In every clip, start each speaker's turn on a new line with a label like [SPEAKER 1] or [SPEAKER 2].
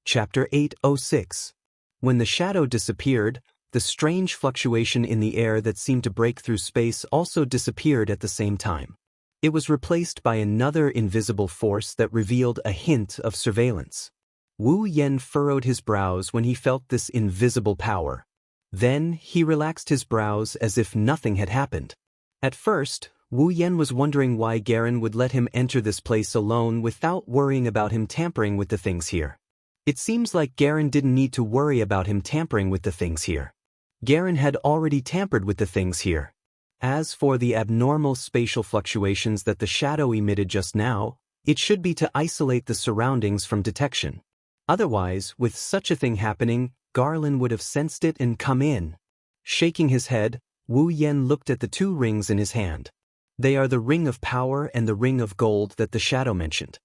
[SPEAKER 1] Chapter 806. When the shadow disappeared, the strange fluctuation in the air that seemed to break through space also disappeared at the same time. It was replaced by another invisible force that revealed a hint of surveillance. Wu Yan furrowed his brows when he felt this invisible power. Then he relaxed his brows as if nothing had happened. At first, Wu Yan was wondering why Garen would let him enter this place alone without worrying about him tampering with the things here. It seems like Garen didn't need to worry about him tampering with the things here. Garen had already tampered with the things here. As for the abnormal spatial fluctuations that the shadow emitted just now, it should be to isolate the surroundings from detection. Otherwise, with such a thing happening, Garland would have sensed it and come in. Shaking his head, Wu Yan looked at the two rings in his hand. They are the ring of power and the ring of gold that the shadow mentioned.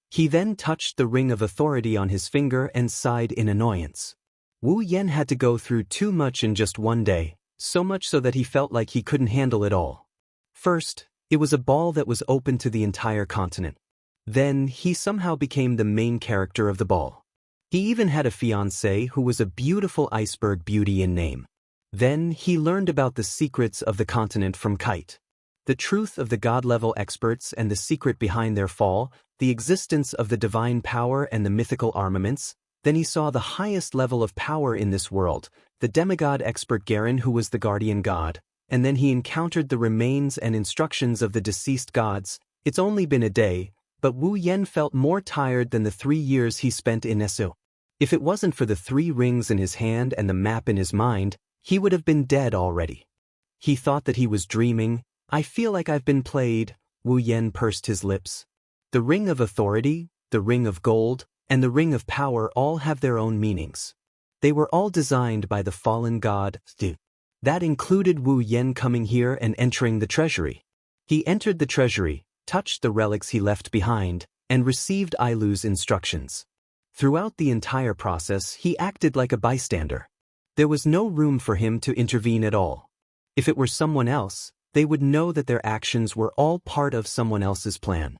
[SPEAKER 1] He then touched the ring of authority on his finger and sighed in annoyance. Wu Yan had to go through too much in just one day, so much so that he felt like he couldn't handle it all. First, it was a ball that was open to the entire continent. Then, he somehow became the main character of the ball. He even had a fiancée who was a beautiful iceberg beauty in name. Then, he learned about the secrets of the continent from Kite. The truth of the god-level experts and the secret behind their fall, the existence of the divine power and the mythical armaments. Then he saw the highest level of power in this world, the demigod expert Garen who was the guardian god, and then he encountered the remains and instructions of the deceased gods. It's only been a day, but Wu Yan felt more tired than the 3 years he spent in Esu. If it wasn't for the 3 rings in his hand and the map in his mind, he would have been dead already. He thought that he was dreaming. I feel like I've been played, Wu Yan pursed his lips. The ring of authority, the ring of gold, and the ring of power all have their own meanings. They were all designed by the fallen god, Stu. That included Wu Yan coming here and entering the treasury. He entered the treasury, touched the relics he left behind, and received Ailu's instructions. Throughout the entire process, he acted like a bystander. There was no room for him to intervene at all. If it were someone else, they would know that their actions were all part of someone else's plan.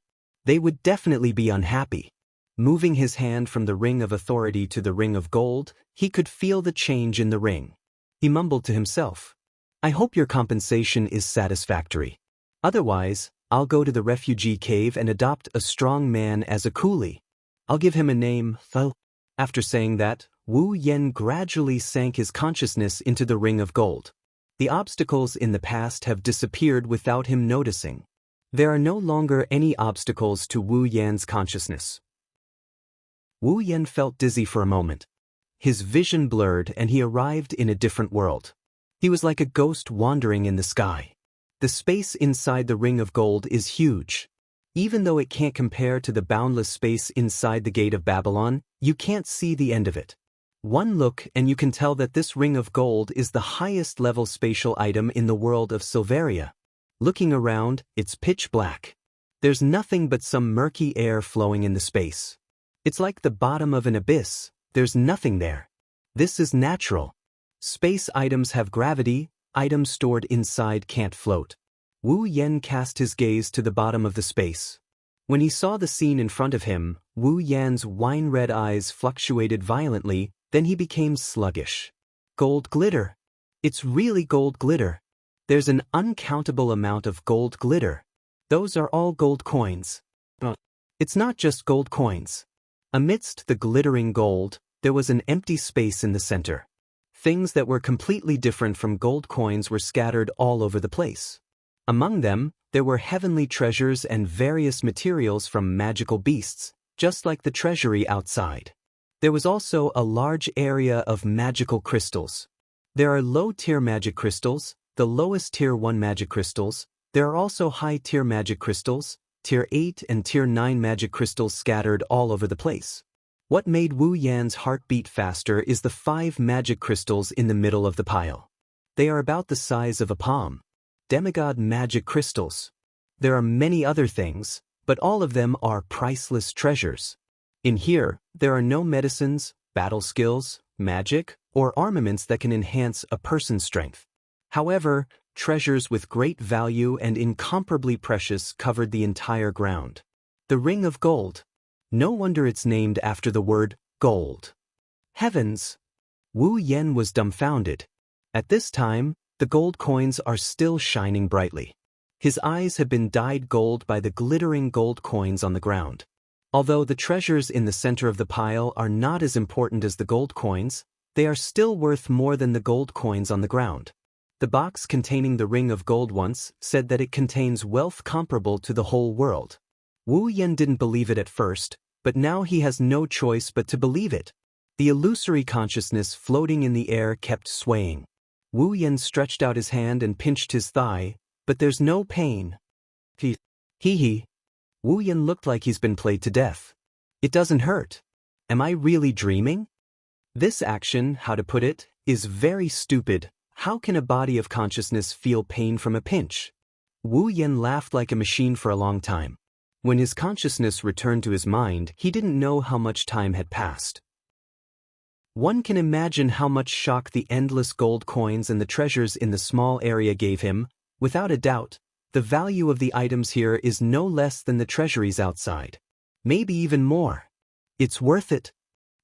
[SPEAKER 1] They would definitely be unhappy. Moving his hand from the ring of authority to the ring of gold, he could feel the change in the ring. He mumbled to himself, "I hope your compensation is satisfactory. Otherwise, I'll go to the refugee cave and adopt a strong man as a coolie. I'll give him a name, Tho." After saying that, Wu Yan gradually sank his consciousness into the ring of gold. The obstacles in the past have disappeared without him noticing. There are no longer any obstacles to Wu Yan's consciousness. Wu Yan felt dizzy for a moment. His vision blurred and he arrived in a different world. He was like a ghost wandering in the sky. The space inside the ring of gold is huge. Even though it can't compare to the boundless space inside the gate of Babylon, you can't see the end of it. One look and you can tell that this ring of gold is the highest level spatial item in the world of Silveria. Looking around, it's pitch black. There's nothing but some murky air flowing in the space. It's like the bottom of an abyss. There's nothing there. This is natural. Space items have gravity. Items stored inside can't float. Wu Yan cast his gaze to the bottom of the space. When he saw the scene in front of him, Wu Yan's wine-red eyes fluctuated violently, then he became sluggish. Gold glitter. It's really gold glitter. There's an uncountable amount of gold glitter. Those are all gold coins. But it's not just gold coins. Amidst the glittering gold, there was an empty space in the center. Things that were completely different from gold coins were scattered all over the place. Among them, there were heavenly treasures and various materials from magical beasts, just like the treasury outside. There was also a large area of magical crystals. There are low-tier magic crystals, the lowest tier 1 magic crystals. There are also high-tier magic crystals, tier 8 and tier 9 magic crystals scattered all over the place. What made Wu Yan's heart beat faster is the 5 magic crystals in the middle of the pile. They are about the size of a palm. Demigod magic crystals. There are many other things, but all of them are priceless treasures. In here, there are no medicines, battle skills, magic, or armaments that can enhance a person's strength. However, treasures with great value and incomparably precious covered the entire ground. The ring of gold. No wonder it's named after the word Gold. Heavens! Wu Yan was dumbfounded. At this time, the gold coins are still shining brightly. His eyes had been dyed gold by the glittering gold coins on the ground. Although the treasures in the center of the pile are not as important as the gold coins, they are still worth more than the gold coins on the ground. The box containing the ring of gold once said that it contains wealth comparable to the whole world. Wu Yan didn't believe it at first, but now he has no choice but to believe it. The illusory consciousness floating in the air kept swaying. Wu Yan stretched out his hand and pinched his thigh, but there's no pain. Hee. Wu Yan looked like he's been played to death. It doesn't hurt. Am I really dreaming? This action, how to put it, is very stupid. How can a body of consciousness feel pain from a pinch? Wu Yan laughed like a machine for a long time. When his consciousness returned to his mind, he didn't know how much time had passed. One can imagine how much shock the endless gold coins and the treasures in the small area gave him. Without a doubt, the value of the items here is no less than the treasuries outside. Maybe even more. It's worth it.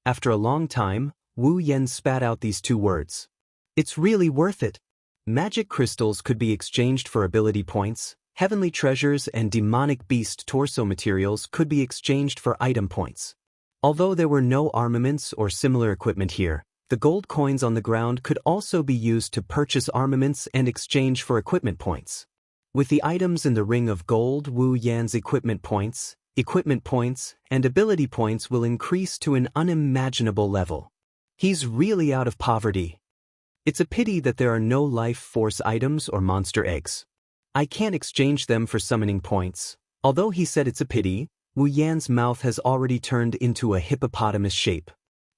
[SPEAKER 1] After a long time, Wu Yan spat out these two words. It's really worth it. Magic crystals could be exchanged for ability points, heavenly treasures and demonic beast torso materials could be exchanged for item points. Although there were no armaments or similar equipment here, the gold coins on the ground could also be used to purchase armaments and exchange for equipment points. With the items in the ring of gold, Wu Yan's equipment points, and ability points will increase to an unimaginable level. He's really out of poverty. It's a pity that there are no life force items or monster eggs. I can't exchange them for summoning points. Although he said it's a pity, Wu Yan's mouth has already turned into a hippopotamus shape.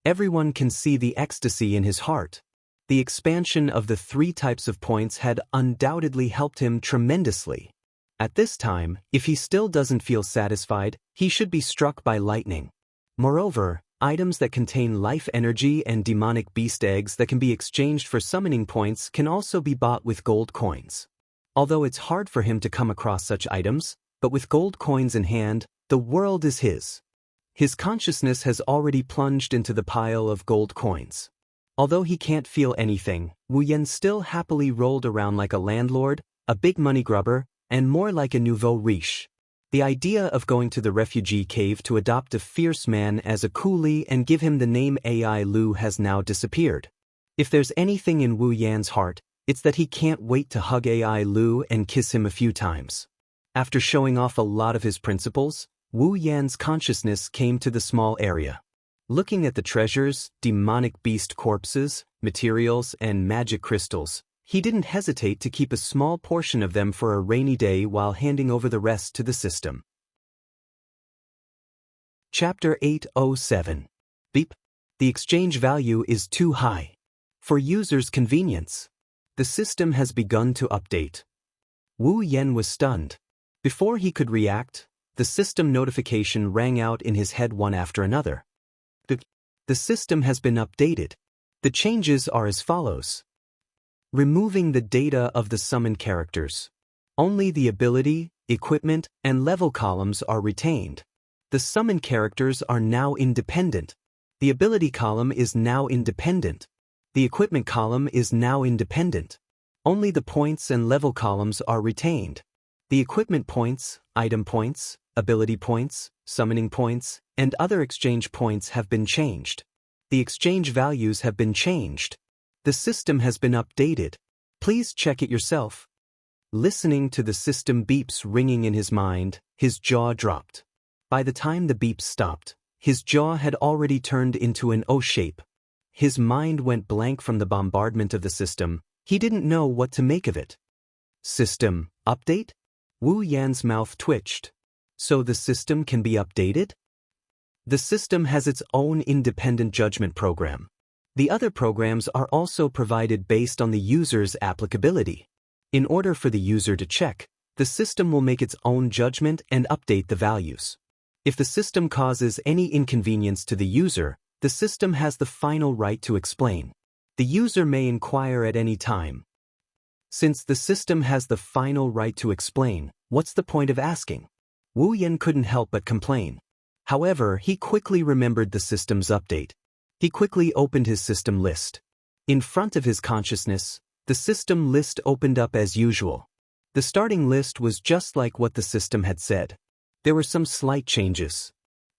[SPEAKER 1] Everyone can see the ecstasy in his heart. The expansion of the 3 types of points had undoubtedly helped him tremendously. At this time, if he still doesn't feel satisfied, he should be struck by lightning. Moreover, items that contain life energy and demonic beast eggs that can be exchanged for summoning points can also be bought with gold coins. Although it's hard for him to come across such items, but with gold coins in hand, the world is his. His consciousness has already plunged into the pile of gold coins. Although he can't feel anything, Wu Yan still happily rolled around like a landlord, a big money grubber, and more like a nouveau riche. The idea of going to the refugee cave to adopt a fierce man as a coolie and give him the name Ai Lu has now disappeared. If there's anything in Wu Yan's heart, it's that he can't wait to hug Ai Lu and kiss him a few times. After showing off a lot of his principles, Wu Yan's consciousness came to the small area. Looking at the treasures, demonic beast corpses, materials, and magic crystals, he didn't hesitate to keep a small portion of them for a rainy day while handing over the rest to the system. Chapter 807. Beep. The exchange value is too high. For users' convenience, the system has begun to update. Wu Yan was stunned. Before he could react, the system notification rang out in his head one after another. The system has been updated. The changes are as follows. Removing the data of the summoned characters. Only the ability, equipment, and level columns are retained. The summoned characters are now independent. The ability column is now independent. The equipment column is now independent. Only the points and level columns are retained. The equipment points, item points, ability points, summoning points, and other exchange points have been changed. The exchange values have been changed. The system has been updated. Please check it yourself. Listening to the system beeps ringing in his mind, his jaw dropped. By the time the beeps stopped, his jaw had already turned into an O shape. His mind went blank from the bombardment of the system. He didn't know what to make of it. System update? Wu Yan's mouth twitched. So the system can be updated? The system has its own independent judgment program. The other programs are also provided based on the user's applicability. In order for the user to check, the system will make its own judgment and update the values. If the system causes any inconvenience to the user, the system has the final right to explain. The user may inquire at any time. Since the system has the final right to explain, what's the point of asking? Wu Yan couldn't help but complain. However, he quickly remembered the system's update. He quickly opened his system list. In front of his consciousness, the system list opened up as usual. The starting list was just like what the system had said. There were some slight changes.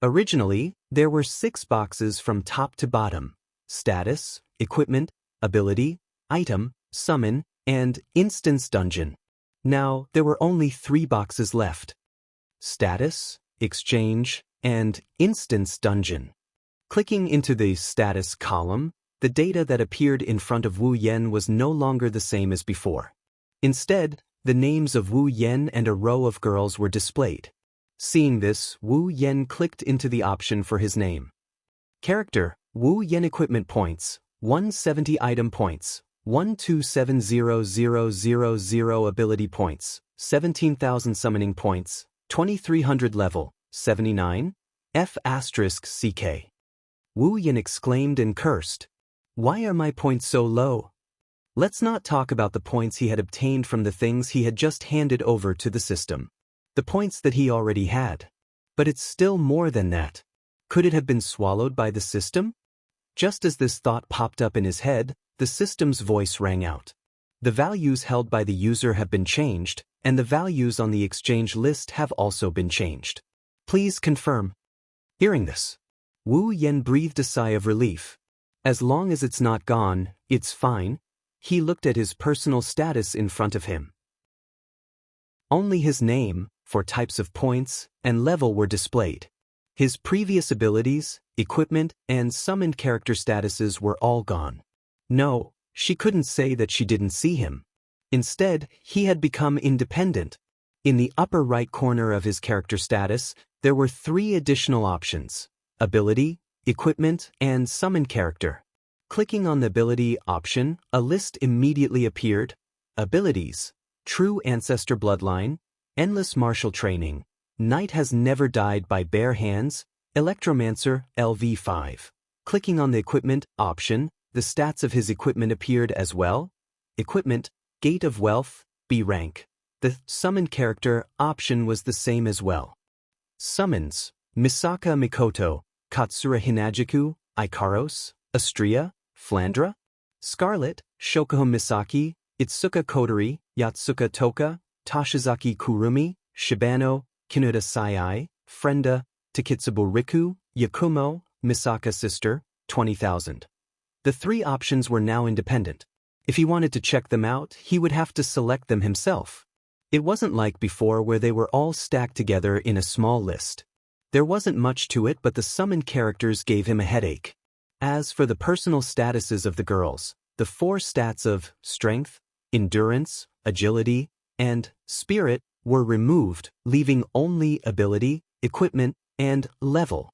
[SPEAKER 1] Originally, there were 6 boxes from top to bottom: status, equipment, ability, item, summon, and instance dungeon. Now, there were only 3 boxes left: status, exchange, and instance dungeon. Clicking into the status column, the data that appeared in front of Wu Yen was no longer the same as before. Instead, the names of Wu Yen and a row of girls were displayed. Seeing this, Wu Yen clicked into the option for his name. Character: Wu Yen. Equipment points: 170. Item points: 1270000. Ability points: 17,000. Summoning points: 2300. Level: 79. F***CK. Wu Yen exclaimed and cursed. Why are my points so low? Let's not talk about the points he had obtained from the things he had just handed over to the system. The points that he already had. But it's still more than that. Could it have been swallowed by the system? Just as this thought popped up in his head, the system's voice rang out. The values held by the user have been changed, and the values on the exchange list have also been changed. Please confirm. Hearing this, Wu Yen breathed a sigh of relief. As long as it's not gone, it's fine. He looked at his personal status in front of him. Only his name, 4 types of points, and level were displayed. His previous abilities, equipment, and summoned character statuses were all gone. No, she couldn't say that she didn't see him. Instead, he had become independent. In the upper right corner of his character status, there were 3 additional options: ability, equipment, and summon character. Clicking on the ability option, a list immediately appeared. Abilities: True Ancestor Bloodline, Endless Martial Training, Knight Has Never Died by Bare Hands, Electromancer, LV5. Clicking on the equipment option, the stats of his equipment appeared as well. Equipment: Gate of Wealth, B rank. The summon character option was the same as well. Summons: Misaka Mikoto, Katsura Hinajiku, Ikaros, Astria, Flandra, Scarlet, Shokuho Misaki, Itsuka Kotori, Yatsuka Toka, Toshizaki Kurumi, Shibano, Kinuda Sai, Frenda, Takitsubo Riku, Yakumo, Misaka Sister, 20,000. The 3 options were now independent. If he wanted to check them out, he would have to select them himself. It wasn't like before where they were all stacked together in a small list. There wasn't much to it, but the summoned characters gave him a headache. As for the personal statuses of the girls, the 4 stats of strength, endurance, agility, and spirit were removed, leaving only ability, equipment, and level.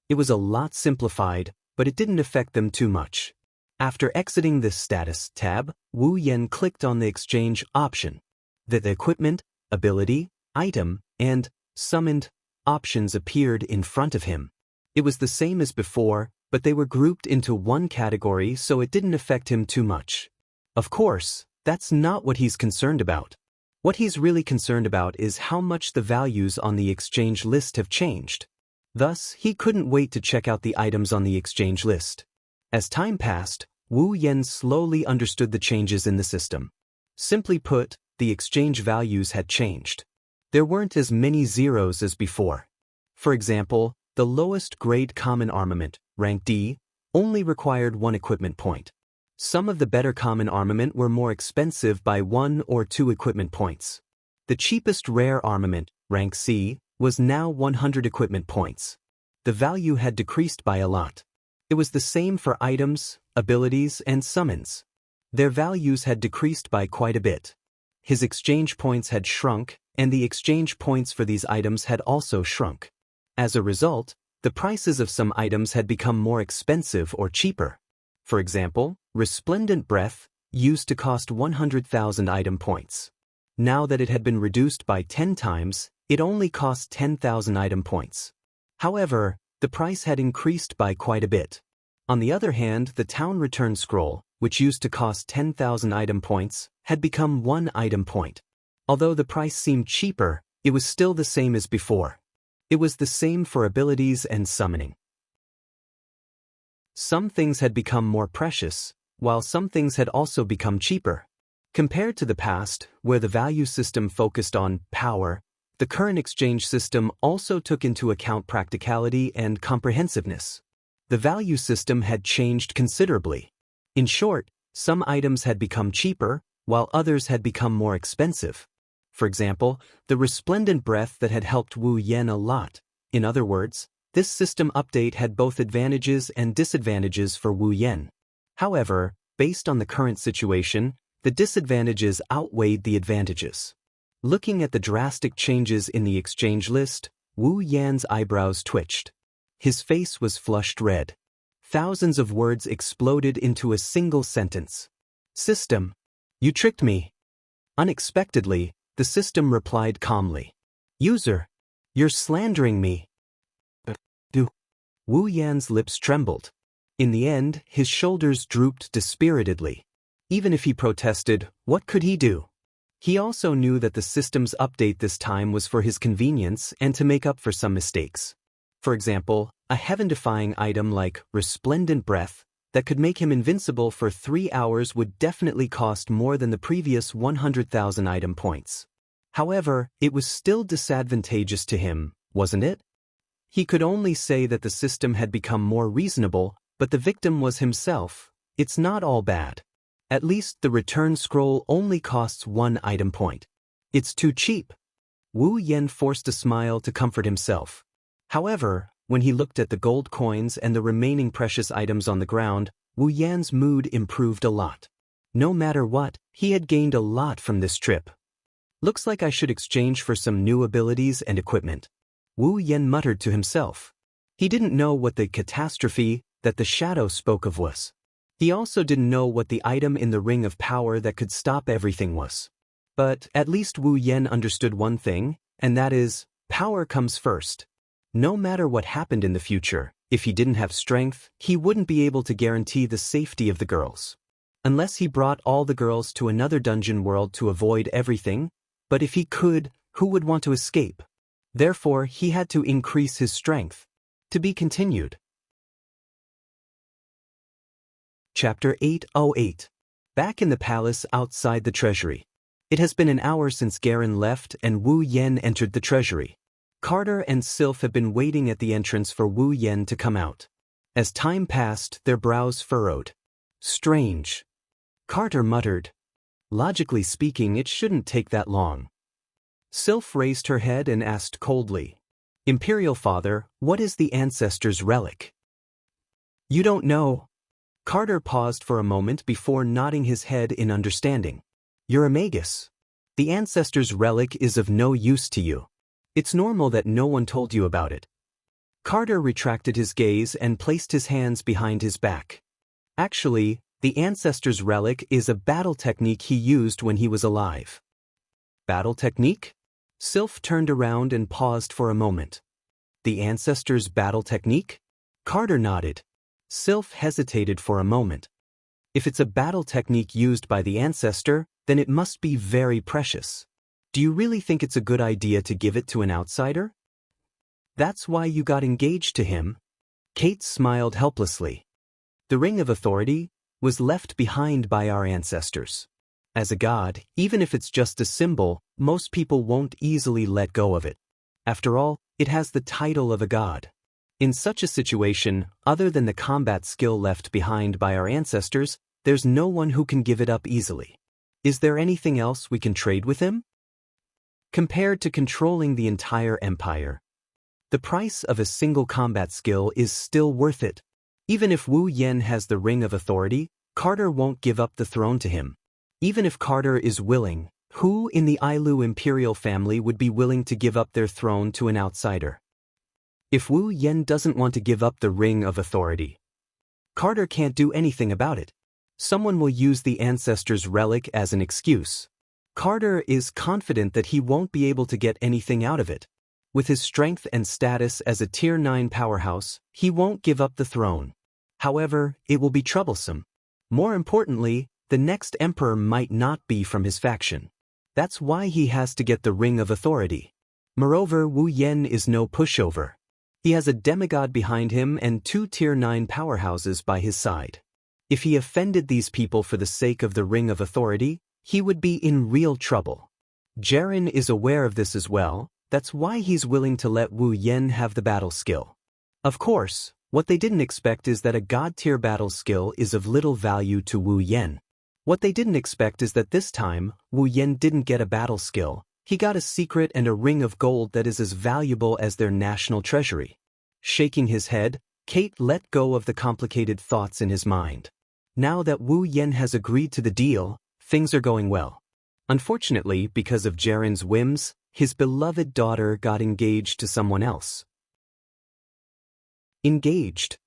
[SPEAKER 1] It was a lot simplified, but it didn't affect them too much. After exiting this status tab, Wu Yen clicked on the exchange option. The equipment, ability, item, and summoned options appeared in front of him. It was the same as before, but they were grouped into one category, so it didn't affect him too much. Of course, that's not what he's concerned about. What he's really concerned about is how much the values on the exchange list have changed. Thus, he couldn't wait to check out the items on the exchange list. As time passed, Wu Yen slowly understood the changes in the system. Simply put, the exchange values had changed. There weren't as many zeros as before. For example, the lowest grade common armament, rank D, only required 1 equipment point. Some of the better common armament were more expensive by 1 or 2 equipment points. The cheapest rare armament, rank C, was now 100 equipment points. The value had decreased by a lot. It was the same for items, abilities, and summons. Their values had decreased by quite a bit. His exchange points had shrunk, and the exchange points for these items had also shrunk. As a result, the prices of some items had become more expensive or cheaper. For example, Resplendent Breath used to cost 100,000 item points. Now that it had been reduced by 10 times, it only cost 10,000 item points. However, the price had increased by quite a bit. On the other hand, the Town Return Scroll, which used to cost 10,000 item points, had become 1 item point. Although the price seemed cheaper, it was still the same as before. It was the same for abilities and summoning. Some things had become more precious, while some things had also become cheaper. Compared to the past, where the value system focused on power, the current exchange system also took into account practicality and comprehensiveness. The value system had changed considerably. In short, some items had become cheaper, while others had become more expensive. For example, the resplendent breath that had helped Wu Yan a lot. In other words, this system update had both advantages and disadvantages for Wu Yan. However, based on the current situation, the disadvantages outweighed the advantages. Looking at the drastic changes in the exchange list, Wu Yan's eyebrows twitched. His face was flushed red. Thousands of words exploded into a single sentence. System, you tricked me. Unexpectedly, the system replied calmly. User, you're slandering me. Wu Yan's lips trembled. In the end, his shoulders drooped dispiritedly. Even if he protested, what could he do? He also knew that the system's update this time was for his convenience and to make up for some mistakes. For example, a heaven-defying item like Resplendent Breath that could make him invincible for 3 hours would definitely cost more than the previous 100,000 item points. However, it was still disadvantageous to him, wasn't it? He could only say that the system had become more reasonable, but the victim was himself. It's not all bad. At least the return scroll only costs 1 item point. It's too cheap. Wu Yan forced a smile to comfort himself. However, when he looked at the gold coins and the remaining precious items on the ground, Wu Yan's mood improved a lot. No matter what, he had gained a lot from this trip. Looks like I should exchange for some new abilities and equipment. Wu Yan muttered to himself. He didn't know what the catastrophe that the shadow spoke of was. He also didn't know what the item in the Ring of Power that could stop everything was. But at least Wu Yan understood one thing, and that is, power comes first. No matter what happened in the future, if he didn't have strength, he wouldn't be able to guarantee the safety of the girls. Unless he brought all the girls to another dungeon world to avoid everything, but if he could, who would want to escape? Therefore, he had to increase his strength. To be continued. Chapter 808. Back in the palace outside the treasury. It has been an hour since Garen left and Wu Yan entered the treasury. Carter and Sylph have been waiting at the entrance for Wu Yan to come out. As time passed, their brows furrowed. Strange. Carter muttered. Logically speaking, it shouldn't take that long. Sylph raised her head and asked coldly. Imperial Father, what is the Ancestor's relic? You don't know. Carter paused for a moment before nodding his head in understanding. You're a magus. The Ancestor's relic is of no use to you. It's normal that no one told you about it. Carter retracted his gaze and placed his hands behind his back. Actually, the Ancestor's relic is a battle technique he used when he was alive. Battle technique? Sylph turned around and paused for a moment. The Ancestor's battle technique? Carter nodded. Sylph hesitated for a moment. If it's a battle technique used by the Ancestor, then it must be very precious. Do you really think it's a good idea to give it to an outsider? That's why you got engaged to him? Kate smiled helplessly. The Ring of Authority was left behind by our ancestors. As a god, even if it's just a symbol, most people won't easily let go of it. After all, it has the title of a god. In such a situation, other than the combat skill left behind by our ancestors, there's no one who can give it up easily. Is there anything else we can trade with him? Compared to controlling the entire empire, the price of a single combat skill is still worth it. Even if Wu Yan has the Ring of Authority, Carter won't give up the throne to him. Even if Carter is willing, who in the Ailu imperial family would be willing to give up their throne to an outsider? If Wu Yan doesn't want to give up the Ring of Authority, Carter can't do anything about it. Someone will use the Ancestor's relic as an excuse. Carter is confident that he won't be able to get anything out of it. With his strength and status as a Tier 9 powerhouse, he won't give up the throne. However, it will be troublesome. More importantly, the next emperor might not be from his faction. That's why he has to get the Ring of Authority. Moreover, Wu Yen is no pushover. He has a demigod behind him and 2 Tier 9 powerhouses by his side. If he offended these people for the sake of the Ring of Authority, he would be in real trouble. Jiren is aware of this as well, that's why he's willing to let Wu Yen have the battle skill. Of course, what they didn't expect is that a god-tier battle skill is of little value to Wu Yen. What they didn't expect is that this time, Wu Yen didn't get a battle skill, he got a secret and a ring of gold that is as valuable as their national treasury. Shaking his head, Kate let go of the complicated thoughts in his mind. Now that Wu Yen has agreed to the deal, things are going well. Unfortunately, because of Jiren's whims, his beloved daughter got engaged to someone else. Engaged.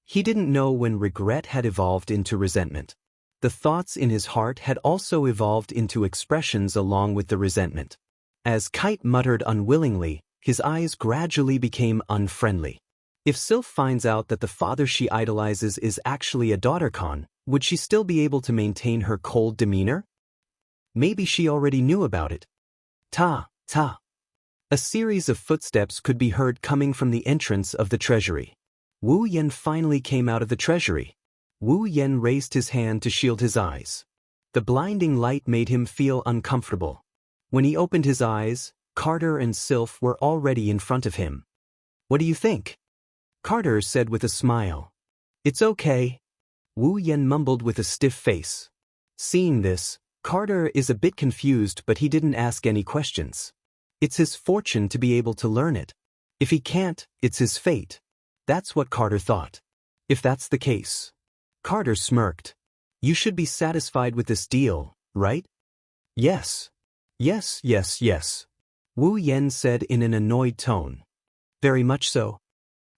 [SPEAKER 1] He didn't know when regret had evolved into resentment. The thoughts in his heart had also evolved into expressions along with the resentment. As Kite muttered unwillingly, his eyes gradually became unfriendly. If Sylph finds out that the father she idolizes is actually a daughter-con, would she still be able to maintain her cold demeanor? Maybe she already knew about it. Ta. A series of footsteps could be heard coming from the entrance of the treasury. Wu Yen finally came out of the treasury. Wu Yen raised his hand to shield his eyes. The blinding light made him feel uncomfortable. When he opened his eyes, Carter and Sylph were already in front of him. "What do you think?" Carter said with a smile. "It's okay." Wu Yen mumbled with a stiff face. Seeing this, Carter is a bit confused, but he didn't ask any questions. It's his fortune to be able to learn it. If he can't, it's his fate. That's what Carter thought. If that's the case. Carter smirked. "You should be satisfied with this deal, right?" Yes. Wu Yen said in an annoyed tone. "Very much so."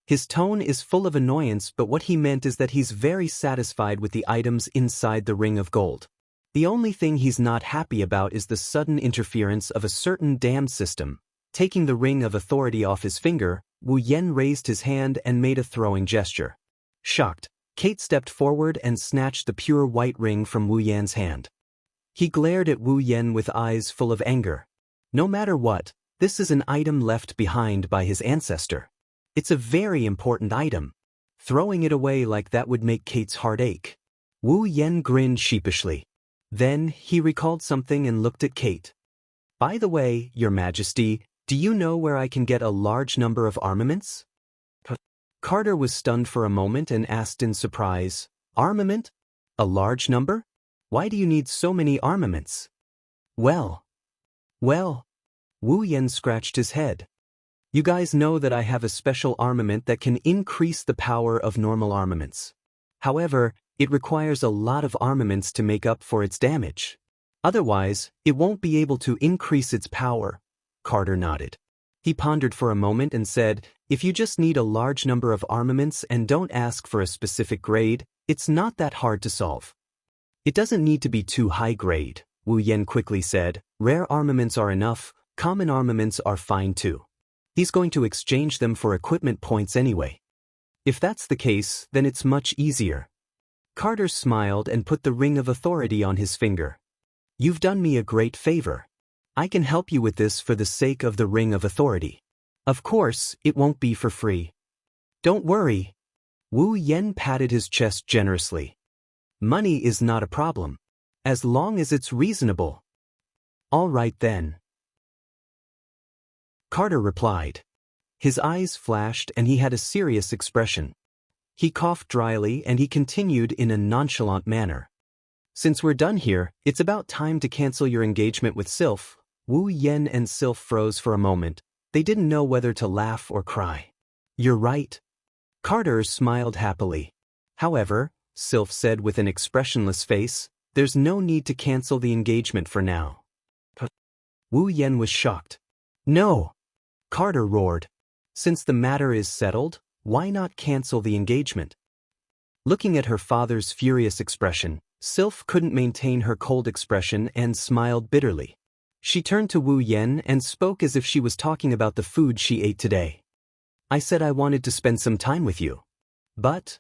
[SPEAKER 1] His tone is full of annoyance, but what he meant is that he's very satisfied with the items inside the Ring of Gold. The only thing he's not happy about is the sudden interference of a certain damned system. Taking the Ring of Authority off his finger, Wu Yen raised his hand and made a throwing gesture. Shocked, Kate stepped forward and snatched the pure white ring from Wu Yen's hand. He glared at Wu Yen with eyes full of anger. No matter what, this is an item left behind by his ancestor. It's a very important item. Throwing it away like that would make Kate's heart ache. Wu Yen grinned sheepishly. Then, he recalled something and looked at Kate. "By the way, Your Majesty, do you know where I can get a large number of armaments?" Carter was stunned for a moment and asked in surprise, "Armament? A large number? Why do you need so many armaments?" Well, Wu Yen scratched his head. "You guys know that I have a special armament that can increase the power of normal armaments. However, it requires a lot of armaments to make up for its damage. Otherwise, it won't be able to increase its power." Carter nodded. He pondered for a moment and said, "If you just need a large number of armaments and don't ask for a specific grade, it's not that hard to solve." "It doesn't need to be too high grade," Wu Yen quickly said. "Rare armaments are enough, common armaments are fine too. He's going to exchange them for equipment points anyway." "If that's the case, then it's much easier." Carter smiled and put the Ring of Authority on his finger. "You've done me a great favor. I can help you with this for the sake of the Ring of Authority. Of course, it won't be for free." "Don't worry." Wu Yen patted his chest generously. "Money is not a problem. As long as it's reasonable." "All right then." Carter replied. His eyes flashed and he had a serious expression. He coughed dryly and he continued in a nonchalant manner. "Since we're done here, it's about time to cancel your engagement with Sylph." Wu Yen and Sylph froze for a moment. They didn't know whether to laugh or cry. "You're right." Carter smiled happily. "However," Sylph said with an expressionless face, "there's no need to cancel the engagement for now." Wu Yen was shocked. "No!" Carter roared. "Since the matter is settled, why not cancel the engagement?" Looking at her father's furious expression, Sylph couldn't maintain her cold expression and smiled bitterly. She turned to Wu Yen and spoke as if she was talking about the food she ate today. "I said I wanted to spend some time with you." But...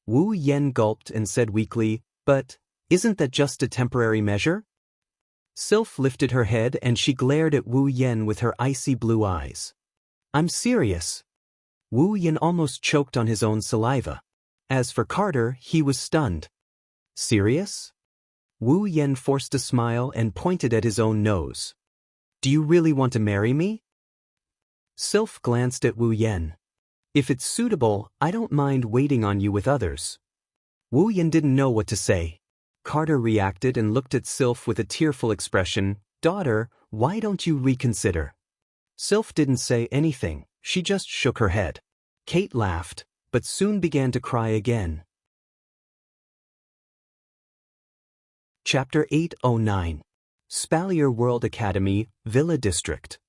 [SPEAKER 1] Wu Yen gulped and said weakly, "But, isn't that just a temporary measure?" Sylph lifted her head and she glared at Wu Yen with her icy blue eyes. I'm serious. Wu Yen almost choked on his own saliva. As for Carter, he was stunned. Serious? Wu Yen forced a smile and pointed at his own nose. Do you really want to marry me? Sylph glanced at Wu Yen. If it's suitable, I don't mind waiting on you with others. Wu Yen didn't know what to say. Carter reacted and looked at Sylph with a tearful expression. Daughter, why don't you reconsider? Sylph didn't say anything, she just shook her head. Kate laughed, but soon began to cry again. Chapter 809. Spalier World Academy, Villa District.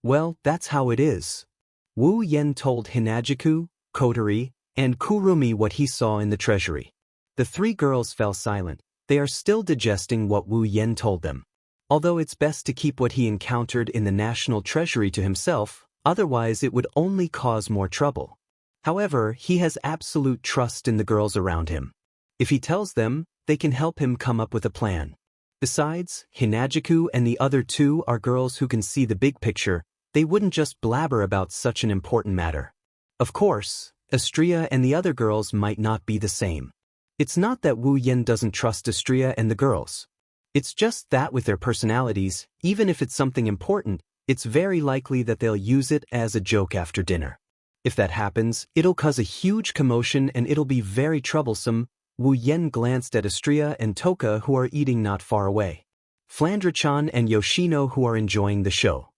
[SPEAKER 1] Well, that's how it is. Wu Yen told Hinajiku, Kotori, and Kurumi what he saw in the treasury. The three girls fell silent. They are still digesting what Wu Yen told them. Although it's best to keep what he encountered in the national treasury to himself, otherwise it would only cause more trouble. However, he has absolute trust in the girls around him. If he tells them, they can help him come up with a plan. Besides, Hinajiku and the other two are girls who can see the big picture. They wouldn't just blabber about such an important matter. Of course, Astria and the other girls might not be the same. It's not that Wu Yen doesn't trust Astria and the girls. It's just that with their personalities, even if it's something important, it's very likely that they'll use it as a joke after dinner. If that happens, it'll cause a huge commotion and it'll be very troublesome. Wu Yen glanced at Astria and Toka who are eating not far away. Flandra-chan and Yoshino who are enjoying the show.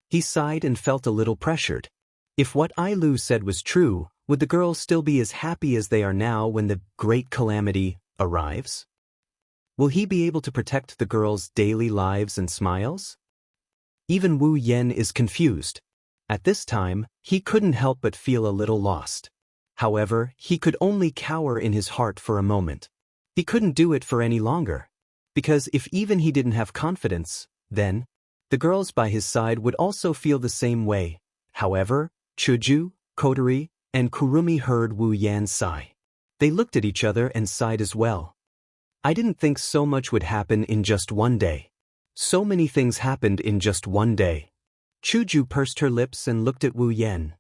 [SPEAKER 1] He sighed and felt a little pressured. If what Ailu said was true, would the girls still be as happy as they are now when the great calamity arrives? Will he be able to protect the girls' daily lives and smiles? Even Wu Yen is confused. At this time, he couldn't help but feel a little lost. However, he could only cower in his heart for a moment. He couldn't do it for any longer. Because if even he didn't have confidence, then the girls by his side would also feel the same way. However, Chuju, Kotori, and Kurumi heard Wu Yan's sigh. They looked at each other and sighed as well. I didn't think so much would happen in just one day. So many things happened in just one day. Chuju pursed her lips and looked at Wu Yen.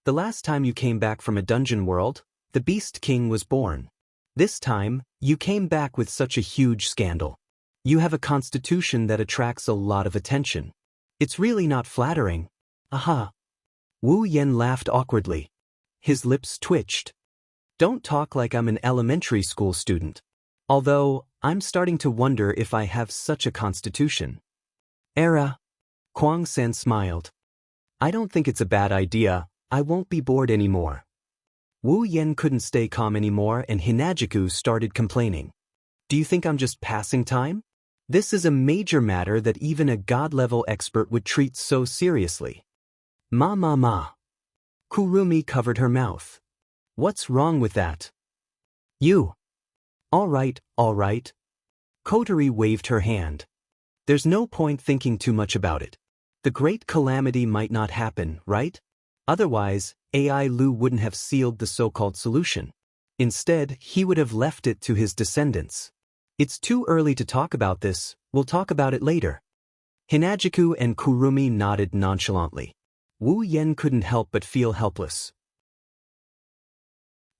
[SPEAKER 1] The last time you came back from a dungeon world, the Beast King was born. This time, you came back with such a huge scandal. You have a constitution that attracts a lot of attention. It's really not flattering. Aha. Wu Yen laughed awkwardly. His lips twitched. Don't talk like I'm an elementary school student. Although, I'm starting to wonder if I have such a constitution. Era. Kwang-san smiled. I don't think it's a bad idea. I won't be bored anymore. Wu Yen couldn't stay calm anymore and Hinajiku started complaining. Do you think I'm just passing time? This is a major matter that even a god-level expert would treat so seriously. Ma. Kurumi covered her mouth. What's wrong with that? You. All right. Kotori waved her hand. There's no point thinking too much about it. The great calamity might not happen, right? Otherwise, AI Lu wouldn't have sealed the so-called solution. Instead, he would have left it to his descendants. It's too early to talk about this, we'll talk about it later. Hinajiku and Kurumi nodded nonchalantly. Wu Yen couldn't help but feel helpless.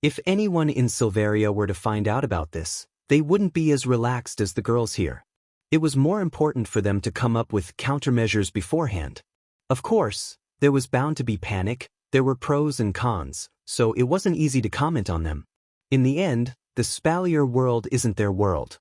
[SPEAKER 1] If anyone in Silveria were to find out about this, they wouldn't be as relaxed as the girls here. It was more important for them to come up with countermeasures beforehand. Of course, there was bound to be panic, there were pros and cons, so it wasn't easy to comment on them. In the end, the Spalier world isn't their world.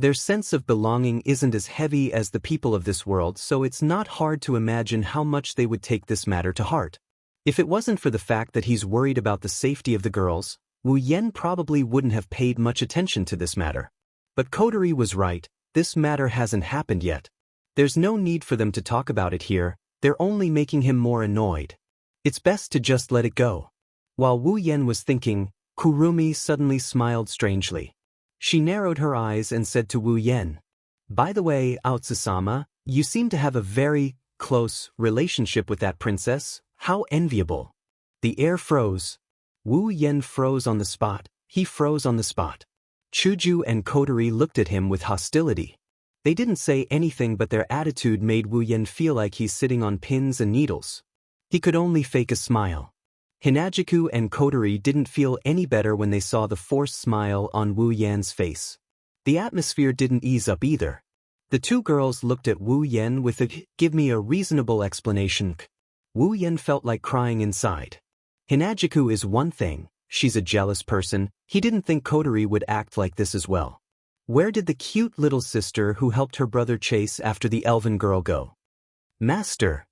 [SPEAKER 1] Their sense of belonging isn't as heavy as the people of this world, so it's not hard to imagine how much they would take this matter to heart. If it wasn't for the fact that he's worried about the safety of the girls, Wu Yen probably wouldn't have paid much attention to this matter. But Kotori was right, this matter hasn't happened yet. There's no need for them to talk about it here, they're only making him more annoyed. It's best to just let it go. While Wu Yen was thinking, Kurumi suddenly smiled strangely. She narrowed her eyes and said to Wu Yen, By the way, Aotsusama, you seem to have a very close relationship with that princess, how enviable. The air froze. Wu Yen froze on the spot, he froze on the spot. Chuju and Kotori looked at him with hostility. They didn't say anything, but their attitude made Wu Yan feel like he's sitting on pins and needles. He could only fake a smile. Hinajiku and Kotori didn't feel any better when they saw the forced smile on Wu Yan's face. The atmosphere didn't ease up either. The two girls looked at Wu Yan with a "give me a reasonable explanation." Wu Yan felt like crying inside. Hinajiku is one thing, she's a jealous person. He didn't think Kotori would act like this as well. Where did the cute little sister who helped her brother chase after the elven girl go? Master.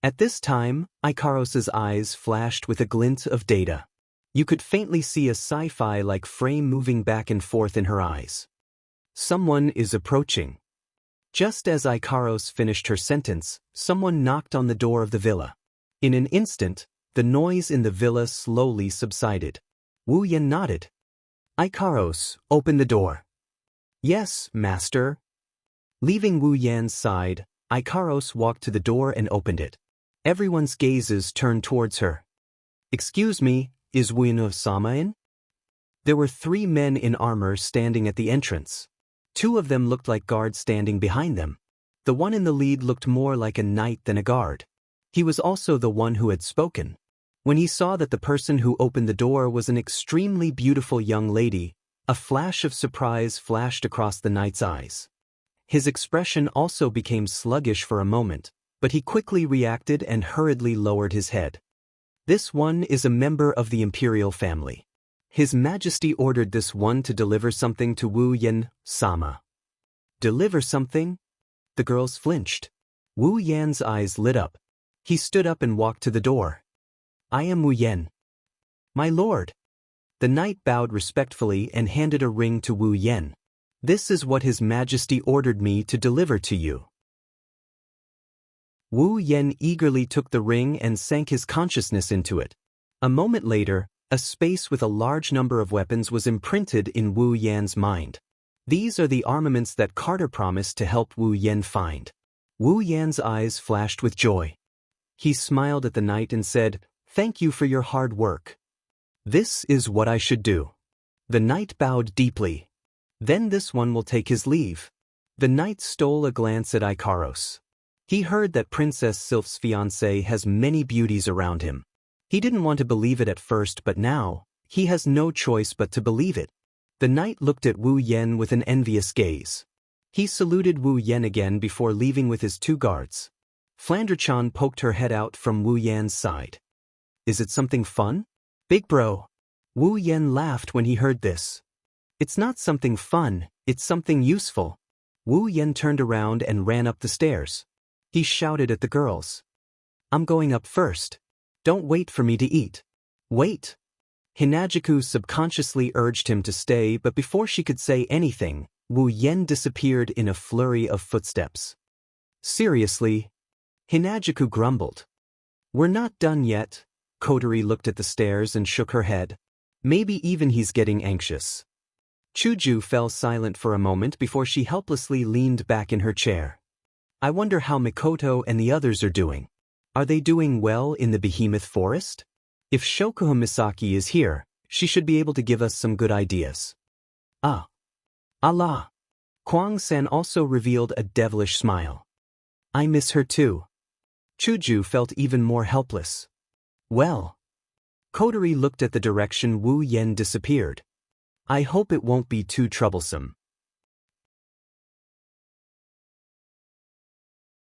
[SPEAKER 1] At this time, Ikaros's eyes flashed with a glint of data. You could faintly see a sci-fi-like frame moving back and forth in her eyes. Someone is approaching. Just as Ikaros finished her sentence, someone knocked on the door of the villa. In an instant, the noise in the villa slowly subsided. Wu Yan nodded. Ikaros, open the door. Yes, master. Leaving Wu Yan's side, Ikaros walked to the door and opened it. Everyone's gazes turned towards her. Excuse me, is Wuino-sama in? There were 3 men in armor standing at the entrance. 2 of them looked like guards standing behind them. The one in the lead looked more like a knight than a guard. He was also the one who had spoken. When he saw that the person who opened the door was an extremely beautiful young lady, a flash of surprise flashed across the knight's eyes. His expression also became sluggish for a moment, but he quickly reacted and hurriedly lowered his head. This one is a member of the imperial family. His Majesty ordered this one to deliver something to Wu Yan-sama. Deliver something? The girls flinched. Wu Yan's eyes lit up. He stood up and walked to the door. I am Wu Yan. My lord. The knight bowed respectfully and handed a ring to Wu Yan. This is what His Majesty ordered me to deliver to you. Wu Yan eagerly took the ring and sank his consciousness into it. A moment later, a space with a large number of weapons was imprinted in Wu Yan's mind. These are the armaments that Carter promised to help Wu Yan find. Wu Yan's eyes flashed with joy. He smiled at the knight and said, "Thank you for your hard work. This is what I should do." The knight bowed deeply. Then this one will take his leave. The knight stole a glance at Ikaros. He heard that Princess Sylph's fiancé has many beauties around him. He didn't want to believe it at first, but now, he has no choice but to believe it. The knight looked at Wu Yan with an envious gaze. He saluted Wu Yan again before leaving with his 2 guards. Flandre-chan poked her head out from Wu Yan's side. Is it something fun? Big bro. Wu Yan laughed when he heard this. It's not something fun, it's something useful. Wu Yan turned around and ran up the stairs. He shouted at the girls. I'm going up first. Don't wait for me to eat. Wait. Hinajiku subconsciously urged him to stay, but before she could say anything, Wu Yan disappeared in a flurry of footsteps. Seriously? Hinajiku grumbled. We're not done yet. Kotori looked at the stairs and shook her head. Maybe even he's getting anxious. Chuju fell silent for a moment before she helplessly leaned back in her chair. I wonder how Mikoto and the others are doing. Are they doing well in the behemoth forest? If Shokuha Misaki is here, she should be able to give us some good ideas. Ah. Allah. Kwang-san also revealed a devilish smile. I miss her too. Chuju felt even more helpless. Well. Kotori looked at the direction Wu Yan disappeared. I hope it won't be too troublesome.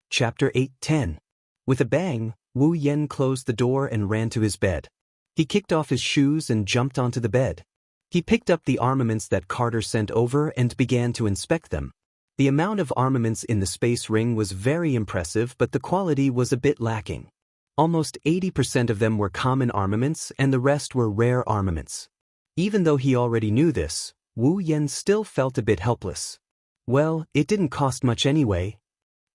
[SPEAKER 1] Chapter 8-10. With a bang, Wu Yan closed the door and ran to his bed. He kicked off his shoes and jumped onto the bed. He picked up the armaments that Carter sent over and began to inspect them. The amount of armaments in the space ring was very impressive, but the quality was a bit lacking. Almost 80% of them were common armaments and the rest were rare armaments. Even though he already knew this, Wu Yan still felt a bit helpless. Well, it didn't cost much anyway.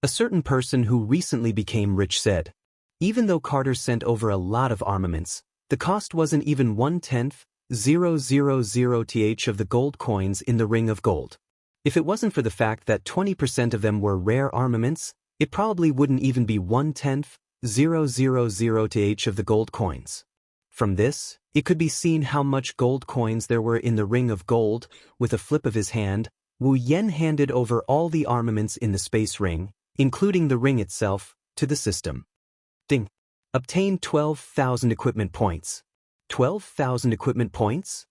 [SPEAKER 1] A certain person who recently became rich said. Even though Carter sent over a lot of armaments, the cost wasn't even 1/10,000th of the gold coins in the ring of gold. If it wasn't for the fact that 20% of them were rare armaments, it probably wouldn't even be 1/10,000th of the gold coins. From this, it could be seen how much gold coins there were in the ring of gold. With a flip of his hand, Wu Yen handed over all the armaments in the space ring, including the ring itself, to the system. Ding. Obtained 12,000 equipment points. 12,000 equipment points?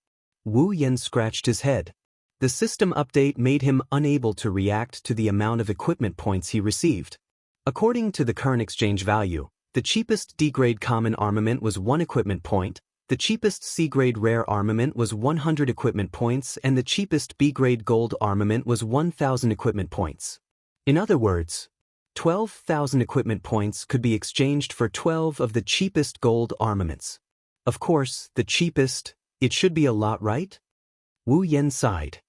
[SPEAKER 1] Wu Yen scratched his head. The system update made him unable to react to the amount of equipment points he received. According to the current exchange value, the cheapest D-grade common armament was 1 equipment point, the cheapest C-grade rare armament was 100 equipment points, and the cheapest B-grade gold armament was 1,000 equipment points. In other words, 12,000 equipment points could be exchanged for 12 of the cheapest gold armaments. Of course, the cheapest, it should be a lot, right? Wu Yen sighed.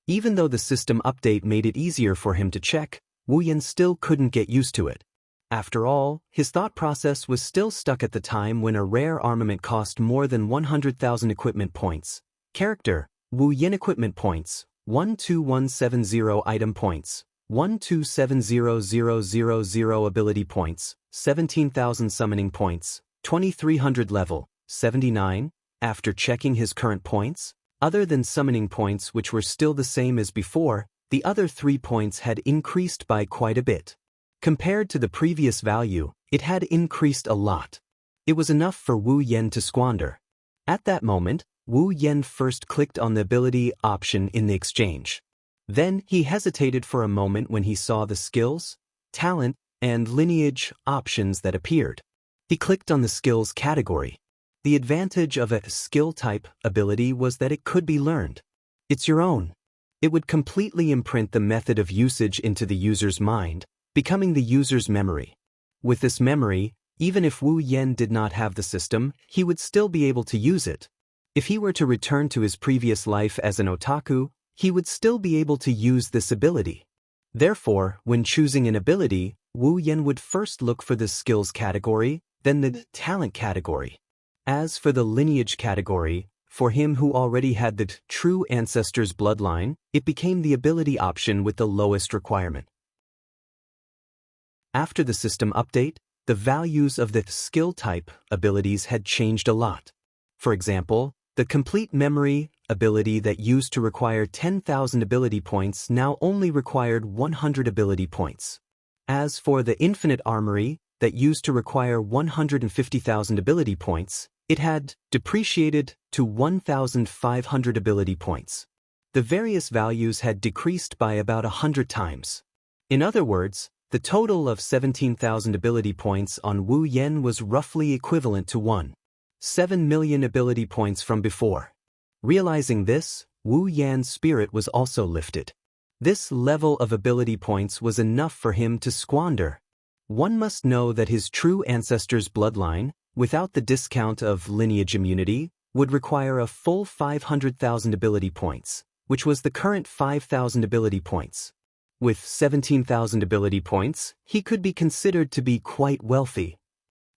[SPEAKER 1] Even though the system update made it easier for him to check, Wu Yen still couldn't get used to it. After all, his thought process was still stuck at the time when a rare armament cost more than 100,000 equipment points. Character, Wu Yen equipment points, 12170 item points, 1270000 ability points, 17,000 summoning points, 2300 level, 79. After checking his current points, other than summoning points which were still the same as before, the other 3 points had increased by quite a bit. Compared to the previous value, it had increased a lot. It was enough for Wu Yen to squander. At that moment, Wu Yen first clicked on the ability option in the exchange. Then he hesitated for a moment when he saw the skills, talent, and lineage options that appeared. He clicked on the skills category. The advantage of a skill-type ability was that it could be learned. It's your own. It would completely imprint the method of usage into the user's mind, becoming the user's memory. With this memory, even if Wu Yen did not have the system, he would still be able to use it. If he were to return to his previous life as an otaku, he would still be able to use this ability. Therefore, when choosing an ability, Wu Yen would first look for the skills category, then the talent category. As for the lineage category, for him who already had the true ancestor's bloodline, it became the ability option with the lowest requirement. After the system update, the values of the skill-type abilities had changed a lot. For example, the complete memory ability that used to require 10,000 ability points now only required 100 ability points. As for the infinite armory that used to require 150,000 ability points, it had depreciated to 1,500 ability points. The various values had decreased by about 100 times. In other words, the total of 17,000 ability points on Wu Yen was roughly equivalent to 1.7 million ability points from before. Realizing this, Wu Yan's spirit was also lifted. This level of ability points was enough for him to squander. One must know that his true ancestor's bloodline, without the discount of lineage immunity, would require a full 500,000 ability points, which was the current 5,000 ability points. With 17,000 ability points, he could be considered to be quite wealthy.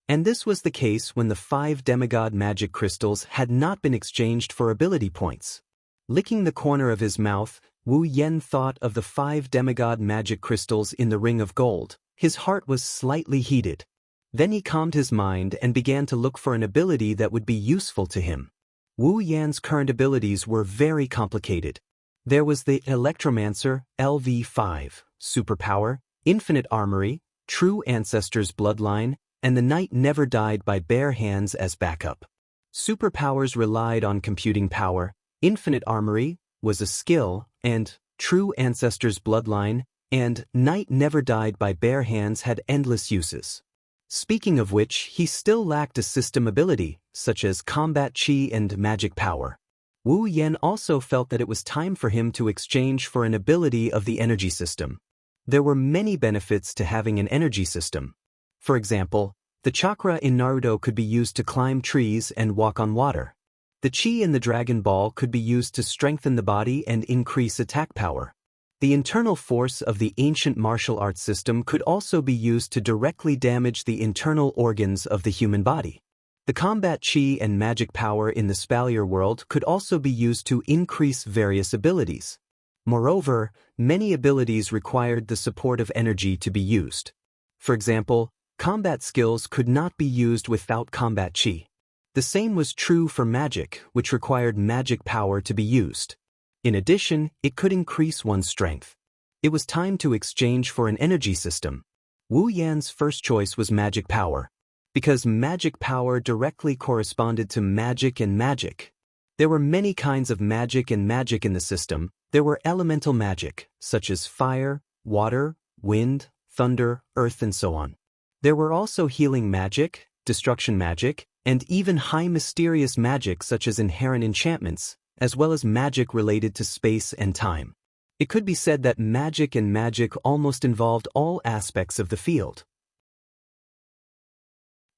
[SPEAKER 1] And this was the case when the 5 demigod magic crystals had not been exchanged for ability points. Licking the corner of his mouth, Wu Yen thought of the 5 demigod magic crystals in the ring of gold. His heart was slightly heated. Then he calmed his mind and began to look for an ability that would be useful to him. Wu Yan's current abilities were very complicated. There was the Electromancer, LV5, Superpower, Infinite Armory, True Ancestor's Bloodline, and the Knight Never Died by Bare Hands as backup. Superpowers relied on computing power, Infinite Armory was a skill, and True Ancestor's Bloodline and Knight Never Died by Bare Hands had endless uses. Speaking of which, he still lacked a system ability, such as Combat Chi and Magic Power. Wu Yen also felt that it was time for him to exchange for an ability of the energy system. There were many benefits to having an energy system. For example, the chakra in Naruto could be used to climb trees and walk on water. The chi in the Dragon Ball could be used to strengthen the body and increase attack power. The internal force of the ancient martial arts system could also be used to directly damage the internal organs of the human body. The combat chi and magic power in the Spalier world could also be used to increase various abilities. Moreover, many abilities required the support of energy to be used. For example, combat skills could not be used without combat chi. The same was true for magic, which required magic power to be used. In addition, it could increase one's strength. It was time to exchange for an energy system. Wu Yan's first choice was magic power, because magic power directly corresponded to magic and magic. There were many kinds of magic and magic in the system. There were elemental magic, such as fire, water, wind, thunder, earth, and so on. There were also healing magic, destruction magic, and even high mysterious magic such as inherent enchantments, as well as magic related to space and time. It could be said that magic and magic almost involved all aspects of the field.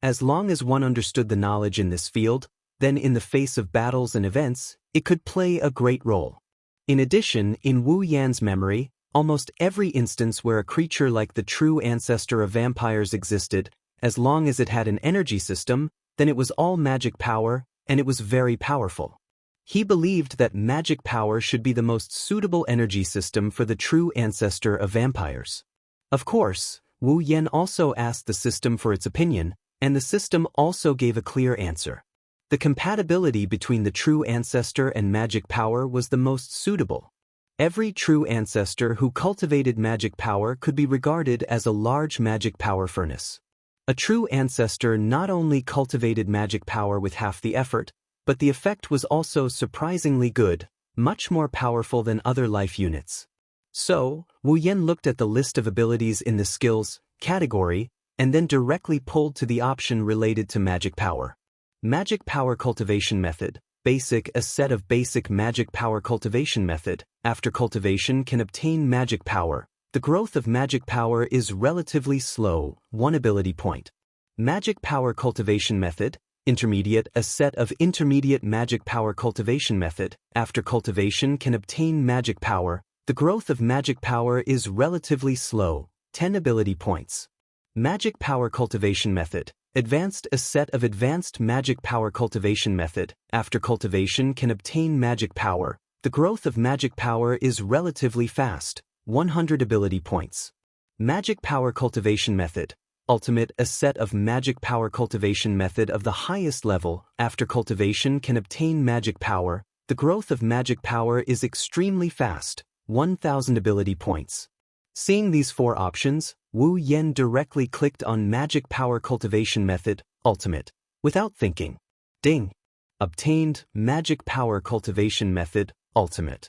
[SPEAKER 1] As long as one understood the knowledge in this field, then in the face of battles and events, it could play a great role. In addition, in Wu Yan's memory, almost every instance where a creature like the true ancestor of vampires existed, as long as it had an energy system, then it was all magic power, and it was very powerful. He believed that magic power should be the most suitable energy system for the true ancestor of vampires. Of course, Wu Yan also asked the system for its opinion, and the system also gave a clear answer. The compatibility between the true ancestor and magic power was the most suitable. Every true ancestor who cultivated magic power could be regarded as a large magic power furnace. A true ancestor not only cultivated magic power with half the effort, but the effect was also surprisingly good, much more powerful than other life units. So, Wu Yan looked at the list of abilities in the skills category and then directly pulled to the option related to magic power. Magic power cultivation method. Basic. A set of basic magic power cultivation method. After cultivation can obtain magic power. The growth of magic power is relatively slow, 1 ability point. Magic power cultivation method. Intermediate. A set of intermediate magic power cultivation method. After cultivation can obtain magic power. The growth of magic power is relatively slow, 10 ability points. Magic power cultivation method. Advanced. A set of advanced magic power cultivation method. After cultivation can obtain magic power. The growth of magic power is relatively fast, 100 ability points. Magic power cultivation method. Ultimate. A set of magic power cultivation method of the highest level. After cultivation can obtain magic power. The growth of magic power is extremely fast, 1000 ability points. Seeing these 4 options, Wu Yan directly clicked on Magic Power Cultivation Method, Ultimate. Without thinking. Ding! Obtained Magic Power Cultivation Method, Ultimate.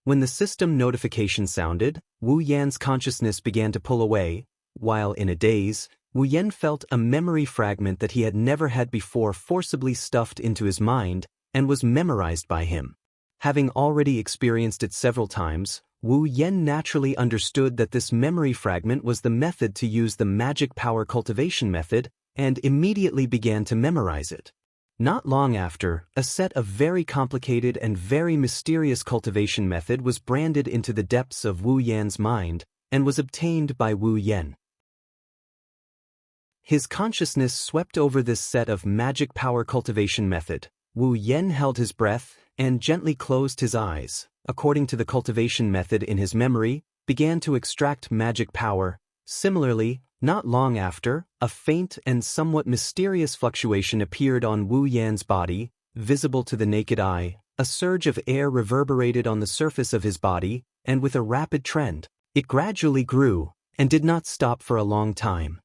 [SPEAKER 1] When the system notification sounded, Wu Yan's consciousness began to pull away, while in a daze, Wu Yan felt a memory fragment that he had never had before forcibly stuffed into his mind and was memorized by him. Having already experienced it several times, Wu Yan naturally understood that this memory fragment was the method to use the magic power cultivation method and immediately began to memorize it. Not long after, a set of very complicated and very mysterious cultivation method was branded into the depths of Wu Yan's mind and was obtained by Wu Yan. His consciousness swept over this set of magic power cultivation method. Wu Yan held his breath and gently closed his eyes. According to the cultivation method in his memory, began to extract magic power. Similarly, not long after, a faint and somewhat mysterious fluctuation appeared on Wu Yan's body, visible to the naked eye. A surge of air reverberated on the surface of his body, and with a rapid trend, it gradually grew, and did not stop for a long time.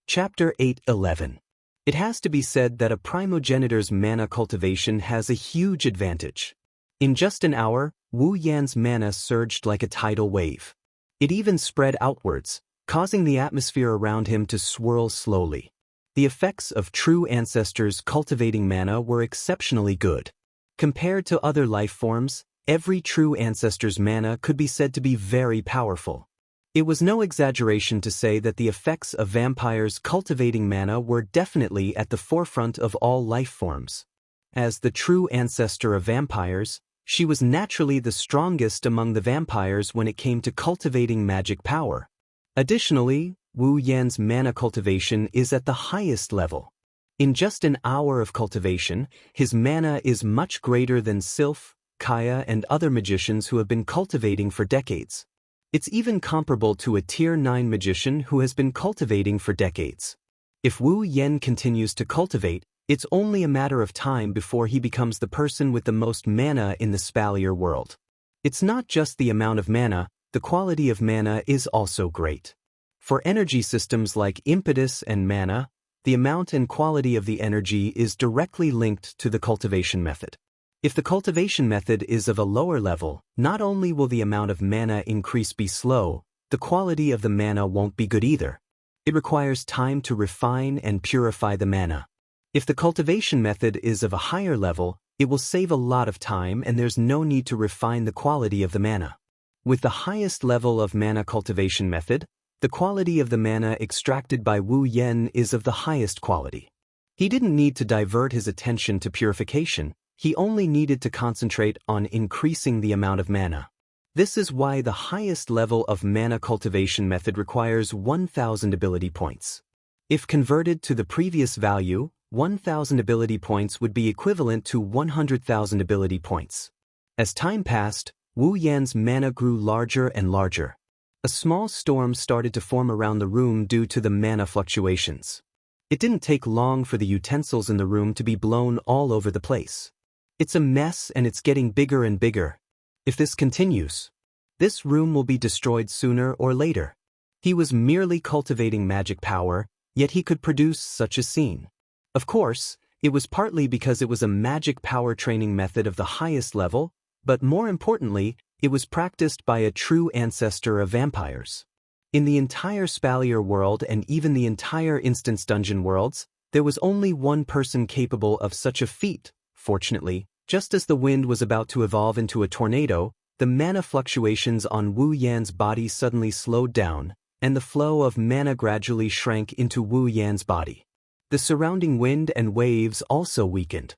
[SPEAKER 1] Chapter 8:11. It has to be said that a primogenitor's mana cultivation has a huge advantage. In just an hour, Wu Yan's mana surged like a tidal wave. It even spread outwards, causing the atmosphere around him to swirl slowly. The effects of true ancestors cultivating mana were exceptionally good. Compared to other life forms, every true ancestor's mana could be said to be very powerful. It was no exaggeration to say that the effects of vampires cultivating mana were definitely at the forefront of all life forms. As the true ancestor of vampires, she was naturally the strongest among the vampires when it came to cultivating magic power. Additionally, Wu Yan's mana cultivation is at the highest level. In just an hour of cultivation, his mana is much greater than Sylph, Kaya, and other magicians who have been cultivating for decades. It's even comparable to a Tier 9 magician who has been cultivating for decades. If Wu Yen continues to cultivate, it's only a matter of time before he becomes the person with the most mana in the spalier world. It's not just the amount of mana, the quality of mana is also great. For energy systems like impetus and mana, the amount and quality of the energy is directly linked to the cultivation method. If the cultivation method is of a lower level, not only will the amount of mana increase be slow, the quality of the mana won't be good either. It requires time to refine and purify the mana. If the cultivation method is of a higher level, it will save a lot of time and there's no need to refine the quality of the mana. With the highest level of mana cultivation method, the quality of the mana extracted by Wu Yen is of the highest quality. He didn't need to divert his attention to purification, he only needed to concentrate on increasing the amount of mana. This is why the highest level of mana cultivation method requires 1,000 ability points. If converted to the previous value, 1,000 ability points would be equivalent to 100,000 ability points. As time passed, Wu Yan's mana grew larger and larger. A small storm started to form around the room due to the mana fluctuations. It didn't take long for the utensils in the room to be blown all over the place. It's a mess and it's getting bigger and bigger. If this continues, this room will be destroyed sooner or later. He was merely cultivating magic power, yet he could produce such a scene. Of course, it was partly because it was a magic power training method of the highest level, but more importantly, it was practiced by a true ancestor of vampires. In the entire Spalier world and even the entire Instance Dungeon worlds, there was only one person capable of such a feat. Fortunately, just as the wind was about to evolve into a tornado, the mana fluctuations on Wu Yan's body suddenly slowed down, and the flow of mana gradually shrank into Wu Yan's body. The surrounding wind and waves also weakened.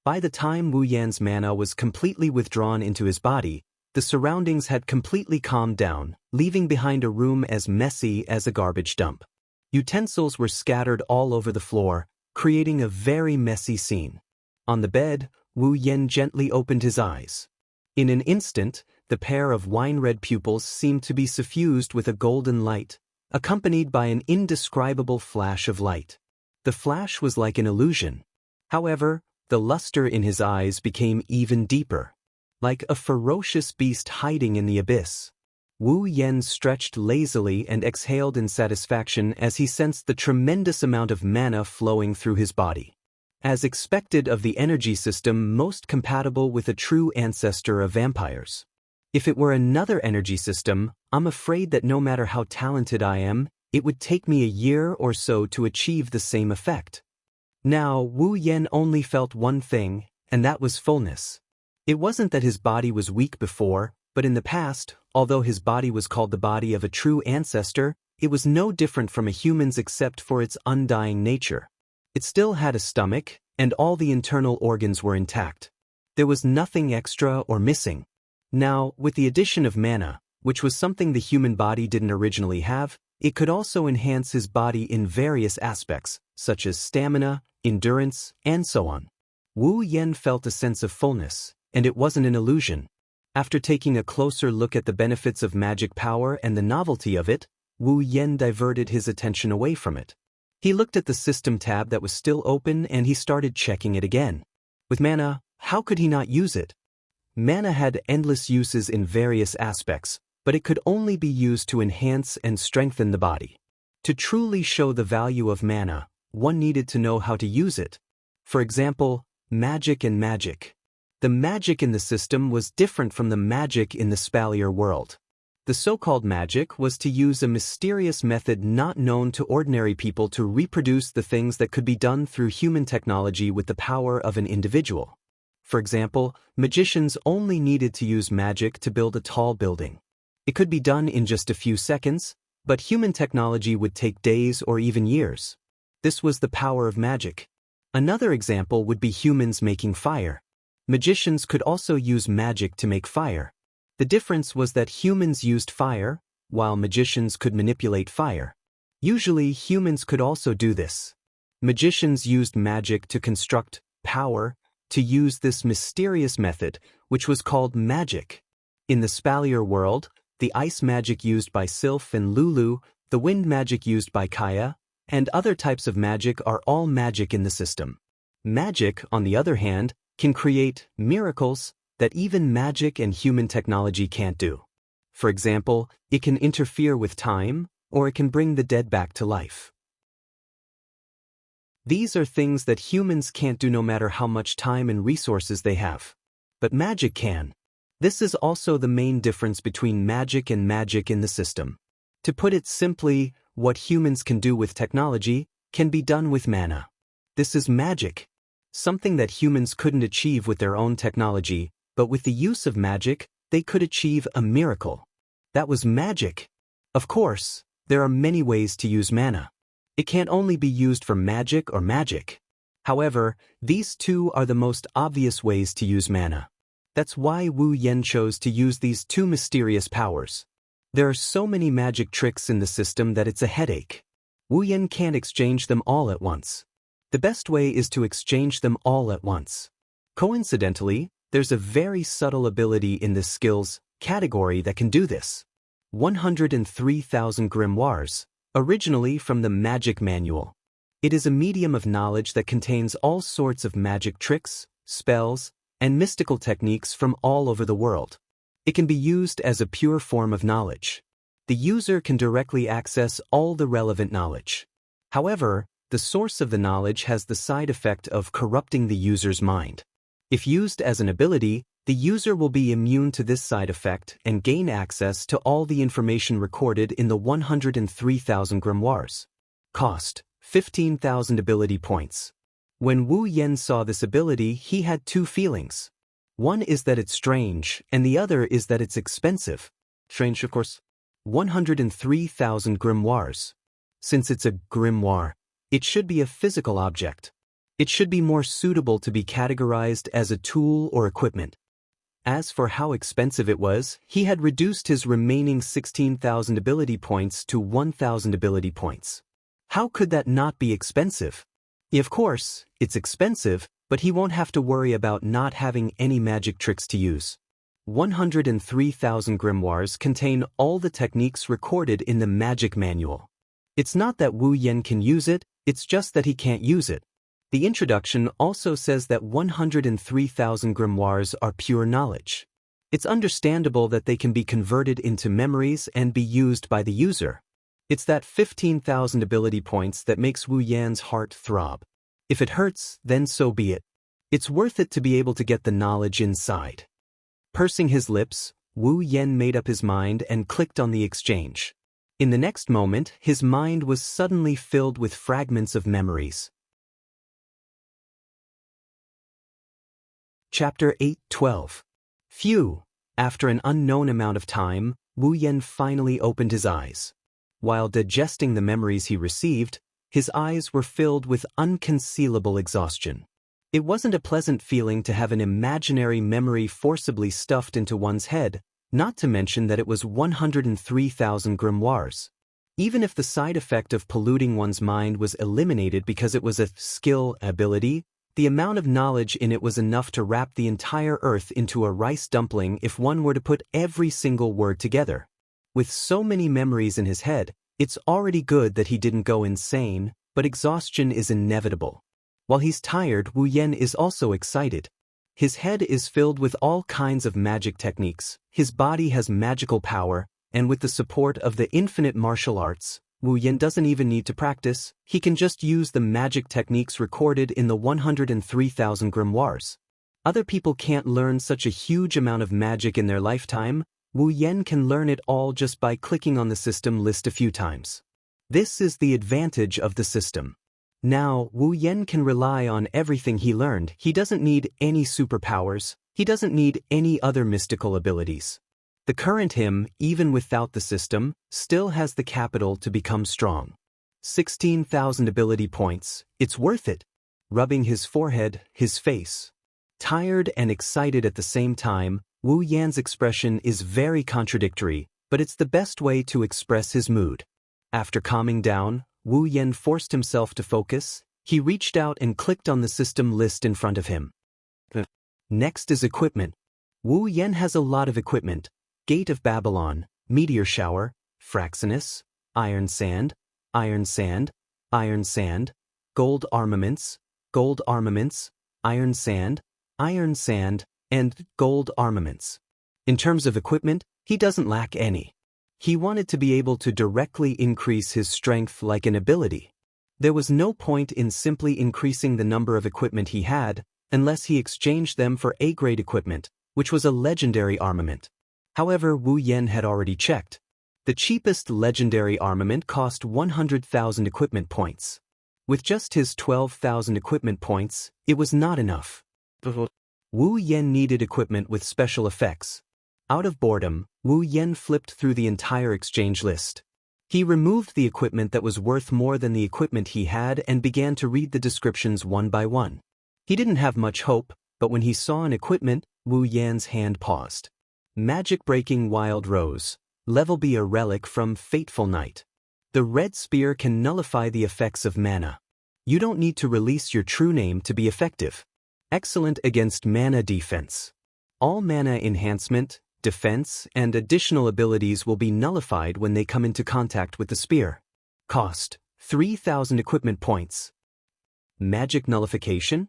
[SPEAKER 1] By the time Wu Yan's mana was completely withdrawn into his body, the surroundings had completely calmed down, leaving behind a room as messy as a garbage dump. Utensils were scattered all over the floor, creating a very messy scene. On the bed, Wu Yan gently opened his eyes. In an instant, the pair of wine-red pupils seemed to be suffused with a golden light, accompanied by an indescribable flash of light. The flash was like an illusion. However, the luster in his eyes became even deeper, like a ferocious beast hiding in the abyss. Wu Yan stretched lazily and exhaled in satisfaction as he sensed the tremendous amount of mana flowing through his body. As expected of the energy system most compatible with a true ancestor of vampires. If it were another energy system, I'm afraid that no matter how talented I am, it would take me a year or so to achieve the same effect. Now, Wu Yan only felt one thing, and that was fullness. It wasn't that his body was weak before, but in the past, although his body was called the body of a true ancestor, it was no different from a human's except for its undying nature. It still had a stomach, and all the internal organs were intact. There was nothing extra or missing. Now, with the addition of mana, which was something the human body didn't originally have, it could also enhance his body in various aspects, such as stamina, endurance, and so on. Wu Yan felt a sense of fullness, and it wasn't an illusion. After taking a closer look at the benefits of magic power and the novelty of it, Wu Yan diverted his attention away from it. He looked at the system tab that was still open and he started checking it again. With mana, how could he not use it? Mana had endless uses in various aspects, but it could only be used to enhance and strengthen the body. To truly show the value of mana, one needed to know how to use it. For example, magic and magic. The magic in the system was different from the magic in the Spalier world. The so-called magic was to use a mysterious method not known to ordinary people to reproduce the things that could be done through human technology with the power of an individual. For example, magicians only needed to use magic to build a tall building. It could be done in just a few seconds, but human technology would take days or even years. This was the power of magic. Another example would be humans making fire. Magicians could also use magic to make fire. The difference was that humans used fire, while magicians could manipulate fire. Usually, humans could also do this. Magicians used magic to construct power, to use this mysterious method, which was called magic. In the Spalier world, the ice magic used by Sylph and Lulu the wind magic used by Kaya, and other types of magic are all magic in the system. Magic, on the other hand, can create miracles that even magic and human technology can't do. For example, it can interfere with time, or it can bring the dead back to life. These are things that humans can't do no matter how much time and resources they have. But magic can. This is also the main difference between magic and magic in the system. To put it simply, what humans can do with technology can be done with mana. This is magic. Something that humans couldn't achieve with their own technology, but with the use of magic, they could achieve a miracle. That was magic. Of course, there are many ways to use mana. It can't only be used for magic or magic. However, these two are the most obvious ways to use mana. That's why Wu Yan chose to use these two mysterious powers. There are so many magic tricks in the system that it's a headache. Wu Yan can't exchange them all at once. The best way is to exchange them all at once. Coincidentally, there's a very subtle ability in this skills category that can do this. 103,000 grimoires, originally from the Magic Manual. It is a medium of knowledge that contains all sorts of magic tricks, spells, and mystical techniques from all over the world. It can be used as a pure form of knowledge. The user can directly access all the relevant knowledge. However, the source of the knowledge has the side effect of corrupting the user's mind. If used as an ability, the user will be immune to this side effect and gain access to all the information recorded in the 103,000 grimoires. Cost: 15,000 ability points. When Wu Yan saw this ability, he had two feelings. One is that it's strange, and the other is that it's expensive. Strange, of course. 103,000 grimoires. Since it's a grimoire, it should be a physical object. It should be more suitable to be categorized as a tool or equipment. As for how expensive it was, he had reduced his remaining 16,000 ability points to 1,000 ability points. How could that not be expensive? Of course, it's expensive, but he won't have to worry about not having any magic tricks to use. 103,000 grimoires contain all the techniques recorded in the Magic Manual. It's not that Wu Yan can use it, it's just that he can't use it. The introduction also says that 103,000 grimoires are pure knowledge. It's understandable that they can be converted into memories and be used by the user. It's that 15,000 ability points that makes Wu Yan's heart throb. If it hurts, then so be it. It's worth it to be able to get the knowledge inside. Pursing his lips, Wu Yan made up his mind and clicked on the exchange. In the next moment, his mind was suddenly filled with fragments of memories. Chapter 8:12. Phew! After an unknown amount of time, Wu Yan finally opened his eyes. While digesting the memories he received, his eyes were filled with unconcealable exhaustion. It wasn't a pleasant feeling to have an imaginary memory forcibly stuffed into one's head, not to mention that it was 103,000 grimoires. Even if the side effect of polluting one's mind was eliminated because it was a skill ability, the amount of knowledge in it was enough to wrap the entire earth into a rice dumpling if one were to put every single word together. With so many memories in his head, it's already good that he didn't go insane, but exhaustion is inevitable. While he's tired, Wu Yan is also excited. His head is filled with all kinds of magic techniques, his body has magical power, and with the support of the infinite martial arts, Wu Yan doesn't even need to practice, he can just use the magic techniques recorded in the 103,000 grimoires. Other people can't learn such a huge amount of magic in their lifetime. Wu Yan can learn it all just by clicking on the system list a few times. This is the advantage of the system. Now, Wu Yan can rely on everything he learned. He doesn't need any superpowers, he doesn't need any other mystical abilities. The current him, even without the system, still has the capital to become strong. 16,000 ability points, it's worth it. Rubbing his forehead, his face. Tired and excited at the same time, Wu Yan's expression is very contradictory, but it's the best way to express his mood. After calming down, Wu Yan forced himself to focus. He reached out and clicked on the system list in front of him. Next is equipment. Wu Yan has a lot of equipment. Gate of Babylon, Meteor Shower, Fraxinus, iron sand, iron sand, iron sand, gold armaments, iron sand, and gold armaments. In terms of equipment, he doesn't lack any. He wanted to be able to directly increase his strength like an ability. There was no point in simply increasing the number of equipment he had unless he exchanged them for A-grade equipment, which was a legendary armament. However, Wu Yan had already checked. The cheapest legendary armament cost 100,000 equipment points. With just his 12,000 equipment points, it was not enough. Wu Yan needed equipment with special effects. Out of boredom, Wu Yan flipped through the entire exchange list. He removed the equipment that was worth more than the equipment he had and began to read the descriptions one by one. He didn't have much hope, but when he saw an equipment, Wu Yan's hand paused. Magic-breaking wild rose. Level B, a relic from Fateful Night. The red spear can nullify the effects of mana. You don't need to release your true name to be effective. Excellent against mana defense. All mana enhancement, defense, and additional abilities will be nullified when they come into contact with the spear. Cost: 3,000 equipment points. Magic nullification?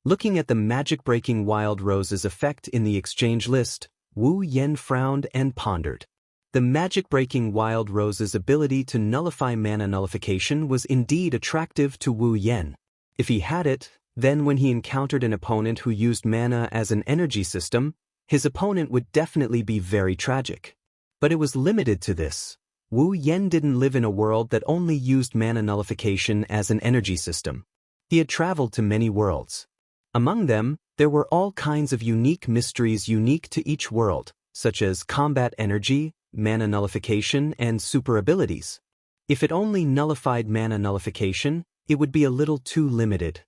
[SPEAKER 1] Looking at the magic-breaking wild rose's effect in the exchange list, Wu Yan frowned and pondered. The magic-breaking wild rose's ability to nullify mana nullification was indeed attractive to Wu Yan. If he had it, then when he encountered an opponent who used mana as an energy system, his opponent would definitely be very tragic. But it was limited to this. Wu Yan didn't live in a world that only used mana nullification as an energy system. He had traveled to many worlds. Among them, there were all kinds of unique mysteries unique to each world, such as combat energy, mana nullification, and super abilities. If it only nullified mana nullification, it would be a little too limited.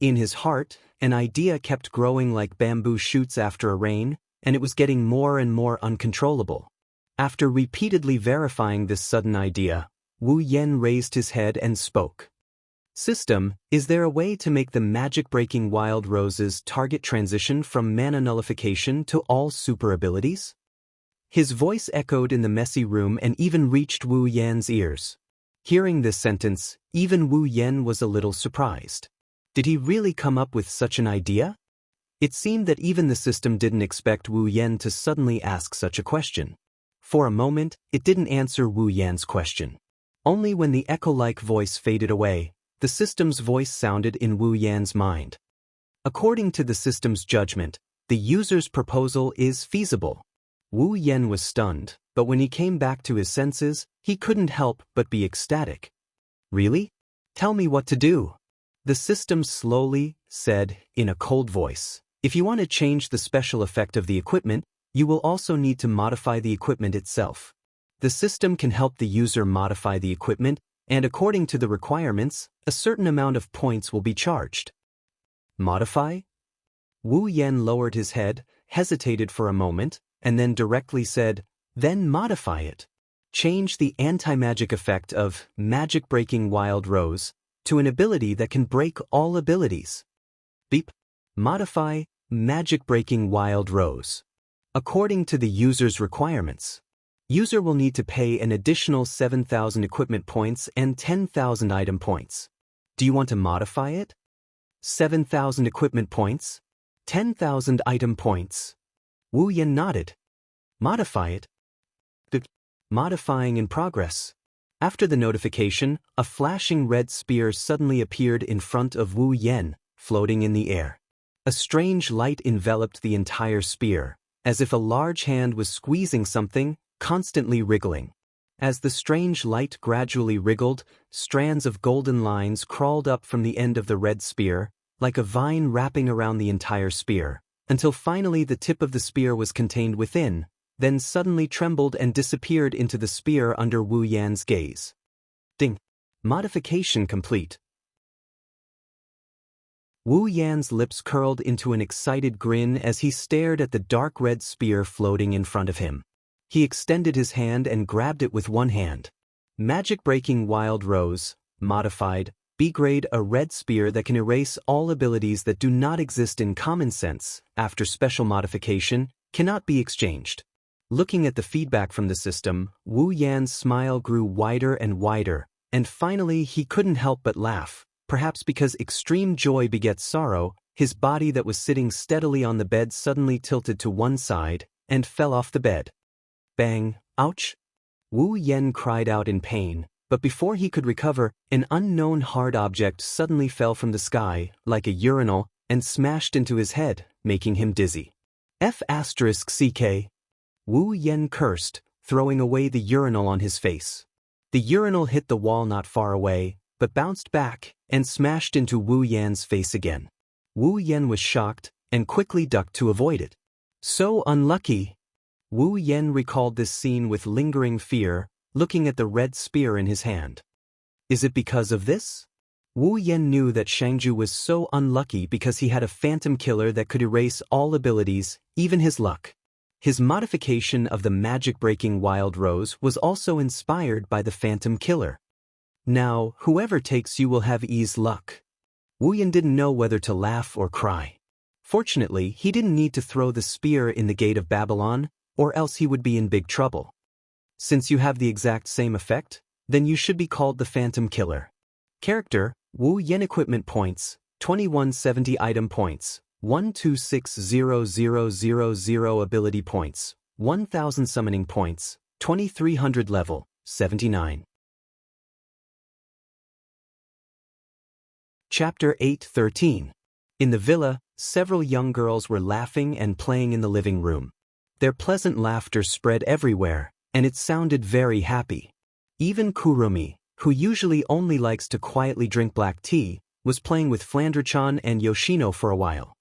[SPEAKER 1] In his heart, an idea kept growing like bamboo shoots after a rain, and it was getting more and more uncontrollable. After repeatedly verifying this sudden idea, Wu Yan raised his head and spoke. System, is there a way to make the magic-breaking wild rose's target transition from mana nullification to all super abilities? His voice echoed in the messy room and even reached Wu Yan's ears. Hearing this sentence, even Wu Yan was a little surprised. Did he really come up with such an idea? It seemed that even the system didn't expect Wu Yan to suddenly ask such a question. For a moment, it didn't answer Wu Yan's question. Only when the echo-like voice faded away, the system's voice sounded in Wu Yan's mind. According to the system's judgment, the user's proposal is feasible. Wu Yan was stunned, but when he came back to his senses, he couldn't help but be ecstatic. Really? Tell me what to do. The system slowly said in a cold voice, if you want to change the special effect of the equipment, you will also need to modify the equipment itself. The system can help the user modify the equipment, and according to the requirements, a certain amount of points will be charged. Modify? Wu Yan lowered his head, hesitated for a moment, and then directly said, then modify it. Change the anti-magic effect of magic-breaking wild rose to an ability that can break all abilities. Beep. Modify magic-breaking wild rose. According to the user's requirements, user will need to pay an additional 7,000 equipment points and 10,000 item points. Do you want to modify it? 7,000 equipment points, 10,000 item points. Wu Yan nodded. Modify it. Modifying in progress. After the notification, a flashing red spear suddenly appeared in front of Wu Yan, floating in the air. A strange light enveloped the entire spear, as if a large hand was squeezing something, constantly wriggling. As the strange light gradually wriggled, strands of golden lines crawled up from the end of the red spear, like a vine wrapping around the entire spear, until finally the tip of the spear was contained within, then suddenly trembled and disappeared into the spear under Wu Yan's gaze. Ding! Modification complete. Wu Yan's lips curled into an excited grin as he stared at the dark red spear floating in front of him. He extended his hand and grabbed it with one hand. Magic-breaking wild rose, modified, B-grade, a red spear that can erase all abilities that do not exist in common sense, after special modification, cannot be exchanged. Looking at the feedback from the system, Wu Yan's smile grew wider and wider, and finally he couldn't help but laugh. Perhaps because extreme joy begets sorrow, his body that was sitting steadily on the bed suddenly tilted to one side and fell off the bed. Bang! Ouch! Wu Yan cried out in pain, but before he could recover, an unknown hard object suddenly fell from the sky, like a urinal, and smashed into his head, making him dizzy. F***CK. Wu Yan cursed, throwing away the urinal on his face. The urinal hit the wall not far away, but bounced back and smashed into Wu Yan's face again. Wu Yan was shocked and quickly ducked to avoid it. So unlucky! Wu Yan recalled this scene with lingering fear, looking at the red spear in his hand. Is it because of this? Wu Yan knew that Xianxia was so unlucky because he had a phantom killer that could erase all abilities, even his luck. His modification of the magic-breaking Wild Rose was also inspired by the phantom killer. Now, whoever takes you will have ease luck. Wu Yan didn't know whether to laugh or cry. Fortunately, he didn't need to throw the spear in the gate of Babylon, or else he would be in big trouble. Since you have the exact same effect, then you should be called the Phantom Killer. Character, Wu Yan. Equipment points, 2170. Item points, 1260000. Ability points, 1000. Summoning points, 2300. Level, 79. Chapter 8:13. In the villa, several young girls were laughing and playing in the living room. Their pleasant laughter spread everywhere, and it sounded very happy. Even Kurumi, who usually only likes to quietly drink black tea, was playing with Flandre-chan and Yoshino for a while.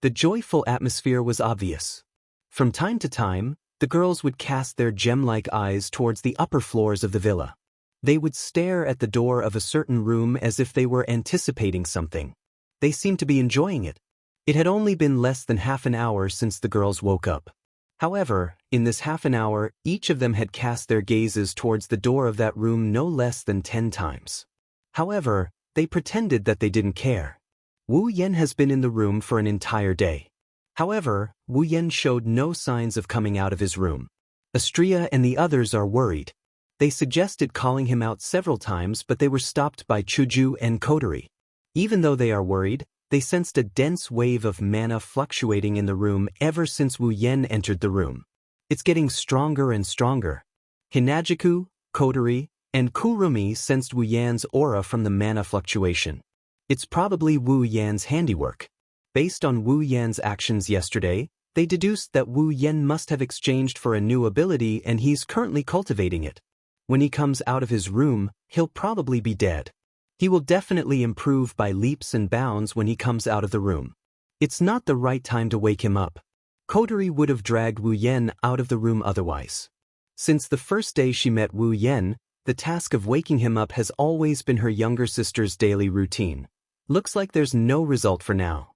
[SPEAKER 1] The joyful atmosphere was obvious. From time to time, the girls would cast their gem-like eyes towards the upper floors of the villa. They would stare at the door of a certain room as if they were anticipating something. They seemed to be enjoying it. It had only been less than half an hour since the girls woke up. However, in this half an hour, each of them had cast their gazes towards the door of that room no less than 10 times. However, they pretended that they didn't care. Wu Yan has been in the room for an entire day. However, Wu Yan showed no signs of coming out of his room. Xianxia and the others are worried. They suggested calling him out several times, but they were stopped by Chuju and Kotori. Even though they are worried, they sensed a dense wave of mana fluctuating in the room ever since Wu Yan entered the room. It's getting stronger and stronger. Hinajiku, Kotori, and Kurumi sensed Wu Yan's aura from the mana fluctuation. It's probably Wu Yan's handiwork. Based on Wu Yan's actions yesterday, they deduced that Wu Yan must have exchanged for a new ability and he's currently cultivating it. When he comes out of his room, he'll probably be dead. He will definitely improve by leaps and bounds when he comes out of the room. It's not the right time to wake him up. Kotori would have dragged Wu Yan out of the room otherwise. Since the first day she met Wu Yan, the task of waking him up has always been her younger sister's daily routine. Looks like there's no result for now.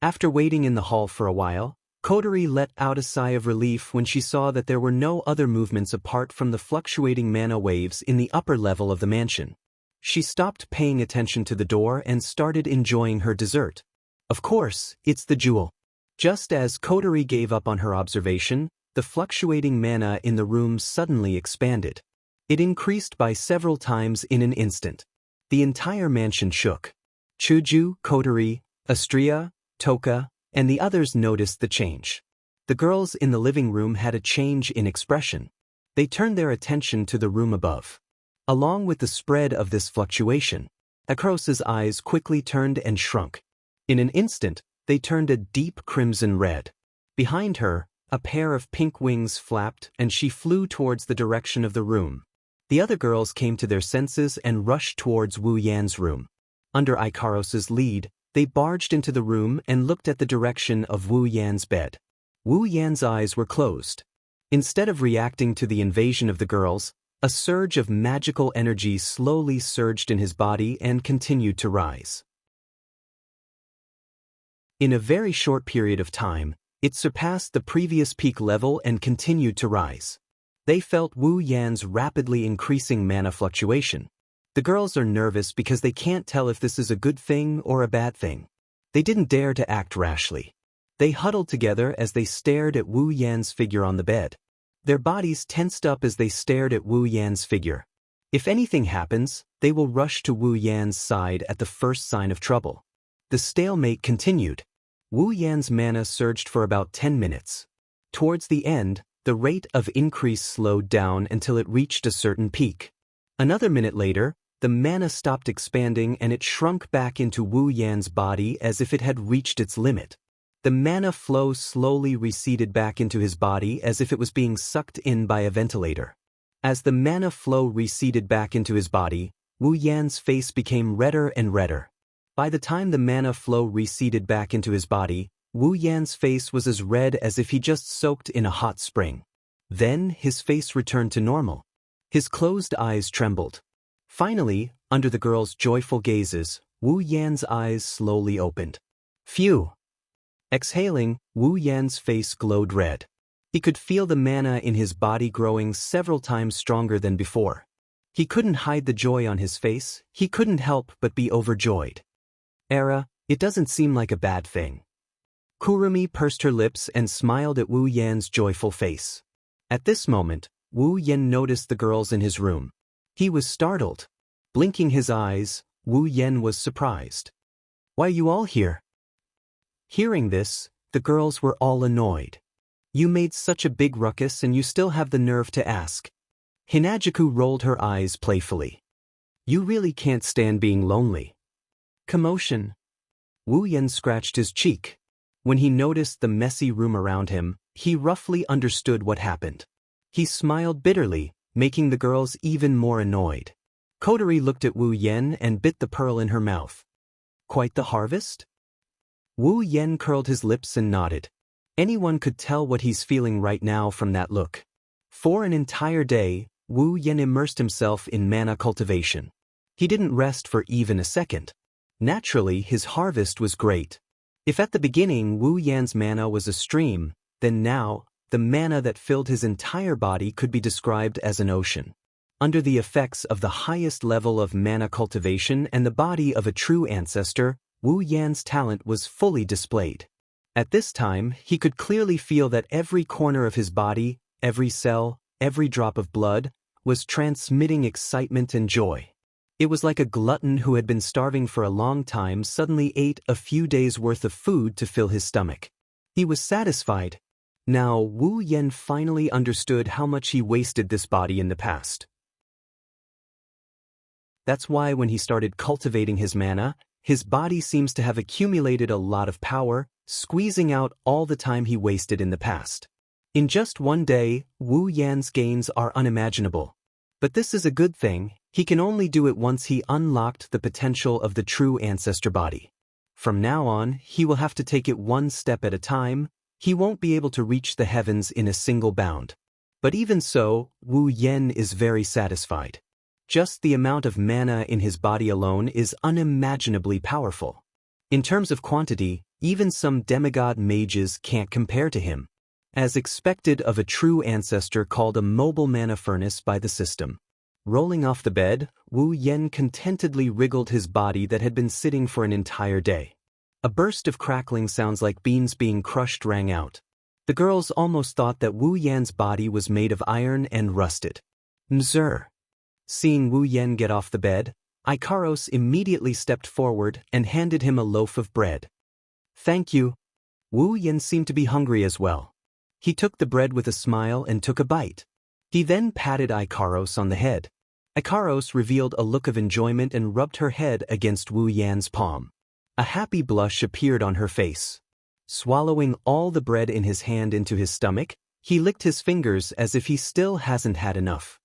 [SPEAKER 1] After waiting in the hall for a while, Kotori let out a sigh of relief when she saw that there were no other movements apart from the fluctuating mana waves in the upper level of the mansion. She stopped paying attention to the door and started enjoying her dessert. Of course, it's the jewel. Just as Kotori gave up on her observation, the fluctuating mana in the room suddenly expanded. It increased by several times in an instant. The entire mansion shook. Chuju, Kotori, Xianxia, Toka, and the others noticed the change. The girls in the living room had a change in expression. They turned their attention to the room above. Along with the spread of this fluctuation, Akros's eyes quickly turned and shrunk. In an instant, they turned a deep crimson red. Behind her, a pair of pink wings flapped and she flew towards the direction of the room. The other girls came to their senses and rushed towards Wu Yan's room. Under Ikaros's lead, they barged into the room and looked at the direction of Wu Yan's bed. Wu Yan's eyes were closed. Instead of reacting to the invasion of the girls, a surge of magical energy slowly surged in his body and continued to rise. In a very short period of time, it surpassed the previous peak level and continued to rise. They felt Wu Yan's rapidly increasing mana fluctuation. The girls are nervous because they can't tell if this is a good thing or a bad thing. They didn't dare to act rashly. They huddled together as they stared at Wu Yan's figure on the bed. Their bodies tensed up as they stared at Wu Yan's figure. If anything happens, they will rush to Wu Yan's side at the first sign of trouble. The stalemate continued. Wu Yan's mana surged for about 10 minutes. Towards the end, the rate of increase slowed down until it reached a certain peak. Another minute later, the mana stopped expanding and it shrunk back into Wu Yan's body as if it had reached its limit. The mana flow slowly receded back into his body as if it was being sucked in by a ventilator. As the mana flow receded back into his body, Wu Yan's face became redder and redder. By the time the mana flow receded back into his body, Wu Yan's face was as red as if he just soaked in a hot spring. Then his face returned to normal. His closed eyes trembled. Finally, under the girl's joyful gazes, Wu Yan's eyes slowly opened. Phew! Exhaling, Wu Yan's face glowed red. He could feel the mana in his body growing several times stronger than before. He couldn't hide the joy on his face, he couldn't help but be overjoyed. It doesn't seem like a bad thing. Kurumi pursed her lips and smiled at Wu Yan's joyful face. At this moment, Wu Yan noticed the girls in his room. He was startled. Blinking his eyes, Wu Yan was surprised. Why are you all here? Hearing this, the girls were all annoyed. You made such a big ruckus and you still have the nerve to ask. Hinajuku rolled her eyes playfully. You really can't stand being lonely. Commotion. Wu Yan scratched his cheek. When he noticed the messy room around him, he roughly understood what happened. He smiled bitterly, making the girls even more annoyed. Kotori looked at Wu Yan and bit the pearl in her mouth. Quite the harvest? Wu Yan curled his lips and nodded. Anyone could tell what he's feeling right now from that look. For an entire day, Wu Yan immersed himself in mana cultivation. He didn't rest for even a second. Naturally, his harvest was great. If at the beginning Wu Yan's mana was a stream, then now, the mana that filled his entire body could be described as an ocean. Under the effects of the highest level of mana cultivation and the body of a true ancestor, Wu Yan's talent was fully displayed. At this time, he could clearly feel that every corner of his body, every cell, every drop of blood, was transmitting excitement and joy. It was like a glutton who had been starving for a long time suddenly ate a few days' worth of food to fill his stomach. He was satisfied. Now, Wu Yan finally understood how much he wasted this body in the past. That's why when he started cultivating his mana, his body seems to have accumulated a lot of power, squeezing out all the time he wasted in the past. In just one day, Wu Yan's gains are unimaginable. But this is a good thing. He can only do it once he unlocked the potential of the true ancestor body. From now on, he will have to take it one step at a time. He won't be able to reach the heavens in a single bound. But even so, Wu Yan is very satisfied. Just the amount of mana in his body alone is unimaginably powerful. In terms of quantity, even some demigod mages can't compare to him. As expected of a true ancestor called a mobile mana furnace by the system. Rolling off the bed, Wu Yan contentedly wriggled his body that had been sitting for an entire day. A burst of crackling sounds like beans being crushed rang out. The girls almost thought that Wu Yan's body was made of iron and rusted. Nzur. Seeing Wu Yan get off the bed, Ikaros immediately stepped forward and handed him a loaf of bread. Thank you. Wu Yan seemed to be hungry as well. He took the bread with a smile and took a bite. He then patted Ikaros on the head. Ikaros revealed a look of enjoyment and rubbed her head against Wu Yan's palm. A happy blush appeared on her face. Swallowing all the bread in his hand into his stomach, he licked his fingers as if he still hasn't had enough.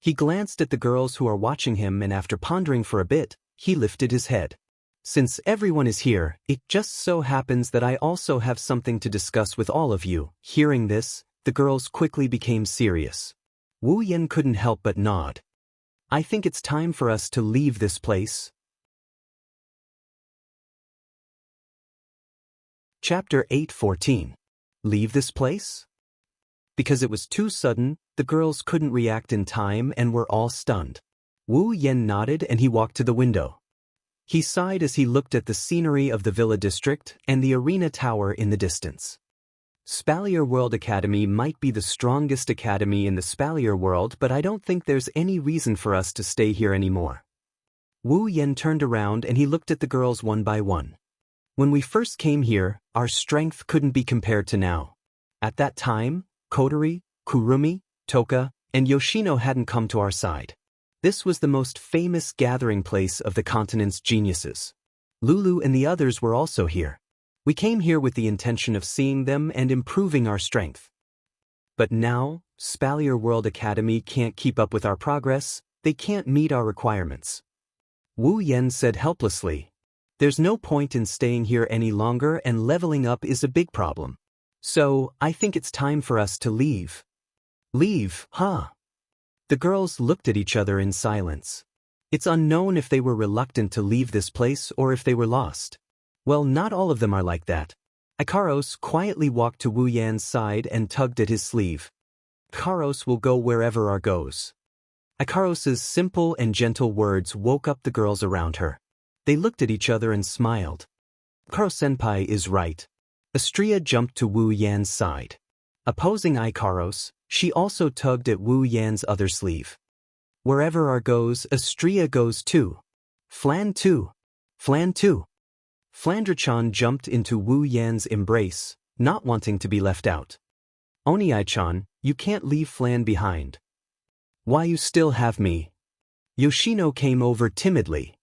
[SPEAKER 1] He glanced at the girls who are watching him and after pondering for a bit, he lifted his head. Since everyone is here, it just so happens that I also have something to discuss with all of you. Hearing this, the girls quickly became serious. Wu Yan couldn't help but nod. I think it's time for us to leave this place. Chapter 8:14. Leave this place? Because it was too sudden, the girls couldn't react in time and were all stunned. Wu Yan nodded and he walked to the window. He sighed as he looked at the scenery of the villa district and the arena tower in the distance. Spalier World Academy might be the strongest academy in the Spalier world, but I don't think there's any reason for us to stay here anymore. Wu Yen turned around and he looked at the girls one by one. When we first came here, our strength couldn't be compared to now. At that time, Kotori, Kurumi, Toka, and Yoshino hadn't come to our side. This was the most famous gathering place of the continent's geniuses. Lulu and the others were also here. We came here with the intention of seeing them and improving our strength. But now, Spalier World Academy can't keep up with our progress, they can't meet our requirements. Wu Yen said helplessly, "There's no point in staying here any longer, and leveling up is a big problem. So, I think it's time for us to leave." "Leave, huh?" The girls looked at each other in silence. It's unknown if they were reluctant to leave this place or if they were lost. Well, not all of them are like that. Ikaros quietly walked to Wu Yan's side and tugged at his sleeve. "Ikaros will go wherever our goes." Ikaros's simple and gentle words woke up the girls around her. They looked at each other and smiled. "Ikaros-senpai is right." Astria jumped to Wu Yan's side. Opposing Ikaros, she also tugged at Wu Yan's other sleeve. "Wherever our goes, Astria goes too. Flan too. Flan too." Flandra-chan jumped into Wu Yan's embrace, not wanting to be left out. "Oniai-chan, you can't leave Flan behind." "Why you still have me?" Yoshino came over timidly.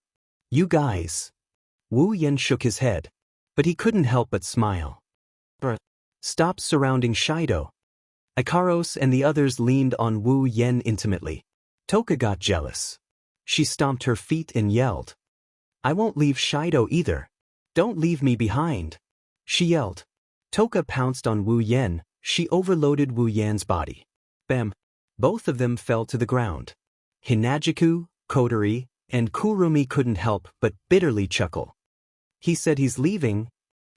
[SPEAKER 1] "You guys." Wu Yan shook his head, but he couldn't help but smile. "Stop surrounding Shido." Ikaros and the others leaned on Wu Yan intimately. Toka got jealous. She stomped her feet and yelled, "I won't leave Shido either. Don't leave me behind," she yelled. Toka pounced on Wu Yan. She overloaded Wu Yan's body. Bam! Both of them fell to the ground. Hinajiku, Kotori, and Kurumi couldn't help but bitterly chuckle. "He said he's leaving."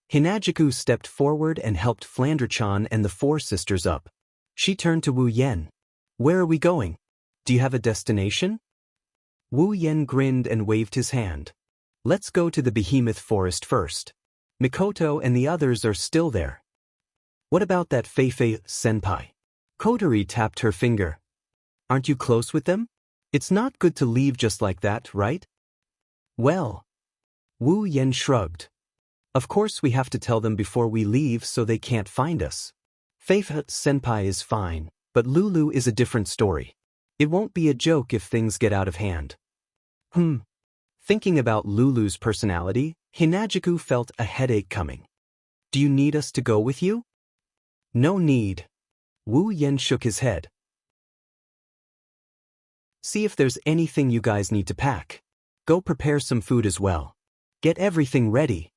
[SPEAKER 1] Hinajiku stepped forward and helped Flandra-chan and the four sisters up. She turned to Wu Yan. "Where are we going? Do you have a destination?" Wu Yan grinned and waved his hand. "Let's go to the Behemoth Forest first. Mikoto and the others are still there." "What about that Feifei-senpai?" Kotori tapped her finger. "Aren't you close with them? It's not good to leave just like that, right?" "Well." Wu Yan shrugged. "Of course we have to tell them before we leave so they can't find us. Feifei-senpai is fine, but Lulu is a different story. It won't be a joke if things get out of hand." Thinking about Lulu's personality, Hinajiku felt a headache coming. "Do you need us to go with you?" "No need." Wu Yan shook his head. "See if there's anything you guys need to pack. Go prepare some food as well. Get everything ready."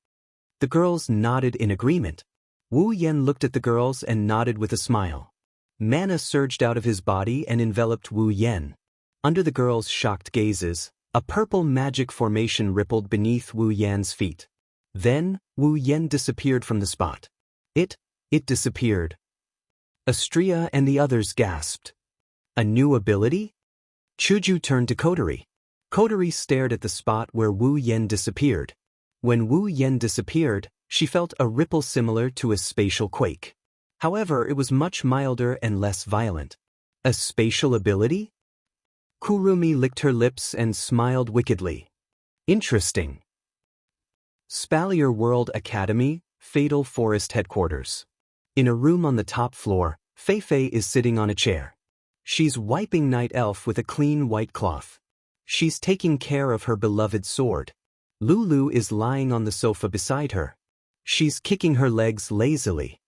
[SPEAKER 1] The girls nodded in agreement. Wu Yan looked at the girls and nodded with a smile. Mana surged out of his body and enveloped Wu Yan. Under the girls' shocked gazes, a purple magic formation rippled beneath Wu Yan's feet. Then, Wu Yan disappeared from the spot. It disappeared. Astria and the others gasped. "A new ability?" Chuju turned to Kotori. Kotori stared at the spot where Wu Yan disappeared. When Wu Yan disappeared, she felt a ripple similar to a spatial quake. However, it was much milder and less violent. A spatial ability? Kurumi licked her lips and smiled wickedly. "Interesting." Spalier World Academy, Fatal Forest Headquarters. In a room on the top floor, Feifei is sitting on a chair. She's wiping Night Elf with a clean white cloth. She's taking care of her beloved sword. Lulu is lying on the sofa beside her. She's kicking her legs lazily.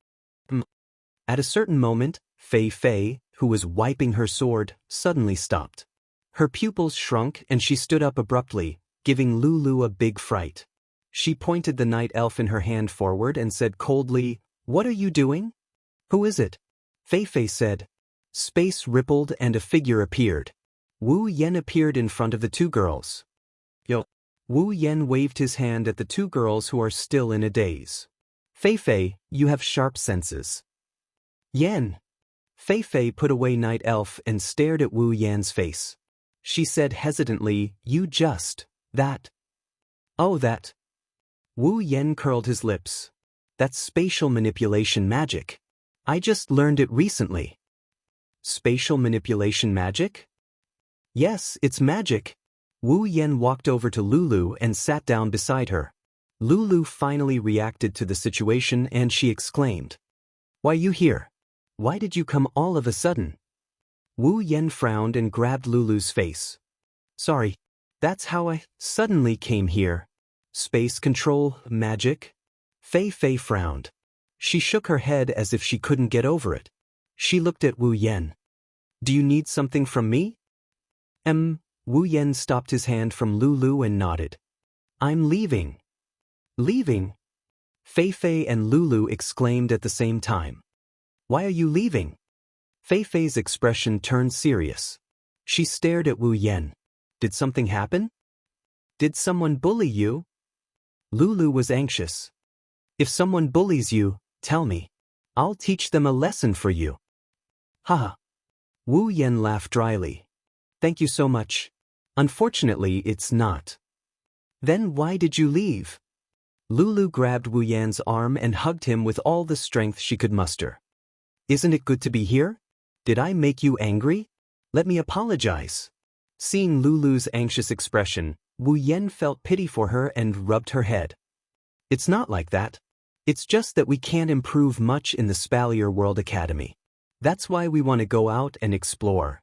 [SPEAKER 1] At a certain moment, Feifei, who was wiping her sword, suddenly stopped. Her pupils shrunk and she stood up abruptly, giving Lulu a big fright. She pointed the night elf in her hand forward and said coldly, "What are you doing?" "Who is it?" Feifei said. Space rippled and a figure appeared. Wu Yan appeared in front of the two girls. "Yo." Wu Yan waved his hand at the two girls who are still in a daze. "Feifei, you have sharp senses." "Yan." Feifei put away Night Elf and stared at Wu Yan's face. She said hesitantly, "You just, that." "Oh, that." Wu Yan curled his lips. "That's spatial manipulation magic. I just learned it recently. Spatial manipulation magic? Yes, it's magic. Wu Yan walked over to Lulu and sat down beside her. Lulu finally reacted to the situation and she exclaimed, "Why you here? Why did you come all of a sudden?" Wu Yan frowned and grabbed Lulu's face. "Sorry, that's how I suddenly came here. Space control, magic?" Fei Fei frowned. She shook her head as if she couldn't get over it. She looked at Wu Yan. "Do you need something from me?" Wu Yan stopped his hand from Lulu and nodded. "I'm leaving." "Leaving?" Fei Fei and Lulu exclaimed at the same time. "Why are you leaving?" Fei Fei's expression turned serious. She stared at Wu Yan. "Did something happen? Did someone bully you?" Lulu was anxious. "If someone bullies you, tell me. I'll teach them a lesson for you." "Haha." Wu Yan laughed dryly. "Thank you so much. Unfortunately, it's not." "Then why did you leave?" Lulu grabbed Wu Yan's arm and hugged him with all the strength she could muster. "Isn't it good to be here? Did I make you angry? Let me apologize." Seeing Lulu's anxious expression, Wu Yan felt pity for her and rubbed her head. "It's not like that. It's just that we can't improve much in the Spalier World Academy. That's why we want to go out and explore."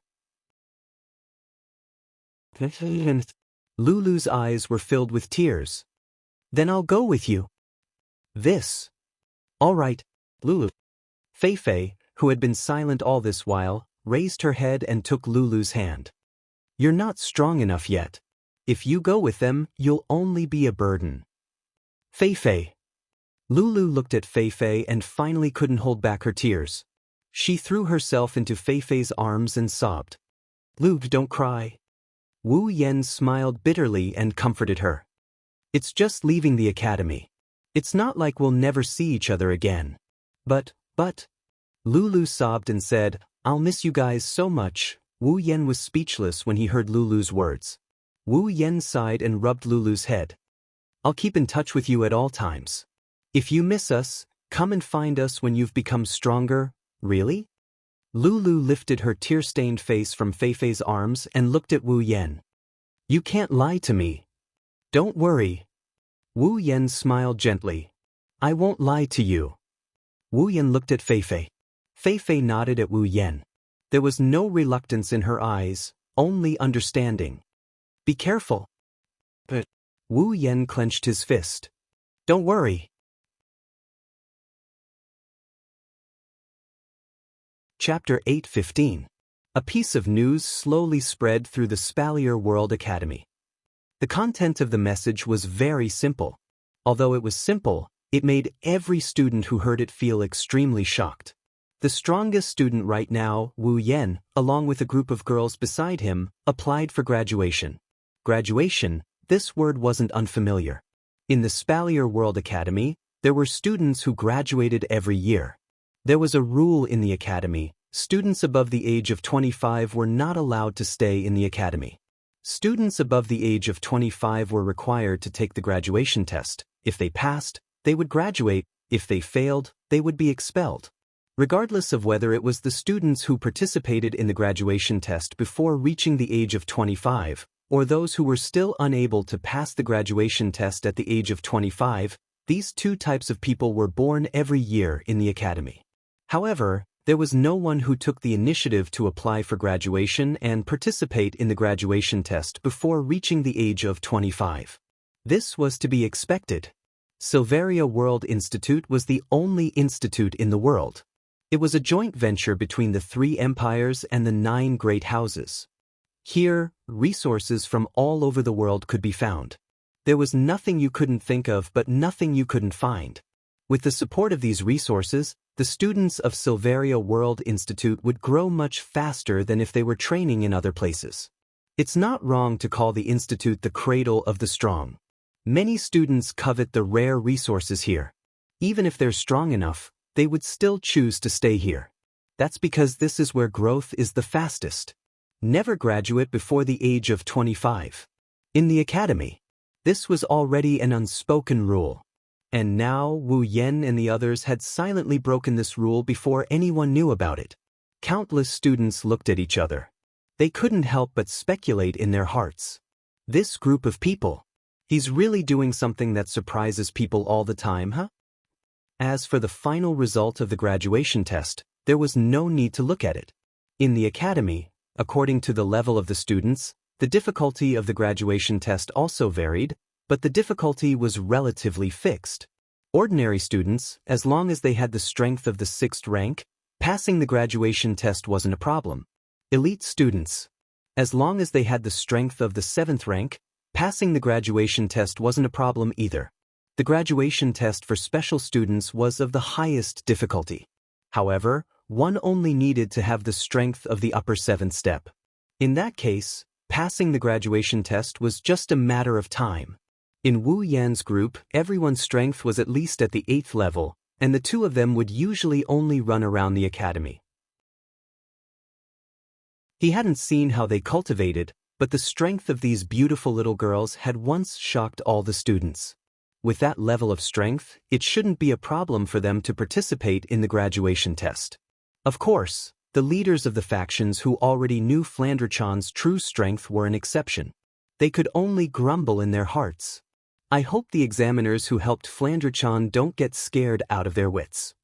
[SPEAKER 1] Lulu's eyes were filled with tears. "Then I'll go with you." "This." "All right, Lulu." Fei Fei, who had been silent all this while, raised her head and took Lulu's hand. "You're not strong enough yet. If you go with them, you'll only be a burden." "Fei Fei." Lulu looked at Fei Fei and finally couldn't hold back her tears. She threw herself into Fei Fei's arms and sobbed. "Lulu, don't cry." Wu Yan smiled bitterly and comforted her. "It's just leaving the academy. It's not like we'll never see each other again." But. Lulu sobbed and said, "I'll miss you guys so much." Wu Yan was speechless when he heard Lulu's words. Wu Yan sighed and rubbed Lulu's head. "I'll keep in touch with you at all times. If you miss us, come and find us when you've become stronger." "Really?" Lulu lifted her tear-stained face from Fei Fei's arms and looked at Wu Yan. "You can't lie to me." "Don't worry." Wu Yan smiled gently. "I won't lie to you." Wu Yan looked at Fei Fei. Fei Fei nodded at Wu Yan. There was no reluctance in her eyes, only understanding. "Be careful." But Wu Yan clenched his fist. "Don't worry." Chapter 8:15. A piece of news slowly spread through the Spalier World Academy. The content of the message was very simple. Although it was simple, it made every student who heard it feel extremely shocked. The strongest student right now, Wu Yan, along with a group of girls beside him, applied for graduation. Graduation, this word wasn't unfamiliar. In the Spalier World Academy, there were students who graduated every year. There was a rule in the academy: students above the age of 25 were not allowed to stay in the academy. Students above the age of 25 were required to take the graduation test. If they passed, they would graduate. If they failed, they would be expelled. Regardless of whether it was the students who participated in the graduation test before reaching the age of 25, or those who were still unable to pass the graduation test at the age of 25, these two types of people were born every year in the academy. However, there was no one who took the initiative to apply for graduation and participate in the graduation test before reaching the age of 25. This was to be expected. Silveria World Institute was the only institute in the world. It was a joint venture between the 3 empires and the 9 great houses. Here, resources from all over the world could be found. There was nothing you couldn't think of, but nothing you couldn't find. With the support of these resources, the students of Silveria World Institute would grow much faster than if they were training in other places. It's not wrong to call the institute the cradle of the strong. Many students covet the rare resources here. Even if they're strong enough, they would still choose to stay here. That's because this is where growth is the fastest. Never graduate before the age of 25. In the academy, this was already an unspoken rule. And now Wu Yan and the others had silently broken this rule before anyone knew about it. Countless students looked at each other. They couldn't help but speculate in their hearts. This group of people. He's really doing something that surprises people all the time, huh? As for the final result of the graduation test, there was no need to look at it. In the academy, according to the level of the students, the difficulty of the graduation test also varied, but the difficulty was relatively fixed. Ordinary students, as long as they had the strength of the 6th rank, passing the graduation test wasn't a problem. Elite students, as long as they had the strength of the 7th rank, passing the graduation test wasn't a problem either. The graduation test for special students was of the highest difficulty. However, one only needed to have the strength of the upper 7th step. In that case, passing the graduation test was just a matter of time. In Wu Yan's group, everyone's strength was at least at the 8th level, and the two of them would usually only run around the academy. He hadn't seen how they cultivated, but the strength of these beautiful little girls had once shocked all the students. With that level of strength, it shouldn't be a problem for them to participate in the graduation test. Of course, the leaders of the factions who already knew Flandrachan's true strength were an exception. They could only grumble in their hearts. I hope the examiners who helped Flandrachan don't get scared out of their wits.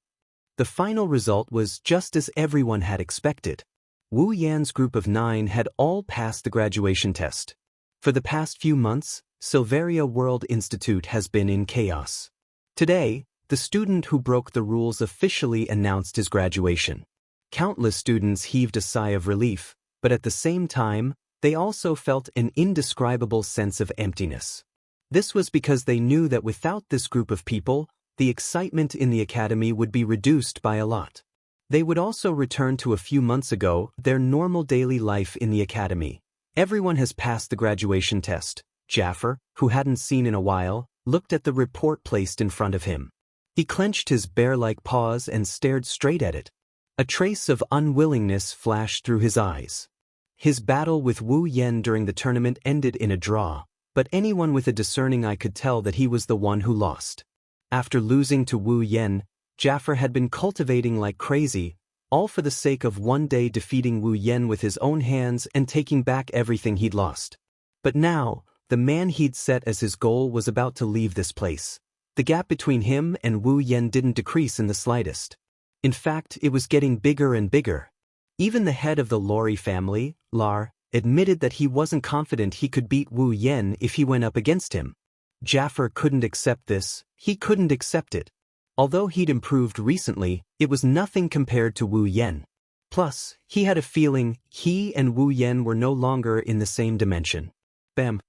[SPEAKER 1] The final result was just as everyone had expected. Wu Yan's group of 9 had all passed the graduation test. For the past few months, Silveria World Institute has been in chaos. Today, the student who broke the rules officially announced his graduation. Countless students heaved a sigh of relief, but at the same time, they also felt an indescribable sense of emptiness. This was because they knew that without this group of people, the excitement in the academy would be reduced by a lot. They would also return to a few months ago, their normal daily life in the academy. Everyone has passed the graduation test. Jaffer, who hadn't seen in a while, looked at the report placed in front of him. He clenched his bear-like paws and stared straight at it. A trace of unwillingness flashed through his eyes. His battle with Wu Yan during the tournament ended in a draw, but anyone with a discerning eye could tell that he was the one who lost. After losing to Wu Yan, Jaffer had been cultivating like crazy, all for the sake of one day defeating Wu Yan with his own hands and taking back everything he'd lost. But now, the man he'd set as his goal was about to leave this place. The gap between him and Wu Yan didn't decrease in the slightest. In fact, it was getting bigger and bigger. Even the head of the Lori family, Lar, admitted that he wasn't confident he could beat Wu Yan if he went up against him. Jaffer couldn't accept this, he couldn't accept it. Although he'd improved recently, it was nothing compared to Wu Yan. Plus, he had a feeling he and Wu Yan were no longer in the same dimension. Bam!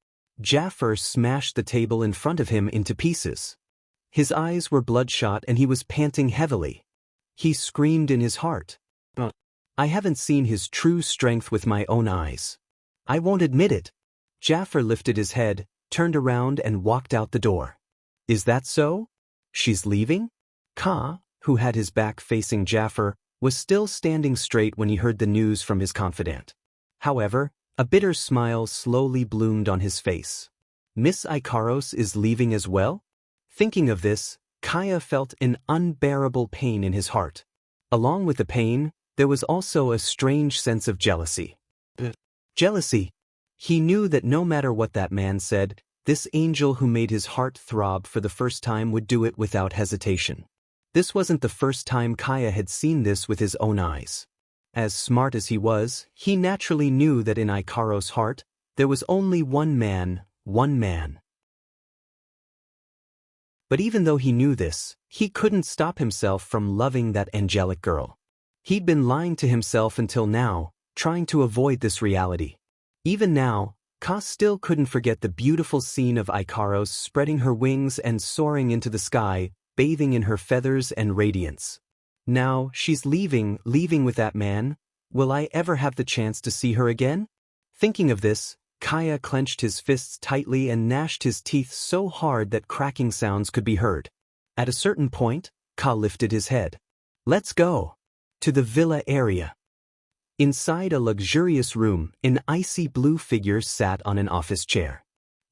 [SPEAKER 1] Jaffer smashed the table in front of him into pieces. His eyes were bloodshot and he was panting heavily. He screamed in his heart. I haven't seen his true strength with my own eyes. I won't admit it. Jaffer lifted his head, turned around and walked out the door. Is that so? She's leaving? Ka, who had his back facing Jaffer, was still standing straight when he heard the news from his confidant. However, a bitter smile slowly bloomed on his face. Miss Ikaros is leaving as well? Thinking of this, Kaya felt an unbearable pain in his heart. Along with the pain, there was also a strange sense of jealousy. Jealousy. He knew that no matter what that man said, this angel who made his heart throb for the first time would do it without hesitation. This wasn't the first time Kaya had seen this with his own eyes. As smart as he was, he naturally knew that in Ikaros' heart, there was only one man. But even though he knew this, he couldn't stop himself from loving that angelic girl. He'd been lying to himself until now, trying to avoid this reality. Even now, Ka still couldn't forget the beautiful scene of Ikaros spreading her wings and soaring into the sky, bathing in her feathers and radiance. Now, she's leaving with that man. Will I ever have the chance to see her again? Thinking of this, Kaya clenched his fists tightly and gnashed his teeth so hard that cracking sounds could be heard. At a certain point, Ka lifted his head. Let's go. To the villa area. Inside a luxurious room, an icy blue figure sat on an office chair.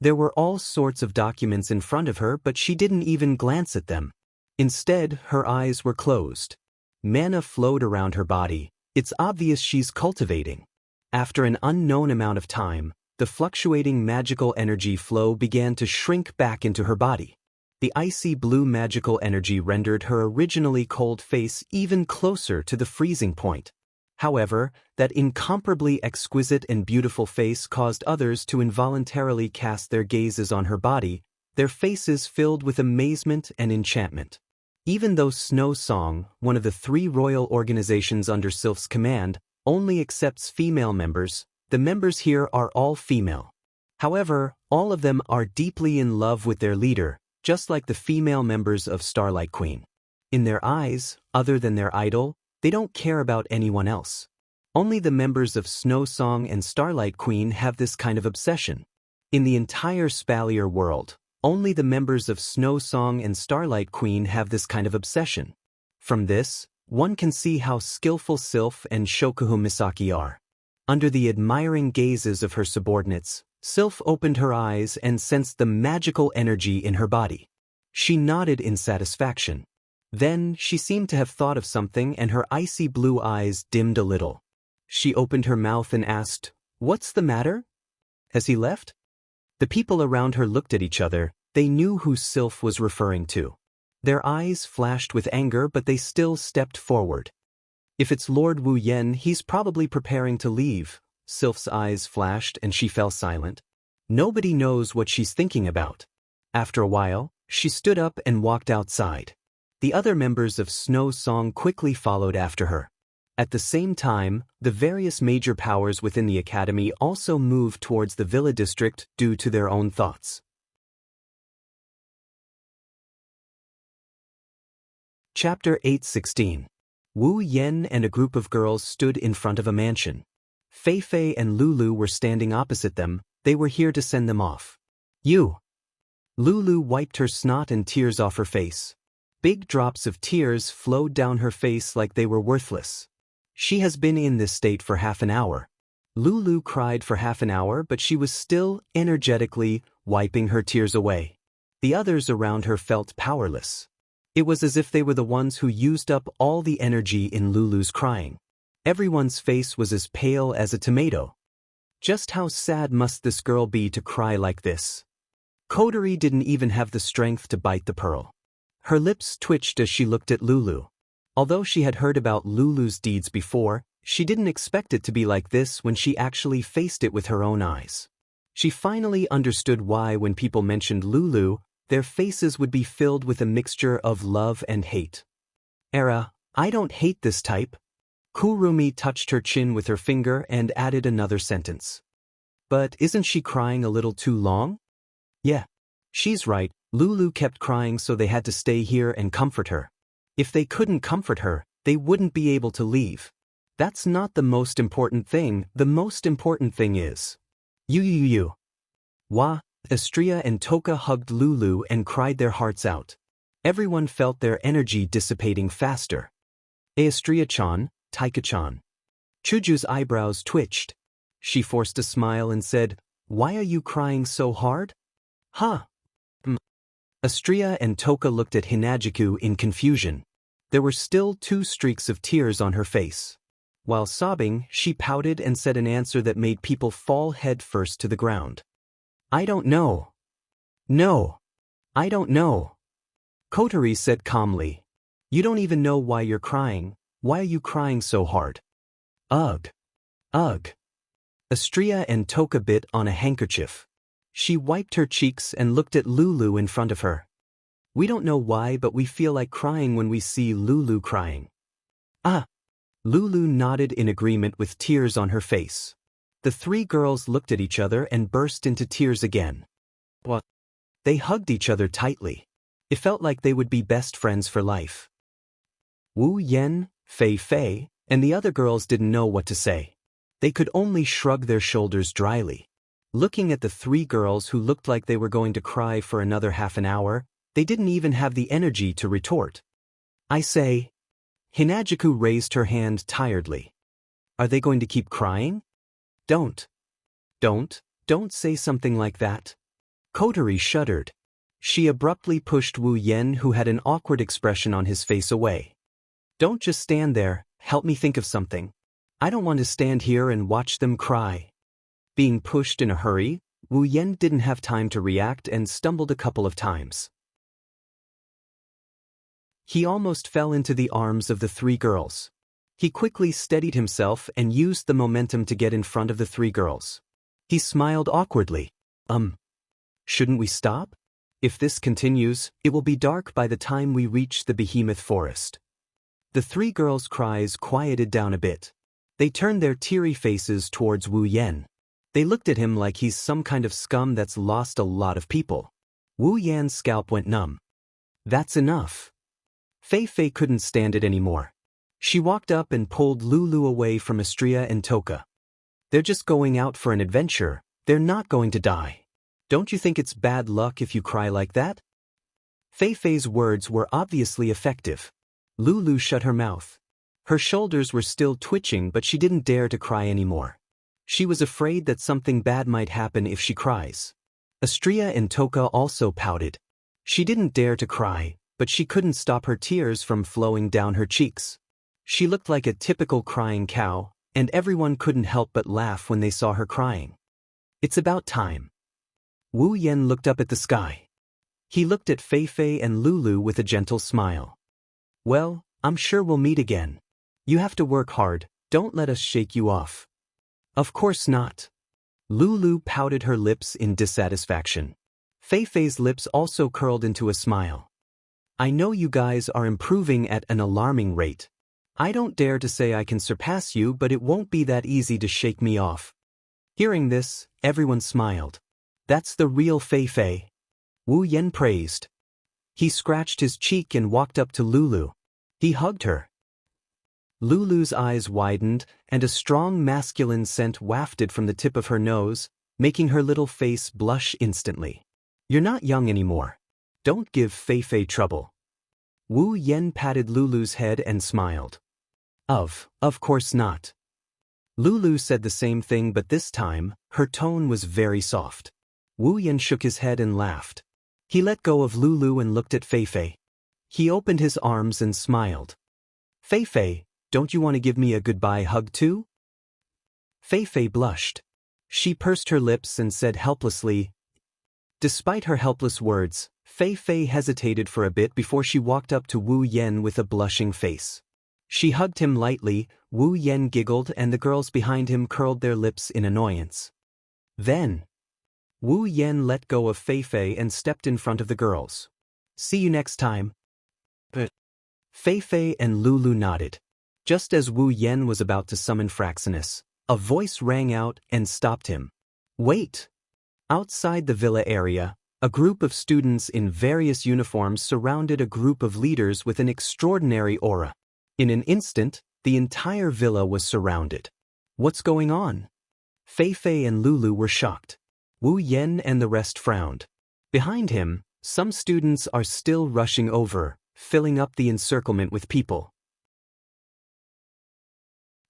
[SPEAKER 1] There were all sorts of documents in front of her, but she didn't even glance at them. Instead, her eyes were closed. Mana flowed around her body. It's obvious she's cultivating. After an unknown amount of time, the fluctuating magical energy flow began to shrink back into her body. The icy blue magical energy rendered her originally cold face even closer to the freezing point. However, that incomparably exquisite and beautiful face caused others to involuntarily cast their gazes on her body, their faces filled with amazement and enchantment. Even though Snow Song, one of the 3 royal organizations under Sylph's command, only accepts female members, the members here are all female. However, all of them are deeply in love with their leader, just like the female members of Starlight Queen. In their eyes, other than their idol, they don't care about anyone else. Only the members of Snow Song and Starlight Queen have this kind of obsession. In the entire Spalier world, only the members of Snow Song and Starlight Queen have this kind of obsession. From this, one can see how skillful Sylph and Shokuhu Misaki are. Under the admiring gazes of her subordinates, Sylph opened her eyes and sensed the magical energy in her body. She nodded in satisfaction. Then, she seemed to have thought of something and her icy blue eyes dimmed a little. She opened her mouth and asked, "What's the matter? Has he left?" The people around her looked at each other. They knew who Sylph was referring to. Their eyes flashed with anger, but they still stepped forward. "If it's Lord Wu Yen, he's probably preparing to leave." Sylph's eyes flashed and she fell silent. Nobody knows what she's thinking about. After a while, she stood up and walked outside. The other members of Snow Song quickly followed after her. At the same time, the various major powers within the academy also moved towards the Villa district due to their own thoughts. Chapter 8:16. Wu Yen and a group of girls stood in front of a mansion. Fei Fei and Lulu were standing opposite them. They were here to send them off. "You." Lulu wiped her snot and tears off her face. Big drops of tears flowed down her face like they were worthless. She has been in this state for half an hour. Lulu cried for half an hour, but she was still energetically wiping her tears away. The others around her felt powerless. It was as if they were the ones who used up all the energy in Lulu's crying. Everyone's face was as pale as a tomato. Just how sad must this girl be to cry like this? Kotori didn't even have the strength to bite the pearl. Her lips twitched as she looked at Lulu. Although she had heard about Lulu's deeds before, she didn't expect it to be like this when she actually faced it with her own eyes. She finally understood why when people mentioned Lulu, their faces would be filled with a mixture of love and hate. I don't hate this type." Kurumi touched her chin with her finger and added another sentence. "But isn't she crying a little too long?" "Yeah. She's right. Lulu kept crying, so they had to stay here and comfort her. If they couldn't comfort her, they wouldn't be able to leave. That's not the most important thing. The most important thing is you. Wa, Astria and Toka hugged Lulu and cried their hearts out. Everyone felt their energy dissipating faster. Astria-chan, Taika-chan. Chuju's eyebrows twitched. She forced a smile and said, "Why are you crying so hard?" "Huh." Astria and Toka looked at Hinajiku in confusion. There were still 2 streaks of tears on her face. While sobbing, she pouted and said an answer that made people fall head first to the ground. "I don't know." "No. I don't know." Kotori said calmly. "You don't even know why you're crying. Why are you crying so hard?" Ugh. Astria and Toka bit on a handkerchief. She wiped her cheeks and looked at Lulu in front of her. "We don't know why, but we feel like crying when we see Lulu crying." "Ah." Lulu nodded in agreement with tears on her face. The 3 girls looked at each other and burst into tears again. What? They hugged each other tightly. It felt like they would be best friends for life. Wu Yen, Fei Fei, and the other girls didn't know what to say. They could only shrug their shoulders dryly. Looking at the 3 girls who looked like they were going to cry for another half an hour, they didn't even have the energy to retort. "I say." Hinajiku raised her hand tiredly. "Are they going to keep crying?" Don't say something like that." Kotori shuddered. She abruptly pushed Wu Yen, who had an awkward expression on his face, away. Don't just stand there, help me think of something. I don't want to stand here and watch them cry. Being pushed in a hurry, Wu Yen didn't have time to react and stumbled a couple of times. He almost fell into the arms of the three girls. He quickly steadied himself and used the momentum to get in front of the three girls. He smiled awkwardly. Shouldn't we stop? If this continues, it will be dark by the time we reach the behemoth forest. The three girls' cries quieted down a bit. They turned their teary faces towards Wu Yen. They looked at him like he's some kind of scum that's lost a lot of people. Wu Yan's scalp went numb. That's enough. Fei Fei couldn't stand it anymore. She walked up and pulled Lulu away from Xianxia and Toka. They're just going out for an adventure, they're not going to die. Don't you think it's bad luck if you cry like that? Fei Fei's words were obviously effective. Lulu shut her mouth. Her shoulders were still twitching, but she didn't dare to cry anymore. She was afraid that something bad might happen if she cries. Xianxia and Toka also pouted. She didn't dare to cry, but she couldn't stop her tears from flowing down her cheeks. She looked like a typical crying cow, and everyone couldn't help but laugh when they saw her crying. It's about time. Wu Yen looked up at the sky. He looked at Fei Fei and Lulu with a gentle smile. Well, I'm sure we'll meet again. You have to work hard, don't let us shake you off. Of course not. Lulu pouted her lips in dissatisfaction. Fei Fei's lips also curled into a smile. I know you guys are improving at an alarming rate. I don't dare to say I can surpass you, but it won't be that easy to shake me off. Hearing this, everyone smiled. That's the real Fei Fei. Wu Yen praised. He scratched his cheek and walked up to Lulu. He hugged her. Lulu's eyes widened, and a strong masculine scent wafted from the tip of her nose, making her little face blush instantly. You're not young anymore. Don't give Fei Fei trouble. Wu Yen patted Lulu's head and smiled. Of course not. Lulu said the same thing, but this time, her tone was very soft. Wu Yen shook his head and laughed. He let go of Lulu and looked at Fei Fei. He opened his arms and smiled. Fei Fei, don't you want to give me a goodbye hug too? Fei Fei blushed. She pursed her lips and said helplessly. Despite her helpless words, Fei Fei hesitated for a bit before she walked up to Wu Yen with a blushing face. She hugged him lightly, Wu Yen giggled, and the girls behind him curled their lips in annoyance. Then, Wu Yen let go of Fei Fei and stepped in front of the girls. See you next time. But Fei Fei and Lulu nodded. Just as Wu Yen was about to summon Fraxinus, a voice rang out and stopped him. Wait! Outside the villa area, a group of students in various uniforms surrounded a group of leaders with an extraordinary aura. In an instant, the entire villa was surrounded. What's going on? Fei Fei and Lulu were shocked. Wu Yen and the rest frowned. Behind him, some students are still rushing over, filling up the encirclement with people.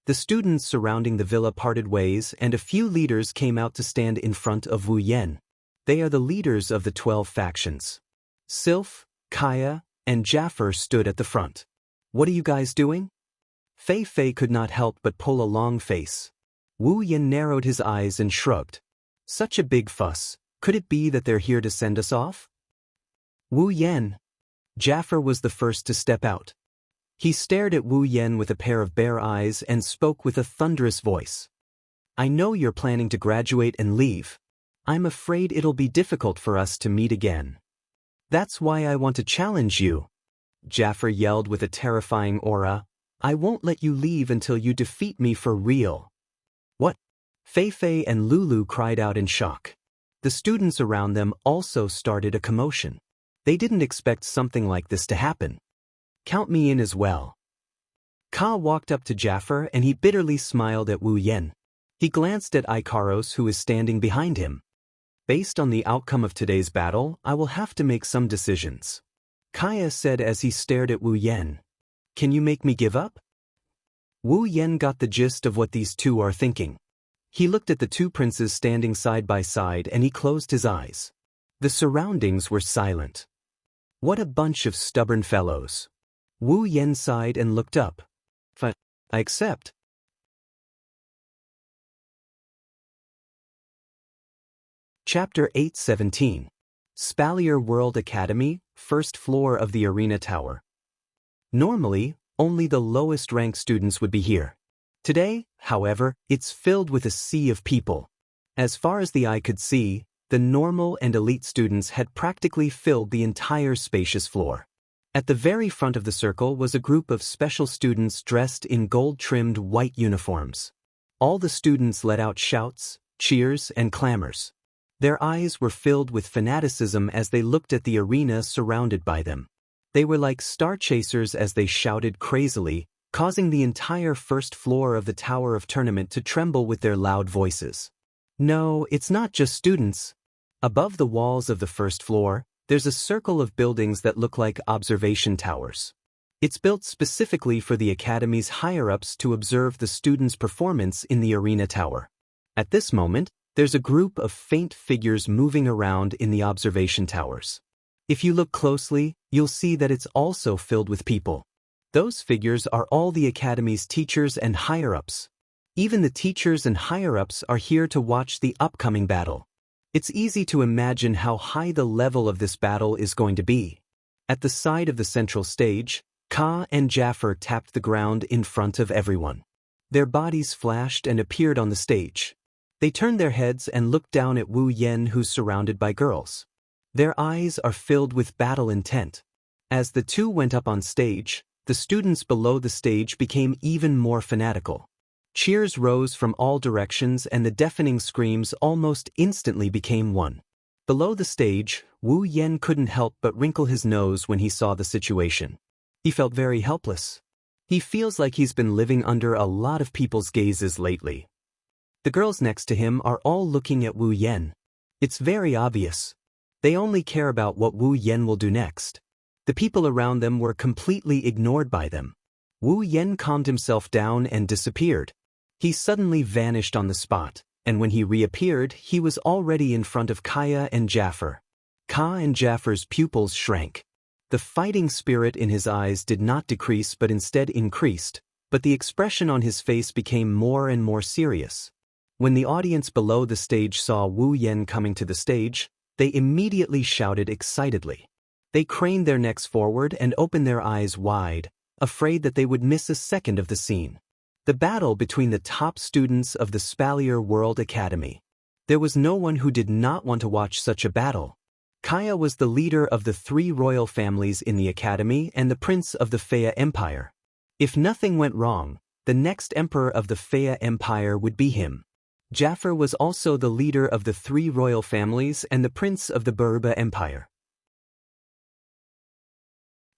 [SPEAKER 1] The students surrounding the villa parted ways, and a few leaders came out to stand in front of Wu Yen. They are the leaders of the 12 factions. Sylph, Kaya, and Jaffer stood at the front. What are you guys doing? Fei Fei could not help but pull a long face. Wu Yen narrowed his eyes and shrugged. Such a big fuss, could it be that they're here to send us off? Wu Yen. Jaffer was the first to step out. He stared at Wu Yen with a pair of bare eyes and spoke with a thunderous voice. I know you're planning to graduate and leave. I'm afraid it'll be difficult for us to meet again. That's why I want to challenge you. Jaffer yelled with a terrifying aura. I won't let you leave until you defeat me for real. What? Fei Fei and Lulu cried out in shock. The students around them also started a commotion. They didn't expect something like this to happen. Count me in as well. Ka walked up to Jaffer and he bitterly smiled at Wu Yen. He glanced at Ikaros, who is standing behind him. Based on the outcome of today's battle, I will have to make some decisions. Kaya said as he stared at Wu Yen. Can you make me give up? Wu Yen got the gist of what these two are thinking. He looked at the two princes standing side by side and he closed his eyes. The surroundings were silent. What a bunch of stubborn fellows. Wu Yan sighed and looked up. I accept. Chapter 8:17. Spalier World Academy, first floor of the Arena Tower. Normally, only the lowest-ranked students would be here. Today, however, it's filled with a sea of people. As far as the eye could see, the normal and elite students had practically filled the entire spacious floor. At the very front of the circle was a group of special students dressed in gold-trimmed white uniforms. All the students let out shouts, cheers, and clamors. Their eyes were filled with fanaticism as they looked at the arena surrounded by them. They were like star chasers as they shouted crazily, causing the entire first floor of the Tower of Tournament to tremble with their loud voices. No, it's not just students. Above the walls of the first floor, there's a circle of buildings that look like observation towers. It's built specifically for the Academy's higher-ups to observe the students' performance in the arena tower. At this moment, there's a group of faint figures moving around in the observation towers. If you look closely, you'll see that it's also filled with people. Those figures are all the Academy's teachers and higher-ups. Even the teachers and higher-ups are here to watch the upcoming battle. It's easy to imagine how high the level of this battle is going to be. At the side of the central stage, Ka and Jaffer tapped the ground in front of everyone. Their bodies flashed and appeared on the stage. They turned their heads and looked down at Wu Yan, who's surrounded by girls. Their eyes are filled with battle intent. As the two went up on stage, the students below the stage became even more fanatical. Cheers rose from all directions and the deafening screams almost instantly became one. Below the stage, Wu Yan couldn't help but wrinkle his nose when he saw the situation. He felt very helpless. He feels like he's been living under a lot of people's gazes lately. The girls next to him are all looking at Wu Yan. It's very obvious. They only care about what Wu Yan will do next. The people around them were completely ignored by them. Wu Yan calmed himself down and disappeared. He suddenly vanished on the spot, and when he reappeared, he was already in front of Kaya and Jaffer. Ka and Jaffer's pupils shrank. The fighting spirit in his eyes did not decrease but instead increased, but the expression on his face became more and more serious. When the audience below the stage saw Wu Yan coming to the stage, they immediately shouted excitedly. They craned their necks forward and opened their eyes wide, afraid that they would miss a second of the scene. The battle between the top students of the Spalier World Academy. There was no one who did not want to watch such a battle. Kaya was the leader of the 3 royal families in the Academy and the prince of the Fea Empire. If nothing went wrong, the next emperor of the Fea Empire would be him. Jaffer was also the leader of the 3 royal families and the prince of the Burba Empire.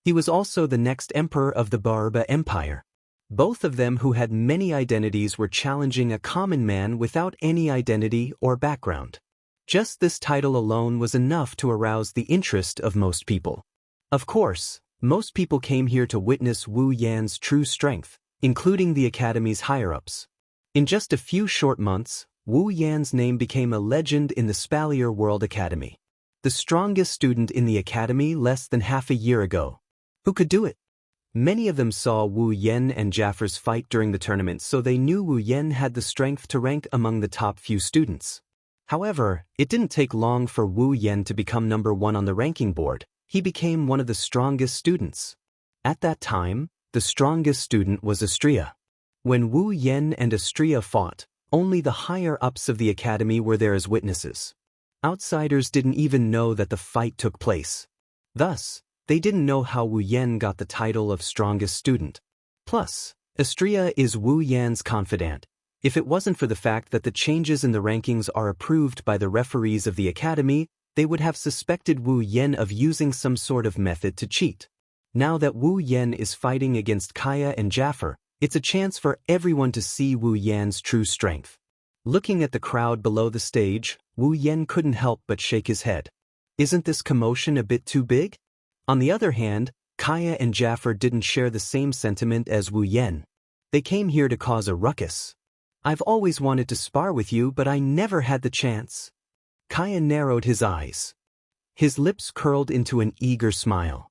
[SPEAKER 1] He was also the next emperor of the Burba Empire. Both of them, who had many identities, were challenging a common man without any identity or background. Just this title alone was enough to arouse the interest of most people. Of course, most people came here to witness Wu Yan's true strength, including the Academy's higher-ups. In just a few short months, Wu Yan's name became a legend in the Spalier World Academy. The strongest student in the Academy less than half a year ago. Who could do it? Many of them saw Wu Yan and Jaffer's fight during the tournament, so they knew Wu Yan had the strength to rank among the top few students. However, it didn't take long for Wu Yan to become number 1 on the ranking board. He became one of the strongest students. At that time, the strongest student was Astria. When Wu Yan and Astria fought, only the higher-ups of the Academy were there as witnesses. Outsiders didn't even know that the fight took place. Thus, they didn't know how Wu Yan got the title of strongest student. Plus, Astria is Wu Yan's confidant. If it wasn't for the fact that the changes in the rankings are approved by the referees of the Academy, they would have suspected Wu Yan of using some sort of method to cheat. Now that Wu Yan is fighting against Kaya and Jaffer, it's a chance for everyone to see Wu Yan's true strength. Looking at the crowd below the stage, Wu Yan couldn't help but shake his head. Isn't this commotion a bit too big? On the other hand, Kaya and Jaffer didn't share the same sentiment as Wu Yan. They came here to cause a ruckus. I've always wanted to spar with you, but I never had the chance. Kaya narrowed his eyes. His lips curled into an eager smile.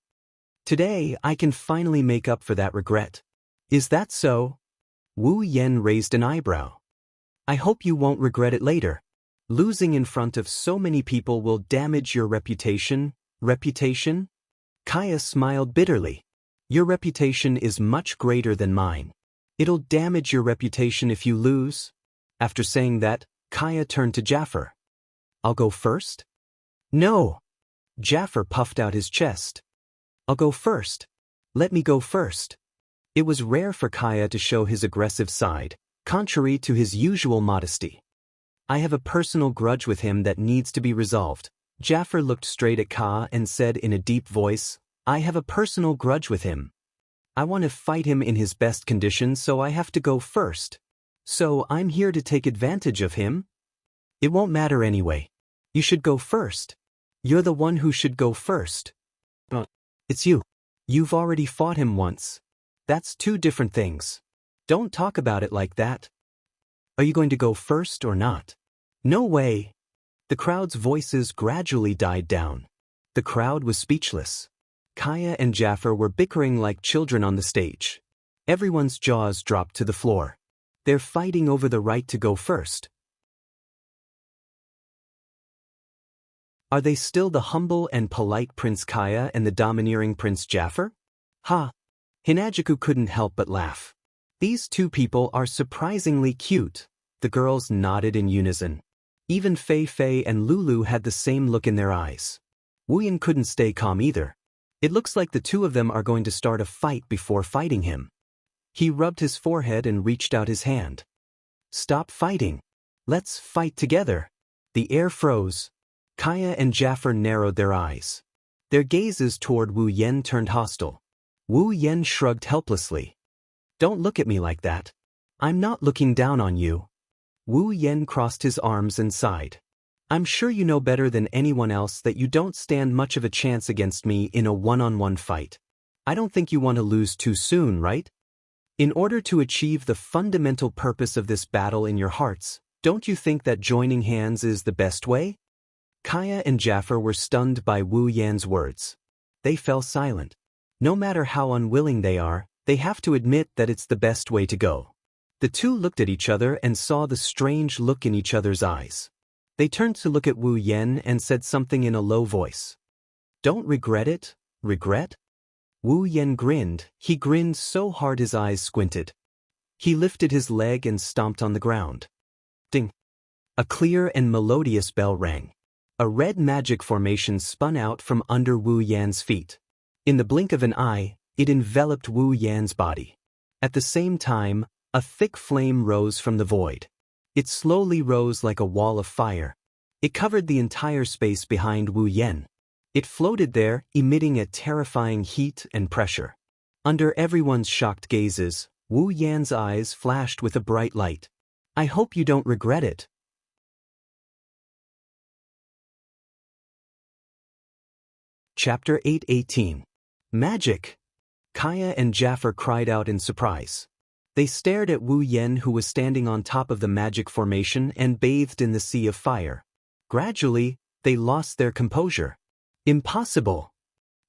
[SPEAKER 1] Today, I can finally make up for that regret. Is that so? Wu Yan raised an eyebrow. I hope you won't regret it later. Losing in front of so many people will damage your reputation. Reputation? Kaya smiled bitterly. Your reputation is much greater than mine. It'll damage your reputation if you lose. After saying that, Kaya turned to Jafar. I'll go first? No. Jafar puffed out his chest. I'll go first. Let me go first. It was rare for Kaya to show his aggressive side, contrary to his usual modesty. I have a personal grudge with him that needs to be resolved. Jafar looked straight at Ka and said in a deep voice, I have a personal grudge with him. I want to fight him in his best condition, so I have to go first. So I'm here to take advantage of him? It won't matter anyway. You should go first. You're the one who should go first. It's you. You've already fought him once. That's two different things. Don't talk about it like that. Are you going to go first or not? No way. The crowd's voices gradually died down. The crowd was speechless. Kaya and Jafar were bickering like children on the stage. Everyone's jaws dropped to the floor. They're fighting over the right to go first. Are they still the humble and polite Prince Kaya and the domineering Prince Jafar? Ha! Hinajuku couldn't help but laugh. These two people are surprisingly cute. The girls nodded in unison. Even Fei Fei and Lulu had the same look in their eyes. Wuyan couldn't stay calm either. It looks like the two of them are going to start a fight before fighting him. He rubbed his forehead and reached out his hand. Stop fighting. Let's fight together. The air froze. Kaya and Jafar narrowed their eyes. Their gazes toward Wu Yan turned hostile. Wu Yan shrugged helplessly. Don't look at me like that. I'm not looking down on you. Wu Yan crossed his arms and sighed. I'm sure you know better than anyone else that you don't stand much of a chance against me in a one-on-one fight. I don't think you want to lose too soon, right? In order to achieve the fundamental purpose of this battle in your hearts, don't you think that joining hands is the best way? Kaya and Jafar were stunned by Wu Yan's words. They fell silent. No matter how unwilling they are, they have to admit that it's the best way to go. The two looked at each other and saw the strange look in each other's eyes. They turned to look at Wu Yan and said something in a low voice. Don't regret it? Regret? Wu Yan grinned. He grinned so hard his eyes squinted. He lifted his leg and stomped on the ground. Ding! A clear and melodious bell rang. A red magic formation spun out from under Wu Yan's feet. In the blink of an eye, it enveloped Wu Yan's body. At the same time, a thick flame rose from the void. It slowly rose like a wall of fire. It covered the entire space behind Wu Yan. It floated there, emitting a terrifying heat and pressure. Under everyone's shocked gazes, Wu Yan's eyes flashed with a bright light. I hope you don't regret it. Chapter 8:18. Magic! Kaya and Jafar cried out in surprise. They stared at Wu Yan, who was standing on top of the magic formation and bathed in the sea of fire. Gradually, they lost their composure. Impossible!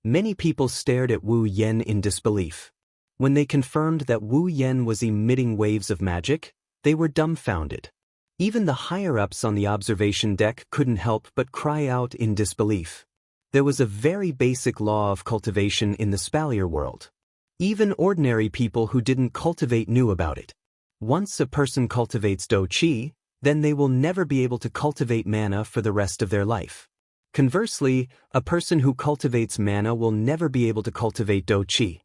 [SPEAKER 1] Many people stared at Wu Yan in disbelief. When they confirmed that Wu Yan was emitting waves of magic, they were dumbfounded. Even the higher-ups on the observation deck couldn't help but cry out in disbelief. There was a very basic law of cultivation in the Spalier world. Even ordinary people who didn't cultivate knew about it. Once a person cultivates Do Qi, then they will never be able to cultivate mana for the rest of their life. Conversely, a person who cultivates mana will never be able to cultivate Do Qi.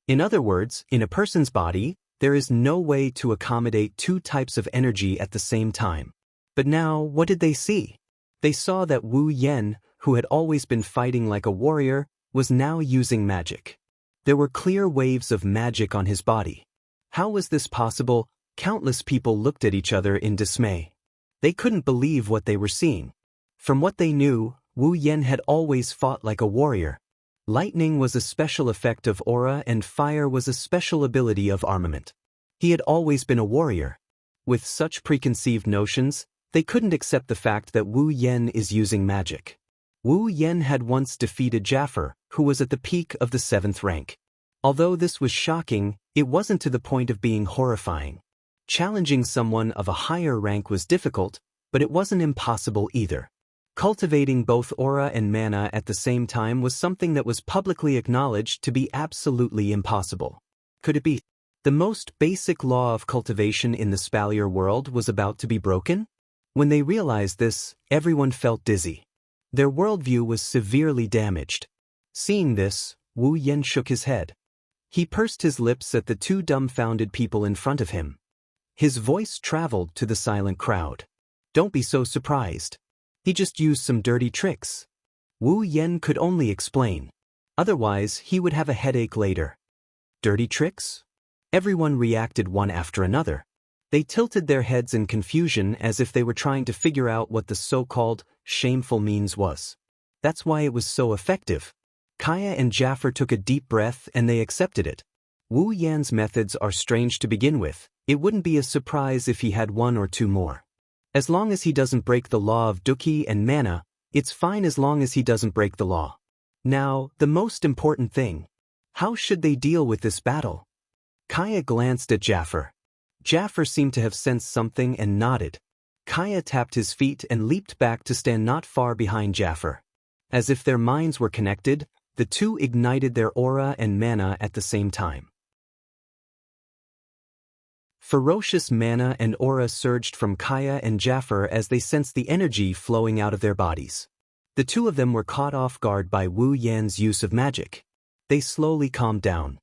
[SPEAKER 1] In other words, in a person's body, there is no way to accommodate two types of energy at the same time. But now, what did they see? They saw that Wu Yan, who had always been fighting like a warrior, was now using magic. There were clear waves of magic on his body. How was this possible? Countless people looked at each other in dismay. They couldn't believe what they were seeing. From what they knew, Wu Yan had always fought like a warrior. Lightning was a special effect of aura and fire was a special ability of armament. He had always been a warrior. With such preconceived notions, they couldn't accept the fact that Wu Yan is using magic. Wu Yen had once defeated Jaffer, who was at the peak of the 7th rank. Although this was shocking, it wasn't to the point of being horrifying. Challenging someone of a higher rank was difficult, but it wasn't impossible either. Cultivating both aura and mana at the same time was something that was publicly acknowledged to be absolutely impossible. Could it be? The most basic law of cultivation in the Spalier world was about to be broken? When they realized this, everyone felt dizzy. Their worldview was severely damaged. Seeing this, Wu Yen shook his head. He pursed his lips at the two dumbfounded people in front of him. His voice traveled to the silent crowd. Don't be so surprised. He just used some dirty tricks. Wu Yen could only explain. Otherwise, he would have a headache later. Dirty tricks? Everyone reacted one after another. They tilted their heads in confusion as if they were trying to figure out what the so-called shameful means was. That's why it was so effective. Kaya and Jaffer took a deep breath and they accepted it. Wu Yan's methods are strange to begin with. It wouldn't be a surprise if he had one or two more. As long as he doesn't break the law of Duki and mana, it's fine as long as he doesn't break the law. Now, the most important thing. How should they deal with this battle? Kaya glanced at Jaffer. Jaffer seemed to have sensed something and nodded. Kaya tapped his feet and leaped back to stand not far behind Jaffer. As if their minds were connected, the two ignited their aura and mana at the same time. Ferocious mana and aura surged from Kaya and Jaffer as they sensed the energy flowing out of their bodies. The two of them were caught off guard by Wu Yan's use of magic. They slowly calmed down.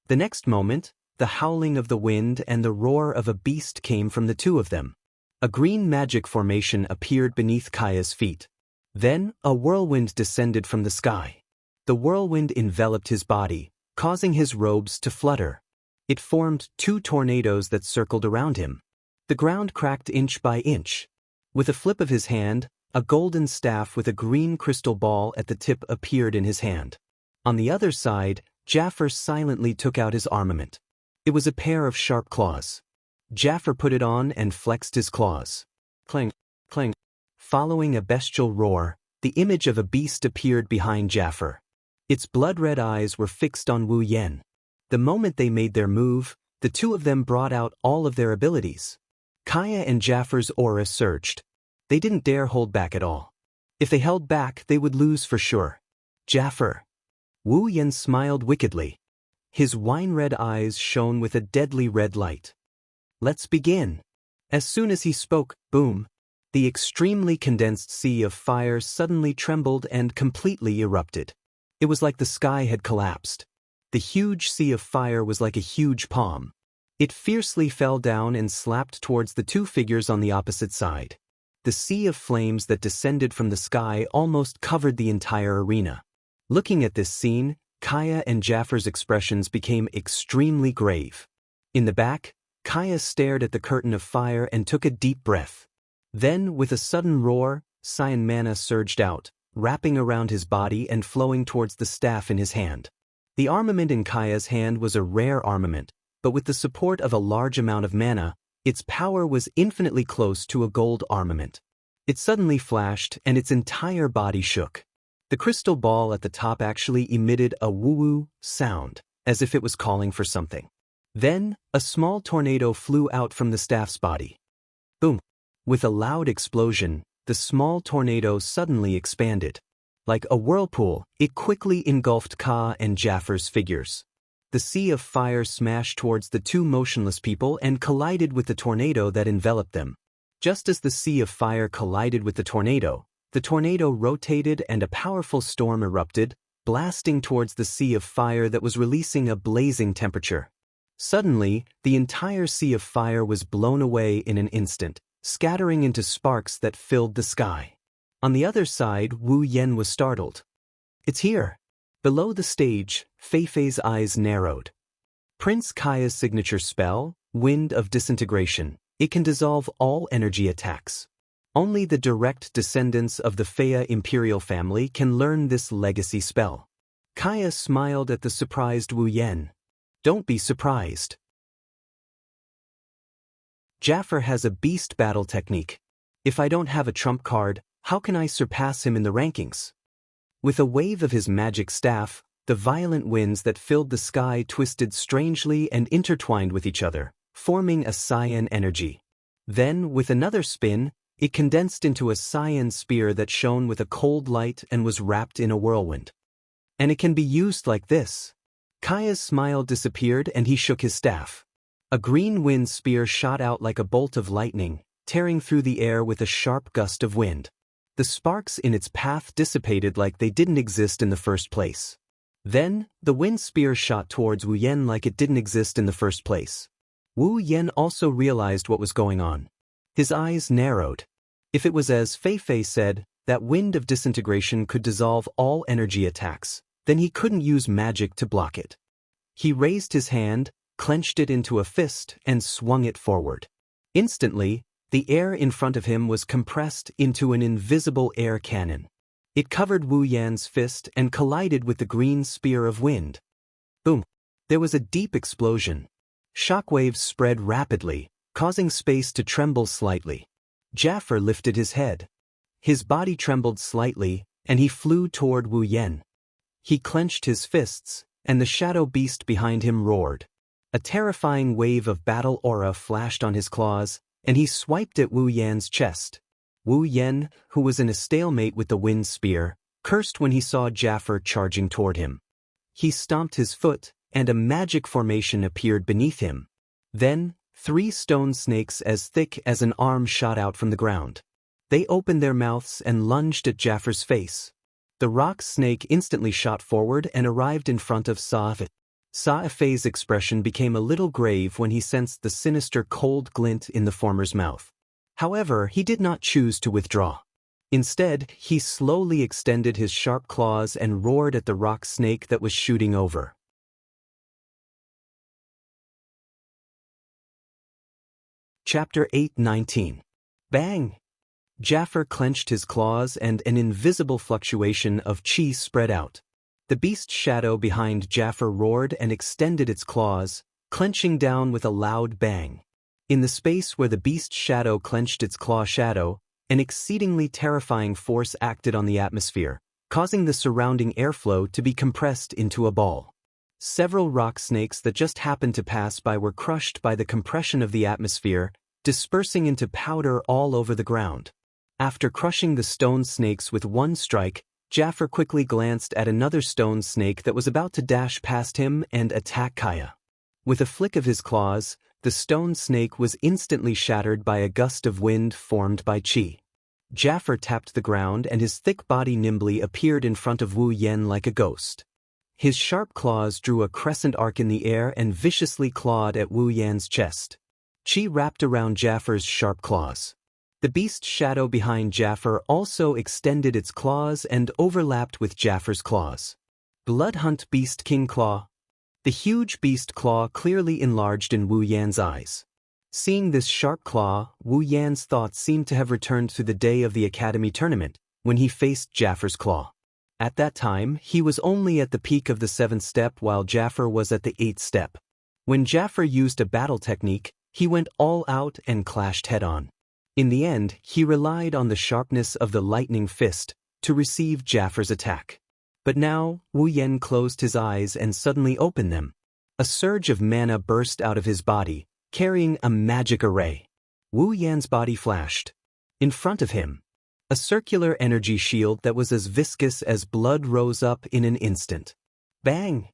[SPEAKER 1] The next moment, the howling of the wind and the roar of a beast came from the two of them. A green magic formation appeared beneath Kaya's feet. Then, a whirlwind descended from the sky. The whirlwind enveloped his body, causing his robes to flutter. It formed two tornadoes that circled around him. The ground cracked inch by inch. With a flip of his hand, a golden staff with a green crystal ball at the tip appeared in his hand. On the other side, Jaffer silently took out his armament. It was a pair of sharp claws. Jaffer put it on and flexed his claws. Clang, clang. Following a bestial roar, the image of a beast appeared behind Jaffer. Its blood-red eyes were fixed on Wu Yen. The moment they made their move, the two of them brought out all of their abilities. Kaya and Jaffer's aura surged. They didn't dare hold back at all. If they held back, they would lose for sure. Jaffer. Wu Yen smiled wickedly. His wine-red eyes shone with a deadly red light. Let's begin. As soon as he spoke, boom, the extremely condensed sea of fire suddenly trembled and completely erupted. It was like the sky had collapsed. The huge sea of fire was like a huge palm. It fiercely fell down and slapped towards the two figures on the opposite side. The sea of flames that descended from the sky almost covered the entire arena. Looking at this scene, Kaya and Jaffer's expressions became extremely grave. In the back, Kaya stared at the curtain of fire and took a deep breath. Then, with a sudden roar, cyan mana surged out, wrapping around his body and flowing towards the staff in his hand. The armament in Kaya's hand was a rare armament, but with the support of a large amount of mana, its power was infinitely close to a gold armament. It suddenly flashed and its entire body shook. The crystal ball at the top actually emitted a woo-woo sound, as if it was calling for something. Then, a small tornado flew out from the staff's body. Boom! With a loud explosion, the small tornado suddenly expanded. Like a whirlpool, it quickly engulfed Ka and Jaffer's figures. The sea of fire smashed towards the two motionless people and collided with the tornado that enveloped them. Just as the sea of fire collided with the tornado rotated and a powerful storm erupted, blasting towards the sea of fire that was releasing a blazing temperature. Suddenly, the entire sea of fire was blown away in an instant, scattering into sparks that filled the sky. On the other side, Wu Yen was startled. It's here. Below the stage, Feifei's eyes narrowed. Prince Kaya's signature spell, Wind of Disintegration. It can dissolve all energy attacks. Only the direct descendants of the Feiya imperial family can learn this legacy spell. Kaya smiled at the surprised Wu Yen. Don't be surprised. Jaffer has a beast battle technique. If I don't have a trump card, how can I surpass him in the rankings? With a wave of his magic staff, the violent winds that filled the sky twisted strangely and intertwined with each other, forming a cyan energy. Then, with another spin, it condensed into a cyan spear that shone with a cold light and was wrapped in a whirlwind. And it can be used like this. Kaya's smile disappeared and he shook his staff. A green wind spear shot out like a bolt of lightning, tearing through the air with a sharp gust of wind. The sparks in its path dissipated like they didn't exist in the first place. Then, the wind spear shot towards Wu Yan like it didn't exist in the first place. Wu Yan also realized what was going on. His eyes narrowed. If it was as Fei Fei said, that wind of disintegration could dissolve all energy attacks, then he couldn't use magic to block it. He raised his hand, clenched it into a fist, and swung it forward. Instantly, the air in front of him was compressed into an invisible air cannon. It covered Wu Yan's fist and collided with the green spear of wind. Boom! There was a deep explosion. Shockwaves spread rapidly, causing space to tremble slightly. Jaffer lifted his head. His body trembled slightly, and he flew toward Wu Yan. He clenched his fists, and the shadow beast behind him roared. A terrifying wave of battle aura flashed on his claws, and he swiped at Wu Yan's chest. Wu Yan, who was in a stalemate with the wind spear, cursed when he saw Jaffer charging toward him. He stomped his foot, and a magic formation appeared beneath him. Then, 3 stone snakes as thick as an arm shot out from the ground. They opened their mouths and lunged at Jaffer's face. The rock snake instantly shot forward and arrived in front of Sa'Fe. Sa'Fe's expression became a little grave when he sensed the sinister cold glint in the former's mouth. However, he did not choose to withdraw. Instead, he slowly extended his sharp claws and roared at the rock snake that was shooting over. Chapter 8:19. Bang! Jaffer clenched his claws and an invisible fluctuation of chi spread out. The beast shadow behind Jaffer roared and extended its claws, clenching down with a loud bang. In the space where the beast shadow clenched its claw shadow, an exceedingly terrifying force acted on the atmosphere, causing the surrounding airflow to be compressed into a ball. Several rock snakes that just happened to pass by were crushed by the compression of the atmosphere, dispersing into powder all over the ground. After crushing the stone snakes with one strike, Jaffer quickly glanced at another stone snake that was about to dash past him and attack Kaya. With a flick of his claws, the stone snake was instantly shattered by a gust of wind formed by chi. Jaffer tapped the ground and his thick body nimbly appeared in front of Wu Yan like a ghost. His sharp claws drew a crescent arc in the air and viciously clawed at Wu Yan's chest. Chi wrapped around Jaffer's sharp claws. The beast shadow behind Jaffer also extended its claws and overlapped with Jaffer's claws. Bloodhunt Beast King Claw. The huge beast claw clearly enlarged in Wu Yan's eyes. Seeing this sharp claw, Wu Yan's thoughts seemed to have returned to the day of the Academy tournament, when he faced Jaffer's claw. At that time, he was only at the peak of the 7th step while Jaffer was at the 8th step. When Jaffer used a battle technique, he went all out and clashed head-on. In the end, he relied on the sharpness of the lightning fist to receive Jaffer's attack. But now, Wu Yan closed his eyes and suddenly opened them. A surge of mana burst out of his body, carrying a magic array. Wu Yan's body flashed. In front of him, a circular energy shield that was as viscous as blood rose up in an instant. Bang!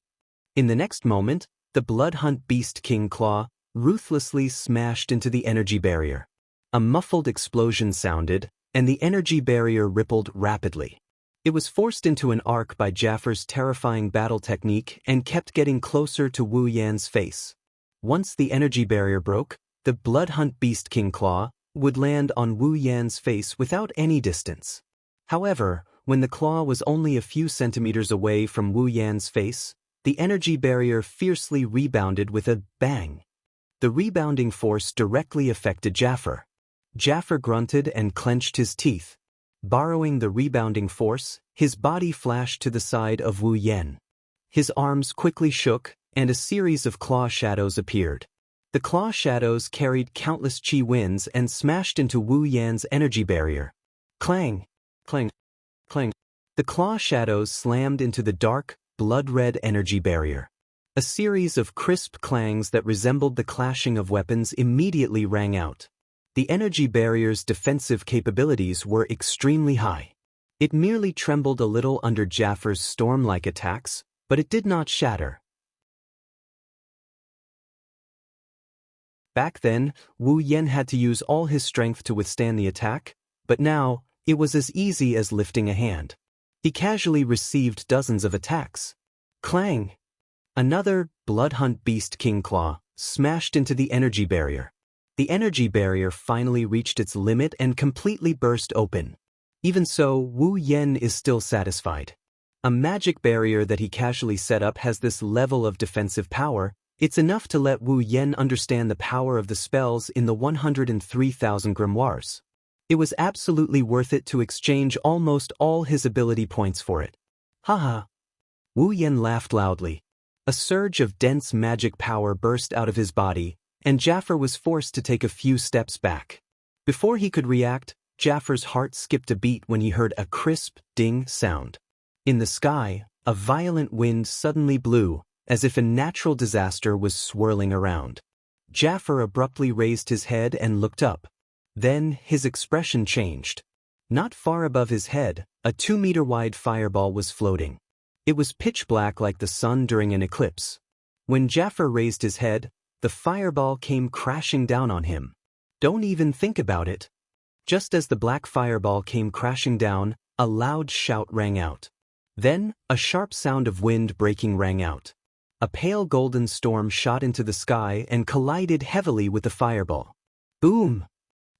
[SPEAKER 1] In the next moment, the Bloodhunt Beast King Claw ruthlessly smashed into the energy barrier. A muffled explosion sounded, and the energy barrier rippled rapidly. It was forced into an arc by Jaffer's terrifying battle technique and kept getting closer to Wu Yan's face. Once the energy barrier broke, the Bloodhunt Beast King Claw would land on Wu Yan's face without any distance. However, when the claw was only a few centimeters away from Wu Yan's face, the energy barrier fiercely rebounded with a bang. The rebounding force directly affected Jaffer. Jaffer grunted and clenched his teeth. Borrowing the rebounding force, his body flashed to the side of Wu Yan. His arms quickly shook, and a series of claw shadows appeared. The claw shadows carried countless chi winds and smashed into Wu Yan's energy barrier. Clang! Clang! Clang! The claw shadows slammed into the dark, blood-red energy barrier. A series of crisp clangs that resembled the clashing of weapons immediately rang out. The energy barrier's defensive capabilities were extremely high. It merely trembled a little under Jaffar's storm-like attacks, but it did not shatter. Back then, Wu Yan had to use all his strength to withstand the attack, but now, it was as easy as lifting a hand. He casually received dozens of attacks. Clang! Another Bloodhunt Beast King Claw smashed into the energy barrier. The energy barrier finally reached its limit and completely burst open. Even so, Wu Yan is still satisfied. A magic barrier that he casually set up has this level of defensive power. It's enough to let Wu Yan understand the power of the spells in the 103,000 grimoires. It was absolutely worth it to exchange almost all his ability points for it. Haha. Wu Yan laughed loudly. A surge of dense magic power burst out of his body, and Jaffar was forced to take a few steps back. Before he could react, Jaffar's heart skipped a beat when he heard a crisp, ding sound. In the sky, a violent wind suddenly blew, as if a natural disaster was swirling around. Jaffar abruptly raised his head and looked up. Then, his expression changed. Not far above his head, a 2-meter-wide fireball was floating. It was pitch black like the sun during an eclipse. When Jaffar raised his head, the fireball came crashing down on him. Don't even think about it. Just as the black fireball came crashing down, a loud shout rang out. Then, a sharp sound of wind breaking rang out. A pale golden storm shot into the sky and collided heavily with the fireball. Boom!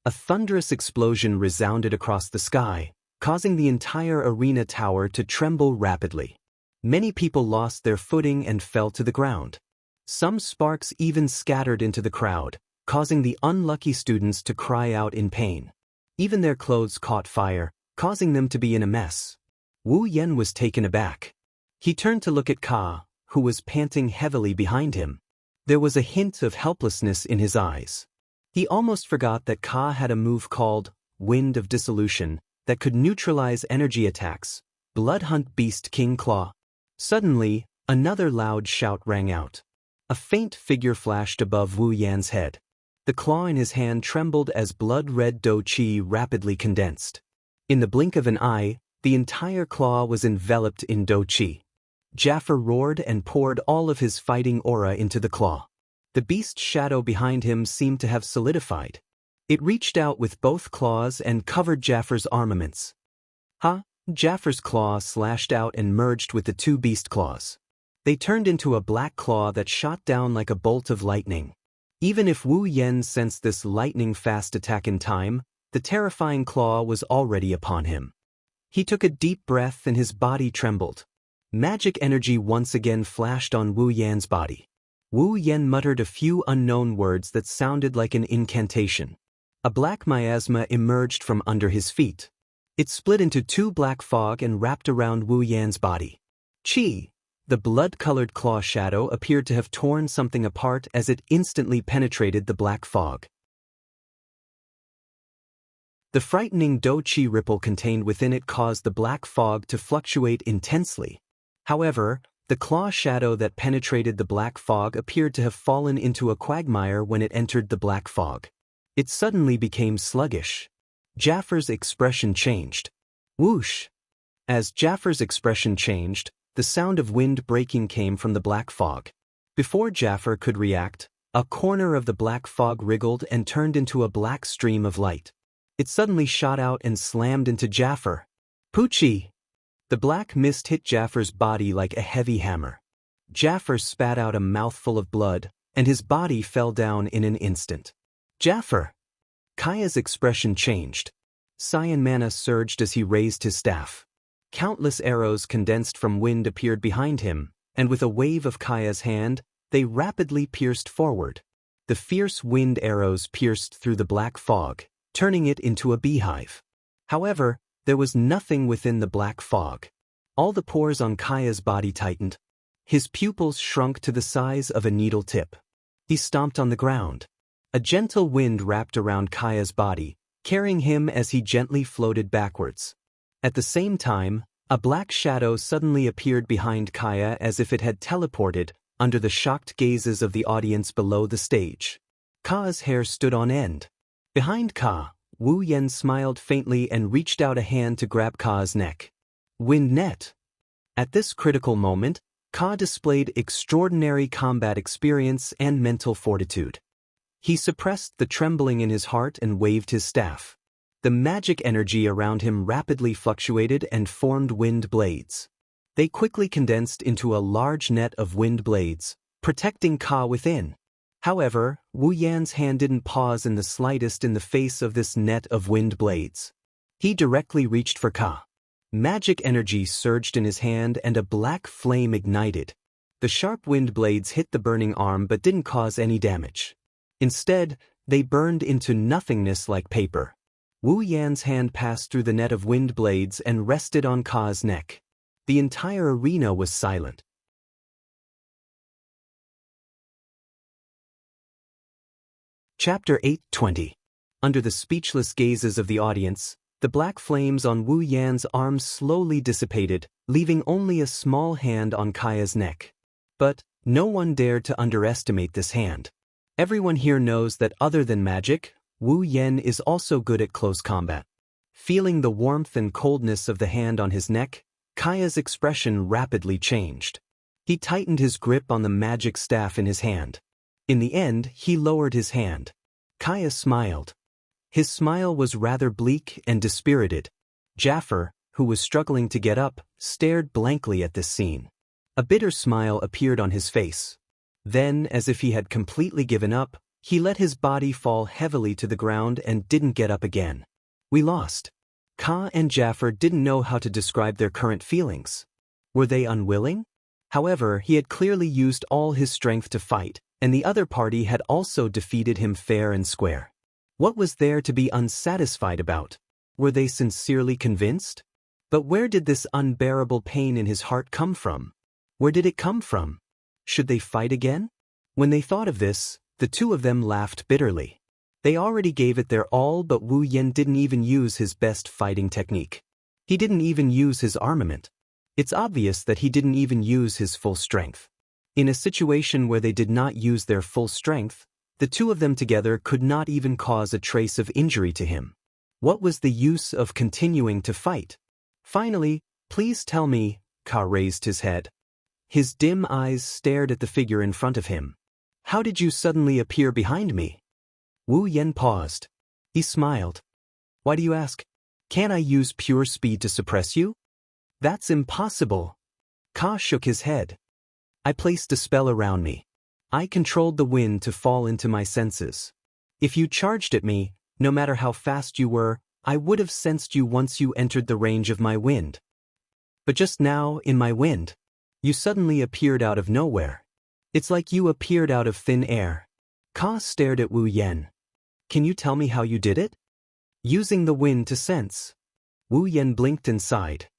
[SPEAKER 1] A thunderous explosion resounded across the sky, causing the entire arena tower to tremble rapidly. Many people lost their footing and fell to the ground. Some sparks even scattered into the crowd, causing the unlucky students to cry out in pain. Even their clothes caught fire, causing them to be in a mess. Wu Yan was taken aback. He turned to look at Ka, who was panting heavily behind him. There was a hint of helplessness in his eyes. He almost forgot that Ka had a move called Wind of Dissolution that could neutralize energy attacks. Bloodhunt Beast King Claw. Suddenly, another loud shout rang out. A faint figure flashed above Wu Yan's head. The claw in his hand trembled as blood-red do qi rapidly condensed. In the blink of an eye, the entire claw was enveloped in do qi. Jaffar roared and poured all of his fighting aura into the claw. The beast's shadow behind him seemed to have solidified. It reached out with both claws and covered Jaffar's armaments. Jaffar's claw slashed out and merged with the two beast claws. They turned into a black claw that shot down like a bolt of lightning. Even if Wu Yan sensed this lightning-fast attack in time, the terrifying claw was already upon him. He took a deep breath and his body trembled. Magic energy once again flashed on Wu Yan's body. Wu Yan muttered a few unknown words that sounded like an incantation. A black miasma emerged from under his feet. It split into two black fog and wrapped around Wu Yan's body. Chi! The blood-colored claw shadow appeared to have torn something apart as it instantly penetrated the black fog. The frightening do qi ripple contained within it caused the black fog to fluctuate intensely. However, the claw shadow that penetrated the black fog appeared to have fallen into a quagmire when it entered the black fog. It suddenly became sluggish. Jaffar's expression changed. Whoosh! As Jaffar's expression changed, the sound of wind breaking came from the black fog. Before Jaffar could react, a corner of the black fog wriggled and turned into a black stream of light. It suddenly shot out and slammed into Jaffar. Poochie! The black mist hit Jaffar's body like a heavy hammer. Jaffar spat out a mouthful of blood, and his body fell down in an instant. Jaffar! Kaya's expression changed. Cyan mana surged as he raised his staff. Countless arrows condensed from wind appeared behind him, and with a wave of Kaya's hand, they rapidly pierced forward. The fierce wind arrows pierced through the black fog, turning it into a beehive. However, there was nothing within the black fog. All the pores on Kaya's body tightened. His pupils shrunk to the size of a needle tip. He stomped on the ground. A gentle wind wrapped around Kaya's body, carrying him as he gently floated backwards. At the same time, A black shadow suddenly appeared behind Kaya as if it had teleported, under the shocked gazes of the audience below the stage. Ka's hair stood on end. Behind Ka, Wu Yan smiled faintly and reached out a hand to grab Ka's neck. Wind net. At this critical moment, Ka displayed extraordinary combat experience and mental fortitude. He suppressed the trembling in his heart and waved his staff. The magic energy around him rapidly fluctuated and formed wind blades. They quickly condensed into a large net of wind blades, protecting Ka within. However, Wu Yan's hand didn't pause in the slightest in the face of this net of wind blades. He directly reached for Ka. Magic energy surged in his hand and a black flame ignited. The sharp wind blades hit the burning arm but didn't cause any damage. Instead, they burned into nothingness like paper. Wu Yan's hand passed through the net of wind blades and rested on Ka's neck. The entire arena was silent. Chapter 8:20. Under the speechless gazes of the audience, the black flames on Wu Yan's arms slowly dissipated, leaving only a small hand on Kaya's neck. But no one dared to underestimate this hand. Everyone here knows that other than magic, Wu Yan is also good at close combat. Feeling the warmth and coldness of the hand on his neck, Kaya's expression rapidly changed. He tightened his grip on the magic staff in his hand. In the end, he lowered his hand. Kaya smiled. His smile was rather bleak and dispirited. Jaffer, who was struggling to get up, stared blankly at this scene. A bitter smile appeared on his face. Then, as if he had completely given up, he let his body fall heavily to the ground and didn't get up again. We lost. Ka and Jaffer didn't know how to describe their current feelings. Were they unwilling? However, he had clearly used all his strength to fight, and the other party had also defeated him fair and square. What was there to be unsatisfied about? Were they sincerely convinced? But where did this unbearable pain in his heart come from? Where did it come from? Should they fight again? When they thought of this, the two of them laughed bitterly. They already gave it their all, but Wu Yan didn't even use his best fighting technique. He didn't even use his armament. It's obvious that he didn't even use his full strength. In a situation where they did not use their full strength, the two of them together could not even cause a trace of injury to him. What was the use of continuing to fight? Finally, please tell me, Ka raised his head. His dim eyes stared at the figure in front of him. How did you suddenly appear behind me? Wu Yan paused. He smiled. Why do you ask? Can't I use pure speed to suppress you? That's impossible. Ka shook his head. I placed a spell around me. I controlled the wind to fall into my senses. If you charged at me, no matter how fast you were, I would have sensed you once you entered the range of my wind. But just now, in my wind, you suddenly appeared out of nowhere. It's like you appeared out of thin air. Ka stared at Wu Yan. Can you tell me how you did it? Using the wind to sense. Wu Yan blinked and sighed.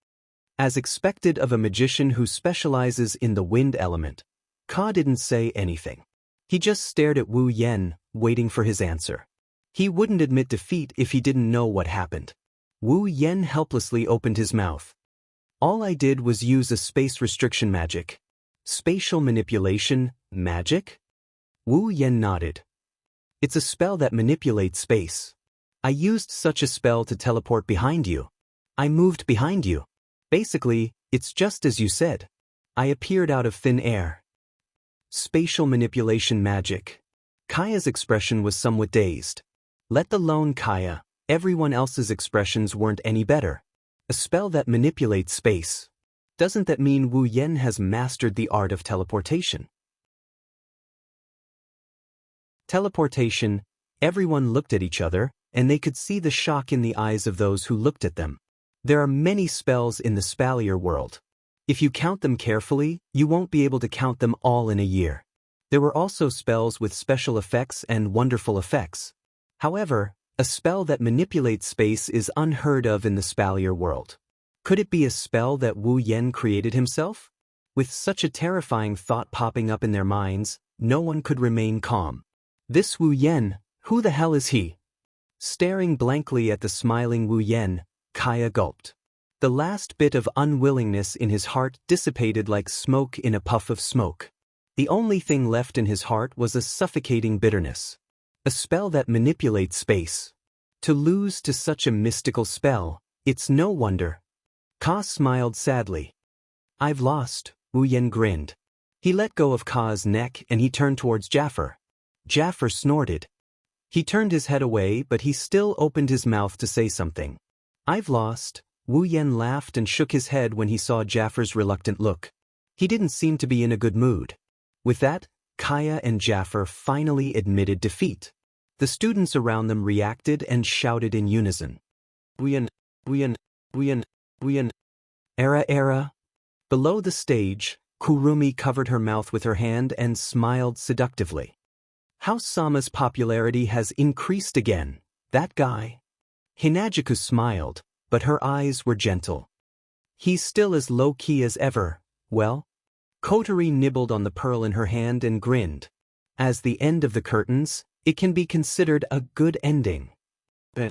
[SPEAKER 1] As expected of a magician who specializes in the wind element, Ka didn't say anything. He just stared at Wu Yan, waiting for his answer. He wouldn't admit defeat if he didn't know what happened. Wu Yan helplessly opened his mouth. All I did was use a space restriction magic. Spatial manipulation, magic? Wu Yan nodded. It's a spell that manipulates space. I used such a spell to teleport behind you. I moved behind you. Basically, it's just as you said. I appeared out of thin air. Spatial manipulation magic. Kaya's expression was somewhat dazed. Let alone Kaya, everyone else's expressions weren't any better. A spell that manipulates space. Doesn't that mean Wu Yan has mastered the art of teleportation? Teleportation, everyone looked at each other, and they could see the shock in the eyes of those who looked at them. There are many spells in the Spalier world. If you count them carefully, you won't be able to count them all in a year. There were also spells with special effects and wonderful effects. However, a spell that manipulates space is unheard of in the Spalier world. Could it be a spell that Wu Yan created himself? With such a terrifying thought popping up in their minds, no one could remain calm. This Wu Yan, who the hell is he? Staring blankly at the smiling Wu Yan, Kaya gulped. The last bit of unwillingness in his heart dissipated like smoke in a puff of smoke. The only thing left in his heart was a suffocating bitterness. A spell that manipulates space. To lose to such a mystical spell, it's no wonder. Ka smiled sadly. I've lost, Wu Yan grinned. He let go of Ka's neck and he turned towards Jaffer. Jaffer snorted. He turned his head away, but he still opened his mouth to say something. I've lost. Wu Yan laughed and shook his head when he saw Jaffer's reluctant look. He didn't seem to be in a good mood. With that, Kaya and Jaffer finally admitted defeat. The students around them reacted and shouted in unison. Wu Yan, Wu Yan, Wu Yan, Wu Yan. Era. Below the stage, Kurumi covered her mouth with her hand and smiled seductively. How Sama's popularity has increased again, that guy. Hinajuku smiled, but her eyes were gentle. He's still as low-key as ever, well? Kotori nibbled on the pearl in her hand and grinned. As the end of the curtains, it can be considered a good ending. But.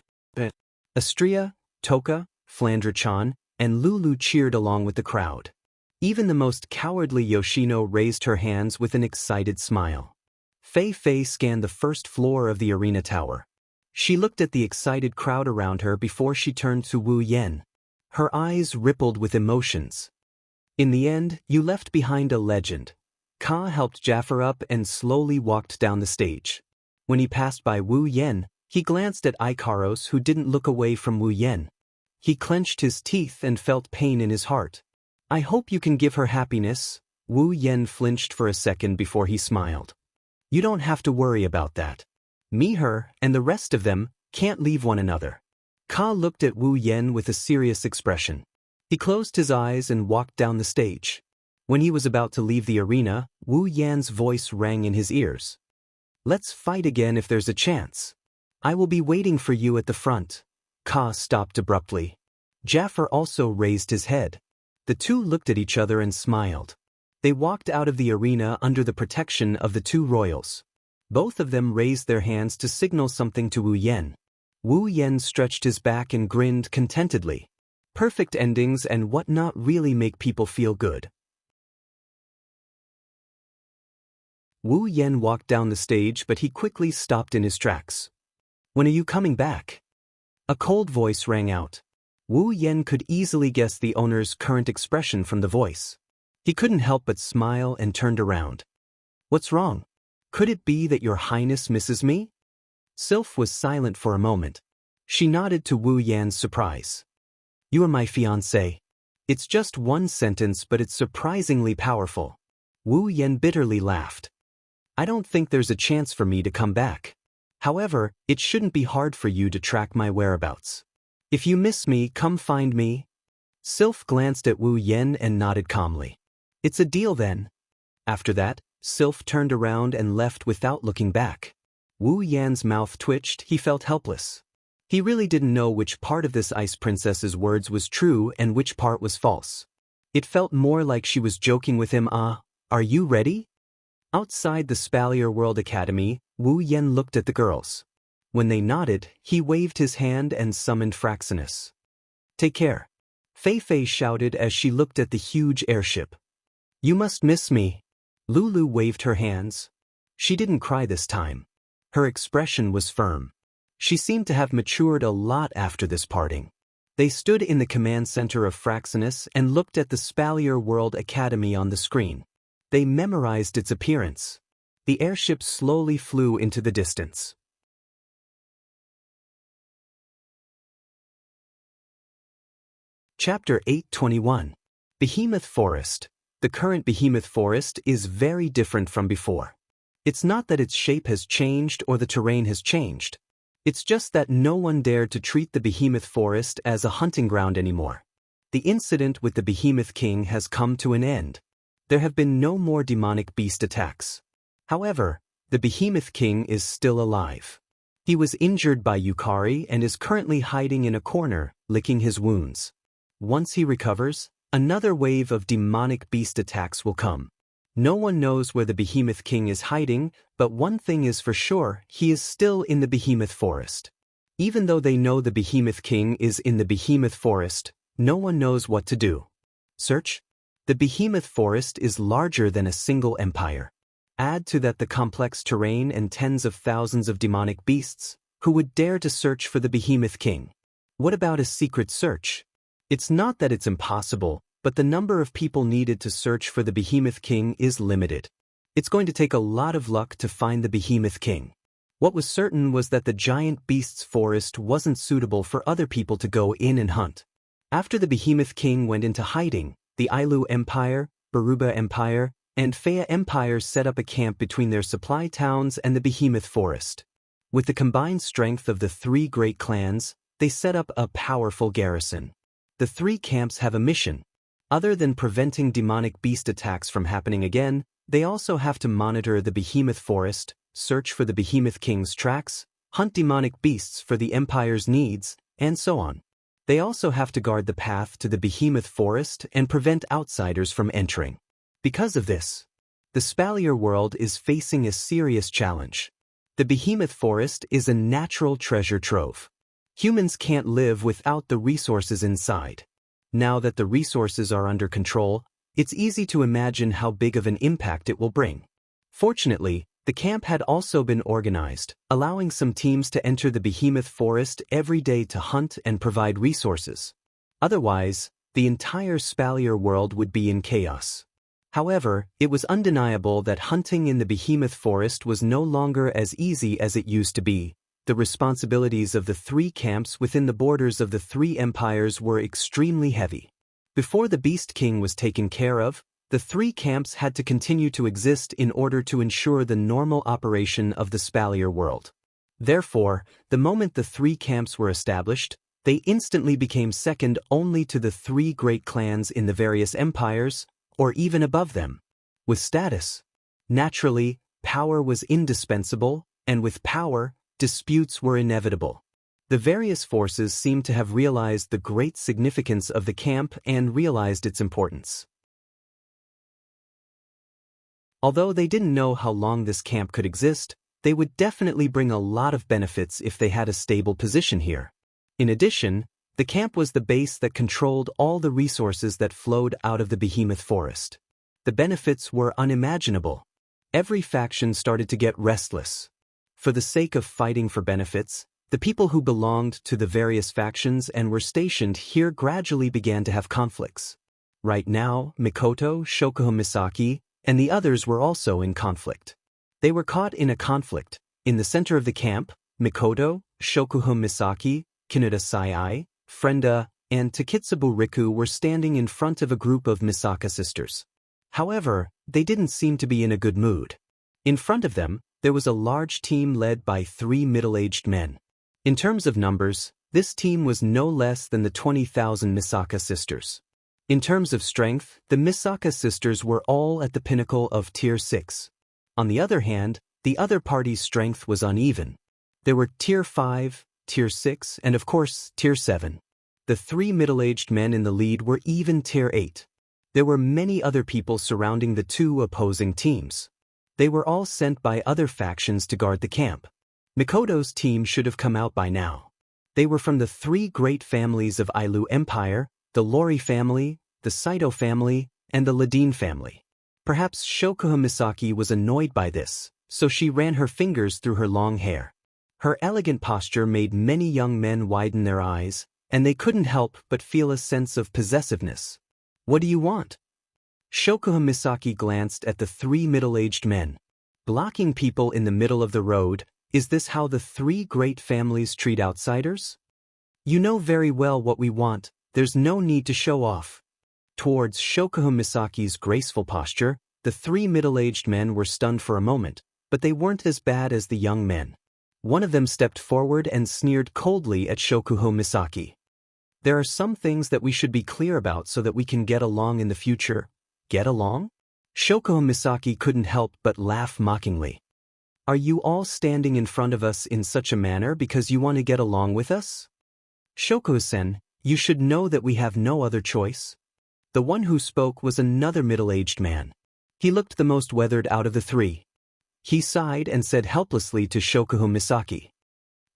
[SPEAKER 1] Astria, Toka, Flandra-chan, and Lulu cheered along with the crowd. Even the most cowardly Yoshino raised her hands with an excited smile. Fei scanned the first floor of the arena tower. She looked at the excited crowd around her before she turned to Wu Yan. Her eyes rippled with emotions. In the end, you left behind a legend. Ka helped Jaffer up and slowly walked down the stage. When he passed by Wu Yan, he glanced at Ikaros, who didn't look away from Wu Yan. He clenched his teeth and felt pain in his heart. I hope you can give her happiness. Wu Yan flinched for a second before he smiled. You don't have to worry about that. Me, her, and the rest of them can't leave one another. Ka looked at Wu Yan with a serious expression. He closed his eyes and walked down the stage. When he was about to leave the arena, Wu Yan's voice rang in his ears. Let's fight again if there's a chance. I will be waiting for you at the front. Ka stopped abruptly. Jaffer also raised his head. The two looked at each other and smiled. They walked out of the arena under the protection of the two royals. Both of them raised their hands to signal something to Wu Yan. Wu Yan stretched his back and grinned contentedly. Perfect endings and whatnot really make people feel good. Wu Yan walked down the stage, but he quickly stopped in his tracks. When are you coming back? A cold voice rang out. Wu Yan could easily guess the owner's current expression from the voice. He couldn't help but smile and turned around. What's wrong? Could it be that your highness misses me? Sylph was silent for a moment. She nodded to Wu Yan's surprise. You are my fiancé. It's just one sentence, but it's surprisingly powerful. Wu Yan bitterly laughed. I don't think there's a chance for me to come back. However, it shouldn't be hard for you to track my whereabouts. If you miss me, come find me. Sylph glanced at Wu Yan and nodded calmly. It's a deal then. After that, Sylph turned around and left without looking back. Wu Yan's mouth twitched. He felt helpless. He really didn't know which part of this ice princess's words was true and which part was false. It felt more like she was joking with him. Are you ready? Outside the Spalier World Academy, Wu Yan looked at the girls. When they nodded, he waved his hand and summoned Fraxinus. Take care. Fei shouted as she looked at the huge airship. You must miss me. Lulu waved her hands. She didn't cry this time. Her expression was firm. She seemed to have matured a lot after this parting. They stood in the command center of Fraxinus and looked at the Spalier World Academy on the screen. They memorized its appearance. The airship slowly flew into the distance. Chapter 821. Behemoth Forest. The current Behemoth Forest is very different from before. It's not that its shape has changed or the terrain has changed. It's just that no one dared to treat the Behemoth Forest as a hunting ground anymore. The incident with the Behemoth King has come to an end. There have been no more demonic beast attacks. However, the Behemoth King is still alive. He was injured by Yukari and is currently hiding in a corner, licking his wounds. Once he recovers, another wave of demonic beast attacks will come. No one knows where the Behemoth King is hiding, but one thing is for sure, he is still in the Behemoth Forest. Even though they know the Behemoth King is in the Behemoth Forest, No one knows what to do. Search? The behemoth forest is larger than a single empire. Add to that the complex terrain and tens of thousands of demonic beasts. Who would dare to search for the behemoth king? What about a secret search? It's not that it's impossible, but the number of people needed to search for the behemoth king is limited. It's going to take a lot of luck to find the behemoth king. What was certain was that the giant beasts forest wasn't suitable for other people to go in and hunt. After the behemoth king went into hiding, the Ailu Empire, Baruba Empire, and Fea Empire set up a camp between their supply towns and the behemoth forest. With the combined strength of the three great clans, they set up a powerful garrison. The three camps have a mission. Other than preventing demonic beast attacks from happening again, they also have to monitor the behemoth forest, search for the behemoth king's tracks, hunt demonic beasts for the empire's needs, and so on. They also have to guard the path to the behemoth forest and prevent outsiders from entering. Because of this, the Spalier world is facing a serious challenge. The behemoth forest is a natural treasure trove. Humans can't live without the resources inside. Now that the resources are under control, it's easy to imagine how big of an impact it will bring. Fortunately, the camp had also been organized, allowing some teams to enter the behemoth forest every day to hunt and provide resources. Otherwise, the entire Spalier world would be in chaos. However, it was undeniable that hunting in the behemoth forest was no longer as easy as it used to be. The responsibilities of the three camps within the borders of the three empires were extremely heavy. Before the Beast King was taken care of, the three camps had to continue to exist in order to ensure the normal operation of the Spalier world. Therefore, the moment the three camps were established, they instantly became second only to the three great clans in the various empires, or even above them. With status, naturally, power was indispensable, and with power, disputes were inevitable. The various forces seemed to have realized the great significance of the camp and realized its importance. Although they didn't know how long this camp could exist, they would definitely bring a lot of benefits if they had a stable position here. In addition, the camp was the base that controlled all the resources that flowed out of the behemoth forest. The benefits were unimaginable. Every faction started to get restless. For the sake of fighting for benefits, the people who belonged to the various factions and were stationed here gradually began to have conflicts. Right now, Mikoto, Shokuho Misaki, and the others were also in conflict. They were caught in a conflict. In the center of the camp, Mikoto, Shokuho Misaki, Kinuda Sai, Frenda, and Takitsubu Riku were standing in front of a group of Misaka sisters. However, they didn't seem to be in a good mood. In front of them, there was a large team led by three middle-aged men. In terms of numbers, this team was no less than the 20,000 Misaka sisters. In terms of strength, the Misaka sisters were all at the pinnacle of Tier 6. On the other hand, the other party's strength was uneven. There were Tier 5, Tier 6, and of course, Tier 7. The three middle-aged men in the lead were even Tier 8. There were many other people surrounding the two opposing teams. They were all sent by other factions to guard the camp. Mikoto's team should have come out by now. They were from the three great families of Ailu Empire, the Lori family, the Saito family, and the Ladine family. Perhaps Shokuho Misaki was annoyed by this, so she ran her fingers through her long hair. Her elegant posture made many young men widen their eyes, and they couldn't help but feel a sense of possessiveness. "What do you want?" Shokuho Misaki glanced at the three middle-aged men. Blocking people in the middle of the road, is this how the three great families treat outsiders? You know very well what we want, there's no need to show off. Towards Shokuho Misaki's graceful posture, the three middle-aged men were stunned for a moment, but they weren't as bad as the young men. One of them stepped forward and sneered coldly at Shokuho Misaki. "There are some things that we should be clear about so that we can get along in the future." "Get along?" Shokuho Misaki couldn't help but laugh mockingly. "Are you all standing in front of us in such a manner because you want to get along with us? Shokuho-sen, you should know that we have no other choice." The one who spoke was another middle-aged man. He looked the most weathered out of the three. He sighed and said helplessly to Shokuho Misaki,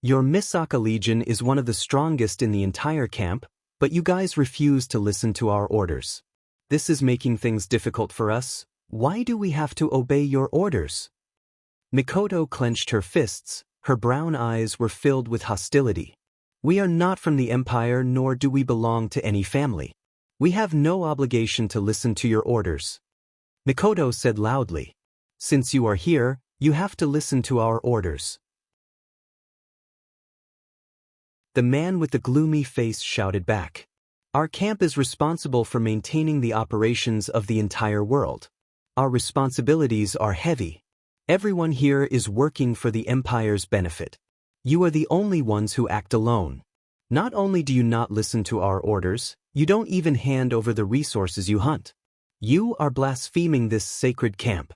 [SPEAKER 1] "Your Misaka Legion is one of the strongest in the entire camp, But you guys refuse to listen to our orders. This is making things difficult for us. Why do we have to obey your orders? Mikoto clenched her fists. Her brown eyes were filled with hostility. We are not from the Empire, nor do we belong to any family. We have no obligation to listen to your orders. Mikoto said loudly. Since you are here, you have to listen to our orders. The man with the gloomy face shouted back. Our camp is responsible for maintaining the operations of the entire world. Our responsibilities are heavy. Everyone here is working for the Empire's benefit. You are the only ones who act alone. Not only do you not listen to our orders, you don't even hand over the resources you hunt. You are blaspheming this sacred camp.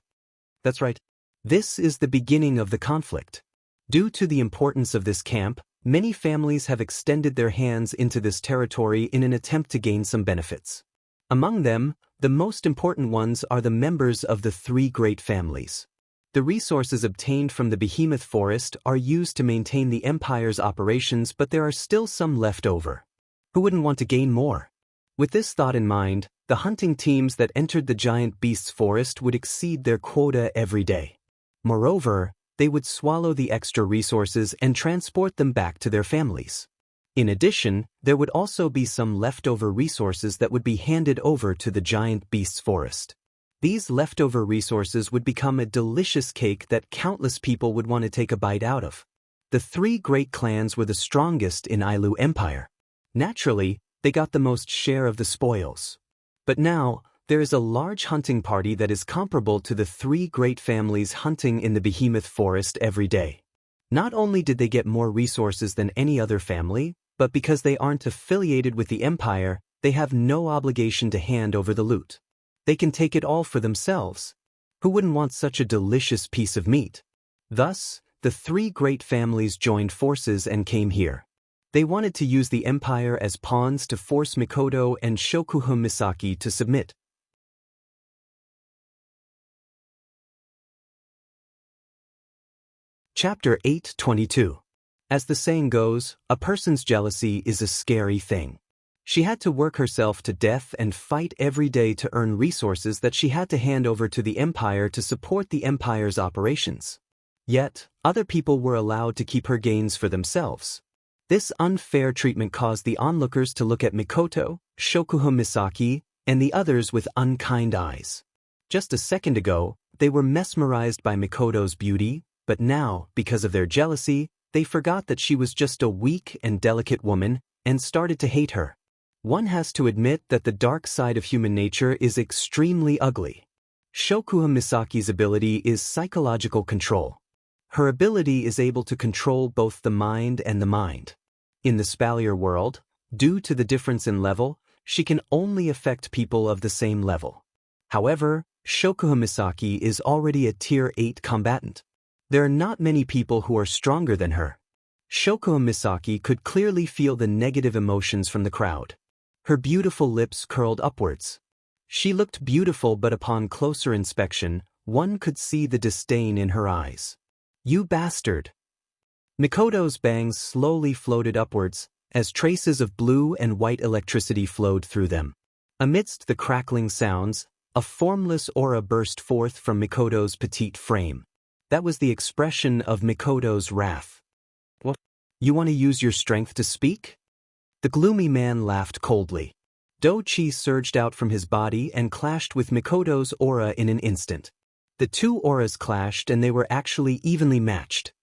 [SPEAKER 1] That's right. This is the beginning of the conflict. Due to the importance of this camp, many families have extended their hands into this territory in an attempt to gain some benefits. Among them, the most important ones are the members of the three great families. The resources obtained from the Behemoth Forest are used to maintain the Empire's operations, but there are still some left over. Who wouldn't want to gain more? With this thought in mind, the hunting teams that entered the giant beast's forest would exceed their quota every day. Moreover, they would swallow the extra resources and transport them back to their families. In addition, there would also be some leftover resources that would be handed over to the giant beast's forest. These leftover resources would become a delicious cake that countless people would want to take a bite out of. The three great clans were the strongest in Ailu Empire. Naturally, they got the most share of the spoils. But now, there is a large hunting party that is comparable to the three great families hunting in the Behemoth Forest every day. Not only did they get more resources than any other family, but because they aren't affiliated with the Empire, they have no obligation to hand over the loot. They can take it all for themselves. Who wouldn't want such a delicious piece of meat? Thus, the three great families joined forces and came here. They wanted to use the Empire as pawns to force Mikoto and Shokuhun Misaki to submit. Chapter 8:22. As the saying goes, a person's jealousy is a scary thing. She had to work herself to death and fight every day to earn resources that she had to hand over to the Empire to support the Empire's operations. Yet, other people were allowed to keep her gains for themselves. This unfair treatment caused the onlookers to look at Mikoto, Shokuhun Misaki, and the others with unkind eyes. Just a second ago, they were mesmerized by Mikoto's beauty, but now, because of their jealousy, they forgot that she was just a weak and delicate woman and started to hate her. One has to admit that the dark side of human nature is extremely ugly. Shokuhun Misaki's ability is psychological control. Her ability is able to control both the mind and the mind. In the Spalier world, due to the difference in level, she can only affect people of the same level. However, Shokuhun Misaki is already a Tier 8 combatant. There are not many people who are stronger than her. Shokuhun Misaki could clearly feel the negative emotions from the crowd. Her beautiful lips curled upwards. She looked beautiful, but upon closer inspection, one could see the disdain in her eyes. You bastard! Mikoto's bangs slowly floated upwards, as traces of blue and white electricity flowed through them. Amidst the crackling sounds, a formless aura burst forth from Mikoto's petite frame. That was the expression of Mikoto's wrath. What? You want to use your strength to speak? The gloomy man laughed coldly. Do-chi surged out from his body and clashed with Mikoto's aura in an instant. The two auras clashed and they were actually evenly matched.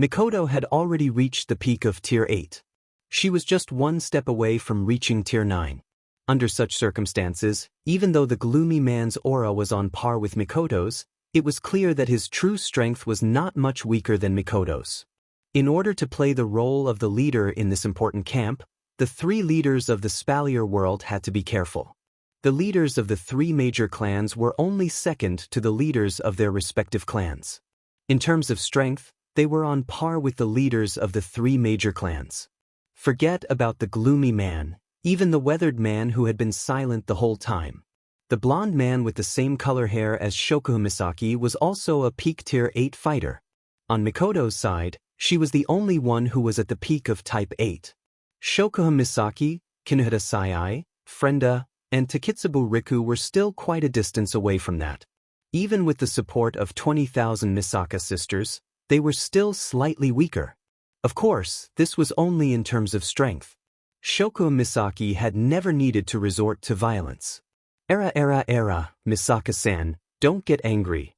[SPEAKER 1] Mikoto had already reached the peak of Tier 8. She was just one step away from reaching Tier 9. Under such circumstances, even though the gloomy man's aura was on par with Mikoto's, it was clear that his true strength was not much weaker than Mikoto's. In order to play the role of the leader in this important camp, the three leaders of the Spalier world had to be careful. The leaders of the three major clans were only second to the leaders of their respective clans. In terms of strength, they were on par with the leaders of the three major clans. Forget about the gloomy man, even the weathered man who had been silent the whole time. The blonde man with the same color hair as Shokuhun Misaki was also a peak Tier 8 fighter. On Mikoto's side, she was the only one who was at the peak of Type 8. Shokuhun Misaki, Kinuhata Sai, Frenda, and Takitsubu Riku were still quite a distance away from that. Even with the support of 20,000 Misaka sisters, they were still slightly weaker. Of course, this was only in terms of strength. Shokuo Misaki had never needed to resort to violence. Era, Misaka-san, don't get angry.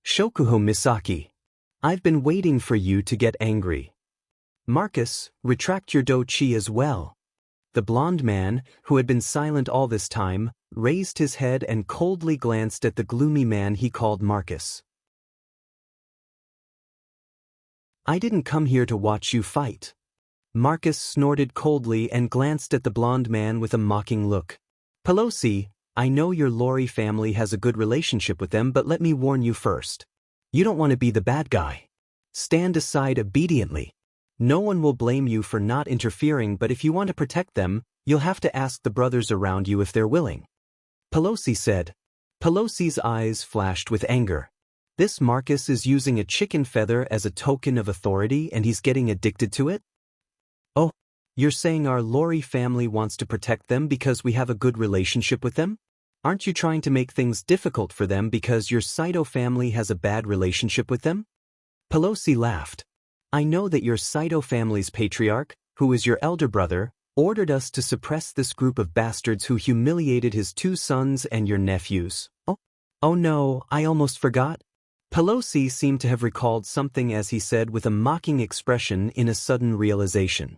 [SPEAKER 1] Shokuo Misaki. I've been waiting for you to get angry. Marcus, retract your do-chi as well. The blond man, who had been silent all this time, raised his head and coldly glanced at the gloomy man he called Marcus. I didn't come here to watch you fight. Marcus snorted coldly and glanced at the blond man with a mocking look. Pelosi, I know your Lori family has a good relationship with them, but let me warn you first. You don't want to be the bad guy. Stand aside obediently. No one will blame you for not interfering, but if you want to protect them, you'll have to ask the brothers around you if they're willing. Pelosi said. Pelosi's eyes flashed with anger. This Marcus is using a chicken feather as a token of authority and he's getting addicted to it? Oh, you're saying our Lori family wants to protect them because we have a good relationship with them? Aren't you trying to make things difficult for them because your Saito family has a bad relationship with them? Pelosi laughed. I know that your Saito family's patriarch, who is your elder brother, ordered us to suppress this group of bastards who humiliated his 2 sons and your nephews. Oh no, I almost forgot. Pelosi seemed to have recalled something as he said with a mocking expression in a sudden realization.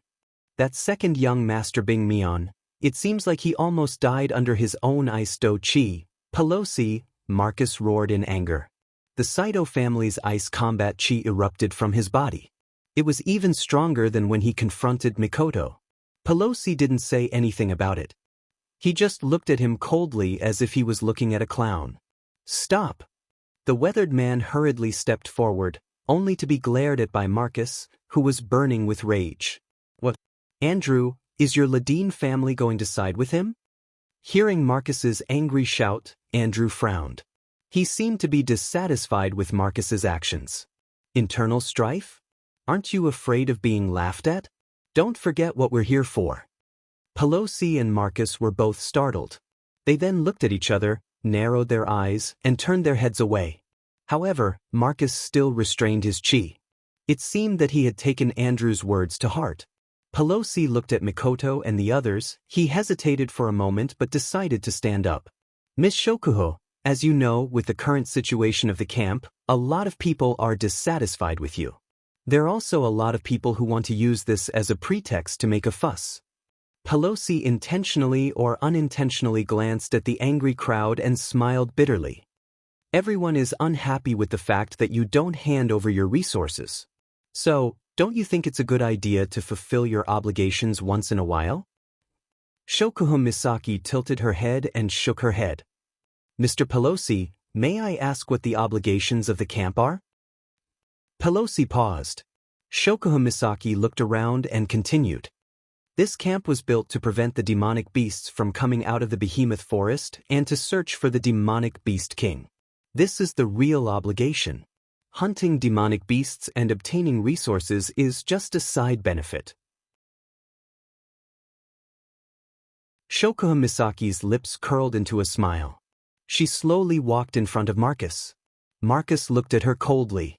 [SPEAKER 1] That second young master Bing Mion, it seems like he almost died under his own ice do-chi. Pelosi, Marcus roared in anger. The Saito family's ice combat chi erupted from his body. It was even stronger than when he confronted Mikoto. Pelosi didn't say anything about it. He just looked at him coldly as if he was looking at a clown. Stop! The weathered man hurriedly stepped forward, only to be glared at by Marcus, who was burning with rage. What? Andrew, is your Ladine family going to side with him? Hearing Marcus's angry shout, Andrew frowned. He seemed to be dissatisfied with Marcus's actions. Internal strife? Aren't you afraid of being laughed at? Don't forget what we're here for. Pelosi and Marcus were both startled. They then looked at each other, narrowed their eyes, and turned their heads away. However, Marcus still restrained his chi. It seemed that he had taken Andrew's words to heart. Pelosi looked at Mikoto and the others. He hesitated for a moment but decided to stand up. Miss Shokuho, as you know, with the current situation of the camp, a lot of people are dissatisfied with you. There are also a lot of people who want to use this as a pretext to make a fuss. Pelosi intentionally or unintentionally glanced at the angry crowd and smiled bitterly. Everyone is unhappy with the fact that you don't hand over your resources. So, don't you think it's a good idea to fulfill your obligations once in a while? Shokuho Misaki tilted her head and shook her head. Mr. Pelosi, may I ask what the obligations of the camp are? Pelosi paused. Shokuho Misaki looked around and continued. This camp was built to prevent the demonic beasts from coming out of the behemoth forest and to search for the demonic beast king. This is the real obligation. Hunting demonic beasts and obtaining resources is just a side benefit. Shokuho Misaki's lips curled into a smile. She slowly walked in front of Marcus. Marcus looked at her coldly.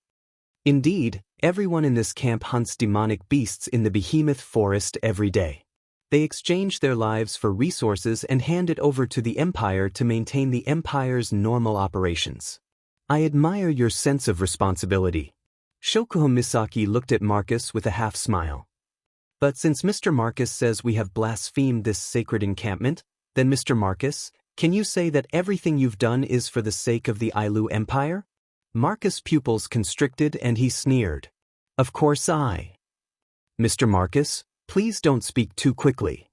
[SPEAKER 1] Indeed, everyone in this camp hunts demonic beasts in the behemoth forest every day. They exchange their lives for resources and hand it over to the Empire to maintain the Empire's normal operations. I admire your sense of responsibility. Shokuho Misaki looked at Marcus with a half-smile. But since Mr. Marcus says we have blasphemed this sacred encampment, then Mr. Marcus, can you say that everything you've done is for the sake of the Ailu Empire? Marcus' pupils constricted and he sneered. Of course I. Mr. Marcus, please don't speak too quickly.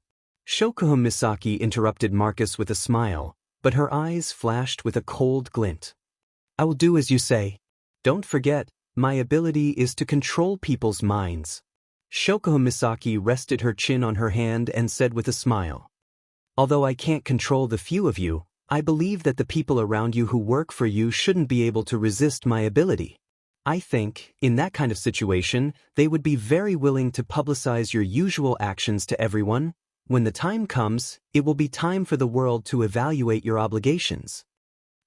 [SPEAKER 1] Shokuho Misaki interrupted Marcus with a smile, but her eyes flashed with a cold glint. I will do as you say. Don't forget, my ability is to control people's minds. Shokuho Misaki rested her chin on her hand and said with a smile. Although I can't control the few of you, I believe that the people around you who work for you shouldn't be able to resist my ability. I think, in that kind of situation, they would be very willing to publicize your usual actions to everyone. When the time comes, it will be time for the world to evaluate your obligations.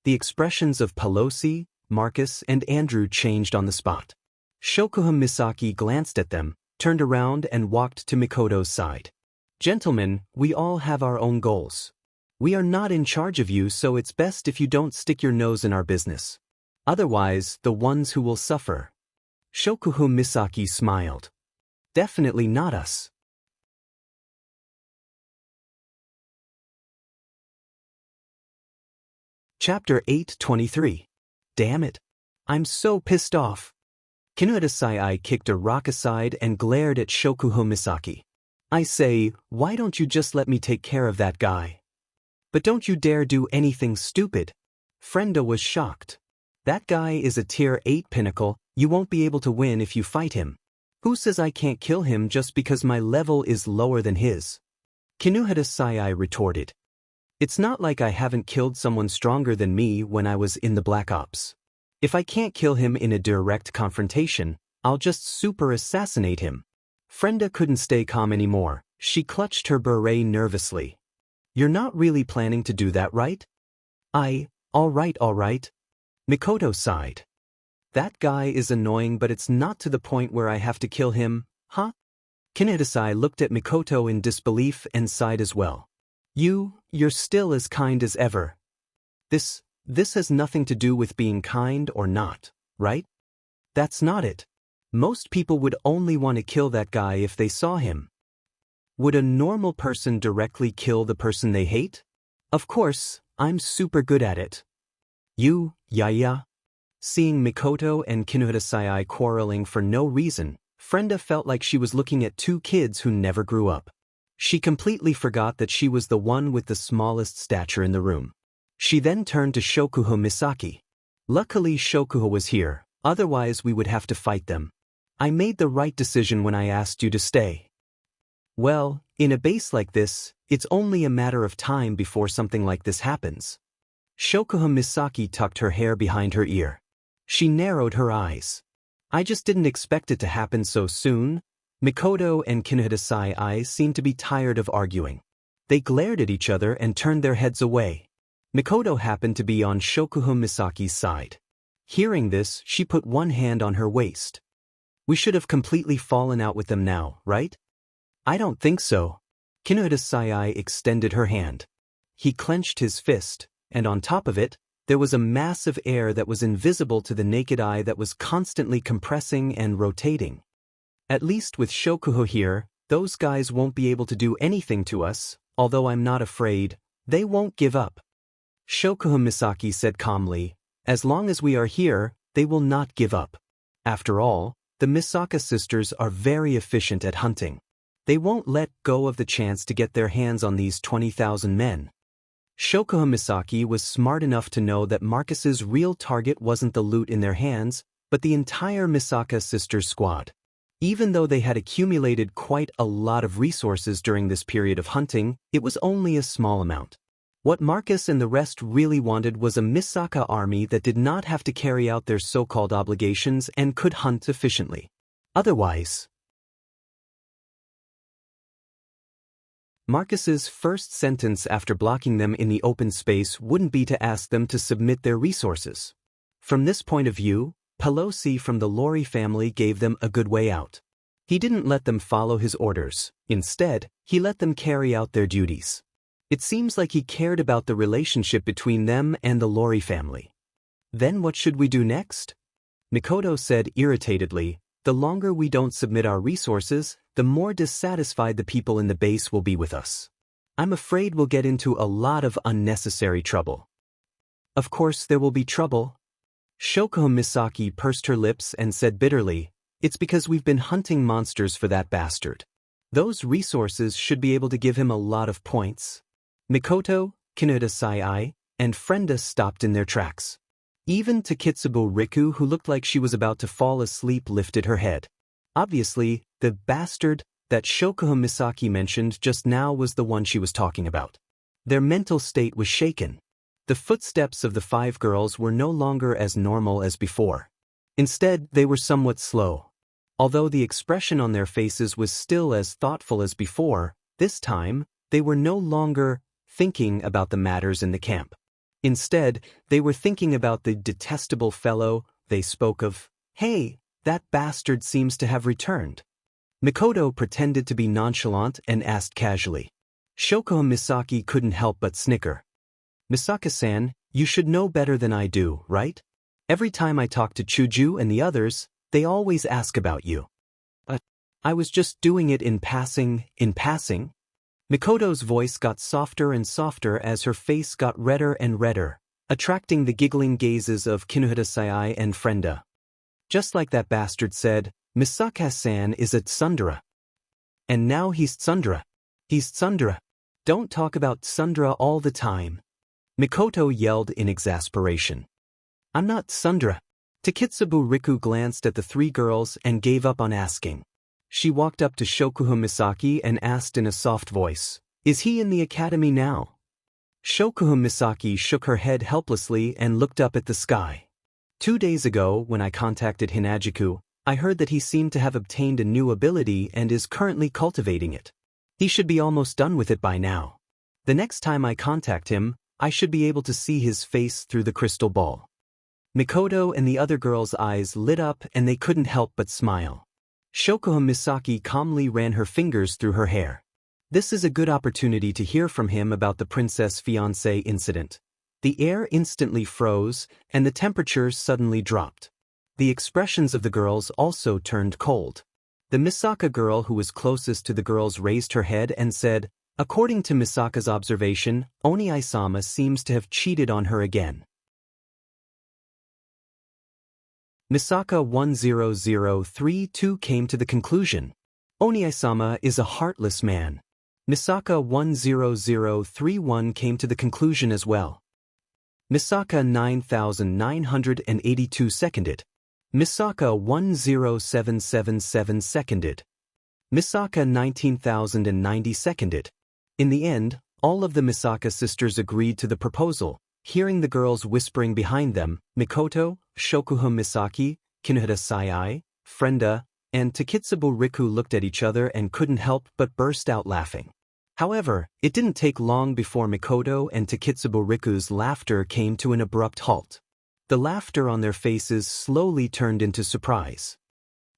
[SPEAKER 1] The expressions of Pelosi, Marcus, and Andrew changed on the spot. Shokuha Misaki glanced at them, turned around and walked to Mikoto's side. Gentlemen, we all have our own goals. We are not in charge of you, so it's best if you don't stick your nose in our business. Otherwise, the ones who will suffer. Shokuha Misaki smiled. Definitely not us. Chapter 8:23. Damn it. I'm so pissed off. Kinuhata-sai kicked a rock aside and glared at Shokuha Misaki. I say, why don't you just let me take care of that guy? But don't you dare do anything stupid. Frenda was shocked. That guy is a tier 8 pinnacle, you won't be able to win if you fight him. Who says I can't kill him just because my level is lower than his? Kinuhata-sai retorted. It's not like I haven't killed someone stronger than me when I was in the Black Ops. If I can't kill him in a direct confrontation, I'll just super assassinate him. Frenda couldn't stay calm anymore. She clutched her beret nervously. You're not really planning to do that, right? All right. Mikoto sighed. That guy is annoying, but it's not to the point where I have to kill him, huh? Kinuhata-sai looked at Mikoto in disbelief and sighed as well. You're still as kind as ever. This has nothing to do with being kind or not, right? That's not it. Most people would only want to kill that guy if they saw him. Would a normal person directly kill the person they hate? Of course, I'm super good at it. Yeah. Seeing Mikoto and Kinuhata-sai quarreling for no reason, Frenda felt like she was looking at two kids who never grew up. She completely forgot that she was the one with the smallest stature in the room. She then turned to Shokuha Misaki. Luckily Shokuha was here, otherwise we would have to fight them. I made the right decision when I asked you to stay. Well, in a base like this, it's only a matter of time before something like this happens. Shokuha Misaki tucked her hair behind her ear. She narrowed her eyes. I just didn't expect it to happen so soon. Mikoto and Kinuhata-sai seemed to be tired of arguing. They glared at each other and turned their heads away. Mikoto happened to be on Shokuha Misaki's side. Hearing this, she put one hand on her waist. We should have completely fallen out with them now, right? I don't think so. Kinuhata-sai extended her hand. He clenched his fist, and on top of it, there was a mass of air that was invisible to the naked eye that was constantly compressing and rotating. At least with Shokuha here, those guys won't be able to do anything to us, although I'm not afraid, they won't give up. Shokuha Misaki said calmly, as long as we are here, they will not give up. After all, the Misaka sisters are very efficient at hunting. They won't let go of the chance to get their hands on these 20,000 men. Shokuha Misaki was smart enough to know that Marcus's real target wasn't the loot in their hands, but the entire Misaka sisters squad. Even though they had accumulated quite a lot of resources during this period of hunting, it was only a small amount. What Marcus and the rest really wanted was a Misaka army that did not have to carry out their so-called obligations and could hunt efficiently. Otherwise, Marcus's first sentence after blocking them in the open space wouldn't be to ask them to submit their resources. From this point of view, Pelosi from the Lori family gave them a good way out. He didn't let them follow his orders. Instead, he let them carry out their duties. It seems like he cared about the relationship between them and the Lori family. Then what should we do next? Mikoto said irritatedly, the longer we don't submit our resources, the more dissatisfied the people in the base will be with us. I'm afraid we'll get into a lot of unnecessary trouble. Of course there will be trouble. Shokuha Misaki pursed her lips and said bitterly, it's because we've been hunting monsters for that bastard. Those resources should be able to give him a lot of points. Mikoto, Kinuhata-sai, and Frenda stopped in their tracks. Even Takitsubo Riku, who looked like she was about to fall asleep, lifted her head. Obviously, the bastard that Shokuha Misaki mentioned just now was the one she was talking about. Their mental state was shaken. The footsteps of the five girls were no longer as normal as before. Instead, they were somewhat slow. Although the expression on their faces was still as thoughtful as before, This time, they were no longer thinking about the matters in the camp. Instead, they were thinking about the detestable fellow. They spoke of, "Hey, that bastard seems to have returned." Mikoto pretended to be nonchalant and asked casually. Shoko Misaki couldn't help but snicker. "Misaka-san, you should know better than I do, right? Every time I talk to Chuju and the others, they always ask about you." "But I was just doing it in passing. Mikoto's voice got softer and softer as her face got redder and redder, attracting the giggling gazes of Kinuhata-sai and Frenda. "Just like that bastard said, Misaka-san is a tsundere. And now he's tsundere. He's tsundere. Don't talk about tsundere all the time." Mikoto yelled in exasperation. "I'm not tsundere." Takitsubo Riku glanced at the three girls and gave up on asking. She walked up to Shokuha Misaki and asked in a soft voice, "Is he in the academy now?" Shokuha Misaki shook her head helplessly and looked up at the sky. 2 days ago, when I contacted Hinajiku, I heard that he seemed to have obtained a new ability and is currently cultivating it. He should be almost done with it by now. The next time I contact him, I should be able to see his face through the crystal ball." Mikoto and the other girls' eyes lit up and they couldn't help but smile. Shokuha Misaki calmly ran her fingers through her hair. This is a good opportunity to hear from him about the princess fiancé incident. The air instantly froze, and the temperature suddenly dropped. The expressions of the girls also turned cold. The Misaka girl who was closest to the girls raised her head and said, "According to Misaka's observation, Oni-sama seems to have cheated on her again." Misaka 10032 came to the conclusion. Oni-sama is a heartless man. Misaka 10031 came to the conclusion as well. Misaka 9982 seconded. Misaka 10777 seconded. Misaka 19090 seconded. In the end, all of the Misaka sisters agreed to the proposal. Hearing the girls whispering behind them, Mikoto, Shokuha Misaki, Kinuhata-sai, Frenda, and Takitsubo Riku looked at each other and couldn't help but burst out laughing. However, it didn't take long before Mikoto and Takitsubo Riku's laughter came to an abrupt halt. The laughter on their faces slowly turned into surprise.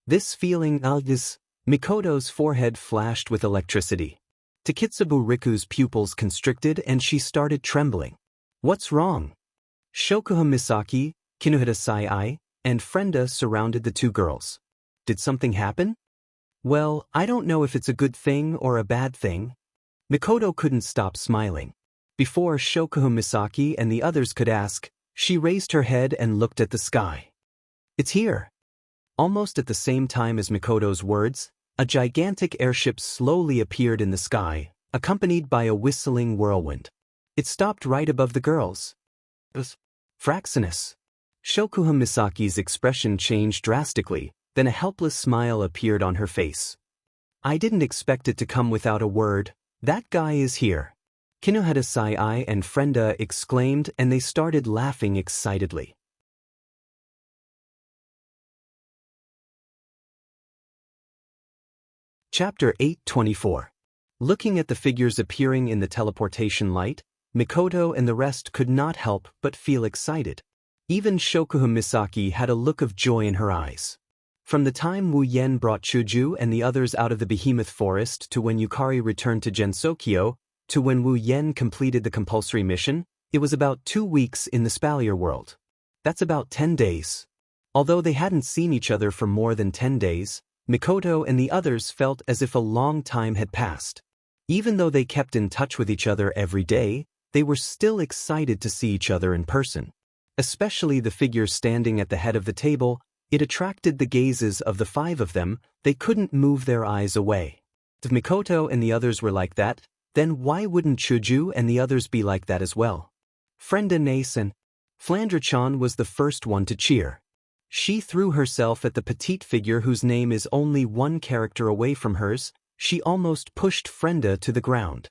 [SPEAKER 1] This feeling is... Mikoto's forehead flashed with electricity. Takitsubo Riku's pupils constricted and she started trembling. "What's wrong?" Shokuha Misaki, Kinuhata-sai, and Frenda surrounded the two girls. "Did something happen?" "Well, I don't know if it's a good thing or a bad thing." Mikoto couldn't stop smiling. Before Shokuha Misaki and the others could ask, she raised her head and looked at the sky. "It's here." Almost at the same time as Mikoto's words, a gigantic airship slowly appeared in the sky, accompanied by a whistling whirlwind. It stopped right above the girls. Fraxinus. Shokuha Misaki's expression changed drastically, then a helpless smile appeared on her face. "I didn't expect it to come without a word. That guy is here." Kinuhata-sai and Frenda exclaimed and they started laughing excitedly. Chapter 824. Looking at the figures appearing in the teleportation light, Mikoto and the rest could not help but feel excited. Even Shokuha Misaki had a look of joy in her eyes. From the time Wu Yen brought Chuju and the others out of the behemoth forest to when Yukari returned to Gensokyo, to when Wu Yen completed the compulsory mission, it was about 2 weeks in the Spalier world. That's about 10 days. Although they hadn't seen each other for more than 10 days, Mikoto and the others felt as if a long time had passed. Even though they kept in touch with each other every day, they were still excited to see each other in person. Especially the figure standing at the head of the table, it attracted the gazes of the 5 of them. They couldn't move their eyes away. If Mikoto and the others were like that, then why wouldn't Chuju and the others be like that as well? Frenda Nason. Flandre-chan was the first one to cheer. She threw herself at the petite figure whose name is only 1 character away from hers. She almost pushed Frenda to the ground.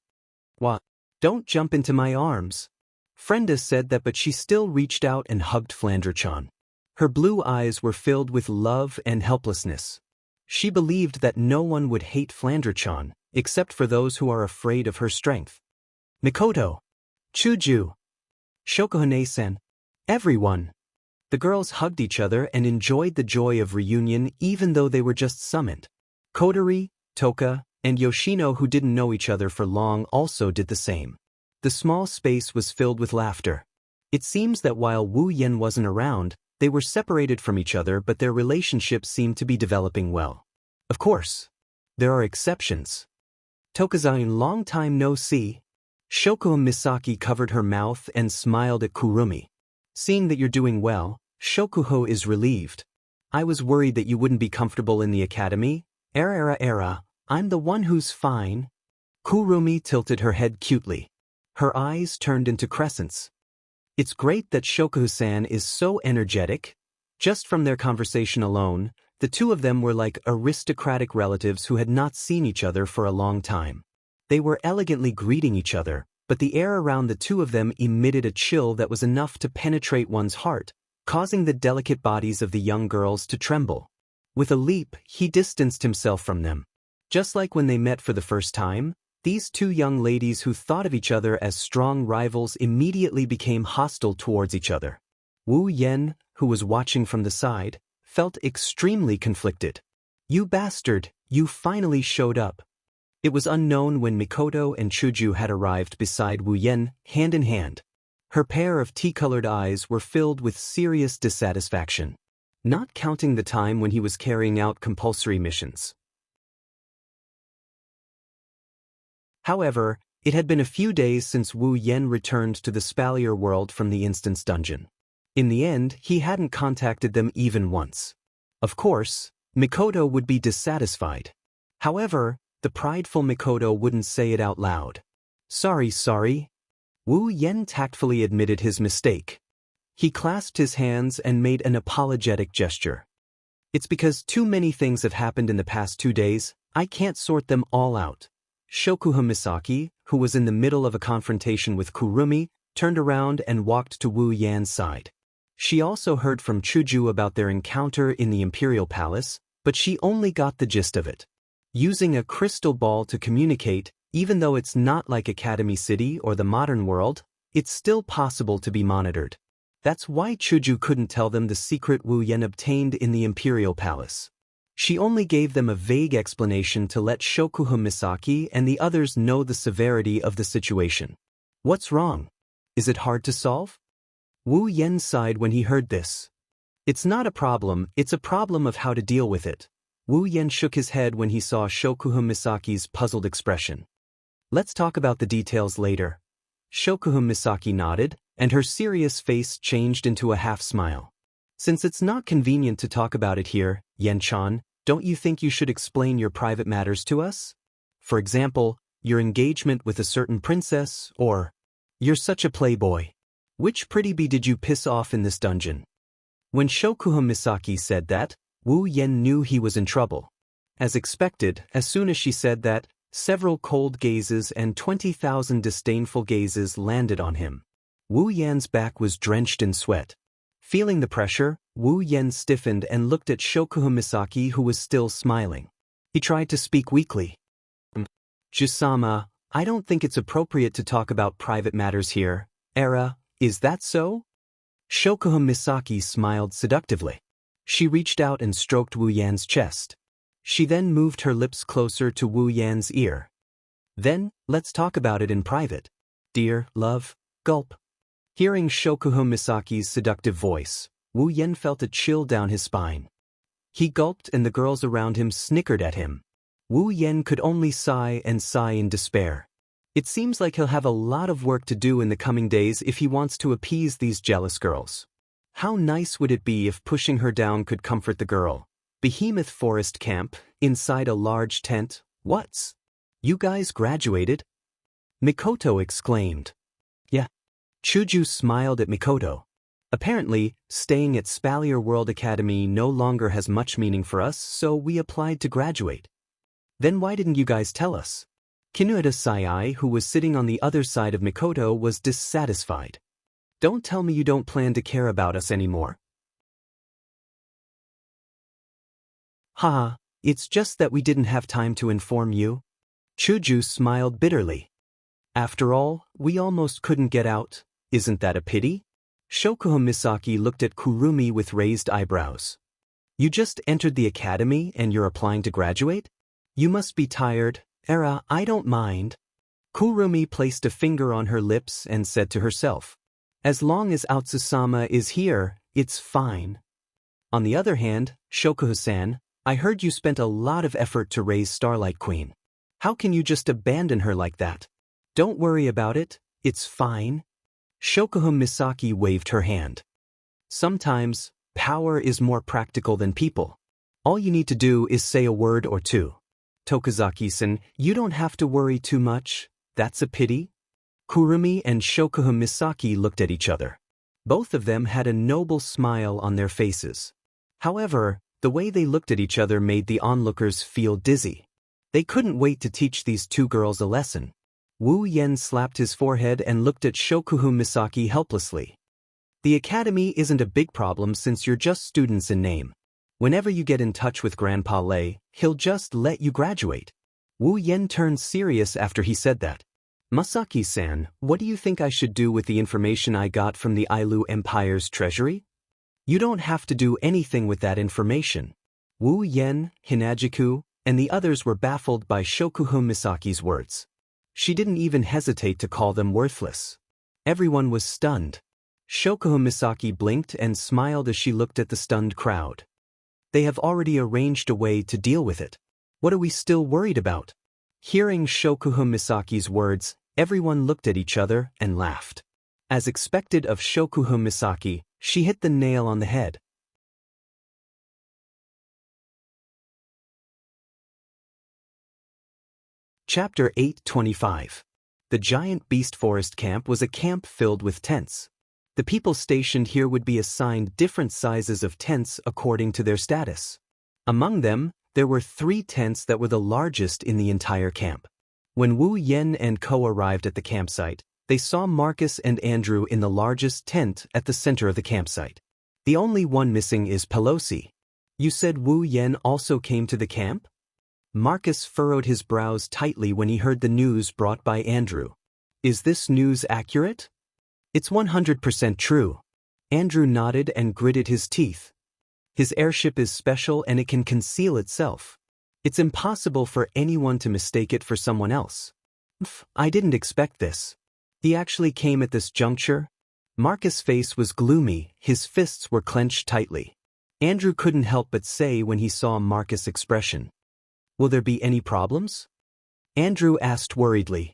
[SPEAKER 1] "What? Don't jump into my arms." Frenda said that, but she still reached out and hugged Flandre-chan. Her blue eyes were filled with love and helplessness. She believed that no one would hate Flandre-chan, except for those who are afraid of her strength. Mikoto, Chuju, Shokuhane-san, everyone. The girls hugged each other and enjoyed the joy of reunion even though they were just summoned. Kotori, Toka, and Yoshino, who didn't know each other for long, also did the same. The small space was filled with laughter. It seems that while Wu Yen wasn't around, they were separated from each other, but their relationship seemed to be developing well. Of course, there are exceptions. Toka-san, long time no see. Shokuha Misaki covered her mouth and smiled at Kurumi. Seeing that you're doing well, Shokuho is relieved. I was worried that you wouldn't be comfortable in the academy. Era, I'm the one who's fine. Kurumi tilted her head cutely. Her eyes turned into crescents. It's great that Shokuho-san is so energetic. Just from their conversation alone, the two of them were like aristocratic relatives who had not seen each other for a long time. They were elegantly greeting each other, but the air around the two of them emitted a chill that was enough to penetrate one's heart, causing the delicate bodies of the young girls to tremble. With a leap, he distanced himself from them. Just like when they met for the first time, these two young ladies who thought of each other as strong rivals immediately became hostile towards each other. Wu Yen, who was watching from the side, felt extremely conflicted. You bastard, you finally showed up. It was unknown when Mikoto and Chuju had arrived beside Wu Yen, hand in hand. Her pair of tea-colored eyes were filled with serious dissatisfaction, not counting the time when he was carrying out compulsory missions. However, it had been a few days since Wu Yen returned to the Spalier world from the Instance Dungeon. In the end, he hadn't contacted them even once. Of course, Mikoto would be dissatisfied. However, the prideful Mikoto wouldn't say it out loud. Sorry. Wu Yen tactfully admitted his mistake. He clasped his hands and made an apologetic gesture. It's because too many things have happened in the past 2 days, I can't sort them all out. Shokuha Misaki, who was in the middle of a confrontation with Kurumi, turned around and walked to Wu Yan's side. She also heard from Chuju about their encounter in the Imperial Palace, but she only got the gist of it. Using a crystal ball to communicate, even though it's not like Academy City or the modern world, it's still possible to be monitored. That's why Chuju couldn't tell them the secret Wu Yen obtained in the Imperial Palace. She only gave them a vague explanation to let Shokuha Misaki and the others know the severity of the situation. What's wrong? Is it hard to solve? Wu Yen sighed when he heard this. It's not a problem, it's a problem of how to deal with it. Wu Yen shook his head when he saw Shokuha Misaki's puzzled expression. Let's talk about the details later. Shokuha Misaki nodded, and her serious face changed into a half-smile. Since it's not convenient to talk about it here, Yen-chan, don't you think you should explain your private matters to us? For example, your engagement with a certain princess, or you're such a playboy. Which pretty bee did you piss off in this dungeon? When Shokuha Misaki said that, Wu Yen knew he was in trouble. As expected, as soon as she said that, several cold gazes and 20,000 disdainful gazes landed on him. Wu Yan's back was drenched in sweat. Feeling the pressure, Wu Yen stiffened and looked at Shokuha Misaki, who was still smiling. He tried to speak weakly. Jusama, I don't think it's appropriate to talk about private matters here. Era, is that so? Shokuha Misaki smiled seductively. She reached out and stroked Wu Yan's chest. She then moved her lips closer to Wu Yan's ear. Then, let's talk about it in private. Dear, love, gulp. Hearing Shokuha Misaki's seductive voice, Wu Yen felt a chill down his spine. He gulped and the girls around him snickered at him. Wu Yen could only sigh and sigh in despair. It seems like he'll have a lot of work to do in the coming days if he wants to appease these jealous girls. How nice would it be if pushing her down could comfort the girl? Behemoth Forest Camp, inside a large tent, what's? You guys graduated? Mikoto exclaimed. Yeah. Chuju smiled at Mikoto. Apparently, staying at Spalier World Academy no longer has much meaning for us, so we applied to graduate. Then why didn't you guys tell us? Kinueda Sai, who was sitting on the other side of Mikoto, was dissatisfied. Don't tell me you don't plan to care about us anymore. Haha, it's just that we didn't have time to inform you. Chuju smiled bitterly. After all, we almost couldn't get out, isn't that a pity? Shokuho Misaki looked at Kurumi with raised eyebrows. You just entered the academy and you're applying to graduate? You must be tired. I don't mind. Kurumi placed a finger on her lips and said to herself, as long as Otsusama is here, it's fine. On the other hand, Shokuho-san, I heard you spent a lot of effort to raise Starlight Queen. How can you just abandon her like that? Don't worry about it, it's fine. Shokuho Misaki waved her hand. Sometimes, power is more practical than people. All you need to do is say a word or two. Tokazaki-san, you don't have to worry too much, that's a pity. Kurumi and Shokuho Misaki looked at each other. Both of them had a noble smile on their faces. However, the way they looked at each other made the onlookers feel dizzy. They couldn't wait to teach these two girls a lesson. Wu Yen slapped his forehead and looked at Shokuho Misaki helplessly. The academy isn't a big problem since you're just students in name. Whenever you get in touch with Grandpa Lei, he'll just let you graduate. Wu Yen turned serious after he said that. Masaki-san, what do you think I should do with the information I got from the Ailu Empire's treasury? You don't have to do anything with that information. Wu Yen, Hinajiku, and the others were baffled by Shokuho Misaki's words. She didn't even hesitate to call them worthless. Everyone was stunned. Shokuho Misaki blinked and smiled as she looked at the stunned crowd. They have already arranged a way to deal with it. What are we still worried about? Hearing Shokuho Misaki's words, everyone looked at each other and laughed. As expected of Shokuho Misaki, she hit the nail on the head. Chapter 825. The giant beast forest camp was a camp filled with tents. The people stationed here would be assigned different sizes of tents according to their status. Among them, there were 3 tents that were the largest in the entire camp. When Wu Yen and Ko arrived at the campsite, they saw Marcus and Andrew in the largest tent at the center of the campsite. The only one missing is Pelosi. You said Wu Yen also came to the camp? Marcus furrowed his brows tightly when he heard the news brought by Andrew. Is this news accurate? It's 100% true. Andrew nodded and gritted his teeth. His airship is special and it can conceal itself. It's impossible for anyone to mistake it for someone else. I didn't expect this. He actually came at this juncture? Marcus' face was gloomy, his fists were clenched tightly. Andrew couldn't help but say when he saw Marcus' expression. Will there be any problems? Andrew asked worriedly.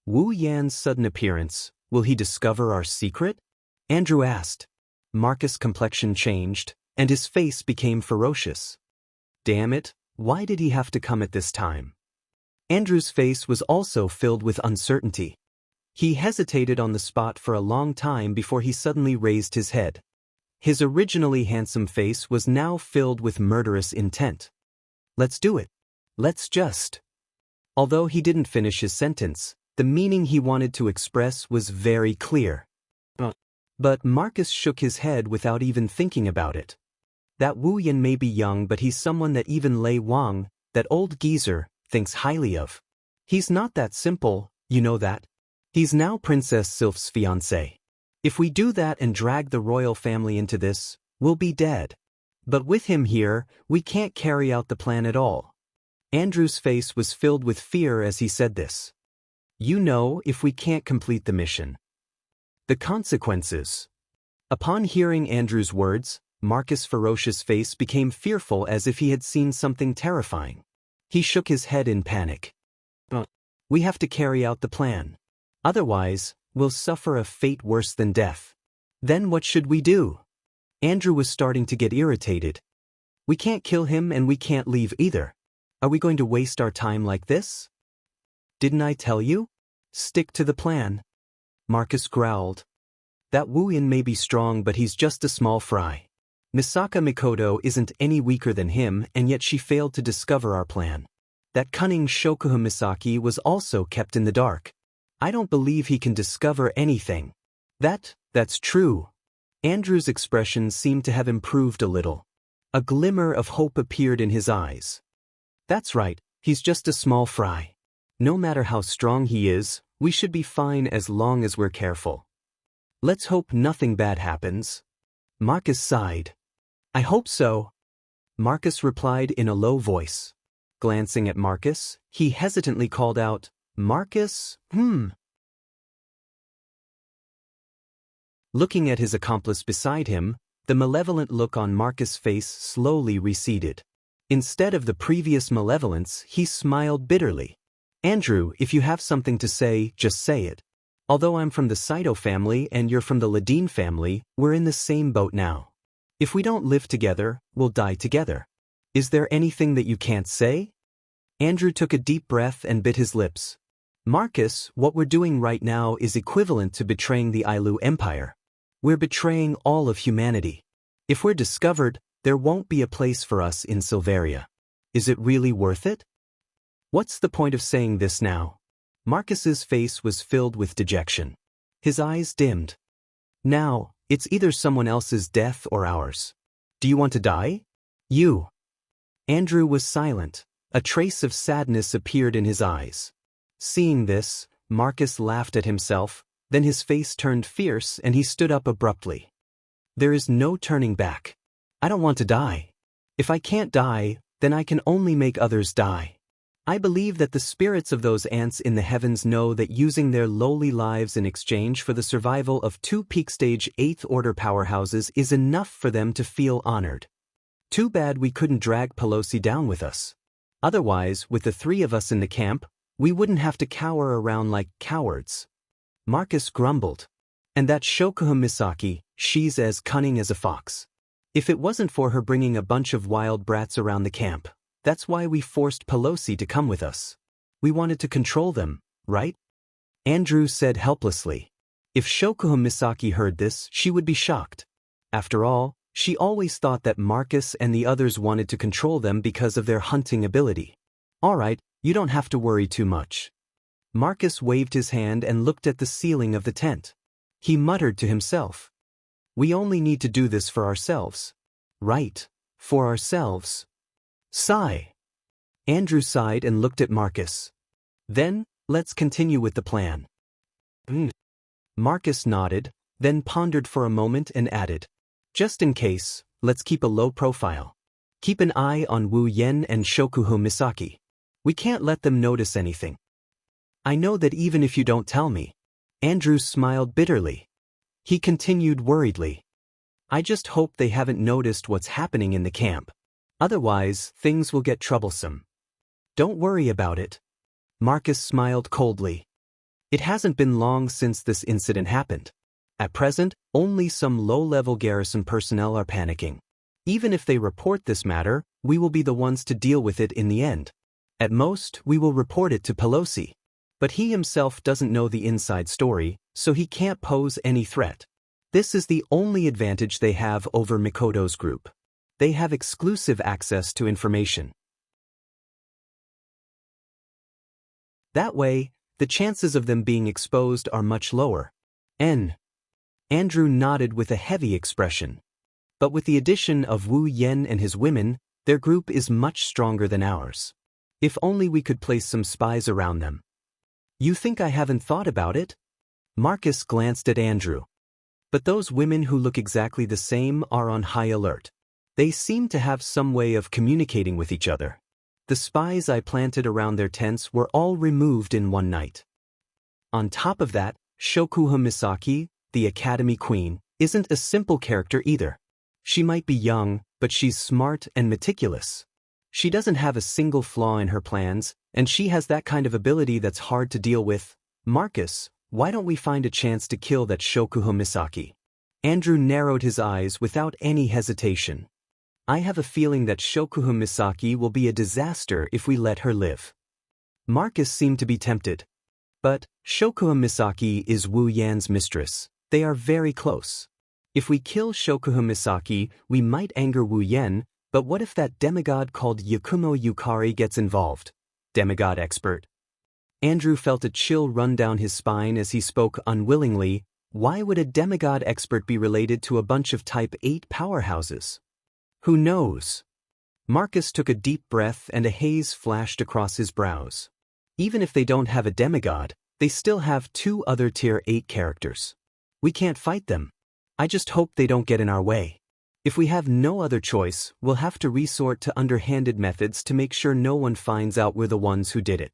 [SPEAKER 1] Wu Yan's sudden appearance, will he discover our secret? Andrew asked. Marcus' complexion changed, and his face became ferocious. Damn it, why did he have to come at this time? Andrew's face was also filled with uncertainty. He hesitated on the spot for a long time before he suddenly raised his head. His originally handsome face was now filled with murderous intent. Let's do it. Let's just. Although he didn't finish his sentence, the meaning he wanted to express was very clear. But Marcus shook his head without even thinking about it. That Wu Yan may be young, but he's someone that even Lei Wang, that old geezer, thinks highly of. He's not that simple, you know that. He's now Princess Sylph's fiancé. If we do that and drag the royal family into this, we'll be dead. But with him here, we can't carry out the plan at all. Andrew's face was filled with fear as he said this. You know, if we can't complete the mission. The consequences. Upon hearing Andrew's words, Marcus' ferocious face became fearful as if he had seen something terrifying. He shook his head in panic. We have to carry out the plan. Otherwise, we'll suffer a fate worse than death. Then what should we do? Andrew was starting to get irritated. We can't kill him and we can't leave either. Are we going to waste our time like this? Didn't I tell you? Stick to the plan. Marcus growled. That Wu Yan may be strong, but he's just a small fry. Misaka Mikoto isn't any weaker than him, and yet she failed to discover our plan. That cunning Shokuho Misaki was also kept in the dark. I don't believe he can discover anything. That's true. Andrew's expression seemed to have improved a little. A glimmer of hope appeared in his eyes. That's right, he's just a small fry. No matter how strong he is, we should be fine as long as we're careful. Let's hope nothing bad happens. Marcus sighed. I hope so. Marcus replied in a low voice. Glancing at Marcus, he hesitantly called out, Marcus, Looking at his accomplice beside him, the malevolent look on Marcus' face slowly receded. Instead of the previous malevolence, he smiled bitterly. Andrew, if you have something to say, just say it. Although I'm from the Saito family and you're from the Ladine family, we're in the same boat now. If we don't live together, we'll die together. Is there anything that you can't say? Andrew took a deep breath and bit his lips. Marcus, what we're doing right now is equivalent to betraying the Ailu Empire. We're betraying all of humanity. If we're discovered, there won't be a place for us in Silveria. Is it really worth it? What's the point of saying this now? Marcus's face was filled with dejection. His eyes dimmed. Now, it's either someone else's death or ours. Do you want to die? You. Andrew was silent. A trace of sadness appeared in his eyes. Seeing this, Marcus laughed at himself, then his face turned fierce and he stood up abruptly. There is no turning back. I don't want to die. If I can't die, then I can only make others die. I believe that the spirits of those ants in the heavens know that using their lowly lives in exchange for the survival of 2 peak stage 8th order powerhouses is enough for them to feel honored. Too bad we couldn't drag Pelosi down with us. Otherwise, with the 3 of us in the camp, we wouldn't have to cower around like cowards. Marcus grumbled. And that Shokuha Misaki, she's as cunning as a fox. If it wasn't for her bringing a bunch of wild brats around the camp, that's why we forced Pelosi to come with us. We wanted to control them, right? Andrew said helplessly. If Shokuha Misaki heard this, she would be shocked. After all, she always thought that Marcus and the others wanted to control them because of their hunting ability. All right, you don't have to worry too much. Marcus waved his hand and looked at the ceiling of the tent. He muttered to himself. We only need to do this for ourselves. Right, for ourselves. Sigh. Andrew sighed and looked at Marcus. Then, let's continue with the plan. Marcus nodded, then pondered for a moment and added. Just in case, let's keep a low profile. Keep an eye on Wu Yen and Shokuha Misaki. We can't let them notice anything. I know that even if you don't tell me. Andrew smiled bitterly. He continued worriedly. I just hope they haven't noticed what's happening in the camp. Otherwise, things will get troublesome. Don't worry about it. Marcus smiled coldly. It hasn't been long since this incident happened. At present, only some low-level garrison personnel are panicking. Even if they report this matter, we will be the ones to deal with it in the end. At most, we will report it to Pelosi. But he himself doesn't know the inside story, so he can't pose any threat. This is the only advantage they have over Mikoto's group. They have exclusive access to information. That way, the chances of them being exposed are much lower. Andrew nodded with a heavy expression. But with the addition of Wu Yen and his women, their group is much stronger than ours. If only we could place some spies around them. You think I haven't thought about it? Marcus glanced at Andrew. But those women who look exactly the same are on high alert. They seem to have some way of communicating with each other. The spies I planted around their tents were all removed in one night. On top of that, Shokuha Misaki, the Academy Queen, isn't a simple character either. She might be young, but she's smart and meticulous. She doesn't have a single flaw in her plans, and she has that kind of ability that's hard to deal with. Marcus, why don't we find a chance to kill that Shokuha Misaki? Andrew narrowed his eyes without any hesitation. I have a feeling that Shokuha Misaki will be a disaster if we let her live. Marcus seemed to be tempted. But Shokuha Misaki is Wu Yan's mistress. They are very close. If we kill Shokuha Misaki, we might anger Wu Yan, but what if that demigod called Yakumo Yukari gets involved? Demigod expert. Andrew felt a chill run down his spine as he spoke unwillingly. Why would a demigod expert be related to a bunch of Type 8 powerhouses? Who knows? Marcus took a deep breath and a haze flashed across his brows. Even if they don't have a demigod, they still have 2 other tier 8 characters. We can't fight them. I just hope they don't get in our way. If we have no other choice, we'll have to resort to underhanded methods to make sure no one finds out we're the ones who did it.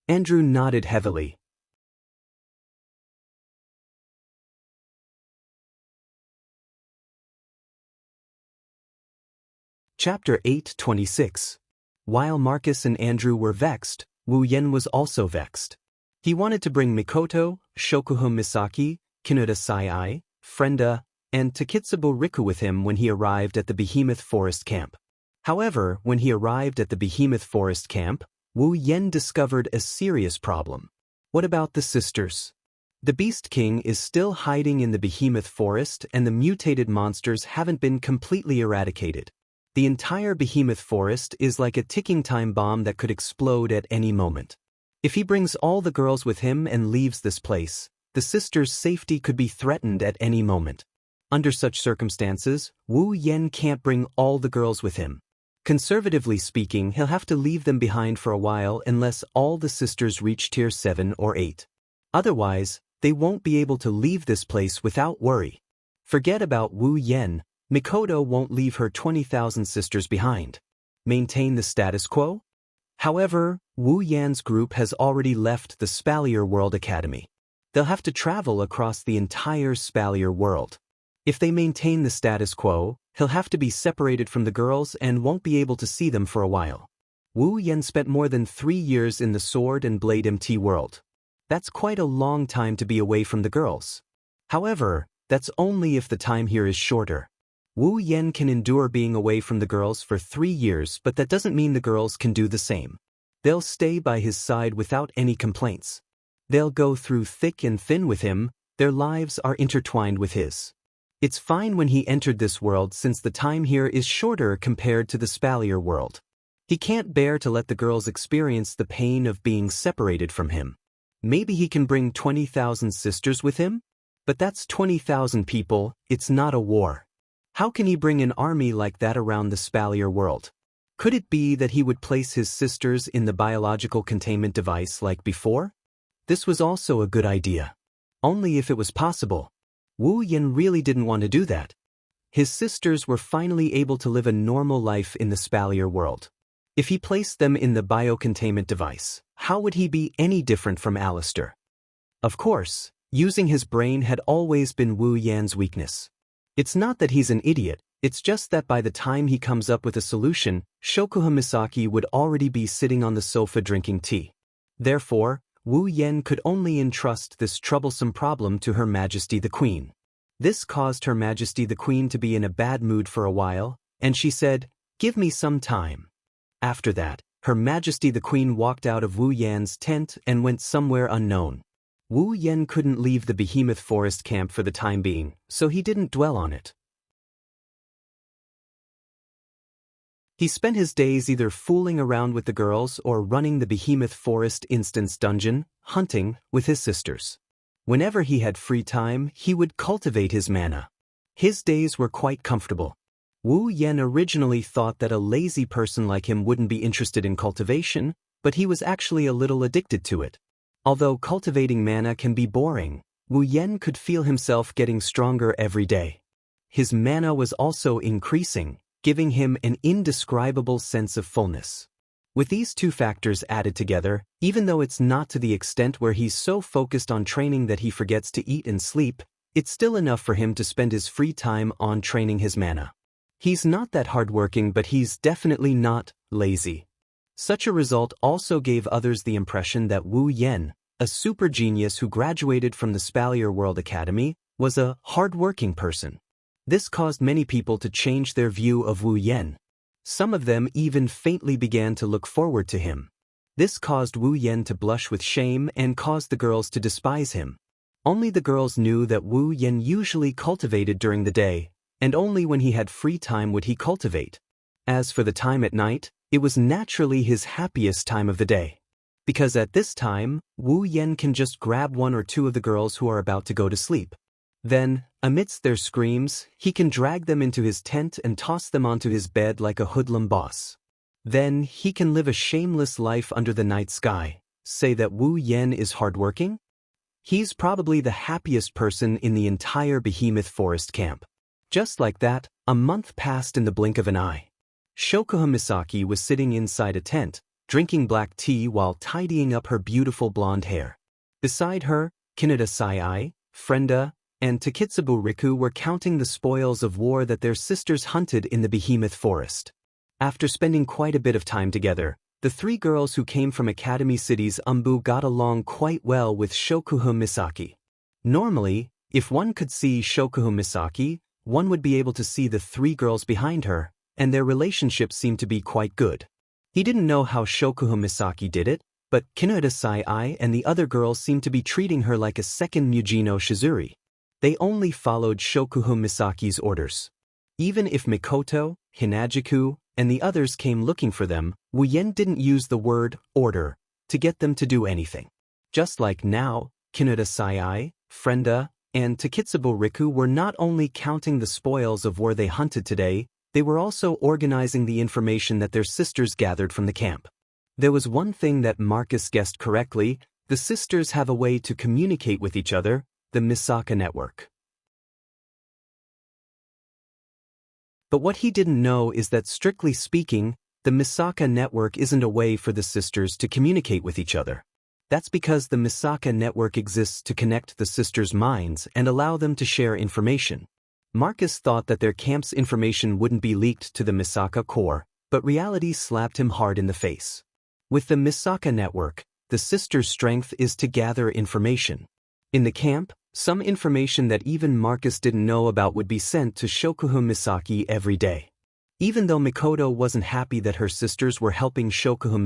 [SPEAKER 1] Andrew nodded heavily. Chapter 8:26. While Marcus and Andrew were vexed, Wu Yen was also vexed. He wanted to bring Mikoto, Shokuhun Misaki, Kinuda Sai, Frenda, and Takitsubo Riku with him when he arrived at the Behemoth Forest Camp. However, when he arrived at the Behemoth Forest Camp, Wu Yen discovered a serious problem. What about the sisters? The Beast King is still hiding in the Behemoth Forest and the mutated monsters haven't been completely eradicated. The entire Behemoth Forest is like a ticking time bomb that could explode at any moment. If he brings all the girls with him and leaves this place, the sisters' safety could be threatened at any moment. Under such circumstances, Wu Yen can't bring all the girls with him. Conservatively speaking, he'll have to leave them behind for a while unless all the sisters reach tier 7 or 8. Otherwise, they won't be able to leave this place without worry. Forget about Wu Yen. Mikoto won't leave her 20,000 sisters behind. Maintain the status quo? However, Wu Yan's group has already left the Spalier World Academy. They'll have to travel across the entire Spalier world. If they maintain the status quo, he'll have to be separated from the girls and won't be able to see them for a while. Wu Yen spent more than 3 years in the Sword and Blade MT world. That's quite a long time to be away from the girls. However, that's only if the time here is shorter. Wu Yen can endure being away from the girls for 3 years, but that doesn't mean the girls can do the same. They'll stay by his side without any complaints. They'll go through thick and thin with him, their lives are intertwined with his. It's fine when he entered this world since the time here is shorter compared to the Spalier world. He can't bear to let the girls experience the pain of being separated from him. Maybe he can bring 20,000 sisters with him? But that's 20,000 people, it's not a war. How can he bring an army like that around the Spalier world? Could it be that he would place his sisters in the biological containment device like before? This was also a good idea. Only if it was possible. Wu Yen really didn't want to do that. His sisters were finally able to live a normal life in the Spalier world. If he placed them in the biocontainment device, how would he be any different from Alistair? Of course, using his brain had always been Wu Yan's weakness. It's not that he's an idiot, it's just that by the time he comes up with a solution, Shokuhun Misaki would already be sitting on the sofa drinking tea. Therefore, Wu Yen could only entrust this troublesome problem to Her Majesty the Queen. This caused Her Majesty the Queen to be in a bad mood for a while, and she said, "Give me some time." After that, Her Majesty the Queen walked out of Wu Yan's tent and went somewhere unknown. Wu Yen couldn't leave the Behemoth Forest camp for the time being, so he didn't dwell on it. He spent his days either fooling around with the girls or running the Behemoth Forest instance dungeon, hunting, with his sisters. Whenever he had free time, he would cultivate his mana. His days were quite comfortable. Wu Yen originally thought that a lazy person like him wouldn't be interested in cultivation, but he was actually a little addicted to it. Although cultivating mana can be boring, Wu Yen could feel himself getting stronger every day. His mana was also increasing, giving him an indescribable sense of fullness. With these two factors added together, even though it's not to the extent where he's so focused on training that he forgets to eat and sleep, it's still enough for him to spend his free time on training his mana. He's not that hardworking, but he's definitely not lazy. Such a result also gave others the impression that Wu Yen, a super genius who graduated from the Spalier World Academy, was a hard-working person. This caused many people to change their view of Wu Yen. Some of them even faintly began to look forward to him. This caused Wu Yen to blush with shame and caused the girls to despise him. Only the girls knew that Wu Yen usually cultivated during the day, and only when he had free time would he cultivate. As for the time at night, it was naturally his happiest time of the day. Because at this time, Wu Yen can just grab 1 or 2 of the girls who are about to go to sleep. Then, amidst their screams, he can drag them into his tent and toss them onto his bed like a hoodlum boss. Then, he can live a shameless life under the night sky, say that Wu Yen is hardworking? He's probably the happiest person in the entire behemoth forest camp. Just like that, a month passed in the blink of an eye. Shokuha Misaki was sitting inside a tent, drinking black tea while tidying up her beautiful blonde hair. Beside her, Kinada Sai, Frenda, and Takitsubu Riku were counting the spoils of war that their sisters hunted in the behemoth forest. After spending quite a bit of time together, the three girls who came from Academy City's Umbu got along quite well with Shokuha Misaki. Normally, if one could see Shokuha Misaki, one would be able to see the three girls behind her, and their relationship seemed to be quite good. He didn't know how Shokuha Misaki did it, but Kinada Sai and the other girls seemed to be treating her like a second Mujino Shizuri. They only followed Shokuha Misaki's orders. Even if Mikoto, Hinajiku, and the others came looking for them, Wu Yen didn't use the word order to get them to do anything. Just like now, Kinada Sai, Frenda, and Takitsubu Riku were not only counting the spoils of war they hunted today, they were also organizing the information that their sisters gathered from the camp. There was one thing that Marcus guessed correctly: the sisters have a way to communicate with each other, the Misaka network. But what he didn't know is that, strictly speaking, the Misaka network isn't a way for the sisters to communicate with each other. That's because the Misaka network exists to connect the sisters' minds and allow them to share information. Marcus thought that their camp's information wouldn't be leaked to the Misaka core, but reality slapped him hard in the face. With the Misaka network, the sisters' strength is to gather information. In the camp, some information that even Marcus didn't know about would be sent to Shokuha Misaki every day. Even though Mikoto wasn't happy that her sisters were helping Shokuha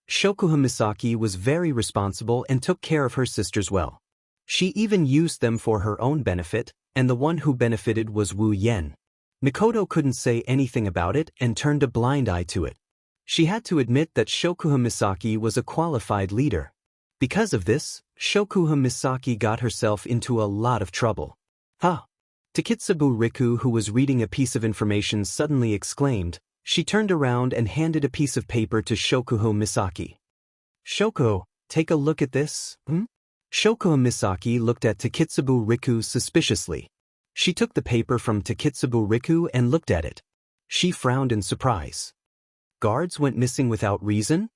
[SPEAKER 1] Misaki was very responsible and took care of her sisters well. She even used them for her own benefit, and the one who benefited was Wu Yen. Mikoto couldn't say anything about it and turned a blind eye to it. She had to admit that Shokuha Misaki was a qualified leader. Because of this, Shokuha Misaki got herself into a lot of trouble. "Ha!" Takitsubu Riku, who was reading a piece of information, suddenly exclaimed. She turned around and handed a piece of paper to Shokuha Misaki. "Shoko, take a look at this, Shokuha Misaki looked at Takitsubu Riku suspiciously. She took the paper from Takitsubu Riku and looked at it. She frowned in surprise. Guards went missing without reason?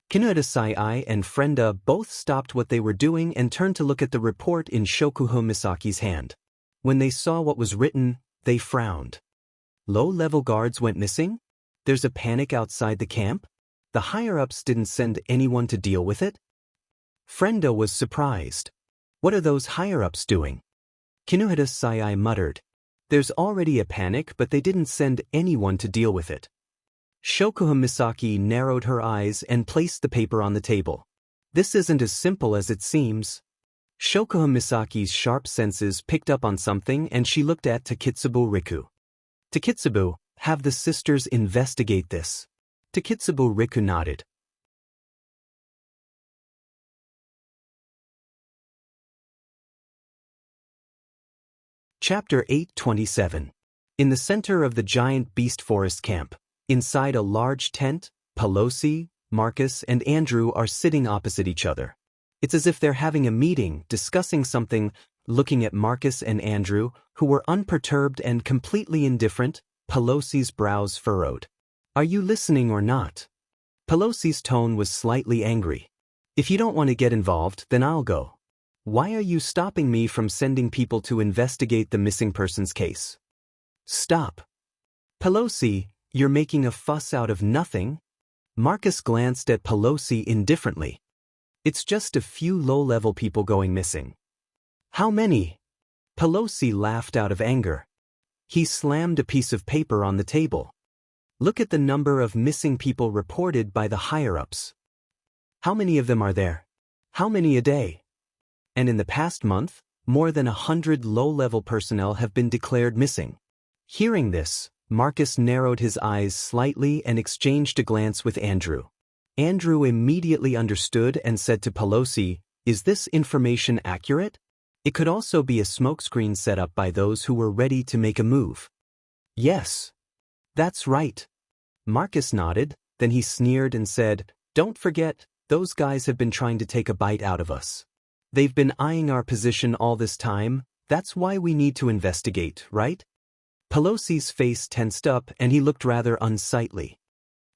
[SPEAKER 1] Kinada Sai and Frenda both stopped what they were doing and turned to look at the report in Shokuha Misaki's hand. When they saw what was written, they frowned. Low-level guards went missing? There's a panic outside the camp? The higher-ups didn't send anyone to deal with it? Frenda was surprised. What are those higher-ups doing? Kinada Sai muttered. There's already a panic, but they didn't send anyone to deal with it. Shokuha Misaki narrowed her eyes and placed the paper on the table. This isn't as simple as it seems. Shokuha Misaki's sharp senses picked up on something and she looked at Takitsubu Riku. Takitsubu, have the sisters investigate this. Takitsubu Riku nodded. Chapter 827. In the center of the giant beast forest camp, inside a large tent, Pelosi, Marcus, and Andrew are sitting opposite each other. It's as if they're having a meeting, discussing something. Looking at Marcus and Andrew, who were unperturbed and completely indifferent, Pelosi's brows furrowed. Are you listening or not? Pelosi's tone was slightly angry. If you don't want to get involved, then I'll go. Why are you stopping me from sending people to investigate the missing persons case? Stop. Pelosi, you're making a fuss out of nothing? Marcus glanced at Pelosi indifferently. It's just a few low-level people going missing. How many? Pelosi laughed out of anger. He slammed a piece of paper on the table. Look at the number of missing people reported by the higher-ups. How many of them are there? How many a day? And in the past month, more than 100 low-level personnel have been declared missing. Hearing this, Marcus narrowed his eyes slightly and exchanged a glance with Andrew. Andrew immediately understood and said to Pelosi, "Is this information accurate? It could also be a smokescreen set up by those who were ready to make a move." Yes. That's right. Marcus nodded, then he sneered and said, "Don't forget, Those guys have been trying to take a bite out of us. They've been eyeing our position all this time. That's why we need to investigate, right? Pelosi's face tensed up and he looked rather unsightly.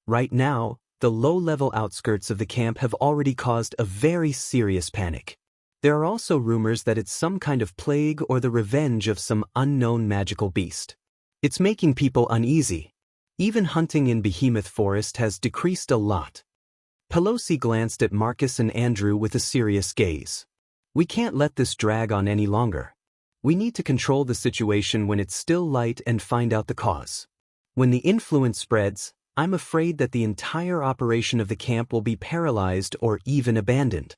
[SPEAKER 1] Right now, the low-level outskirts of the camp have already caused a very serious panic. There are also rumors that it's some kind of plague or the revenge of some unknown magical beast. It's making people uneasy. Even hunting in Behemoth Forest has decreased a lot. Pelosi glanced at Marcus and Andrew with a serious gaze. We can't let this drag on any longer. We need to control the situation when it's still light and find out the cause. When the influence spreads, I'm afraid that the entire operation of the camp will be paralyzed or even abandoned.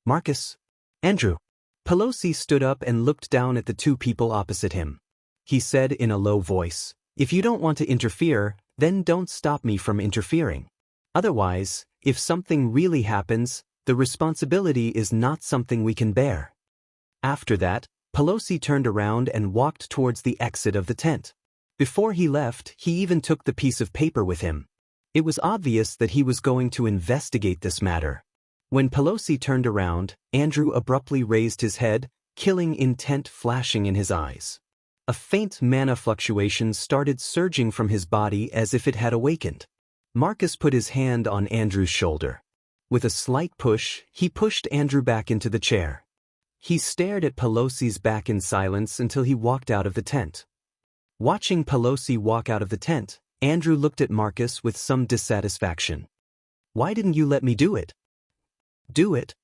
[SPEAKER 1] Marcus. Andrew. Pelosi stood up and looked down at the two people opposite him. He said in a low voice, "If you don't want to interfere, then don't stop me from interfering. Otherwise, if something really happens, the responsibility is not something we can bear." After that, Pelosi turned around and walked towards the exit of the tent. Before he left, he even took the piece of paper with him. It was obvious that he was going to investigate this matter. When Pelosi turned around, Andrew abruptly raised his head, killing intent flashing in his eyes. A faint mana fluctuation started surging from his body as if it had awakened. Marcus put his hand on Andrew's shoulder. With a slight push, he pushed Andrew back into the chair. He stared at Pelosi's back in silence until he walked out of the tent. Watching Pelosi walk out of the tent, Andrew looked at Marcus with some dissatisfaction. "Why didn't you let me do it?" "Do it?"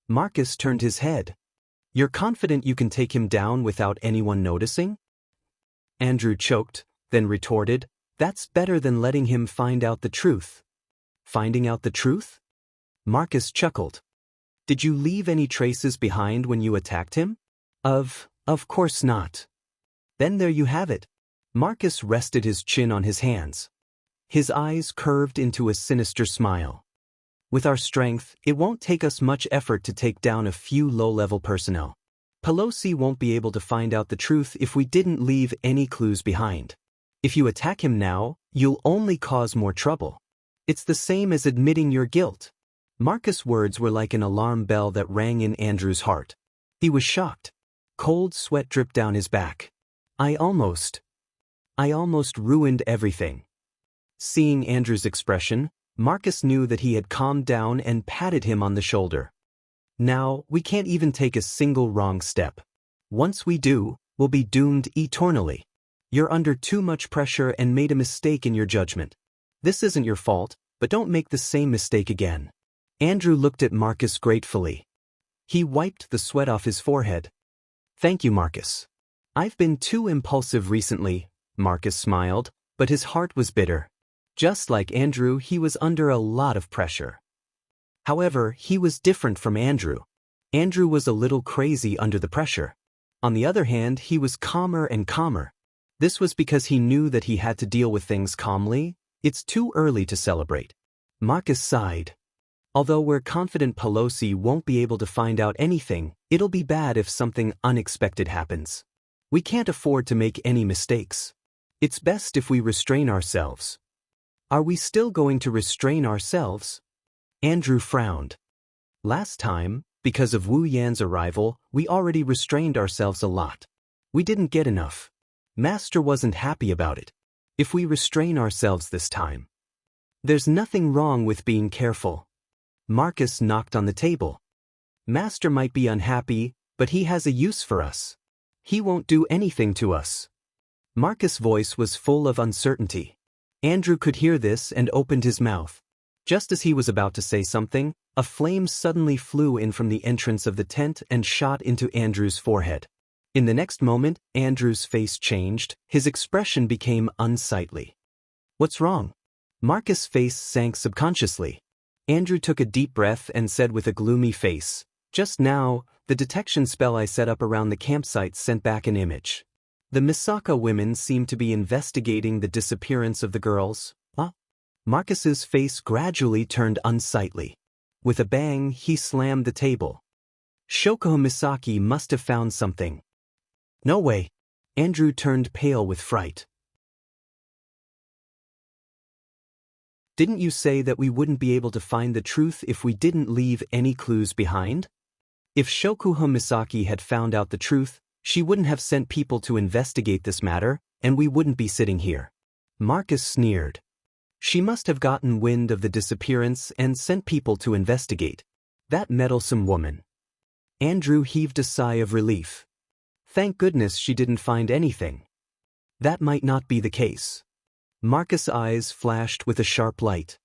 [SPEAKER 1] Marcus turned his head. "You're confident you can take him down without anyone noticing?" Andrew choked, then retorted, "That's better than letting him find out the truth." "Finding out the truth?" Marcus chuckled. "Did you leave any traces behind when you attacked him?" Of course not." "Then there you have it." Marcus rested his chin on his hands. His eyes curved into a sinister smile. "With our strength, it won't take us much effort to take down a few low-level personnel. Pelosi won't be able to find out the truth if we didn't leave any clues behind. If you attack him now, you'll only cause more trouble. It's the same as admitting your guilt." Marcus' words were like an alarm bell that rang in Andrew's heart. He was shocked. Cold sweat dripped down his back. I almost ruined everything." Seeing Andrew's expression, Marcus knew that he had calmed down and patted him on the shoulder. "Now, we can't even take a single wrong step. Once we do, we'll be doomed eternally. You're under too much pressure and made a mistake in your judgment. This isn't your fault, but don't make the same mistake again." Andrew looked at Marcus gratefully. He wiped the sweat off his forehead. "Thank you, Marcus. I've been too impulsive recently," Marcus smiled, but his heart was bitter. Just like Andrew, he was under a lot of pressure. However, he was different from Andrew. Andrew was a little crazy under the pressure. On the other hand, he was calmer and calmer. This was because he knew that he had to deal with things calmly. It's too early to celebrate. Marcus sighed. "Although we're confident Pelosi won't be able to find out anything, it'll be bad if something unexpected happens. We can't afford to make any mistakes. It's best if we restrain ourselves." "Are we still going to restrain ourselves?" Andrew frowned. "Last time, because of Wu Yan's arrival, we already restrained ourselves a lot. We didn't get enough. Master wasn't happy about it. If we restrain ourselves this time, there's nothing wrong with being careful." Marcus knocked on the table. "Master might be unhappy, but he has a use for us. He won't do anything to us." Marcus' voice was full of uncertainty. Andrew could hear this and opened his mouth. Just as he was about to say something, a flame suddenly flew in from the entrance of the tent and shot into Andrew's forehead. In the next moment, Andrew's face changed, his expression became unsightly. "What's wrong?" Marcus' face sank subconsciously. Andrew took a deep breath and said with a gloomy face, "Just now, the detection spell I set up around the campsite sent back an image. The Misaka women seem to be investigating the disappearance of the girls." Marcus's face gradually turned unsightly. With a bang, he slammed the table. "Shoko Misaki must have found something." "No way." Andrew turned pale with fright. Didn't you say that we wouldn't be able to find the truth if we didn't leave any clues behind? If Shokuho Misaki had found out the truth, she wouldn't have sent people to investigate this matter, and we wouldn't be sitting here. Marcus sneered. She must have gotten wind of the disappearance and sent people to investigate. That meddlesome woman. Andrew heaved a sigh of relief. Thank goodness she didn't find anything. That might not be the case. Marcus' eyes flashed with a sharp light.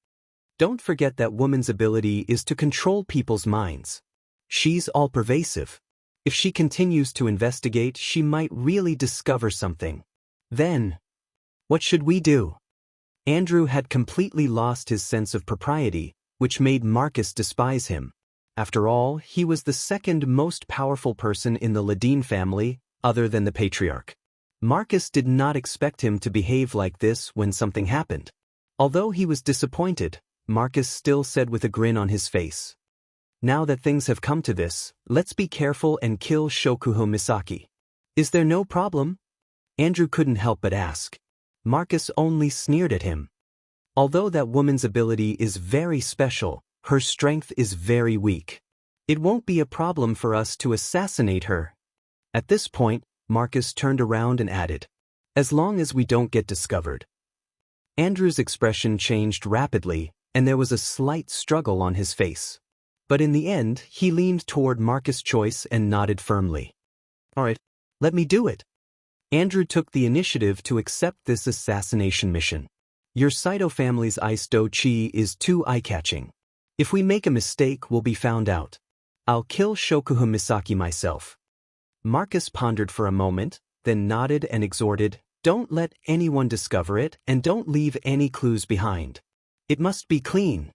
[SPEAKER 1] Don't forget that woman's ability is to control people's minds. She's all-pervasive. If she continues to investigate, she might really discover something. Then, what should we do? Andrew had completely lost his sense of propriety, which made Marcus despise him. After all, he was the second most powerful person in the Ladine family, other than the patriarch. Marcus did not expect him to behave like this when something happened. Although he was disappointed, Marcus still said with a grin on his face, "Now that things have come to this, let's be careful and kill Shokuho Misaki. Is there no problem?" Andrew couldn't help but ask. Marcus only sneered at him. Although that woman's ability is very special, her strength is very weak. It won't be a problem for us to assassinate her. At this point, Marcus turned around and added, "As long as we don't get discovered." Andrew's expression changed rapidly, and there was a slight struggle on his face. But in the end, he leaned toward Marcus' choice and nodded firmly. "All right, let me do it." Andrew took the initiative to accept this assassination mission. Your Saito family's Ice-Do Chi is too eye-catching. If we make a mistake, we'll be found out. I'll kill Shokuho Misaki myself. Marcus pondered for a moment, then nodded and exhorted, "Don't let anyone discover it, and don't leave any clues behind. It must be clean."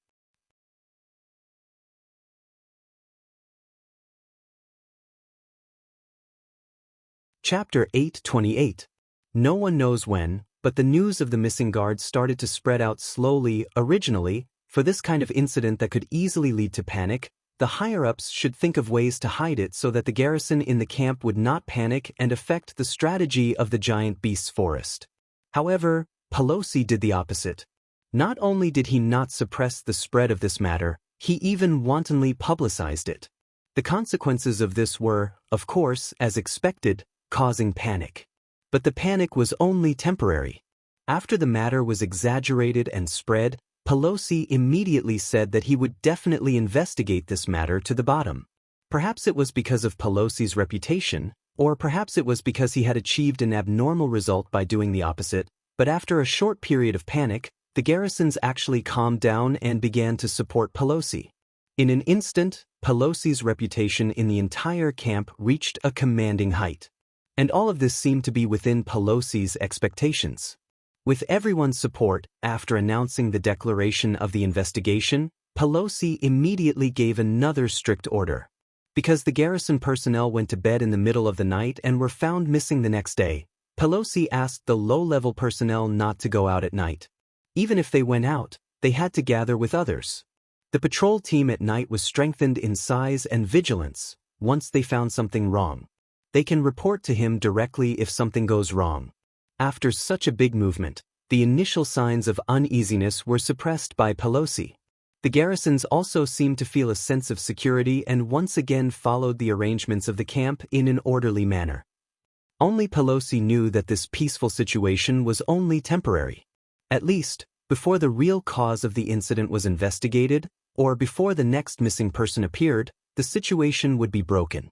[SPEAKER 1] Chapter 828. No one knows when, but the news of the missing guards started to spread out slowly. Originally, for this kind of incident that could easily lead to panic, the higher-ups should think of ways to hide it so that the garrison in the camp would not panic and affect the strategy of the giant beast's forest. However, Pelosi did the opposite. Not only did he not suppress the spread of this matter, he even wantonly publicized it. The consequences of this were, of course, as expected, causing panic. But the panic was only temporary. After the matter was exaggerated and spread, Pelosi immediately said that he would definitely investigate this matter to the bottom. Perhaps it was because of Pelosi's reputation, or perhaps it was because he had achieved an abnormal result by doing the opposite, but after a short period of panic, the garrisons actually calmed down and began to support Pelosi. In an instant, Pelosi's reputation in the entire camp reached a commanding height. And all of this seemed to be within Pelosi's expectations. With everyone's support, after announcing the declaration of the investigation, Pelosi immediately gave another strict order. Because the garrison personnel went to bed in the middle of the night and were found missing the next day, Pelosi asked the low-level personnel not to go out at night. Even if they went out, they had to gather with others. The patrol team at night was strengthened in size and vigilance. Once they found something wrong, they can report to him directly if something goes wrong. After such a big movement, the initial signs of uneasiness were suppressed by Pelosi. The garrisons also seemed to feel a sense of security and once again followed the arrangements of the camp in an orderly manner. Only Pelosi knew that this peaceful situation was only temporary. At least, before the real cause of the incident was investigated, or before the next missing person appeared, the situation would be broken.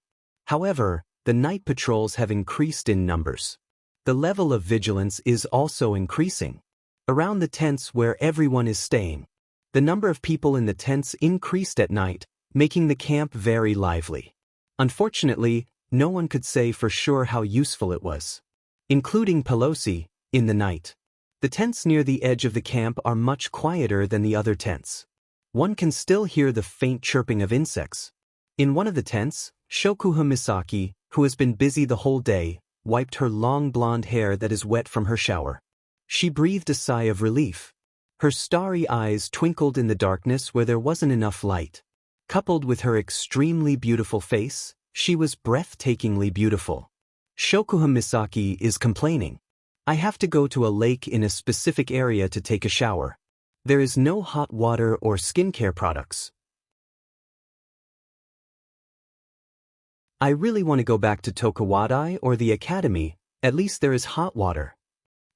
[SPEAKER 1] However, the night patrols have increased in numbers. The level of vigilance is also increasing. Around the tents where everyone is staying, the number of people in the tents increased at night, making the camp very lively. Unfortunately, no one could say for sure how useful it was. Including Pelosi, in the night. The tents near the edge of the camp are much quieter than the other tents. One can still hear the faint chirping of insects. In one of the tents, Shokuho Misaki, who has been busy the whole day, wiped her long blonde hair that is wet from her shower. She breathed a sigh of relief. Her starry eyes twinkled in the darkness where there wasn't enough light. Coupled with her extremely beautiful face, she was breathtakingly beautiful. Shokuho Misaki is complaining. "I have to go to a lake in a specific area to take a shower. There is no hot water or skincare products. I really want to go back to Tokawadai or the academy, at least there is hot water.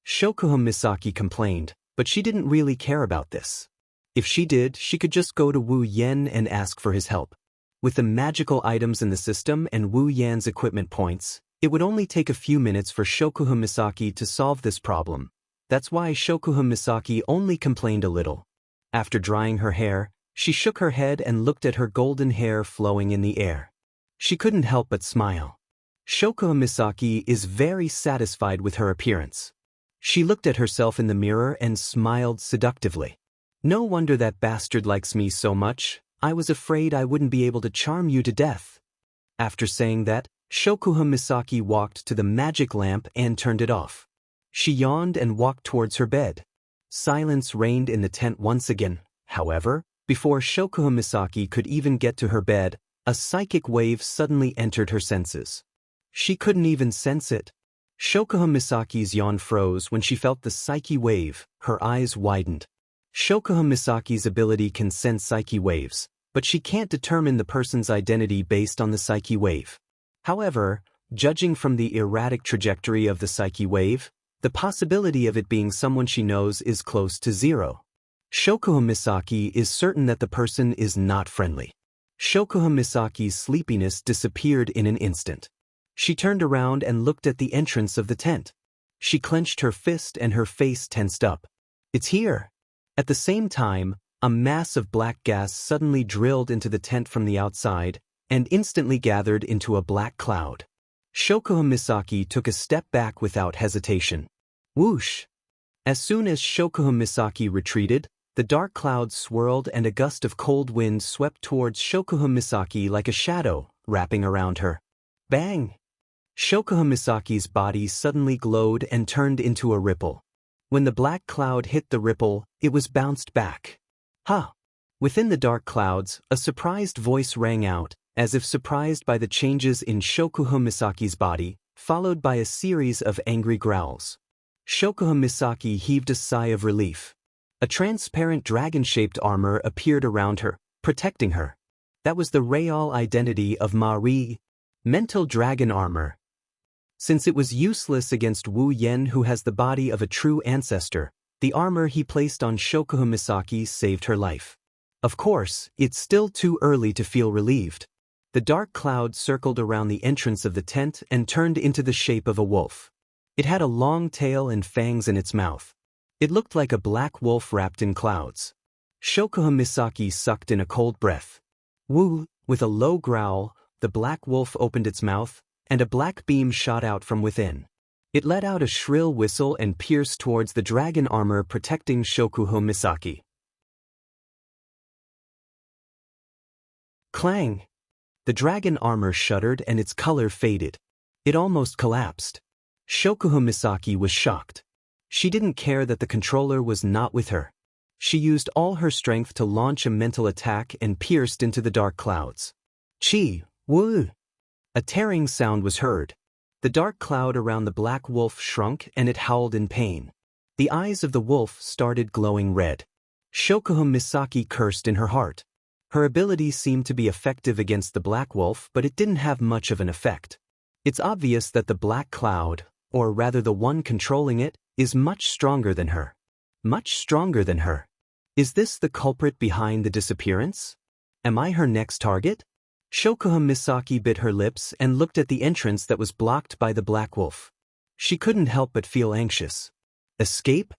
[SPEAKER 1] Shokuhun Misaki complained, but she didn't really care about this. If she did, she could just go to Wu Yen and ask for his help. With the magical items in the system and Wu Yan's equipment points, it would only take a few minutes for Shokuhun Misaki to solve this problem. That's why Shokuhun Misaki only complained a little. After drying her hair, she shook her head and looked at her golden hair flowing in the air. She couldn't help but smile. Shokuhun Misaki is very satisfied with her appearance. She looked at herself in the mirror and smiled seductively. No wonder that bastard likes me so much. I was afraid I wouldn't be able to charm you to death. After saying that, Shokuhun Misaki walked to the magic lamp and turned it off. She yawned and walked towards her bed. Silence reigned in the tent once again. However, before Shokuhun Misaki could even get to her bed, a psychic wave suddenly entered her senses. She couldn't even sense it. Shokuhun Misaki's yawn froze when she felt the psyche wave. Her eyes widened. Shokuhun Misaki's ability can sense psyche waves, but she can't determine the person's identity based on the psyche wave. However, judging from the erratic trajectory of the psyche wave, the possibility of it being someone she knows is close to zero. Shokuhun Misaki is certain that the person is not friendly. Shokuhun Misaki's sleepiness disappeared in an instant. She turned around and looked at the entrance of the tent. She clenched her fist and her face tensed up. It's here! At the same time, a mass of black gas suddenly drilled into the tent from the outside and instantly gathered into a black cloud. Shokuhun Misaki took a step back without hesitation. Whoosh! As soon as Shokuhun Misaki retreated, the dark cloud swirled and a gust of cold wind swept towards Shokuhun Misaki like a shadow, wrapping around her. Bang! Shokuhun Misaki's body suddenly glowed and turned into a ripple. When the black cloud hit the ripple, it was bounced back. Ha! Within the dark clouds, a surprised voice rang out, as if surprised by the changes in Shokuhun Misaki's body, followed by a series of angry growls. Shokuhun Misaki heaved a sigh of relief. A transparent dragon-shaped armor appeared around her, protecting her. That was the real identity of Marie, mental dragon armor. Since it was useless against Wu Yen, who has the body of a true ancestor, the armor he placed on Shokuhun Misaki saved her life. Of course, it's still too early to feel relieved. The dark cloud circled around the entrance of the tent and turned into the shape of a wolf. It had a long tail and fangs in its mouth. It looked like a black wolf wrapped in clouds. Shokuhun Misaki sucked in a cold breath. Woo! With a low growl, the black wolf opened its mouth, and a black beam shot out from within. It let out a shrill whistle and pierced towards the dragon armor protecting Shokuhun Misaki. Clang! The dragon armor shuddered and its color faded. It almost collapsed. Shokuhun Misaki was shocked. She didn't care that the controller was not with her. She used all her strength to launch a mental attack and pierced into the dark clouds. Chi! Woo! A tearing sound was heard. The dark cloud around the black wolf shrunk and it howled in pain. The eyes of the wolf started glowing red. Shokuhun Misaki cursed in her heart. Her ability seemed to be effective against the black wolf, but it didn't have much of an effect. It's obvious that the black cloud, or rather the one controlling it, is much stronger than her. Much stronger than her. Is this the culprit behind the disappearance? Am I her next target? Shokuhun Misaki bit her lips and looked at the entrance that was blocked by the black wolf. She couldn't help but feel anxious. Escape?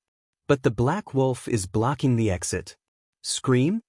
[SPEAKER 1] But the black wolf is blocking the exit. Scream?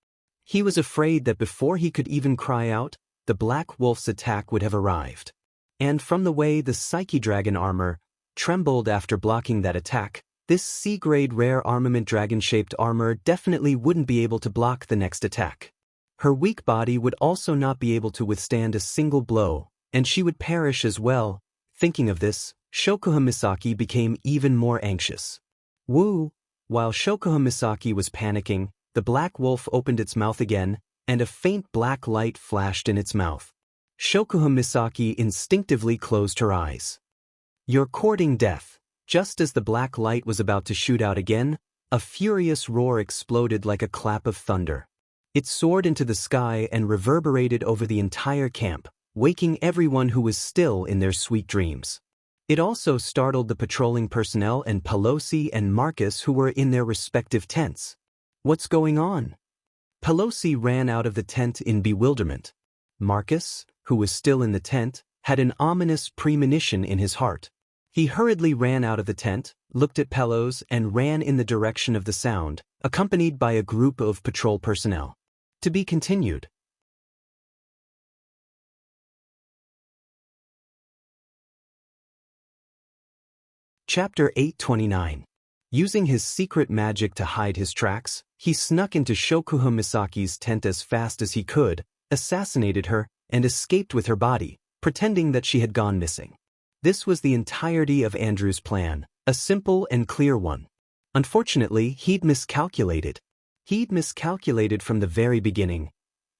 [SPEAKER 1] He was afraid that before he could even cry out, the black wolf's attack would have arrived. And from the way the Psyche Dragon armor trembled after blocking that attack, this C-grade rare armament dragon-shaped armor definitely wouldn't be able to block the next attack. Her weak body would also not be able to withstand a single blow, and she would perish as well. Thinking of this, Shokuhun Misaki became even more anxious. Woo! While Shokuhun Misaki was panicking, the black wolf opened its mouth again, and a faint black light flashed in its mouth. Shokuhun Misaki instinctively closed her eyes. You're courting death. Just as the black light was about to shoot out again, A furious roar exploded like a clap of thunder. It soared into the sky and reverberated over the entire camp, waking everyone who was still in their sweet dreams. It also startled the patrolling personnel and Pelosi and Marcus who were in their respective tents. What's going on? Pelosi ran out of the tent in bewilderment. Marcus, who was still in the tent, had an ominous premonition in his heart. He hurriedly ran out of the tent, looked at Pelos, and ran in the direction of the sound, accompanied by a group of patrol personnel. To be continued. Chapter 829. Using his secret magic to hide his tracks, he snuck into Shokuha Misaki's tent as fast as he could, assassinated her, and escaped with her body, pretending that she had gone missing. This was the entirety of Andrew's plan, a simple and clear one. Unfortunately, he'd miscalculated. From the very beginning.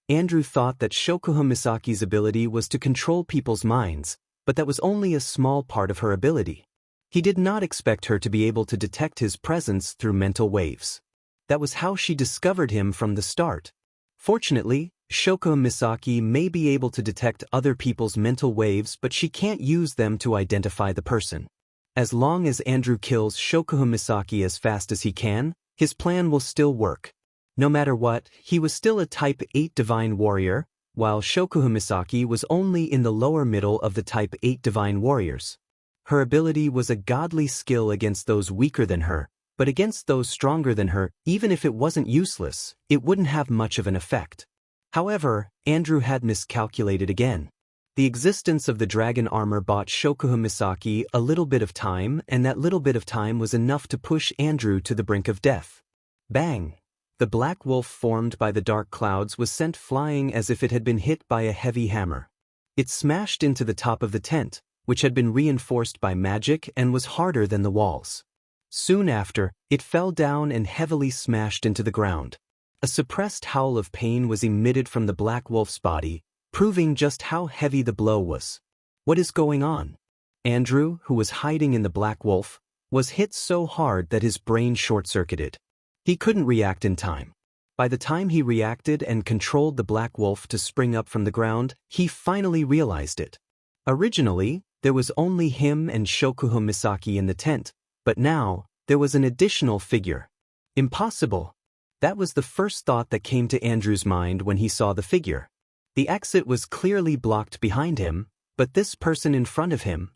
[SPEAKER 1] Andrew thought that Shokuha Misaki's ability was to control people's minds, but that was only a small part of her ability. He did not expect her to be able to detect his presence through mental waves. That was how she discovered him from the start. Fortunately, Shokuha Misaki may be able to detect other people's mental waves, but she can't use them to identify the person. As long as Andrew kills Shokuha Misaki as fast as he can, his plan will still work. No matter what, he was still a Type 8 Divine Warrior, while Shokuha Misaki was only in the lower middle of the Type 8 Divine Warriors. Her ability was a godly skill against those weaker than her, but against those stronger than her, even if it wasn't useless, it wouldn't have much of an effect. However, Andrew had miscalculated again. The existence of the dragon armor bought Shokuha Misaki a little bit of time, and that little bit of time was enough to push Andrew to the brink of death. Bang! The black wolf formed by the dark clouds was sent flying as if it had been hit by a heavy hammer. It smashed into the top of the tent, which had been reinforced by magic and was harder than the walls. Soon after, it fell down and heavily smashed into the ground. A suppressed howl of pain was emitted from the black wolf's body, proving just how heavy the blow was. What is going on? Andrew, who was hiding in the black wolf, was hit so hard that his brain short-circuited. He couldn't react in time. By the time he reacted and controlled the black wolf to spring up from the ground, he finally realized it. Originally, there was only him and Shokuha Misaki in the tent, but now, there was an additional figure. Impossible. That was the first thought that came to Andrew's mind when he saw the figure. The exit was clearly blocked behind him, but this person in front of him,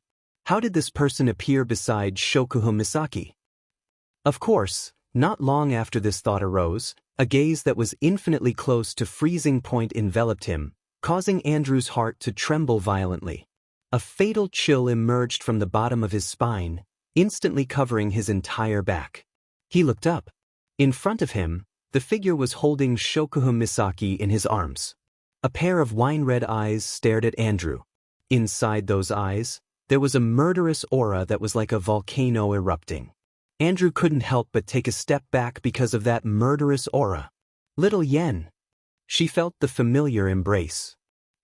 [SPEAKER 1] how did this person appear beside Shokuha Misaki? Of course, not long after this thought arose, a gaze that was infinitely close to freezing point enveloped him, causing Andrew's heart to tremble violently. A fatal chill emerged from the bottom of his spine, instantly covering his entire back. He looked up. In front of him, the figure was holding Shokuha Misaki in his arms. A pair of wine-red eyes stared at Andrew. Inside those eyes, there was a murderous aura that was like a volcano erupting. Andrew couldn't help but take a step back because of that murderous aura. Little Yen. She felt the familiar embrace.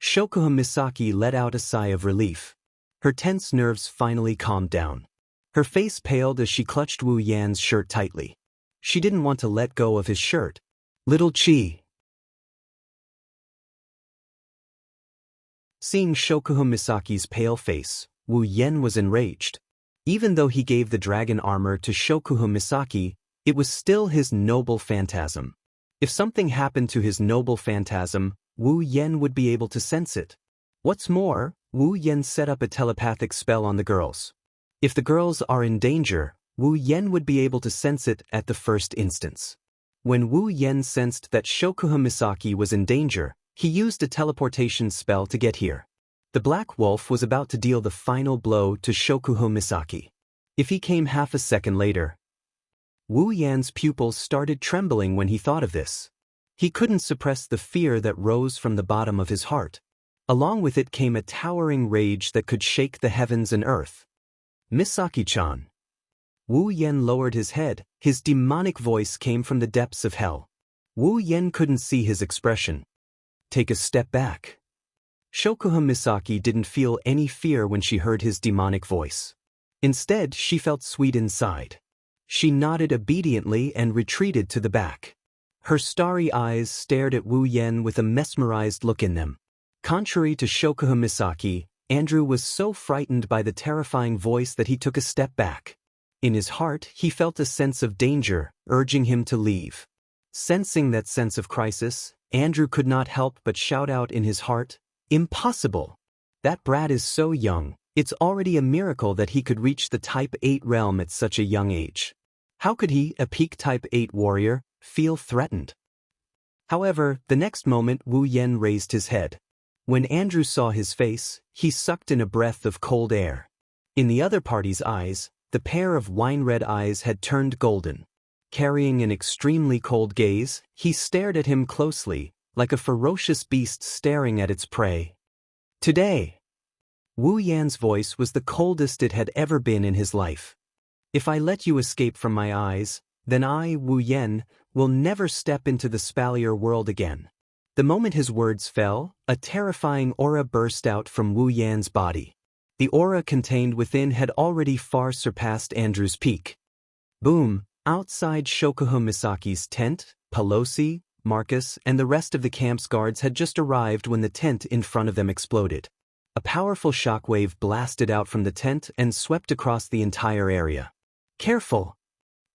[SPEAKER 1] Shokuha Misaki let out a sigh of relief. Her tense nerves finally calmed down. Her face paled as she clutched Wu Yan's shirt tightly. She didn't want to let go of his shirt. Little Chi. Seeing Shokuha Misaki's pale face, Wu Yan was enraged. Even though he gave the dragon armor to Shokuha Misaki, it was still his noble phantasm. If something happened to his noble phantasm, Wu Yan would be able to sense it. What's more, Wu Yan set up a telepathic spell on the girls. If the girls are in danger, Wu Yan would be able to sense it at the first instance. When Wu Yan sensed that Shokuha Misaki was in danger, he used a teleportation spell to get here. The Black Wolf was about to deal the final blow to Shokuha Misaki. If he came half a second later. Wu Yan's pupils started trembling when he thought of this. He couldn't suppress the fear that rose from the bottom of his heart. Along with it came a towering rage that could shake the heavens and earth. Misaki-chan. Wu Yan lowered his head, his demonic voice came from the depths of hell. Wu Yan couldn't see his expression. Take a step back. Shokuha Misaki didn't feel any fear when she heard his demonic voice. Instead, she felt sweet inside. She nodded obediently and retreated to the back. Her starry eyes stared at Wu Yen with a mesmerized look in them. Contrary to Shokuha Misaki, Andrew was so frightened by the terrifying voice that he took a step back. In his heart, he felt a sense of danger, urging him to leave. Sensing that sense of crisis, Andrew could not help but shout out in his heart, "Impossible! That brat is so young, it's already a miracle that he could reach the Type 8 realm at such a young age. How could he, a peak Type 8 warrior, feel threatened?" However, the next moment Wu Yen raised his head. When Andrew saw his face, he sucked in a breath of cold air. In the other party's eyes, the pair of wine-red eyes had turned golden. Carrying an extremely cold gaze, he stared at him closely, like a ferocious beast staring at its prey. "Today." Wu Yan's voice was the coldest it had ever been in his life. "If I let you escape from my eyes, then I, Wu Yan, will never step into the Spalier world again." The moment his words fell, a terrifying aura burst out from Wu Yan's body. The aura contained within had already far surpassed Andrew's peak. Boom! Outside Shokuha Misaki's tent, Pelosi, Marcus, and the rest of the camp's guards had just arrived when the tent in front of them exploded. A powerful shockwave blasted out from the tent and swept across the entire area. "Careful!"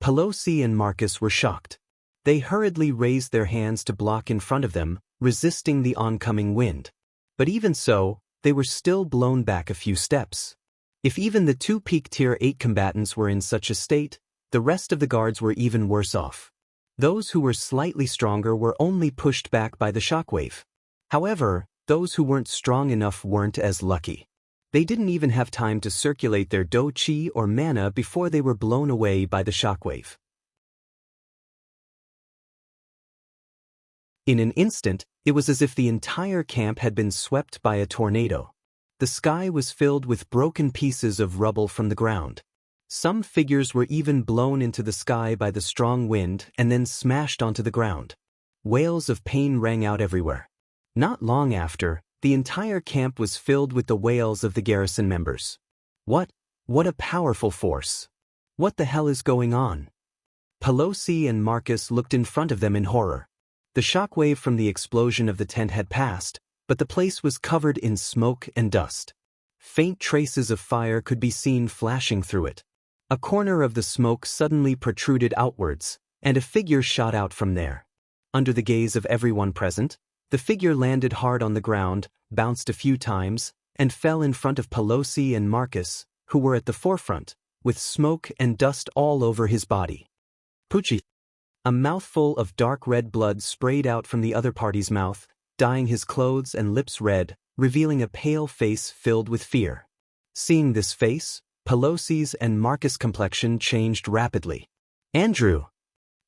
[SPEAKER 1] Pelosi and Marcus were shocked. They hurriedly raised their hands to block in front of them, resisting the oncoming wind. But even so, they were still blown back a few steps. If even the two peak Tier 8 combatants were in such a state, the rest of the guards were even worse off. Those who were slightly stronger were only pushed back by the shockwave. However, those who weren't strong enough weren't as lucky. They didn't even have time to circulate their do-chi or mana before they were blown away by the shockwave. In an instant, it was as if the entire camp had been swept by a tornado. The sky was filled with broken pieces of rubble from the ground. Some figures were even blown into the sky by the strong wind and then smashed onto the ground. Wails of pain rang out everywhere. Not long after, the entire camp was filled with the wails of the garrison members. What a powerful force! What the hell is going on? Pelosi and Marcus looked in front of them in horror. The shockwave from the explosion of the tent had passed, but the place was covered in smoke and dust. Faint traces of fire could be seen flashing through it. A corner of the smoke suddenly protruded outwards, and a figure shot out from there. Under the gaze of everyone present, the figure landed hard on the ground, bounced a few times, and fell in front of Pelosi and Marcus, who were at the forefront, with smoke and dust all over his body. "Pucci!" A mouthful of dark red blood sprayed out from the other party's mouth, dyeing his clothes and lips red, revealing a pale face filled with fear. Seeing this face, Pelosi's and Marcus' complexion changed rapidly. "Andrew!"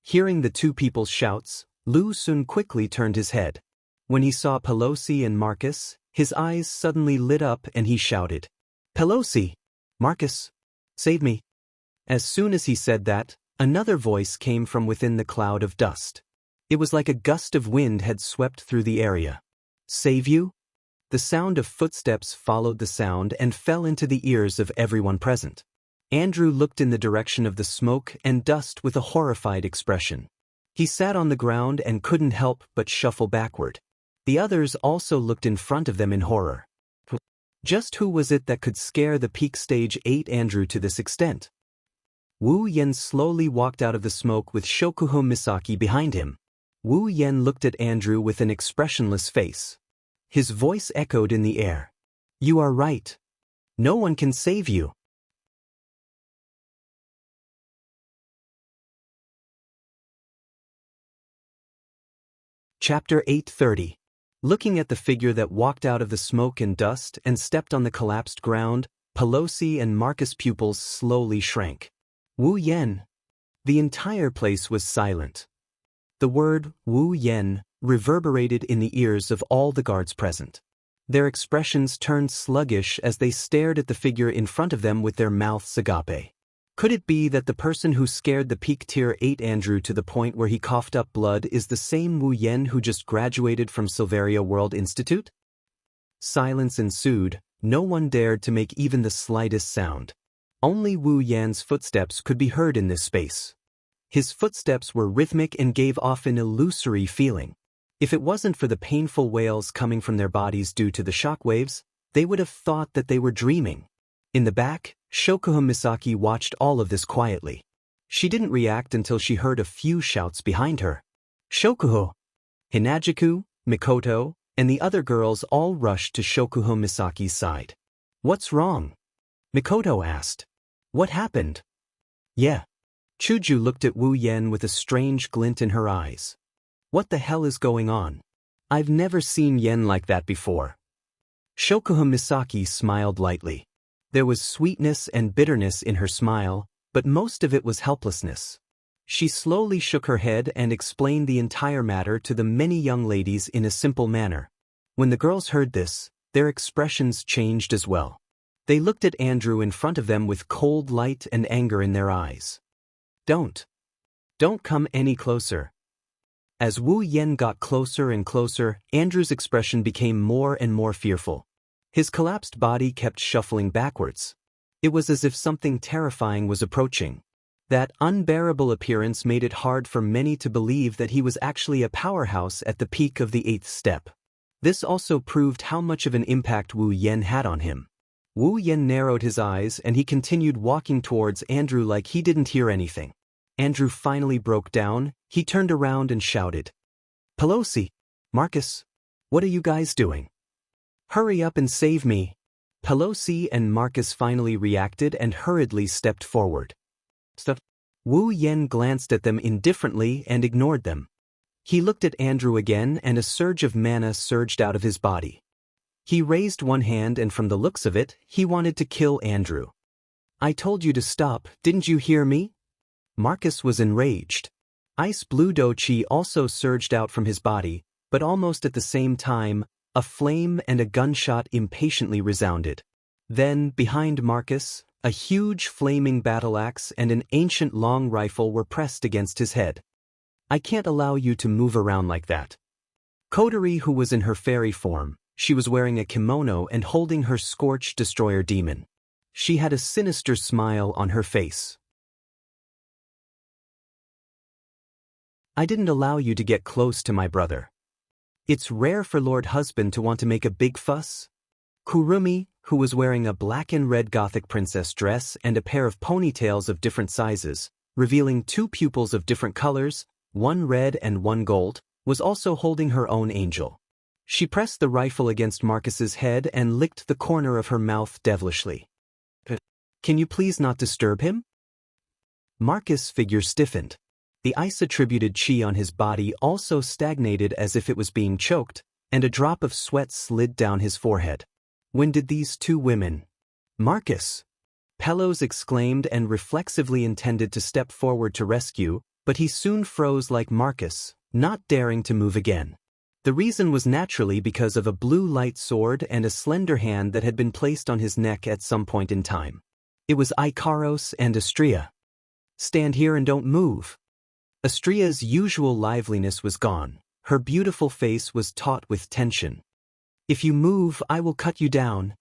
[SPEAKER 1] Hearing the two people's shouts, Lu Sun quickly turned his head. When he saw Pelosi and Marcus, his eyes suddenly lit up and he shouted, "Pelosi! Marcus! Save me!" As soon as he said that, another voice came from within the cloud of dust. It was like a gust of wind had swept through the area. "Save you?" The sound of footsteps followed the sound and fell into the ears of everyone present. Andrew looked in the direction of the smoke and dust with a horrified expression. He sat on the ground and couldn't help but shuffle backward. The others also looked in front of them in horror. Just who was it that could scare the peak stage 8 Andrew to this extent? Wu Yen slowly walked out of the smoke with Shokuha Misaki behind him. Wu Yen looked at Andrew with an expressionless face. His voice echoed in the air. "You are right. No one can save you." Chapter 830. Looking at the figure that walked out of the smoke and dust and stepped on the collapsed ground, Pelosi and Marcus' pupils slowly shrank. "Wu Yen." The entire place was silent. The word Wu Yen reverberated in the ears of all the guards present. Their expressions turned sluggish as they stared at the figure in front of them with their mouths agape. Could it be that the person who scared the peak Tier 8 Andrew to the point where he coughed up blood is the same Wu Yen who just graduated from Silveria World Institute? Silence ensued. No one dared to make even the slightest sound. Only Wu Yan's footsteps could be heard in this space. His footsteps were rhythmic and gave off an illusory feeling. If it wasn't for the painful wails coming from their bodies due to the shockwaves, they would have thought that they were dreaming. In the back, Shokuha Misaki watched all of this quietly. She didn't react until she heard a few shouts behind her. Shokuho! Hinajiku, Mikoto, and the other girls all rushed to Shokuho Misaki's side. What's wrong? Mikoto asked. What happened? Yeah. Chuju looked at Wu Yan with a strange glint in her eyes. What the hell is going on? I've never seen Yen like that before. Shokuha Misaki smiled lightly. There was sweetness and bitterness in her smile, but most of it was helplessness. She slowly shook her head and explained the entire matter to the many young ladies in a simple manner. When the girls heard this, their expressions changed as well. They looked at Andrew in front of them with cold light and anger in their eyes. Don't come any closer. As Wu Yan got closer and closer, Andrew's expression became more and more fearful. His collapsed body kept shuffling backwards. It was as if something terrifying was approaching. That unbearable appearance made it hard for many to believe that he was actually a powerhouse at the peak of the 8th step. This also proved how much of an impact Wu Yan had on him. Wu Yan narrowed his eyes and he continued walking towards Andrew like he didn't hear anything. Andrew finally broke down. He turned around and shouted, Pelosi, Marcus, what are you guys doing? Hurry up and save me. Pelosi and Marcus finally reacted and hurriedly stepped forward. Wu Yan glanced at them indifferently and ignored them. He looked at Andrew again and a surge of mana surged out of his body. He raised one hand and from the looks of it, he wanted to kill Andrew. I told you to stop, didn't you hear me? Marcus was enraged. Ice blue Dochi also surged out from his body, but almost at the same time, a flame and a gunshot impatiently resounded. Then, behind Marcus, a huge flaming battle axe and an ancient long rifle were pressed against his head. I can't allow you to move around like that. Kotori, who was in her fairy form, she was wearing a kimono and holding her Scorch Destroyer demon. She had a sinister smile on her face. I didn't allow you to get close to my brother. It's rare for Lord Husband to want to make a big fuss. Kurumi, who was wearing a black and red Gothic princess dress and a pair of ponytails of different sizes, revealing 2 pupils of different colors, one red and one gold, was also holding her own angel. She pressed the rifle against Marcus's head and licked the corner of her mouth devilishly. Can you please not disturb him? Marcus' figure stiffened. The ice-attributed chi on his body also stagnated as if it was being choked, and a drop of sweat slid down his forehead. When did these 2 women? Marcus! Pelos exclaimed and reflexively intended to step forward to rescue, but he soon froze like Marcus, not daring to move again. The reason was naturally because of a blue light sword and a slender hand that had been placed on his neck at some point in time. It was Ikaros and Astria. Stand here and don't move. Astria's usual liveliness was gone. Her beautiful face was taut with tension. If you move, I will cut you down.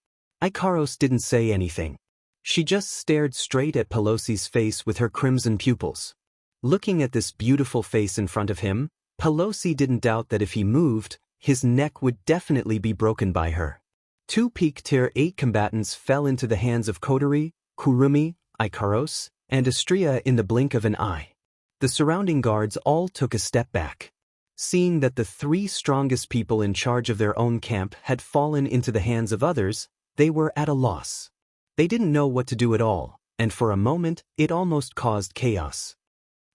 [SPEAKER 1] Ikaros didn't say anything. She just stared straight at Pelosi's face with her crimson pupils. Looking at this beautiful face in front of him, Pelosi didn't doubt that if he moved, his neck would definitely be broken by her. 2 peak tier 8 combatants fell into the hands of Kotori, Kurumi, Ikaros, and Astria in the blink of an eye. The surrounding guards all took a step back. Seeing that the 3 strongest people in charge of their own camp had fallen into the hands of others, they were at a loss. They didn't know what to do at all, and for a moment, it almost caused chaos.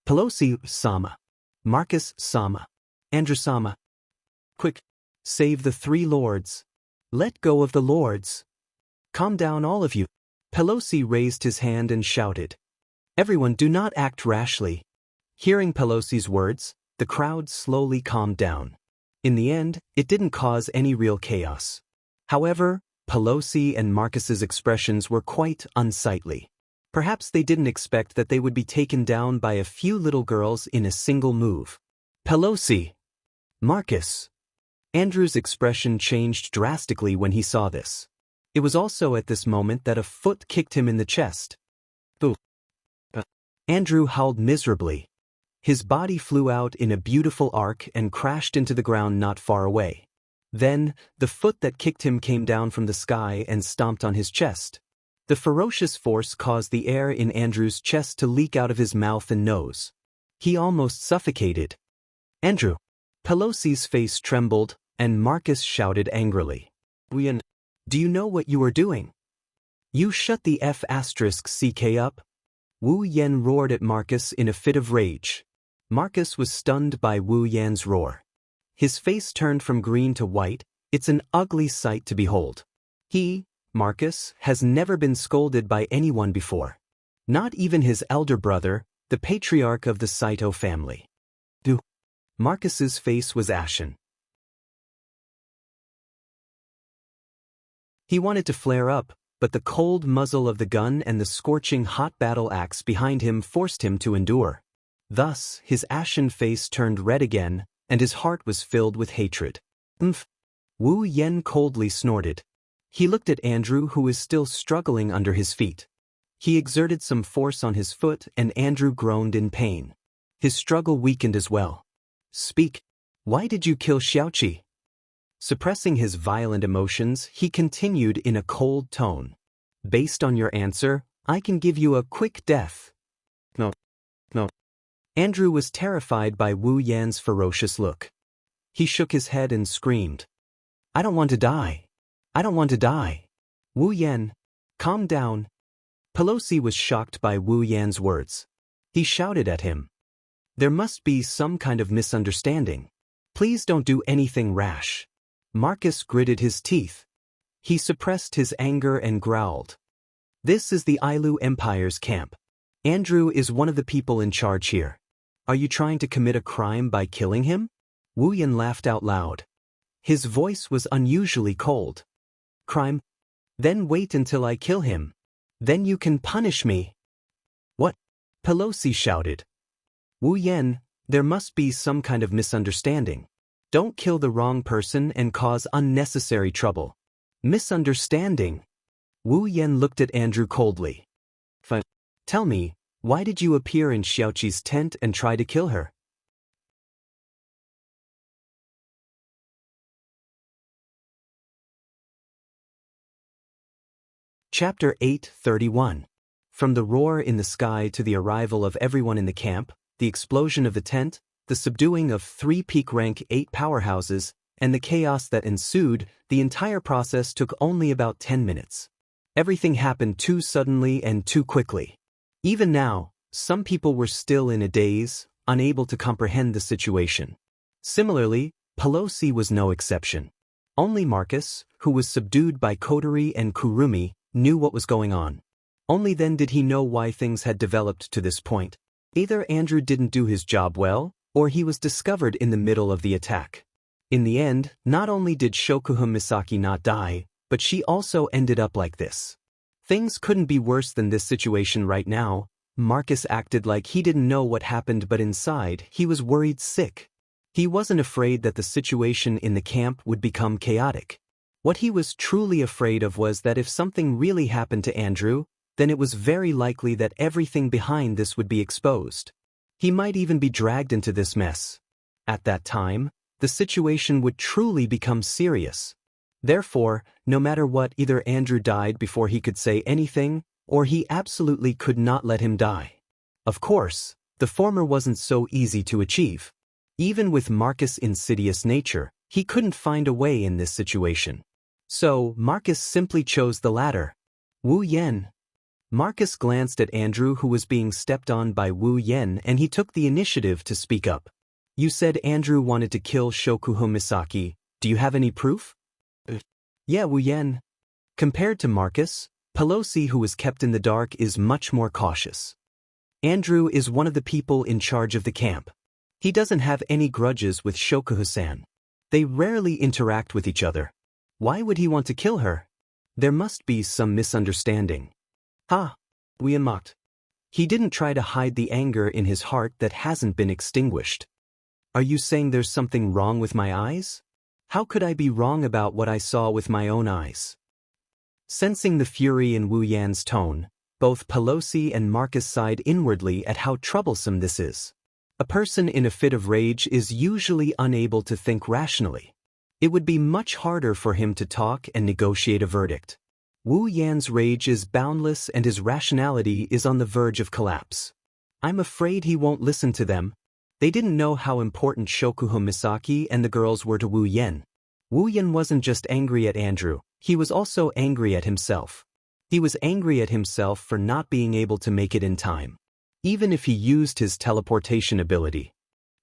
[SPEAKER 1] Pelosi-sama. Marcus-sama. Andrew-sama. Quick! Save the 3 lords. Let go of the lords. Calm down all of you. Pelosi raised his hand and shouted. Everyone, do not act rashly. Hearing Pelosi's words, the crowd slowly calmed down. In the end, it didn't cause any real chaos. However, Pelosi and Marcus's expressions were quite unsightly. Perhaps they didn't expect that they would be taken down by a few little girls in a single move. Pelosi! Marcus! Andrew's expression changed drastically when he saw this. It was also at this moment that a foot kicked him in the chest. Andrew howled miserably. His body flew out in a beautiful arc and crashed into the ground not far away. Then, the foot that kicked him came down from the sky and stomped on his chest. The ferocious force caused the air in Andrew's chest to leak out of his mouth and nose. He almost suffocated. Andrew! Pelosi's face trembled, and Marcus shouted angrily. "Wuyan, do you know what you are doing? You shut the F***ck up?" Wu Yan roared at Marcus in a fit of rage. Marcus was stunned by Wu Yan's roar. His face turned from green to white. It's an ugly sight to behold. He, Marcus, has never been scolded by anyone before. Not even his elder brother, the patriarch of the Saito family. Marcus's face was ashen. He wanted to flare up, but the cold muzzle of the gun and the scorching hot battle axe behind him forced him to endure. Thus, his ashen face turned red again, and his heart was filled with hatred. "Umph!" Wu Yan coldly snorted. He looked at Andrew, who was still struggling under his feet. He exerted some force on his foot, and Andrew groaned in pain. His struggle weakened as well. "Speak. Why did you kill Xiaoqi?" Suppressing his violent emotions, he continued in a cold tone. "Based on your answer, I can give you a quick death." No. Andrew was terrified by Wu Yan's ferocious look. He shook his head and screamed. "I don't want to die. I don't want to die." "Wu Yan, calm down." Pelosi was shocked by Wu Yan's words. He shouted at him. "There must be some kind of misunderstanding. Please don't do anything rash." Marcus gritted his teeth. He suppressed his anger and growled. "This is the Ailu Empire's camp. Andrew is one of the people in charge here. Are you trying to commit a crime by killing him?" Wu Yan laughed out loud. His voice was unusually cold. "Crime? Then wait until I kill him. Then you can punish me." "What?" Pelosi shouted. "Wu Yan, there must be some kind of misunderstanding. Don't kill the wrong person and cause unnecessary trouble." "Misunderstanding?" Wu Yan looked at Andrew coldly. "Tell me, why did you appear in Xiaoqi's tent and try to kill her?" Chapter 8:31. From the roar in the sky to the arrival of everyone in the camp, the explosion of the tent, the subduing of 3 peak rank 8 powerhouses, and the chaos that ensued, the entire process took only about 10 minutes. Everything happened too suddenly and too quickly. Even now, some people were still in a daze, unable to comprehend the situation. Similarly, Pelosi was no exception. Only Marcus, who was subdued by Kotori and Kurumi, knew what was going on. Only then did he know why things had developed to this point. Either Andrew didn't do his job well, or he was discovered in the middle of the attack. In the end, not only did Shokuhun Misaki not die, but she also ended up like this. Things couldn't be worse than this situation right now. Marcus acted like he didn't know what happened, but inside, he was worried sick. He wasn't afraid that the situation in the camp would become chaotic. What he was truly afraid of was that if something really happened to Andrew, then it was very likely that everything behind this would be exposed. He might even be dragged into this mess. At that time, the situation would truly become serious. Therefore, no matter what, either Andrew died before he could say anything, or he absolutely could not let him die. Of course, the former wasn't so easy to achieve. Even with Marcus' insidious nature, he couldn't find a way in this situation. So, Marcus simply chose the latter. Wu Yan. Marcus glanced at Andrew, who was being stepped on by Wu Yan, and he took the initiative to speak up. "You said Andrew wanted to kill Shokuhun Misaki. Do you have any proof?" "Yeah, Wu Yan." Compared to Marcus, Pelosi, who was kept in the dark, is much more cautious. Andrew is one of the people in charge of the camp. He doesn't have any grudges with Shokuhun-san. They rarely interact with each other. Why would he want to kill her? There must be some misunderstanding. "Ha!" Wu Yan mocked. He didn't try to hide the anger in his heart that hasn't been extinguished. "Are you saying there's something wrong with my eyes? How could I be wrong about what I saw with my own eyes?" Sensing the fury in Wu Yan's tone, Both Pelosi and Marcus sighed inwardly at how troublesome this is. A person in a fit of rage is usually unable to think rationally. It would be much harder for him to talk and negotiate a verdict. Wu Yan's rage is boundless and his rationality is on the verge of collapse. I'm afraid he won't listen to them. They didn't know how important Shokuho Misaki and the girls were to Wu Yan. Wu Yan wasn't just angry at Andrew, he was also angry at himself. He was angry at himself for not being able to make it in time, even if he used his teleportation ability.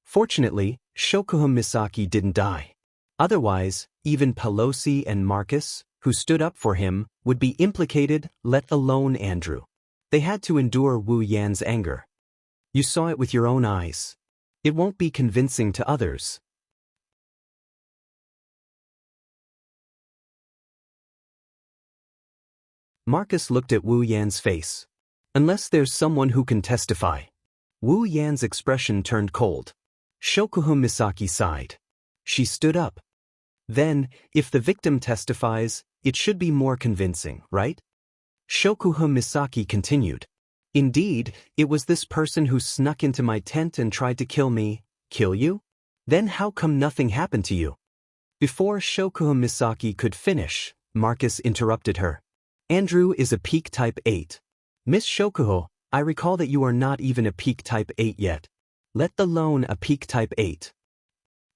[SPEAKER 1] Fortunately, Shokuho Misaki didn't die. Otherwise, even Pelosi and Marcus, who stood up for him, would be implicated, let alone Andrew. They had to endure Wu Yan's anger. You saw it with your own eyes. It won't be convincing to others. Marcus looked at Wu Yan's face. Unless there's someone who can testify. Wu Yan's expression turned cold. Shokuho Misaki sighed. She stood up. Then, if the victim testifies, it should be more convincing, right? Shokuho Misaki continued. Indeed, it was this person who snuck into my tent and tried to kill me. Kill you? Then how come nothing happened to you? Before Shokuho Misaki could finish, Marcus interrupted her. Andrew is a peak type 8. Miss Shokuho, I recall that you are not even a peak type 8 yet. Let alone a peak type 8.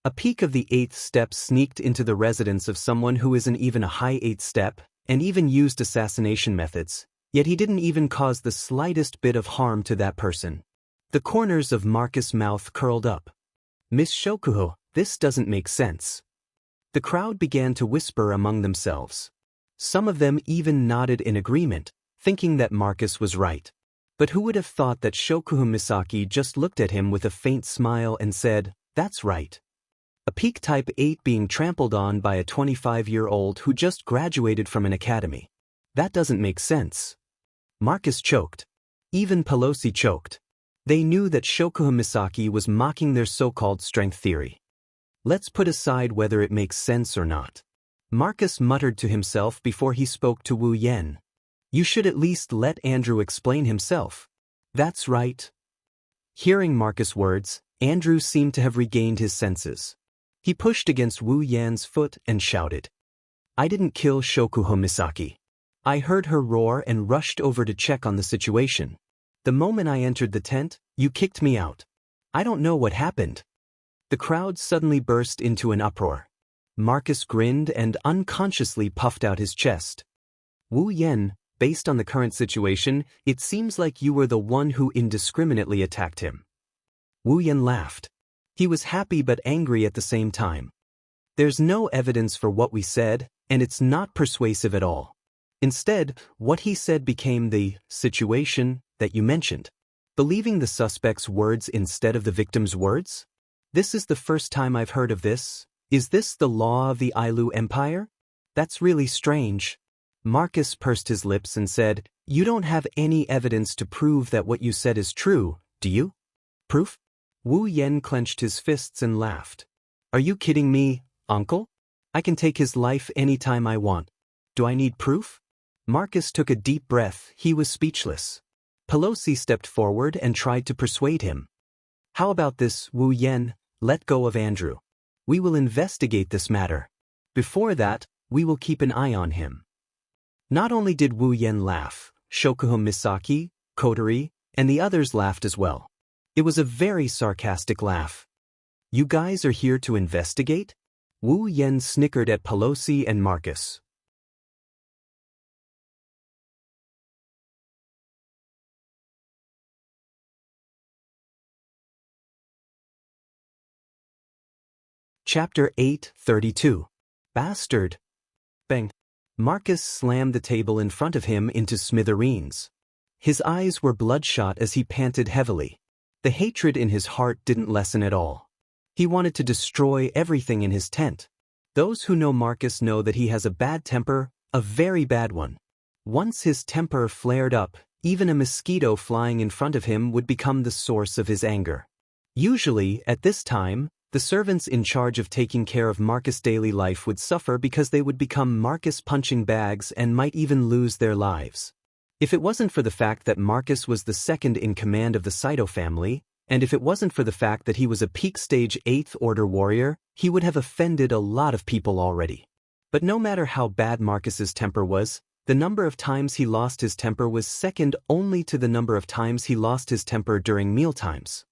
[SPEAKER 1] A peak of the 8th step sneaked into the residence of someone who isn't even a high 8th step, and even used assassination methods, yet he didn't even cause the slightest bit of harm to that person. The corners of Marcus' mouth curled up. Miss Shokuho, this doesn't make sense. The crowd began to whisper among themselves. Some of them even nodded in agreement, thinking that Marcus was right. But who would have thought that Shokuho Misaki just looked at him with a faint smile and said, "That's right." A peak type 8 being trampled on by a 25-year-old who just graduated from an academy. That doesn't make sense. Marcus choked. Even Pelosi choked. They knew that Shokuho Misaki was mocking their so-called strength theory. Let's put aside whether it makes sense or not. Marcus muttered to himself before he spoke to Wu Yan. You should at least let Andrew explain himself. That's right. Hearing Marcus' words, Andrew seemed to have regained his senses. He pushed against Wu Yan's foot and shouted. I didn't kill Shokuho Misaki. I heard her roar and rushed over to check on the situation. The moment I entered the tent, you kicked me out. I don't know what happened. The crowd suddenly burst into an uproar. Marcus grinned and unconsciously puffed out his chest. Wu Yan, based on the current situation, it seems like you were the one who indiscriminately attacked him. Wu Yan laughed. He was happy but angry at the same time. There's no evidence for what we said, and it's not persuasive at all. Instead, what he said became the situation that you mentioned. Believing the suspect's words instead of the victim's words? This is the first time I've heard of this. Is this the law of the Ailu Empire? That's really strange. Marcus pursed his lips and said, You don't have any evidence to prove that what you said is true, do you? Proof? Wu Yan clenched his fists and laughed. Are you kidding me, uncle? I can take his life anytime I want. Do I need proof? Marcus took a deep breath, he was speechless. Pelosi stepped forward and tried to persuade him. How about this, Wu Yan? Let go of Andrew. We will investigate this matter. Before that, we will keep an eye on him. Not only did Wu Yan laugh, Shokuho Misaki, Kotori, and the others laughed as well. It was a very sarcastic laugh. You guys are here to investigate? Wu Yan snickered at Pelosi and Marcus. Chapter 8:32. Bastard. Bang. Marcus slammed the table in front of him into smithereens. His eyes were bloodshot as he panted heavily. The hatred in his heart didn't lessen at all. He wanted to destroy everything in his tent. Those who know Marcus know that he has a bad temper, a very bad one. Once his temper flared up, even a mosquito flying in front of him would become the source of his anger. Usually, at this time, the servants in charge of taking care of Marcus' daily life would suffer because they would become Marcus punching bags and might even lose their lives. If it wasn't for the fact that Marcus was the second in command of the Saito family, and if it wasn't for the fact that he was a peak stage 8th Order warrior, he would have offended a lot of people already. But no matter how bad Marcus's temper was, the number of times he lost his temper was second only to the number of times he lost his temper during mealtimes.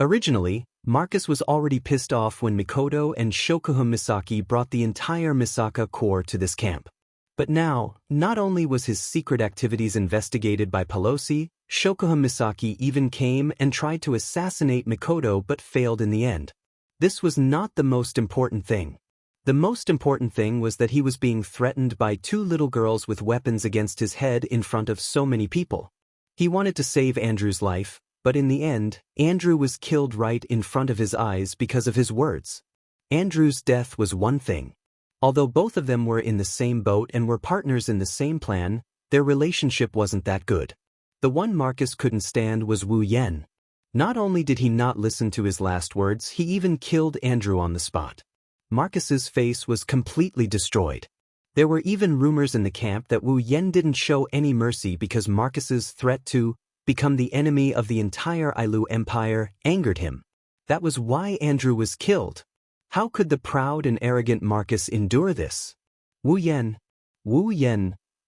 [SPEAKER 1] Originally, Marcus was already pissed off when Mikoto and Shokuhun Misaki brought the entire Misaka Corps to this camp. But now, not only was his secret activities investigated by Pelosi, Shokuhun Misaki even came and tried to assassinate Mikoto but failed in the end. This was not the most important thing. The most important thing was that he was being threatened by 2 little girls with weapons against his head in front of so many people. He wanted to save Andrew's life, but in the end, Andrew was killed right in front of his eyes because of his words. Andrew's death was one thing. Although both of them were in the same boat and were partners in the same plan, their relationship wasn't that good. The one Marcus couldn't stand was Wu Yen. Not only did he not listen to his last words, he even killed Andrew on the spot. Marcus's face was completely destroyed. There were even rumors in the camp that Wu Yen didn't show any mercy because Marcus's threat to become the enemy of the entire Ailu Empire angered him. That was why Andrew was killed. How could the proud and arrogant Marcus endure this? Wu Yen,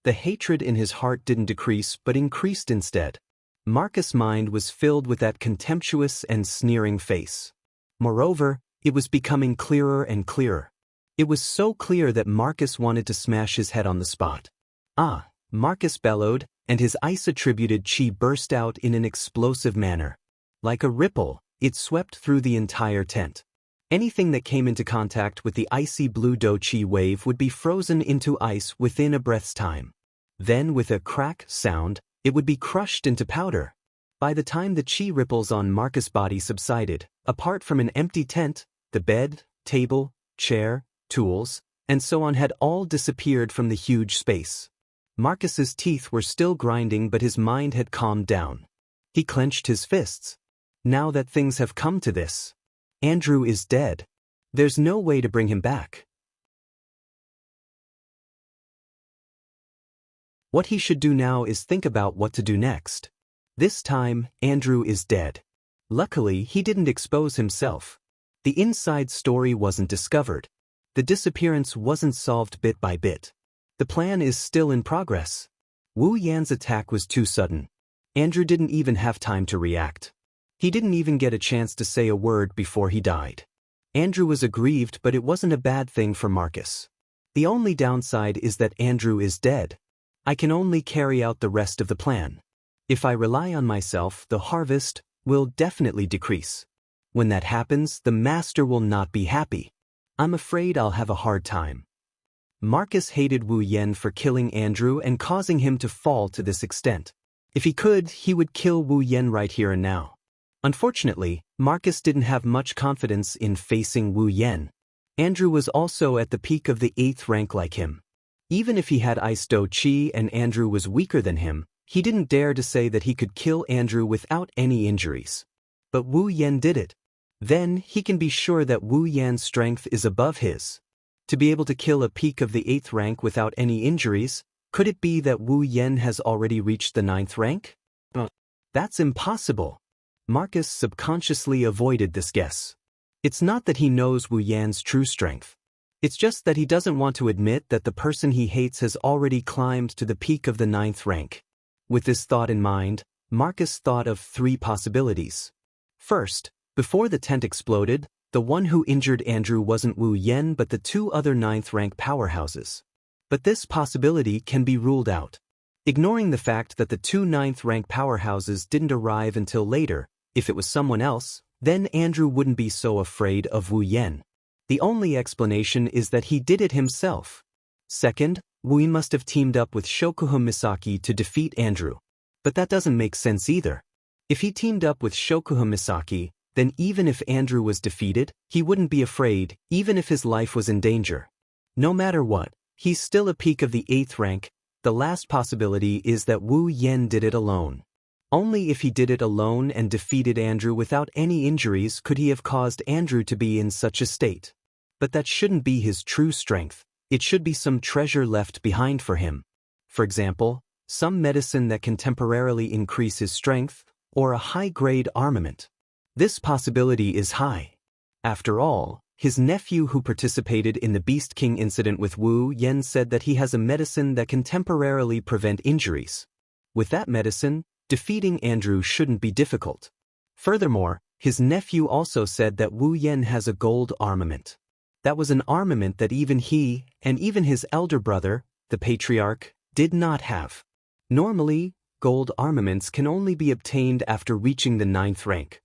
[SPEAKER 1] the hatred in his heart didn't decrease but increased instead. Marcus' mind was filled with that contemptuous and sneering face. Moreover, it was becoming clearer and clearer. It was so clear that Marcus wanted to smash his head on the spot. Ah, Marcus bellowed, and his ice-attributed chi burst out in an explosive manner. Like a ripple, it swept through the entire tent. Anything that came into contact with the icy blue do chi wave would be frozen into ice within a breath's time. Then, with a crack sound, it would be crushed into powder. By the time the chi ripples on Marcus' body subsided, apart from an empty tent, the bed, table, chair, tools, and so on had all disappeared from the huge space. Marcus's teeth were still grinding but his mind had calmed down. He clenched his fists. Now that things have come to this, Andrew is dead. There's no way to bring him back. What he should do now is think about what to do next. This time, Andrew is dead. Luckily, he didn't expose himself. The inside story wasn't discovered. The disappearance wasn't solved bit by bit. The plan is still in progress. Wu Yan's attack was too sudden. Andrew didn't even have time to react. He didn't even get a chance to say a word before he died. Andrew was aggrieved, but it wasn't a bad thing for Marcus. The only downside is that Andrew is dead. I can only carry out the rest of the plan. If I rely on myself, the harvest will definitely decrease. When that happens, the master will not be happy. I'm afraid I'll have a hard time. Marcus hated Wu Yen for killing Andrew and causing him to fall to this extent. If he could, he would kill Wu Yen right here and now. Unfortunately, Marcus didn't have much confidence in facing Wu Yen. Andrew was also at the peak of the 8th rank like him. Even if he had Ice Do Chi and Andrew was weaker than him, he didn't dare to say that he could kill Andrew without any injuries. But Wu Yen did it. Then he can be sure that Wu Yan's strength is above his. To be able to kill a peak of the 8th rank without any injuries, could it be that Wu Yen has already reached the 9th rank? That's impossible. Marcus subconsciously avoided this guess. It's not that he knows Wu Yan's true strength. It's just that he doesn't want to admit that the person he hates has already climbed to the peak of the 9th rank. With this thought in mind, Marcus thought of 3 possibilities. First, before the tent exploded, the one who injured Andrew wasn't Wu Yen but the 2 other 9th rank powerhouses. But this possibility can be ruled out. Ignoring the fact that the 2 9th rank powerhouses didn't arrive until later, if it was someone else, then Andrew wouldn't be so afraid of Wu Yen. The only explanation is that he did it himself. Second, Wu must have teamed up with Shokuhun Misaki to defeat Andrew. But that doesn't make sense either. If he teamed up with Shokuhun Misaki, then even if Andrew was defeated, he wouldn't be afraid, even if his life was in danger. No matter what, he's still a peak of the 8th rank. The last possibility is that Wu Yen did it alone. Only if he did it alone and defeated Andrew without any injuries could he have caused Andrew to be in such a state. But that shouldn't be his true strength. It should be some treasure left behind for him. For example, some medicine that can temporarily increase his strength, or a high-grade armament. This possibility is high. After all, his nephew who participated in the Beast King incident with Wu Yan said that he has a medicine that can temporarily prevent injuries. With that medicine, defeating Andrew shouldn't be difficult. Furthermore, his nephew also said that Wu Yan has a gold armament. That was an armament that even he, and even his elder brother, the Patriarch, did not have. Normally, gold armaments can only be obtained after reaching the 9th rank.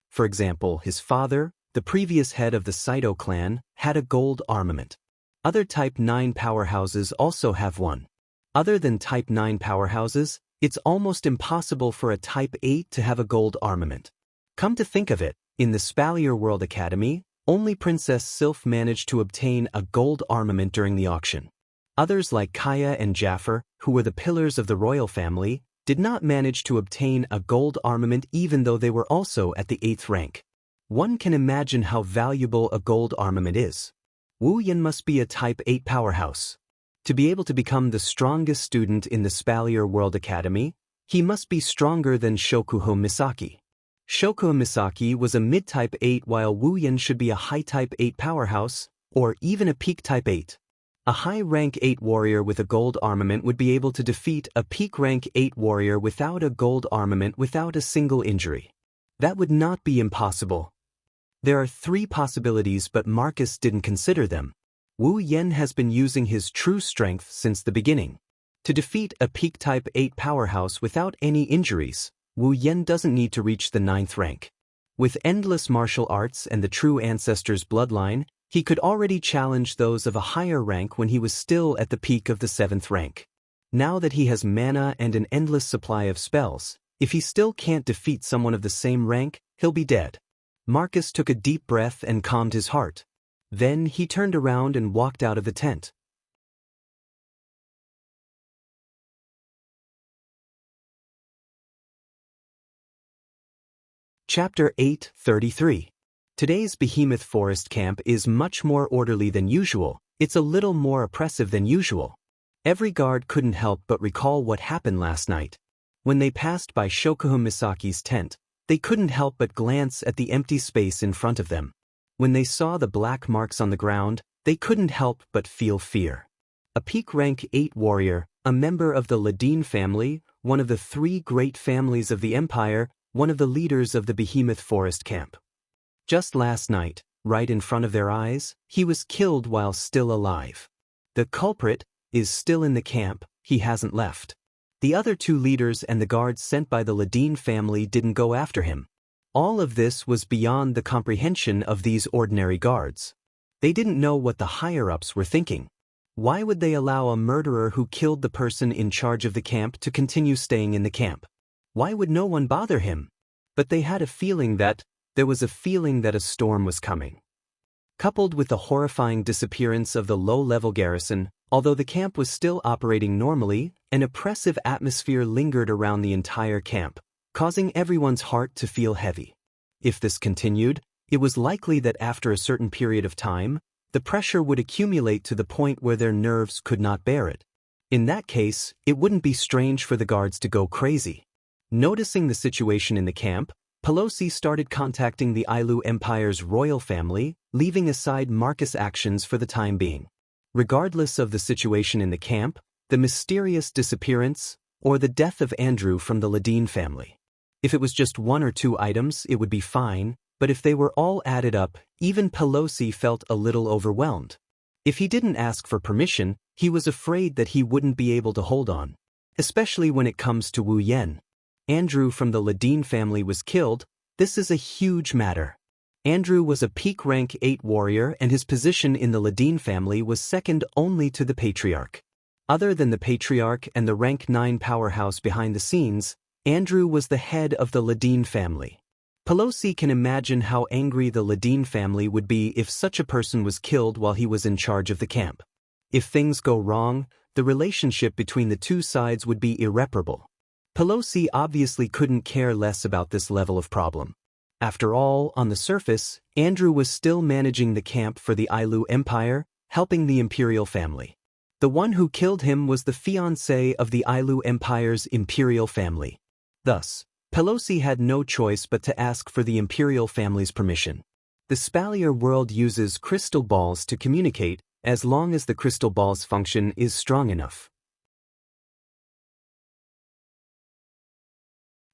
[SPEAKER 1] For example, his father, the previous head of the Saito clan, had a gold armament. Other Type 9 powerhouses also have one. Other than Type 9 powerhouses, it's almost impossible for a Type 8 to have a gold armament. Come to think of it, in the Spalier World Academy, only Princess Sylph managed to obtain a gold armament during the auction. Others like Kaya and Jaffer, who were the pillars of the royal family, did not manage to obtain a gold armament even though they were also at the 8th rank. One can imagine how valuable a gold armament is. Wu Yan must be a Type 8 powerhouse. To be able to become the strongest student in the Spalier World Academy, he must be stronger than Shokuho Misaki. Shokuho Misaki was a mid-Type 8 while Wu Yan should be a high-Type 8 powerhouse, or even a peak Type 8. A high-rank 8 warrior with a gold armament would be able to defeat a peak rank 8 warrior without a gold armament without a single injury. That would not be impossible. There are 3 possibilities but Marcus didn't consider them. Wu Yan has been using his true strength since the beginning. To defeat a peak Type 8 powerhouse without any injuries, Wu Yan doesn't need to reach the 9th rank. With endless martial arts and the true ancestor's bloodline, he could already challenge those of a higher rank when he was still at the peak of the 7th rank. Now that he has mana and an endless supply of spells, if he still can't defeat someone of the same rank, he'll be dead. Marcus took a deep breath and calmed his heart. Then he turned around and walked out of the tent. Chapter 8:33. Today's Behemoth Forest camp is much more orderly than usual. It's a little more oppressive than usual. Every guard couldn't help but recall what happened last night. When they passed by Shokuho Misaki's tent, they couldn't help but glance at the empty space in front of them. When they saw the black marks on the ground, they couldn't help but feel fear. A peak rank 8 warrior, a member of the Ladin family, one of the 3 great families of the empire, one of the leaders of the Behemoth Forest camp. Just last night, right in front of their eyes, he was killed while still alive. The culprit is still in the camp, he hasn't left. The other 2 leaders and the guards sent by the Ladin family didn't go after him. All of this was beyond the comprehension of these ordinary guards. They didn't know what the higher-ups were thinking. Why would they allow a murderer who killed the person in charge of the camp to continue staying in the camp? Why would no one bother him? But they had a feeling that a storm was coming. Coupled with the horrifying disappearance of the low-level garrison, although the camp was still operating normally, an oppressive atmosphere lingered around the entire camp, causing everyone's heart to feel heavy. If this continued, it was likely that after a certain period of time, the pressure would accumulate to the point where their nerves could not bear it. In that case, it wouldn't be strange for the guards to go crazy. Noticing the situation in the camp, Pelosi started contacting the Ailu Empire's royal family, leaving aside Marcus' actions for the time being. Regardless of the situation in the camp, the mysterious disappearance, or the death of Andrew from the Ladin family. If it was just 1 or 2 items, it would be fine, but if they were all added up, even Pelosi felt a little overwhelmed. If he didn't ask for permission, he was afraid that he wouldn't be able to hold on. Especially when it comes to Wu Yan. Andrew from the Ladin family was killed. This is a huge matter. Andrew was a peak rank 8 warrior and his position in the Ladin family was second only to the Patriarch. Other than the Patriarch and the rank 9 powerhouse behind the scenes, Andrew was the head of the Ladin family. Pelosi can imagine how angry the Ladin family would be if such a person was killed while he was in charge of the camp. If things go wrong, the relationship between the 2 sides would be irreparable. Pelosi obviously couldn't care less about this level of problem. After all, on the surface, Andrew was still managing the camp for the Ailu Empire, helping the imperial family. The one who killed him was the fiancé of the Ailu Empire's imperial family. Thus, Pelosi had no choice but to ask for the imperial family's permission. The Spalier world uses crystal balls to communicate, as long as the crystal ball's function is strong enough.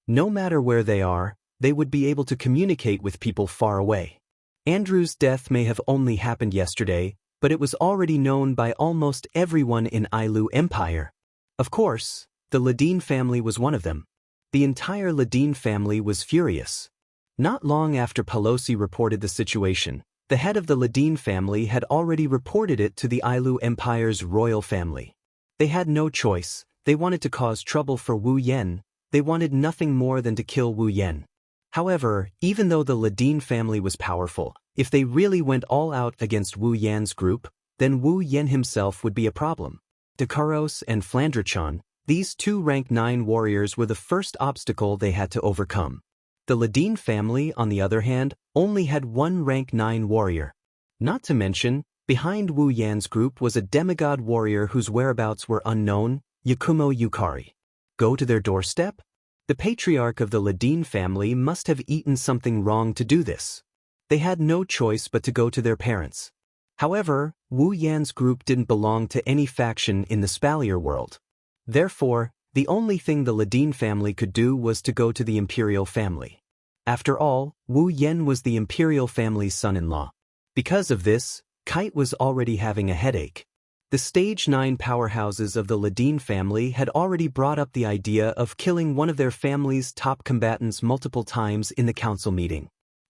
[SPEAKER 1] No matter where they are, they would be able to communicate with people far away. Andrew's death may have only happened yesterday, but it was already known by almost everyone in Ailu Empire. Of course, the Ladine family was one of them. The entire Ladine family was furious. Not long after Pelosi reported the situation, the head of the Ladine family had already reported it to the Ailu Empire's royal family. They had no choice. They wanted to cause trouble for Wu Yan. They wanted nothing more than to kill Wu Yan. However, even though the Ladine family was powerful, if they really went all out against Wu Yan's group, then Wu Yan himself would be a problem. Dakaros and Flandrachon, these two rank 9 warriors, were the first obstacle they had to overcome. The Ladine family, on the other hand, only had one rank 9 warrior. Not to mention, behind Wu Yan's group was a demigod warrior whose whereabouts were unknown, Yakumo Yukari. Go to their doorstep? The patriarch of the Ladine family must have eaten something wrong to do this. They had no choice but to go to their parents. However, Wu Yan's group didn't belong to any faction in the Spalier world. Therefore, the only thing the Ladine family could do was to go to the imperial family. After all, Wu Yan was the imperial family's son-in-law. Because of this, Kite was already having a headache. The Stage 9 powerhouses of the Ladine family had already brought up the idea of killing one of their family's top combatants multiple times in the council meeting.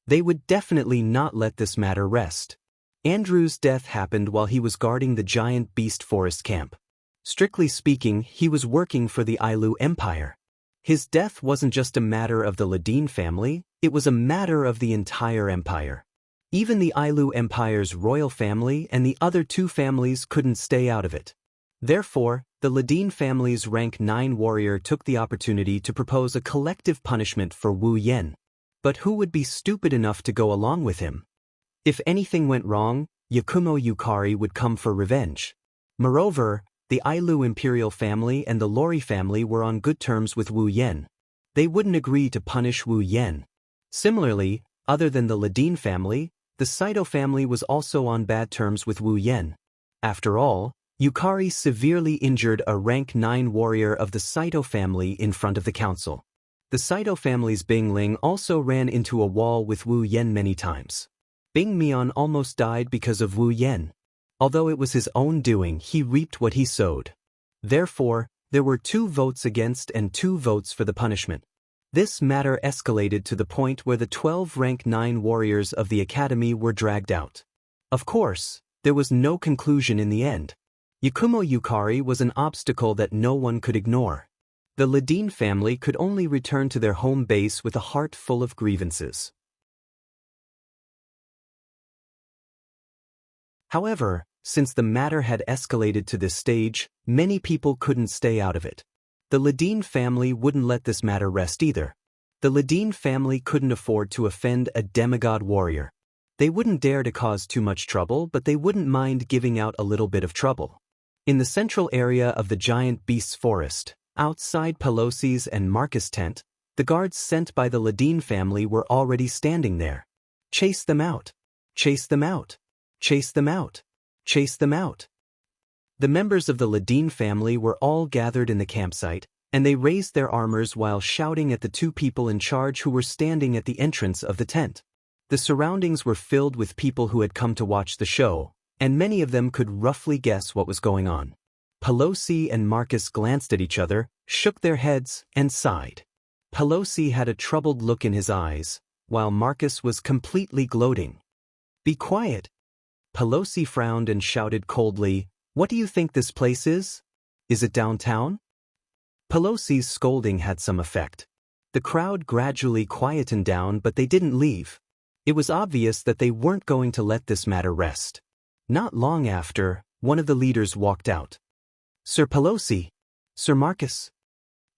[SPEAKER 1] They would definitely not let this matter rest. Andrew's death happened while he was guarding the giant beast forest camp. Strictly speaking, he was working for the Ailu Empire. His death wasn't just a matter of the Ladine family, it was a matter of the entire empire. Even the Ailu Empire's royal family and the other two families couldn't stay out of it. Therefore, the Ladine family's rank 9 warrior took the opportunity to propose a collective punishment for Wu Yan. But who would be stupid enough to go along with him? If anything went wrong, Yakumo Yukari would come for revenge. Moreover, the Ailu imperial family and the Lori family were on good terms with Wu Yan. They wouldn't agree to punish Wu Yan. Similarly, other than the Ladine family, the Saito family was also on bad terms with Wu Yan. After all, Yukari severely injured a rank 9 warrior of the Saito family in front of the council. The Saito family's Bing Ling also ran into a wall with Wu Yan many times. Bing Mian almost died because of Wu Yan. Although it was his own doing, he reaped what he sowed. Therefore, there were 2 votes against and 2 votes for the punishment. This matter escalated to the point where the 12 rank 9 warriors of the academy were dragged out. Of course, there was no conclusion in the end. Yakumo Yukari was an obstacle that no one could ignore. The Ladine family could only return to their home base with a heart full of grievances. However, since the matter had escalated to this stage, many people couldn't stay out of it. The Ladine family wouldn't let this matter rest either. The Ladine family couldn't afford to offend a demigod warrior. They wouldn't dare to cause too much trouble, but they wouldn't mind giving out a little bit of trouble. In the central area of the giant beast's forest, outside Pelosi's and Marcus' tent, the guards sent by the Ladine family were already standing there. Chase them out! Chase them out! Chase them out! Chase them out! The members of the Ladine family were all gathered in the campsite, and they raised their armors while shouting at the 2 people in charge who were standing at the entrance of the tent. The surroundings were filled with people who had come to watch the show, and many of them could roughly guess what was going on. Pelosi and Marcus glanced at each other, shook their heads, and sighed. Pelosi had a troubled look in his eyes, while Marcus was completely gloating. "Be quiet!" Pelosi frowned and shouted coldly, "What do you think this place is? Is it downtown?" Pelosi's scolding had some effect. The crowd gradually quietened down, but they didn't leave. It was obvious that they weren't going to let this matter rest. Not long after, one of the leaders walked out. "Sir Pelosi, Sir Marcus."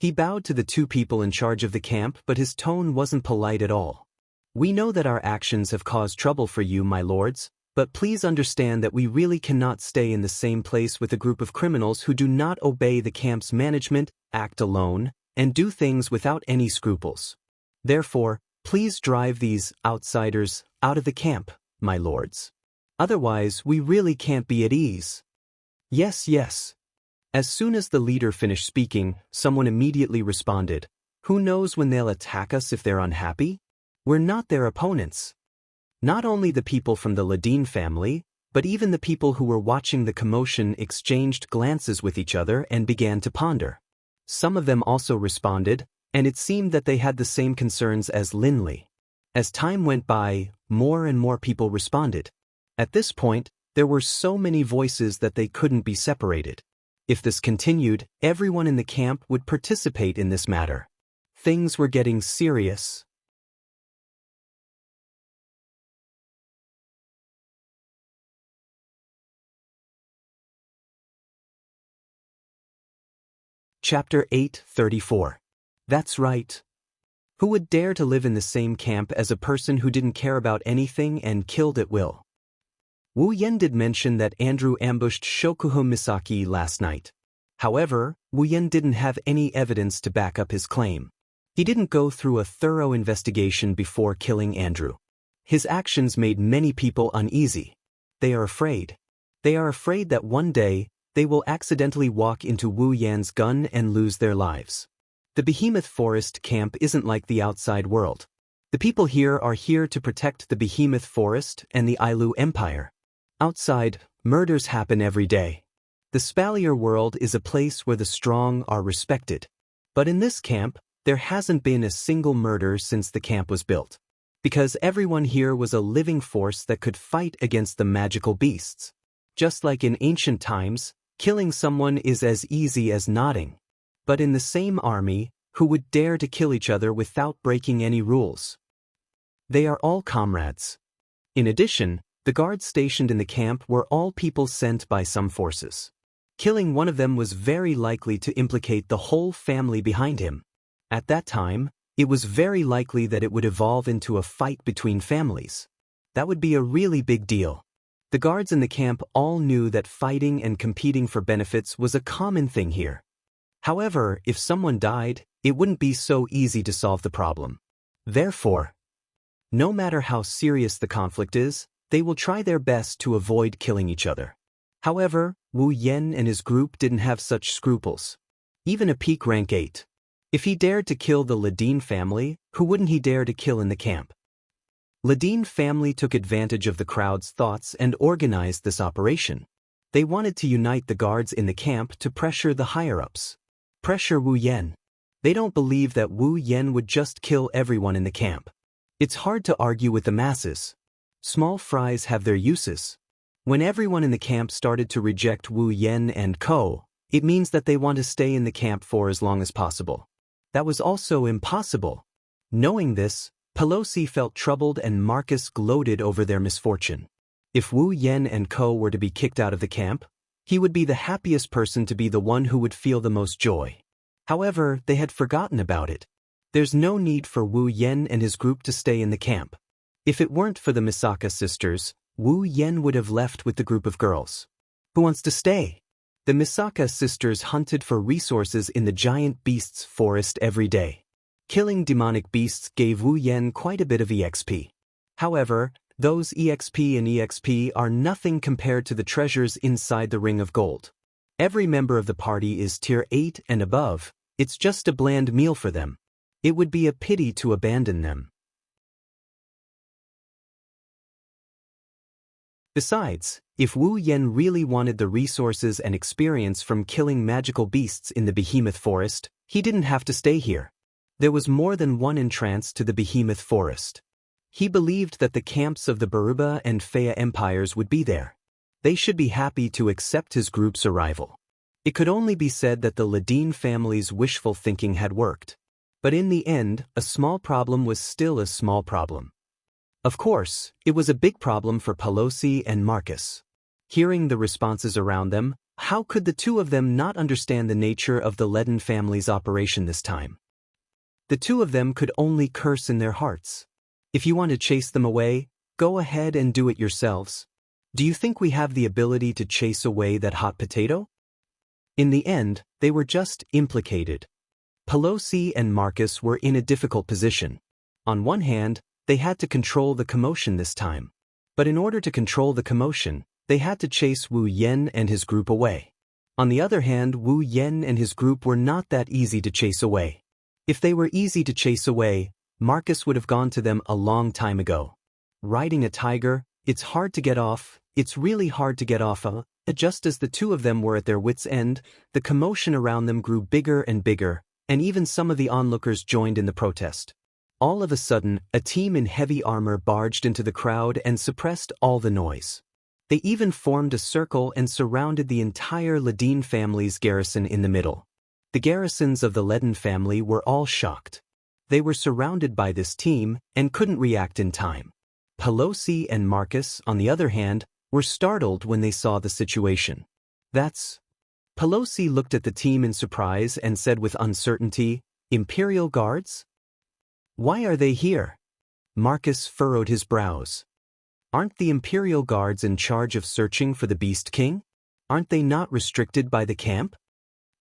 [SPEAKER 1] He bowed to the 2 people in charge of the camp, but his tone wasn't polite at all. "We know that our actions have caused trouble for you, my lords, But please understand that we really cannot stay in the same place with a group of criminals who do not obey the camp's management, act alone, and do things without any scruples. Therefore, please drive these outsiders out of the camp, my lords. Otherwise, we really can't be at ease. Yes, yes. As soon as the leader finished speaking, someone immediately responded, "Who knows when they'll attack us if they're unhappy? We're not their opponents." Not only the people from the Ladin family, but even the people who were watching the commotion exchanged glances with each other and began to ponder. Some of them also responded, and it seemed that they had the same concerns as Linley. As time went by, more and more people responded. At this point, there were so many voices that they couldn't be separated. If this continued, everyone in the camp would participate in this matter. Things were getting serious. Chapter 8:34. That's right. Who would dare to live in the same camp as a person who didn't care about anything and killed at will? Wu Yan did mention that Andrew ambushed Shokuho Misaki last night. However, Wu Yan didn't have any evidence to back up his claim. He didn't go through a thorough investigation before killing Andrew. His actions made many people uneasy. They are afraid. They are afraid that one day, they will accidentally walk into Wu Yan's gun and lose their lives. The Behemoth Forest camp isn't like the outside world. The people here are here to protect the Behemoth Forest and the Ailu Empire. Outside, murders happen every day. The Spalier world is a place where the strong are respected. But in this camp, there hasn't been a single murder since the camp was built. Because everyone here was a living force that could fight against the magical beasts. Just like in ancient times, killing someone is as easy as nodding. But in the same army, who would dare to kill each other without breaking any rules? They are all comrades. In addition, the guards stationed in the camp were all people sent by some forces. Killing one of them was very likely to implicate the whole family behind him. At that time, it was very likely that it would evolve into a fight between families. That would be a really big deal. The guards in the camp all knew that fighting and competing for benefits was a common thing here. However, if someone died, it wouldn't be so easy to solve the problem. Therefore, no matter how serious the conflict is, they will try their best to avoid killing each other. However, Wu Yan and his group didn't have such scruples. Even a peak rank 8. If he dared to kill the Ladin family, who wouldn't he dare to kill in the camp? Ladin family took advantage of the crowd's thoughts and organized this operation. They wanted to unite the guards in the camp to pressure the higher-ups. Pressure Wu Yan. They don't believe that Wu Yan would just kill everyone in the camp. It's hard to argue with the masses. Small fries have their uses. When everyone in the camp started to reject Wu Yan and co., it means that they want to stay in the camp for as long as possible. That was also impossible. Knowing this, Pelosi felt troubled and Marcus gloated over their misfortune. If Wu Yan and co. were to be kicked out of the camp, he would be the happiest person to be the one who would feel the most joy. However, they had forgotten about it. There's no need for Wu Yan and his group to stay in the camp. If it weren't for the Misaka sisters, Wu Yan would have left with the group of girls. Who wants to stay? The Misaka sisters hunted for resources in the giant beasts forest every day. Killing demonic beasts gave Wu Yan quite a bit of EXP. However, those EXP and EXP are nothing compared to the treasures inside the Ring of Gold. Every member of the party is tier 8 and above. It's just a bland meal for them. It would be a pity to abandon them. Besides, if Wu Yan really wanted the resources and experience from killing magical beasts in the Behemoth Forest, he didn't have to stay here. There was more than one entrance to the Behemoth Forest. He believed that the camps of the Baruba and Fea empires would be there. They should be happy to accept his group's arrival. It could only be said that the Ladin family's wishful thinking had worked. But in the end, a small problem was still a small problem. Of course, it was a big problem for Pelosi and Marcus. Hearing the responses around them, how could the two of them not understand the nature of the Ledin family's operation this time? The two of them could only curse in their hearts. If you want to chase them away, go ahead and do it yourselves. Do you think we have the ability to chase away that hot potato? In the end, they were just implicated. Pelosi and Marcus were in a difficult position. On one hand, they had to control the commotion this time. But in order to control the commotion, they had to chase Wu Yen and his group away. On the other hand, Wu Yen and his group were not that easy to chase away. If they were easy to chase away, Marcus would have gone to them a long time ago. Riding a tiger, it's hard to get off, it's really hard to get off of. Just as the two of them were at their wits' end, the commotion around them grew bigger and bigger, and even some of the onlookers joined in the protest. All of a sudden, a team in heavy armor barged into the crowd and suppressed all the noise. They even formed a circle and surrounded the entire Ledeen family's garrison in the middle. The garrisons of the Ledeen family were all shocked. They were surrounded by this team and couldn't react in time. Pelosi and Marcus, on the other hand, were startled when they saw the situation. Pelosi looked at the team in surprise and said with uncertainty, "Imperial Guards? Why are they here?" Marcus furrowed his brows. Aren't the Imperial Guards in charge of searching for the Beast King? Aren't they not restricted by the camp?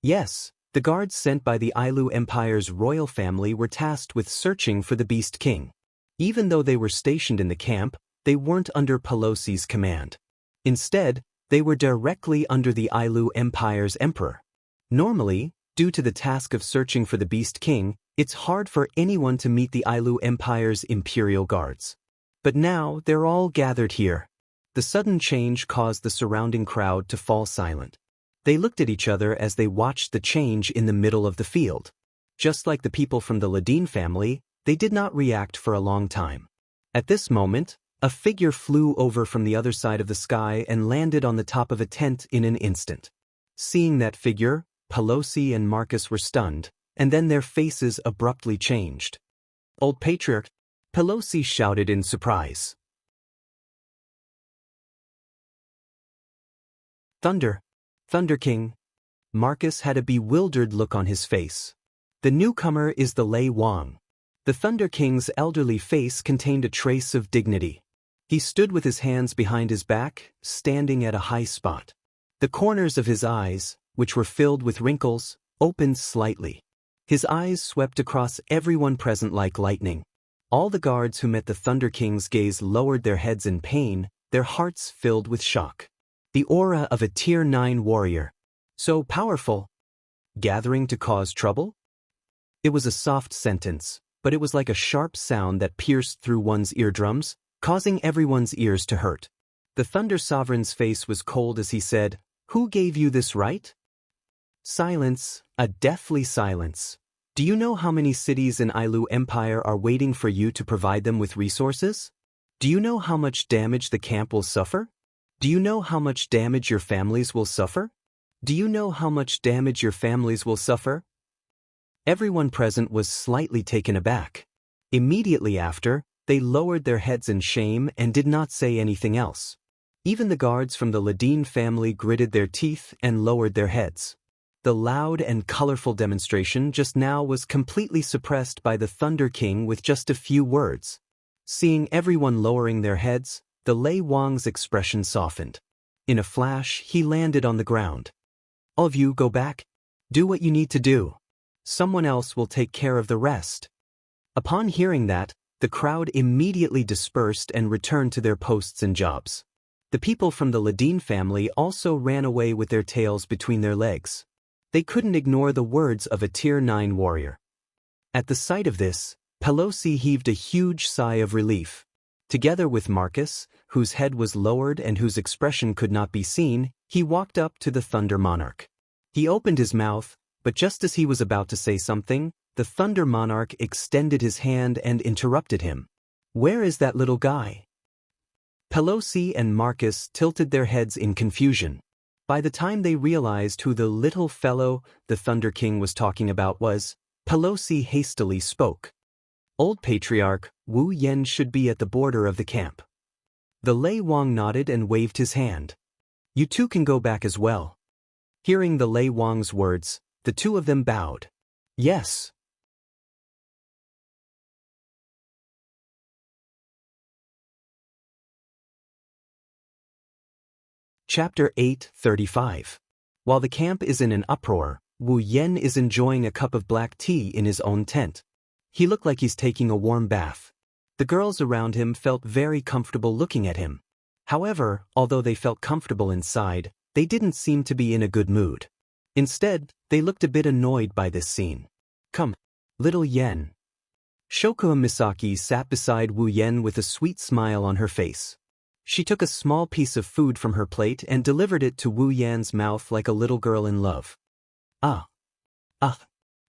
[SPEAKER 1] Yes, the guards sent by the Ailu Empire's royal family were tasked with searching for the Beast King. Even though they were stationed in the camp, they weren't under Pelosi's command. Instead, they were directly under the Ailu Empire's emperor. Normally, due to the task of searching for the Beast King, it's hard for anyone to meet the Ailu Empire's Imperial Guards. But now, they're all gathered here. The sudden change caused the surrounding crowd to fall silent. They looked at each other as they watched the change in the middle of the field. Just like the people from the Ledeen family, they did not react for a long time. At this moment, a figure flew over from the other side of the sky and landed on the top of a tent in an instant. Seeing that figure, Pelosi and Marcus were stunned, and then their faces abruptly changed. "Old Patriarch," Pelosi shouted in surprise. "Thunder King." Marcus had a bewildered look on his face. The newcomer is the Lei Wang. The Thunder King's elderly face contained a trace of dignity. He stood with his hands behind his back, standing at a high spot. The corners of his eyes, which were filled with wrinkles, opened slightly. His eyes swept across everyone present like lightning. All the guards who met the Thunder King's gaze lowered their heads in pain, their hearts filled with shock. The aura of a Tier 9 warrior. So powerful. Gathering to cause trouble? It was a soft sentence, but it was like a sharp sound that pierced through one's eardrums, causing everyone's ears to hurt. The Thunder Sovereign's face was cold as he said, "Who gave you this right?" Silence, a deathly silence. Do you know how many cities in Ailu Empire are waiting for you to provide them with resources? Do you know how much damage the camp will suffer? Do you know how much damage your families will suffer? Do you know how much damage your families will suffer? Everyone present was slightly taken aback. Immediately after, they lowered their heads in shame and did not say anything else. Even the guards from the Ledeen family gritted their teeth and lowered their heads. The loud and colorful demonstration just now was completely suppressed by the Thunder King with just a few words. Seeing everyone lowering their heads, the Lei Wang's expression softened. In a flash, he landed on the ground. "All of you go back. Do what you need to do. Someone else will take care of the rest." Upon hearing that, the crowd immediately dispersed and returned to their posts and jobs. The people from the Ledeen family also ran away with their tails between their legs. They couldn't ignore the words of a Tier 9 warrior. At the sight of this, Pelosi heaved a huge sigh of relief. Together with Marcus, whose head was lowered and whose expression could not be seen, he walked up to the Thunder Monarch. He opened his mouth, but just as he was about to say something, the Thunder Monarch extended his hand and interrupted him. "Where is that little guy?" Pelosi and Marcus tilted their heads in confusion. By the time they realized who the little fellow the Thunder King was talking about was, Pelosi hastily spoke. "Old Patriarch, Wu Yen should be at the border of the camp." The Lei Wang nodded and waved his hand. "You two can go back as well." Hearing the Lei Wang's words, the two of them bowed. "Yes." Chapter 8:35. While the camp is in an uproar, Wu Yen is enjoying a cup of black tea in his own tent. He looked like he's taking a warm bath. The girls around him felt very comfortable looking at him. However, although they felt comfortable inside, they didn't seem to be in a good mood. Instead, they looked a bit annoyed by this scene. Come, little Yen. Shokuha Misaki sat beside Wu Yen with a sweet smile on her face. She took a small piece of food from her plate and delivered it to Wu Yan's mouth like a little girl in love. Ah.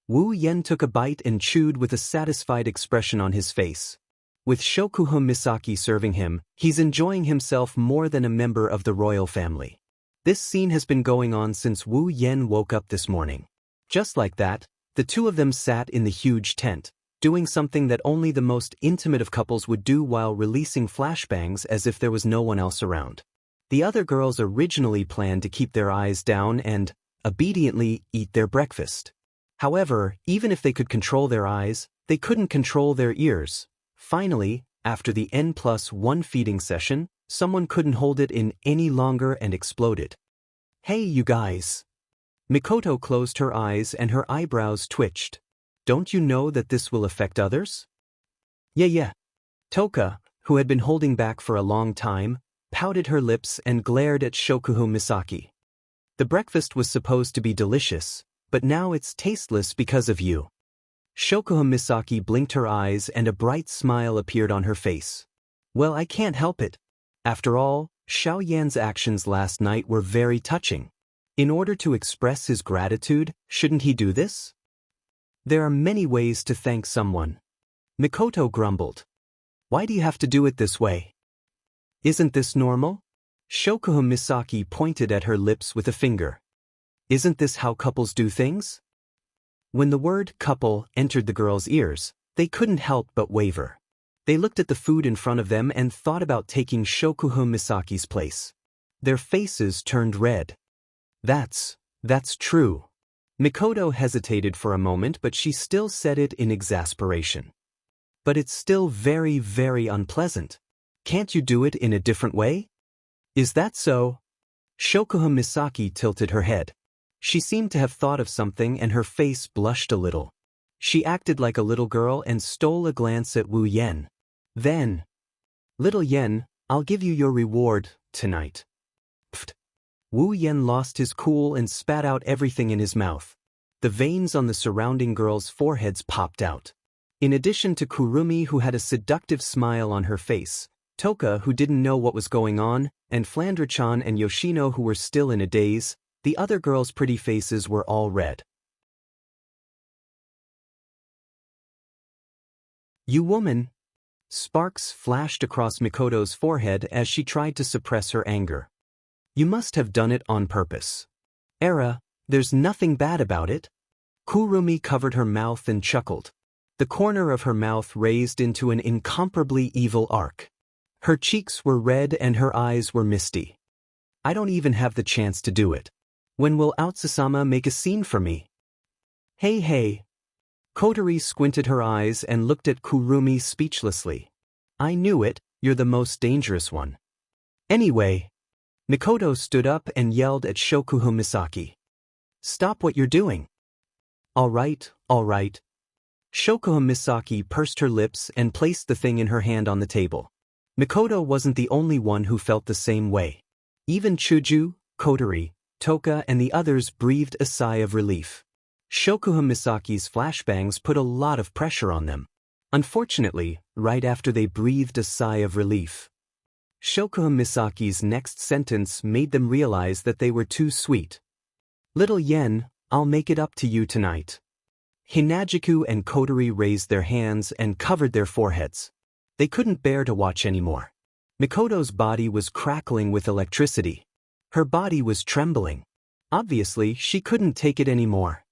[SPEAKER 1] Wu Yen took a bite and chewed with a satisfied expression on his face. With Shokuha Misaki serving him, he's enjoying himself more than a member of the royal family. This scene has been going on since Wu Yen woke up this morning. Just like that, the two of them sat in the huge tent, doing something that only the most intimate of couples would do while releasing flashbangs as if there was no one else around. The other girls originally planned to keep their eyes down and, obediently, eat their breakfast. However, even if they could control their eyes, they couldn't control their ears. Finally, after the N+1 feeding session, someone couldn't hold it in any longer and exploded. Hey you guys! Mikoto closed her eyes and her eyebrows twitched. Don't you know that this will affect others? Yeah. Toka, who had been holding back for a long time, pouted her lips and glared at Shokuha Misaki. The breakfast was supposed to be delicious, but now it's tasteless because of you. Shokuha Misaki blinked her eyes and a bright smile appeared on her face. Well, I can't help it. After all, Xiao Yan's actions last night were very touching. In order to express his gratitude, shouldn't he do this? There are many ways to thank someone. Mikoto grumbled. Why do you have to do it this way? Isn't this normal? Shokuha Misaki pointed at her lips with a finger. Isn't this how couples do things? When the word couple entered the girls' ears, they couldn't help but waver. They looked at the food in front of them and thought about taking Shokuha Misaki's place. Their faces turned red. That's true. Mikoto hesitated for a moment, but she still said it in exasperation. But it's still very, very unpleasant. Can't you do it in a different way? Is that so? Shokuha Misaki tilted her head. She seemed to have thought of something and her face blushed a little. She acted like a little girl and stole a glance at Wu Yen. Then, little Yen, I'll give you your reward tonight. Pfft. Wu Yen lost his cool and spat out everything in his mouth. The veins on the surrounding girls' foreheads popped out. In addition to Kurumi, who had a seductive smile on her face, Toka, who didn't know what was going on, and Flandre-chan and Yoshino, who were still in a daze, the other girls' pretty faces were all red. You woman! Sparks flashed across Mikoto's forehead as she tried to suppress her anger. You must have done it on purpose. Era, there's nothing bad about it. Kurumi covered her mouth and chuckled. The corner of her mouth raised into an incomparably evil arc. Her cheeks were red and her eyes were misty. I don't even have the chance to do it. When will Utsusama make a scene for me? Hey. Kotori squinted her eyes and looked at Kurumi speechlessly. I knew it, you're the most dangerous one. Anyway. Mikoto stood up and yelled at Shokuha Misaki. Stop what you're doing. All right. Shokuha Misaki pursed her lips and placed the thing in her hand on the table. Mikoto wasn't the only one who felt the same way. Even Chuju, Kotori, Toka and the others breathed a sigh of relief. Shokuha Misaki's flashbangs put a lot of pressure on them. Unfortunately, right after they breathed a sigh of relief, Shokuha Misaki's next sentence made them realize that they were too sweet. Little Yen, I'll make it up to you tonight. Hinajiku and Kotori raised their hands and covered their foreheads. They couldn't bear to watch anymore. Mikoto's body was crackling with electricity. Her body was trembling. Obviously, she couldn't take it anymore.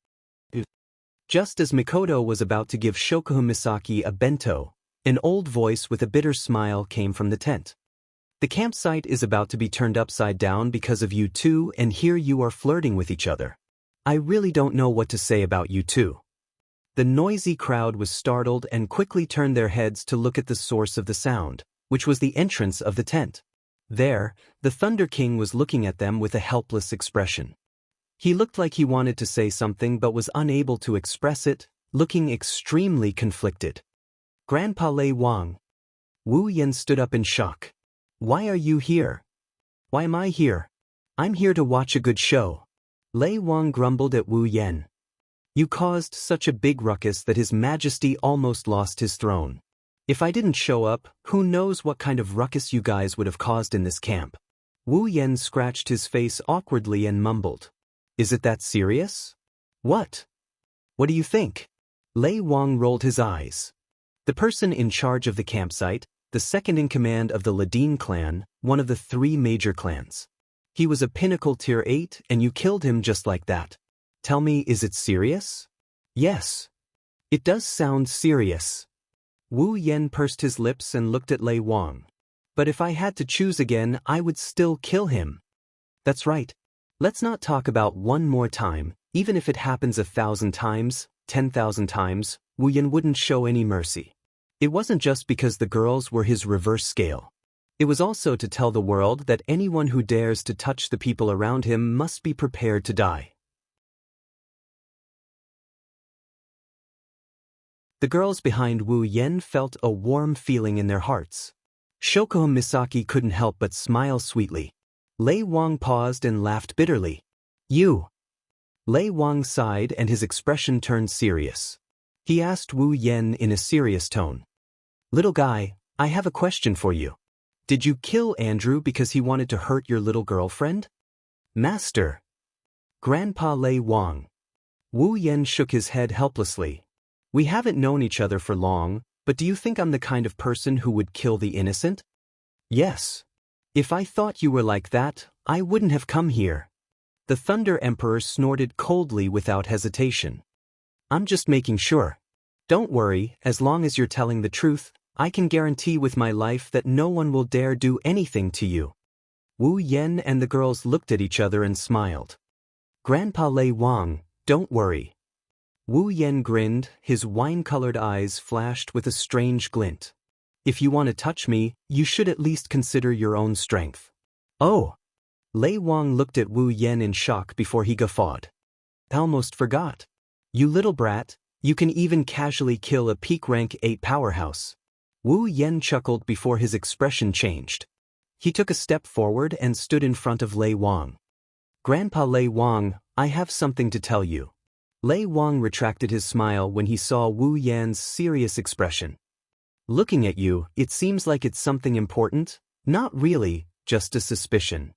[SPEAKER 1] Just as Mikoto was about to give Shokuha Misaki a bento, an old voice with a bitter smile came from the tent. The campsite is about to be turned upside down because of you two, and here you are flirting with each other. I really don't know what to say about you two. The noisy crowd was startled and quickly turned their heads to look at the source of the sound, which was the entrance of the tent. There, the Thunder King was looking at them with a helpless expression. He looked like he wanted to say something but was unable to express it, looking extremely conflicted. Grandpa Lei Wang. Wu Yan stood up in shock. Why are you here? Why am I here? I'm here to watch a good show. Lei Wang grumbled at Wu Yan. You caused such a big ruckus that His Majesty almost lost his throne. If I didn't show up, who knows what kind of ruckus you guys would have caused in this camp. Wu Yan scratched his face awkwardly and mumbled. Is it that serious? What? What do you think? Lei Wang rolled his eyes. The person in charge of the campsite, the second in command of the Ladin clan, one of the 3 major clans. He was a pinnacle tier 8 and you killed him just like that. Tell me, is it serious? Yes. It does sound serious. Wu Yan pursed his lips and looked at Lei Wang. But if I had to choose again, I would still kill him. That's right. Let's not talk about one more time, even if it happens 1,000 times, 10,000 times, Wu Yan wouldn't show any mercy. It wasn't just because the girls were his reverse scale. It was also to tell the world that anyone who dares to touch the people around him must be prepared to die. The girls behind Wu Yan felt a warm feeling in their hearts. Shoko Misaki couldn't help but smile sweetly. Lei Wang paused and laughed bitterly. You. Lei Wang sighed and his expression turned serious. He asked Wu Yan in a serious tone. Little guy, I have a question for you. Did you kill Andrew because he wanted to hurt your little girlfriend? Master. Grandpa Lei Wang. Wu Yan shook his head helplessly. We haven't known each other for long, but do you think I'm the kind of person who would kill the innocent? Yes. If I thought you were like that, I wouldn't have come here. The Thunder Emperor snorted coldly without hesitation. I'm just making sure. Don't worry, as long as you're telling the truth, I can guarantee with my life that no one will dare do anything to you. Wu Yan and the girls looked at each other and smiled. Grandpa Lei Wang, don't worry. Wu Yan grinned, his wine-colored eyes flashed with a strange glint. If you want to touch me, you should at least consider your own strength. Oh! Lei Wang looked at Wu Yan in shock before he guffawed. Almost forgot. You little brat, you can even casually kill a peak rank 8 powerhouse. Wu Yan chuckled before his expression changed. He took a step forward and stood in front of Lei Wang. Grandpa Lei Wang, I have something to tell you. Lei Wang retracted his smile when he saw Wu Yan's serious expression. Looking at you, it seems like it's something important? Not really, just a suspicion.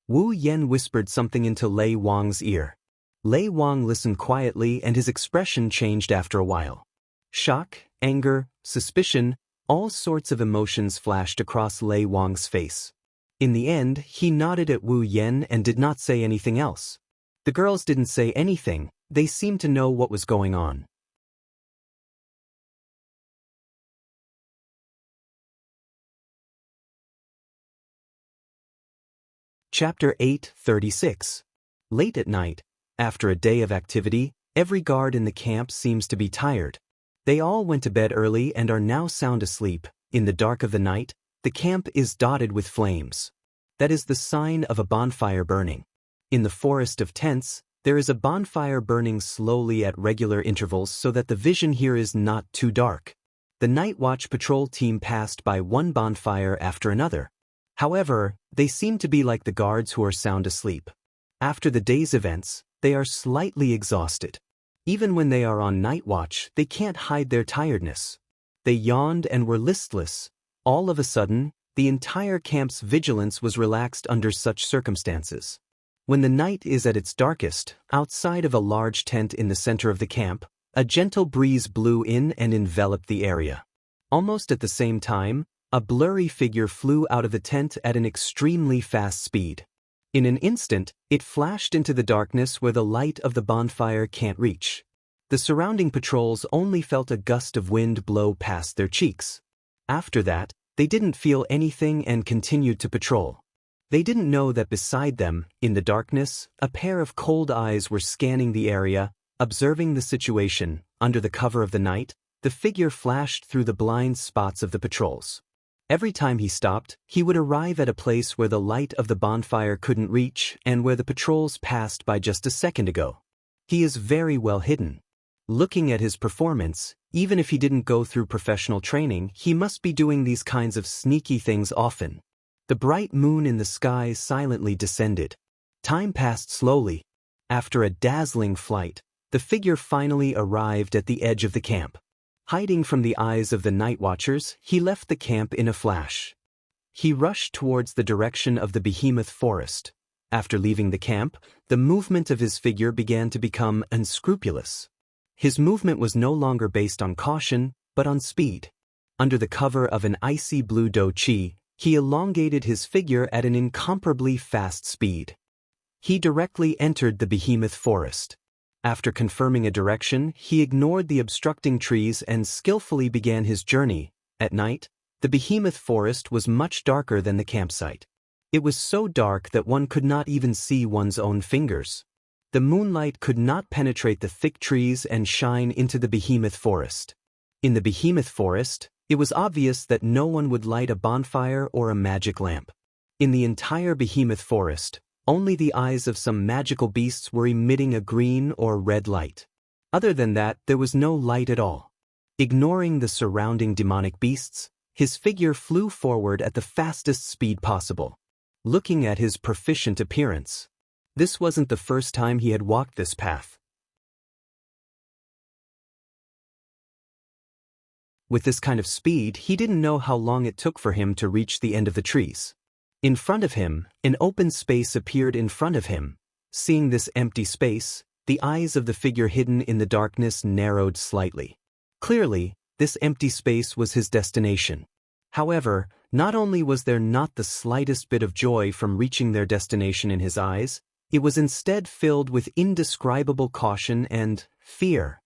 [SPEAKER 1] Wu Yan whispered something into Lei Wang's ear. Lei Wang listened quietly and his expression changed after a while. Shock, anger, suspicion, all sorts of emotions flashed across Lei Wang's face. In the end, he nodded at Wu Yan and did not say anything else. The girls didn't say anything, they seemed to know what was going on. Chapter 8:36. Late at night, after a day of activity, every guard in the camp seems to be tired. They all went to bed early and are now sound asleep. In the dark of the night, the camp is dotted with flames. That is the sign of a bonfire burning. In the forest of tents, there is a bonfire burning slowly at regular intervals so that the vision here is not too dark. The night watch patrol team passed by one bonfire after another. However, they seem to be like the guards who are sound asleep. After the day's events, they are slightly exhausted. Even when they are on night watch, they can't hide their tiredness. They yawned and were listless. All of a sudden, the entire camp's vigilance was relaxed under such circumstances. When the night is at its darkest, outside of a large tent in the center of the camp, a gentle breeze blew in and enveloped the area. Almost at the same time, a blurry figure flew out of the tent at an extremely fast speed. In an instant, it flashed into the darkness where the light of the bonfire can't reach. The surrounding patrols only felt a gust of wind blow past their cheeks. After that, they didn't feel anything and continued to patrol. They didn't know that beside them, in the darkness, a pair of cold eyes were scanning the area, observing the situation. Under the cover of the night, the figure flashed through the blind spots of the patrols. Every time he stopped, he would arrive at a place where the light of the bonfire couldn't reach and where the patrols passed by just a second ago. He is very well hidden. Looking at his performance, even if he didn't go through professional training, he must be doing these kinds of sneaky things often. The bright moon in the sky silently descended. Time passed slowly. After a dazzling flight, the figure finally arrived at the edge of the camp. Hiding from the eyes of the night watchers, he left the camp in a flash. He rushed towards the direction of the behemoth forest. After leaving the camp, the movement of his figure began to become unscrupulous. His movement was no longer based on caution, but on speed. Under the cover of an icy blue douqi, he elongated his figure at an incomparably fast speed. He directly entered the behemoth forest. After confirming a direction, he ignored the obstructing trees and skillfully began his journey. At night, the behemoth forest was much darker than the campsite. It was so dark that one could not even see one's own fingers. The moonlight could not penetrate the thick trees and shine into the behemoth forest. In the behemoth forest, it was obvious that no one would light a bonfire or a magic lamp. In the entire behemoth forest, only the eyes of some magical beasts were emitting a green or red light. Other than that, there was no light at all. Ignoring the surrounding demonic beasts, his figure flew forward at the fastest speed possible. Looking at his proficient appearance, this wasn't the first time he had walked this path. With this kind of speed, he didn't know how long it took for him to reach the end of the trees. In front of him, an open space appeared in front of him. Seeing this empty space, the eyes of the figure hidden in the darkness narrowed slightly. Clearly, this empty space was his destination. However, not only was there not the slightest bit of joy from reaching their destination in his eyes, it was instead filled with indescribable caution and fear.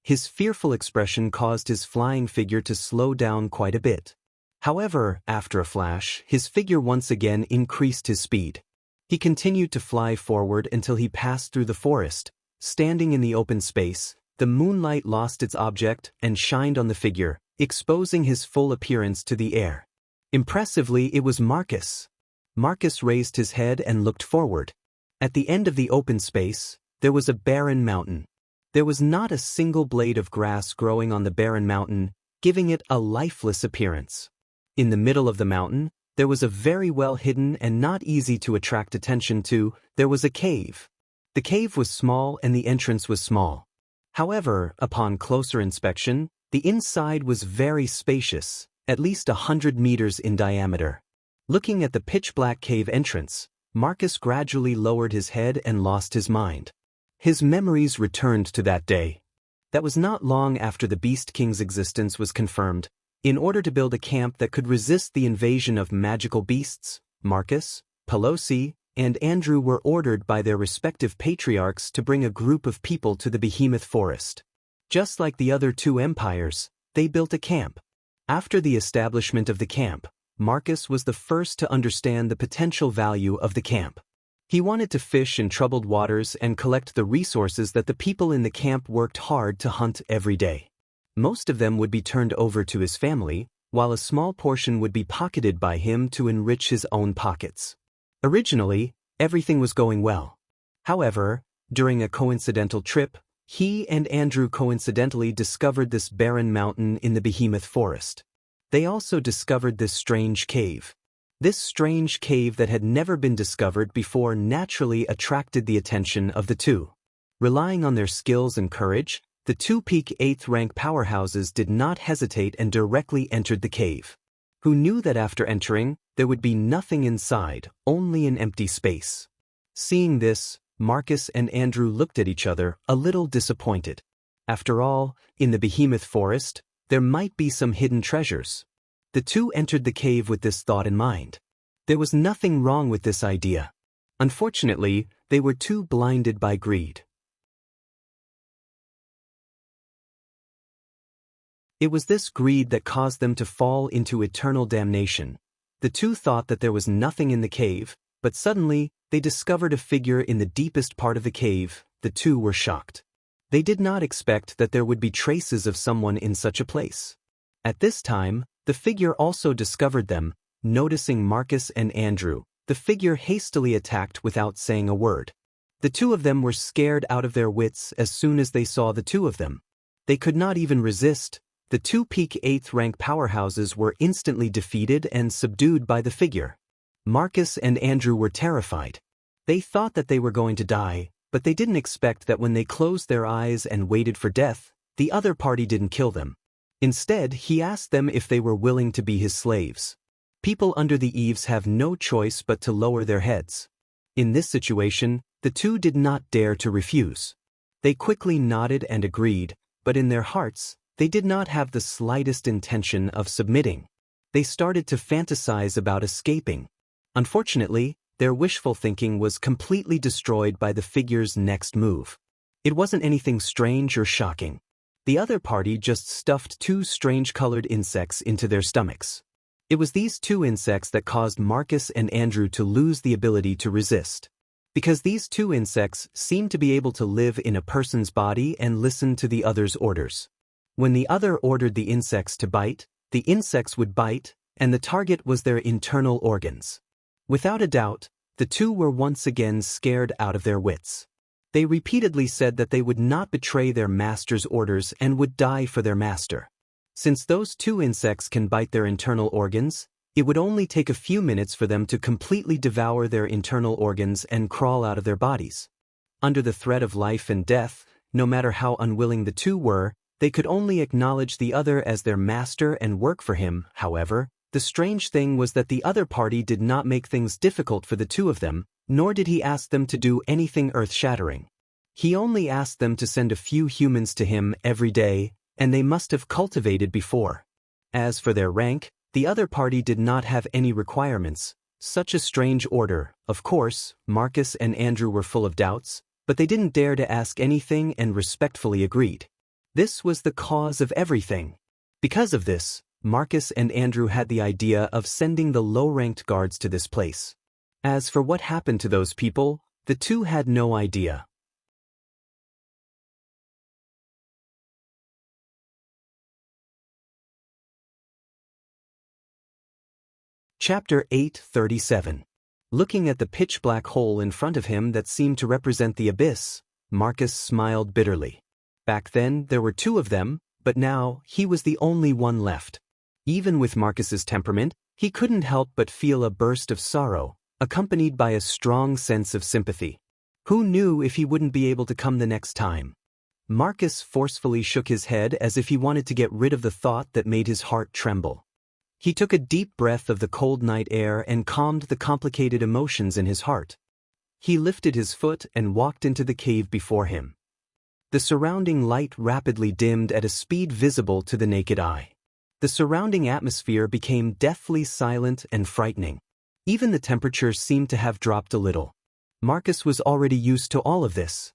[SPEAKER 1] His fearful expression caused his flying figure to slow down quite a bit. However, after a flash, his figure once again increased his speed. He continued to fly forward until he passed through the forest. Standing in the open space, the moonlight lost its object and shined on the figure, exposing his full appearance to the air. Impressively, it was Marcus. Marcus raised his head and looked forward. At the end of the open space, there was a barren mountain. There was not a single blade of grass growing on the barren mountain, giving it a lifeless appearance. In the middle of the mountain, there was a very well hidden and not easy to attract attention to, there was a cave. The cave was small and the entrance was small. However, upon closer inspection, the inside was very spacious, at least 100 meters in diameter. Looking at the pitch-black cave entrance, Marcus gradually lowered his head and lost his mind. His memories returned to that day. That was not long after the Beast King's existence was confirmed. In order to build a camp that could resist the invasion of magical beasts, Marcus, Pelosi, and Andrew were ordered by their respective patriarchs to bring a group of people to the behemoth forest. Just like the other two empires, they built a camp. After the establishment of the camp, Marcus was the first to understand the potential value of the camp. He wanted to fish in troubled waters and collect the resources that the people in the camp worked hard to hunt every day. Most of them would be turned over to his family, while a small portion would be pocketed by him to enrich his own pockets. Originally, everything was going well. However, during a coincidental trip, he and Andrew coincidentally discovered this barren mountain in the behemoth forest. They also discovered this strange cave. This strange cave that had never been discovered before naturally attracted the attention of the two. Relying on their skills and courage, the two peak 8th rank powerhouses did not hesitate and directly entered the cave. Who knew that after entering, there would be nothing inside, only an empty space. Seeing this, Marcus and Andrew looked at each other, a little disappointed. After all, in the behemoth forest, there might be some hidden treasures. The two entered the cave with this thought in mind. There was nothing wrong with this idea. Unfortunately, they were too blinded by greed. It was this greed that caused them to fall into eternal damnation. The two thought that there was nothing in the cave, but suddenly, they discovered a figure in the deepest part of the cave. The two were shocked. They did not expect that there would be traces of someone in such a place. At this time, The figure also discovered them. Noticing Marcus and Andrew, the figure hastily attacked without saying a word. The two of them were scared out of their wits as soon as they saw the two of them. They could not even resist. The two peak 8th rank powerhouses were instantly defeated and subdued by the figure. Marcus and Andrew were terrified. They thought that they were going to die, but they didn't expect that when they closed their eyes and waited for death, the other party didn't kill them. Instead, he asked them if they were willing to be his slaves. People under the eaves have no choice but to lower their heads. In this situation, the two did not dare to refuse. They quickly nodded and agreed, but in their hearts, they did not have the slightest intention of submitting. They started to fantasize about escaping. Unfortunately, their wishful thinking was completely destroyed by the figure's next move. It wasn't anything strange or shocking. The other party just stuffed two strange-colored insects into their stomachs. It was these two insects that caused Marcus and Andrew to lose the ability to resist. Because these two insects seemed to be able to live in a person's body and listen to the other's orders. When the other ordered the insects to bite, the insects would bite, and the target was their internal organs. Without a doubt, the two were once again scared out of their wits. They repeatedly said that they would not betray their master's orders and would die for their master. Since those two insects can bite their internal organs, it would only take a few minutes for them to completely devour their internal organs and crawl out of their bodies. Under the threat of life and death, no matter how unwilling the two were, they could only acknowledge the other as their master and work for him. However, the strange thing was that the other party did not make things difficult for the two of them, nor did he ask them to do anything earth-shattering. He only asked them to send a few humans to him every day, and they must have cultivated before. As for their rank, the other party did not have any requirements. Such a strange order. Of course, Marcus and Andrew were full of doubts, but they didn't dare to ask anything and respectfully agreed. This was the cause of everything. Because of this, Marcus and Andrew had the idea of sending the low-ranked guards to this place. As for what happened to those people, the two had no idea. Chapter 8:37. Looking at the pitch-black hole in front of him that seemed to represent the abyss, Marcus smiled bitterly. Back then, there were two of them, but now, he was the only one left. Even with Marcus's temperament, he couldn't help but feel a burst of sorrow, accompanied by a strong sense of sympathy. Who knew if he wouldn't be able to come the next time? Marcus forcefully shook his head as if he wanted to get rid of the thought that made his heart tremble. He took a deep breath of the cold night air and calmed the complicated emotions in his heart. He lifted his foot and walked into the cave before him. The surrounding light rapidly dimmed at a speed visible to the naked eye. The surrounding atmosphere became deathly silent and frightening. Even the temperature seemed to have dropped a little. Marcus was already used to all of this.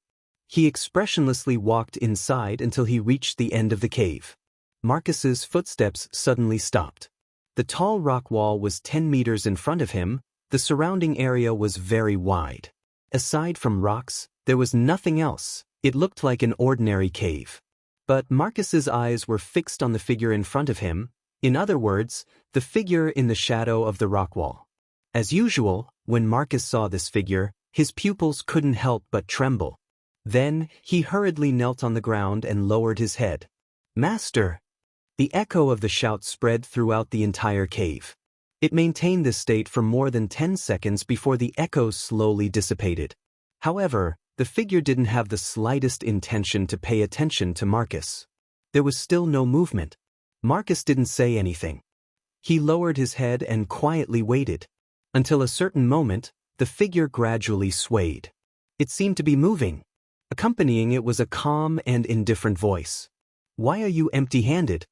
[SPEAKER 1] He expressionlessly walked inside until he reached the end of the cave. Marcus's footsteps suddenly stopped. The tall rock wall was 10 meters in front of him. The surrounding area was very wide. Aside from rocks, there was nothing else. It looked like an ordinary cave. But Marcus's eyes were fixed on the figure in front of him, in other words, the figure in the shadow of the rock wall. As usual, when Marcus saw this figure, his pupils couldn't help but tremble. Then, he hurriedly knelt on the ground and lowered his head. "Master!" The echo of the shout spread throughout the entire cave. It maintained this state for more than 10 seconds before the echo slowly dissipated. However, the figure didn't have the slightest intention to pay attention to Marcus. There was still no movement. Marcus didn't say anything. He lowered his head and quietly waited. Until a certain moment, the figure gradually swayed. It seemed to be moving. Accompanying it was a calm and indifferent voice. "Why are you empty-handed?"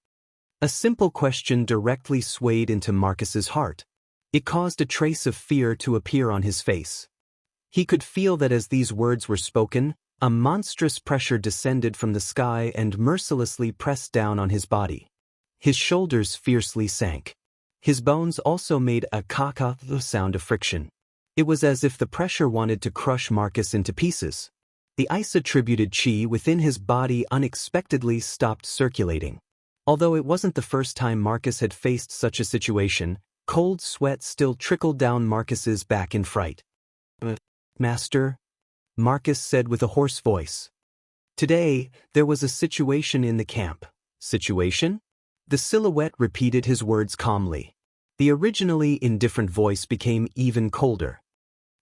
[SPEAKER 1] A simple question directly swayed into Marcus's heart. It caused a trace of fear to appear on his face. He could feel that as these words were spoken, a monstrous pressure descended from the sky and mercilessly pressed down on his body. His shoulders fiercely sank. His bones also made a caca sound of friction. It was as if the pressure wanted to crush Marcus into pieces. The ice-attributed chi within his body unexpectedly stopped circulating. Although it wasn't the first time Marcus had faced such a situation, cold sweat still trickled down Marcus's back in fright. "Master," Marcus said with a hoarse voice. "Today, there was a situation in the camp." "Situation?" The silhouette repeated his words calmly. The originally indifferent voice became even colder.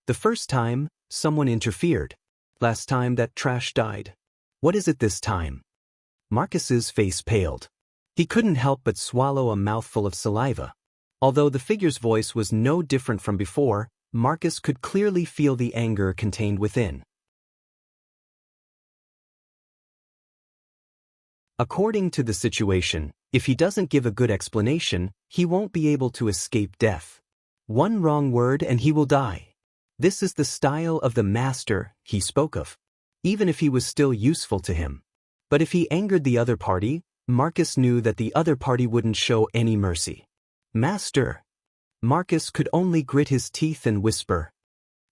[SPEAKER 1] "The first time, someone interfered. Last time that trash died. What is it this time?" Marcus's face paled. He couldn't help but swallow a mouthful of saliva. Although the figure's voice was no different from before, Marcus could clearly feel the anger contained within. According to the situation, if he doesn't give a good explanation, he won't be able to escape death. One wrong word and he will die. This is the style of the master he spoke of, even if he was still useful to him. But if he angered the other party, Marcus knew that the other party wouldn't show any mercy. "Master." Marcus could only grit his teeth and whisper.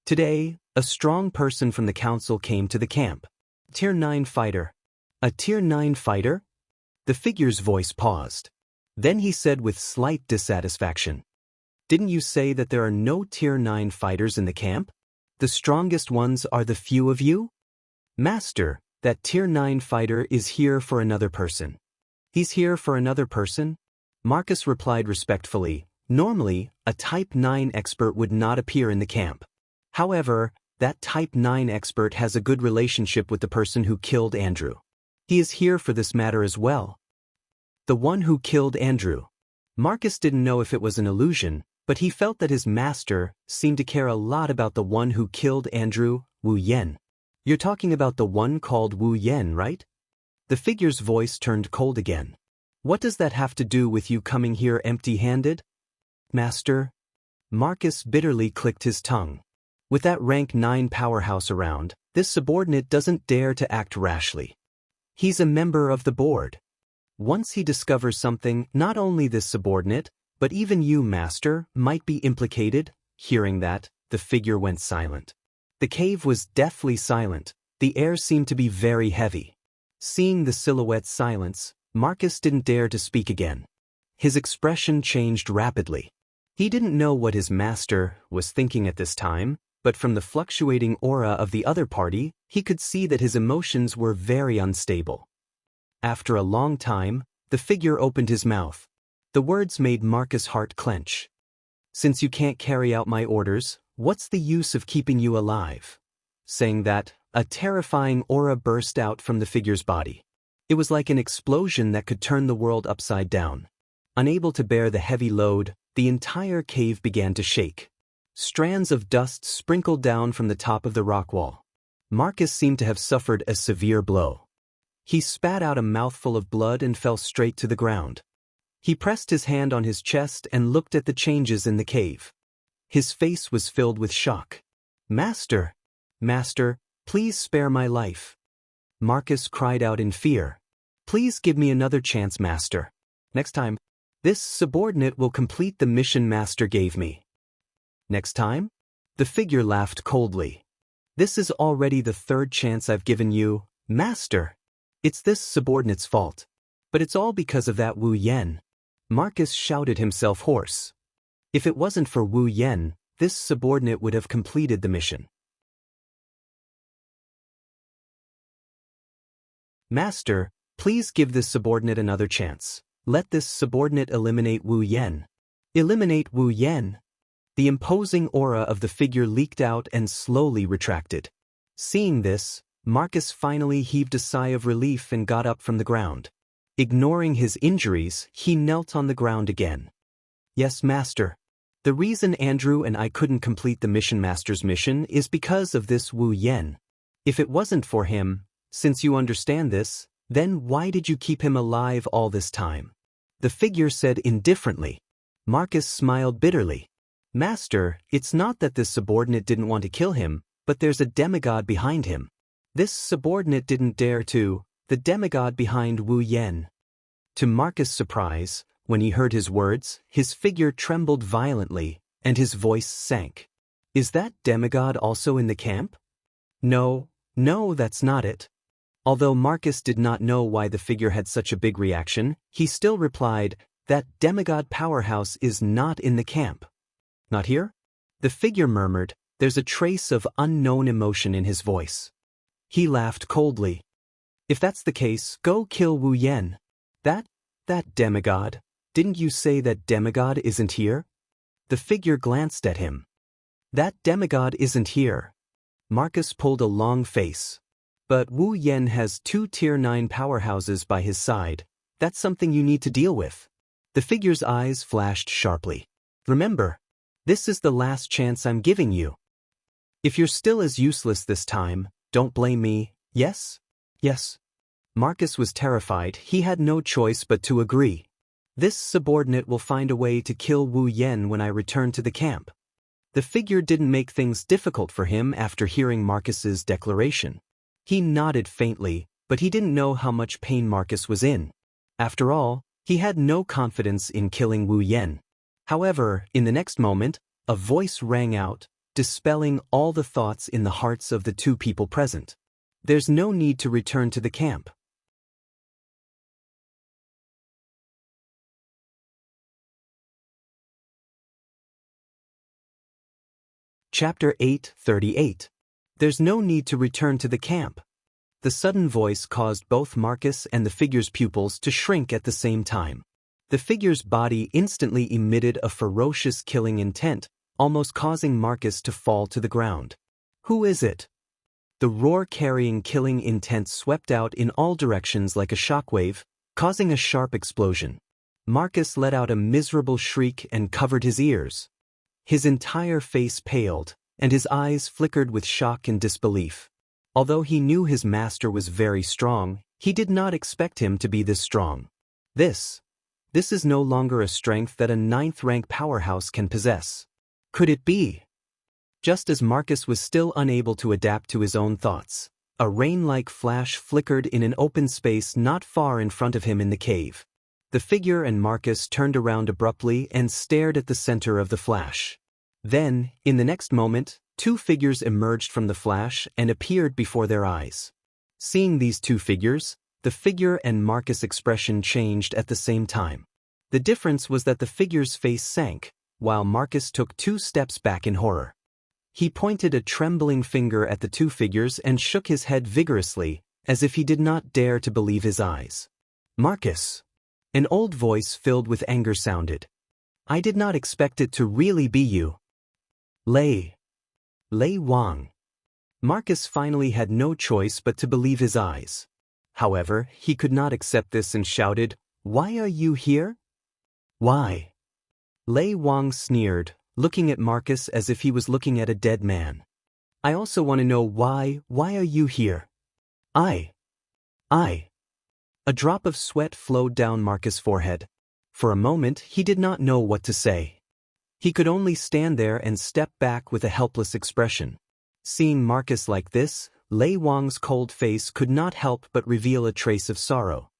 [SPEAKER 1] Today, a strong person from the council came to the camp. Tier 9 fighter. "A Tier 9 fighter?" The figure's voice paused. Then he said with slight dissatisfaction, "Didn't you say that there are no Tier 9 fighters in the camp? The strongest ones are the few of you?" "Master, that Tier 9 fighter is here for another person." "He's here for another person?" Marcus replied respectfully. Normally, a Type 9 expert would not appear in the camp. However, that Type 9 expert has a good relationship with the person who killed Andrew. He is here for this matter as well. The one who killed Andrew. Marcus didn't know if it was an illusion, but he felt that his master seemed to care a lot about the one who killed Andrew, Wu Yen. "You're talking about the one called Wu Yen, right?" The figure's voice turned cold again. "What does that have to do with you coming here empty-handed?" "Master." Marcus bitterly clicked his tongue. With that rank 9 powerhouse around, this subordinate doesn't dare to act rashly. He's a member of the board. Once he discovers something, not only this subordinate, but even you, Master, might be implicated. Hearing that, the figure went silent. The cave was deathly silent. The air seemed to be very heavy. Seeing the silhouette's silence, Marcus didn't dare to speak again. His expression changed rapidly. He didn't know what his master was thinking at this time, but from the fluctuating aura of the other party, he could see that his emotions were very unstable. After a long time, the figure opened his mouth. The words made Marcus' heart clench. "Since you can't carry out my orders, what's the use of keeping you alive?" Saying that, a terrifying aura burst out from the figure's body. It was like an explosion that could turn the world upside down. Unable to bear the heavy load, the entire cave began to shake. Strands of dust sprinkled down from the top of the rock wall. Marcus seemed to have suffered a severe blow. He spat out a mouthful of blood and fell straight to the ground. He pressed his hand on his chest and looked at the changes in the cave. His face was filled with shock. "Master! Master, please spare my life." Marcus cried out in fear. "Please give me another chance, Master. Next time, this subordinate will complete the mission Master gave me." "Next time?" The figure laughed coldly. "This is already the 3rd chance I've given you, Master. It's this subordinate's fault. But it's all because of that Wu Yen." Marcus shouted himself hoarse. If it wasn't for Wu Yen, this subordinate would have completed the mission. "Master, please give this subordinate another chance. Let this subordinate eliminate Wu Yen." "Eliminate Wu Yen?" The imposing aura of the figure leaked out and slowly retracted. Seeing this, Marcus finally heaved a sigh of relief and got up from the ground. Ignoring his injuries, he knelt on the ground again. "Yes, Master. The reason Andrew and I couldn't complete the mission Master's mission is because of this Wu Yen. If it wasn't for him, since you understand this, then why did you keep him alive all this time?" The figure said indifferently. Marcus smiled bitterly. "Master, it's not that this subordinate didn't want to kill him, but there's a demigod behind him. This subordinate didn't dare to, the demigod behind Wu Yen." To Marcus' surprise, when he heard his words, his figure trembled violently, and his voice sank. "Is that demigod also in the camp?" No, that's not it. Although Marcus did not know why the figure had such a big reaction, he still replied, "That demigod powerhouse is not in the camp." "Not here?" The figure murmured, there's a trace of unknown emotion in his voice. He laughed coldly. "If that's the case, go kill Wu Yan." That demigod? Didn't you say that demigod isn't here?" The figure glanced at him. "That demigod isn't here." Marcus pulled a long face. "But Wu Yan has 2 Tier 9 powerhouses by his side. That's something you need to deal with." The figure's eyes flashed sharply. "Remember, this is the last chance I'm giving you. If you're still as useless this time, don't blame me, yes?" "Yes." Marcus was terrified. He had no choice but to agree. "This subordinate will find a way to kill Wu Yan when I return to the camp." The figure didn't make things difficult for him after hearing Marcus's declaration. He nodded faintly, but he didn't know how much pain Marcus was in. After all, he had no confidence in killing Wu Yan. However, in the next moment, a voice rang out, dispelling all the thoughts in the hearts of the 2 people present. "There's no need to return to the camp." Chapter 8:38. There's no need to return to the camp. The sudden voice caused both Marcus and the figure's pupils to shrink at the same time. The figure's body instantly emitted a ferocious killing intent, almost causing Marcus to fall to the ground. "Who is it?" The roar-carrying killing intent swept out in all directions like a shockwave, causing a sharp explosion. Marcus let out a miserable shriek and covered his ears. His entire face paled, and his eyes flickered with shock and disbelief. Although he knew his master was very strong, he did not expect him to be this strong. This is no longer a strength that a 9th-rank powerhouse can possess. Could it be? Just as Marcus was still unable to adapt to his own thoughts, a rain-like flash flickered in an open space not far in front of him in the cave. The figure and Marcus turned around abruptly and stared at the center of the flash. Then, in the next moment, 2 figures emerged from the flash and appeared before their eyes. Seeing these 2 figures, the figure and Marcus' expression changed at the same time. The difference was that the figure's face sank, while Marcus took 2 steps back in horror. He pointed a trembling finger at the 2 figures and shook his head vigorously, as if he did not dare to believe his eyes. "Marcus!" An old voice filled with anger sounded. "I did not expect it to really be you." Lei Wang. Marcus finally had no choice but to believe his eyes. However, he could not accept this and shouted, "Why are you here?" "Why?" Lei Wang sneered, looking at Marcus as if he was looking at a dead man. "I also want to know why are you here?" I. A drop of sweat flowed down Marcus' forehead. For a moment, he did not know what to say. He could only stand there and step back with a helpless expression. Seeing Marcus like this, Lei Wang's cold face could not help but reveal a trace of sorrow.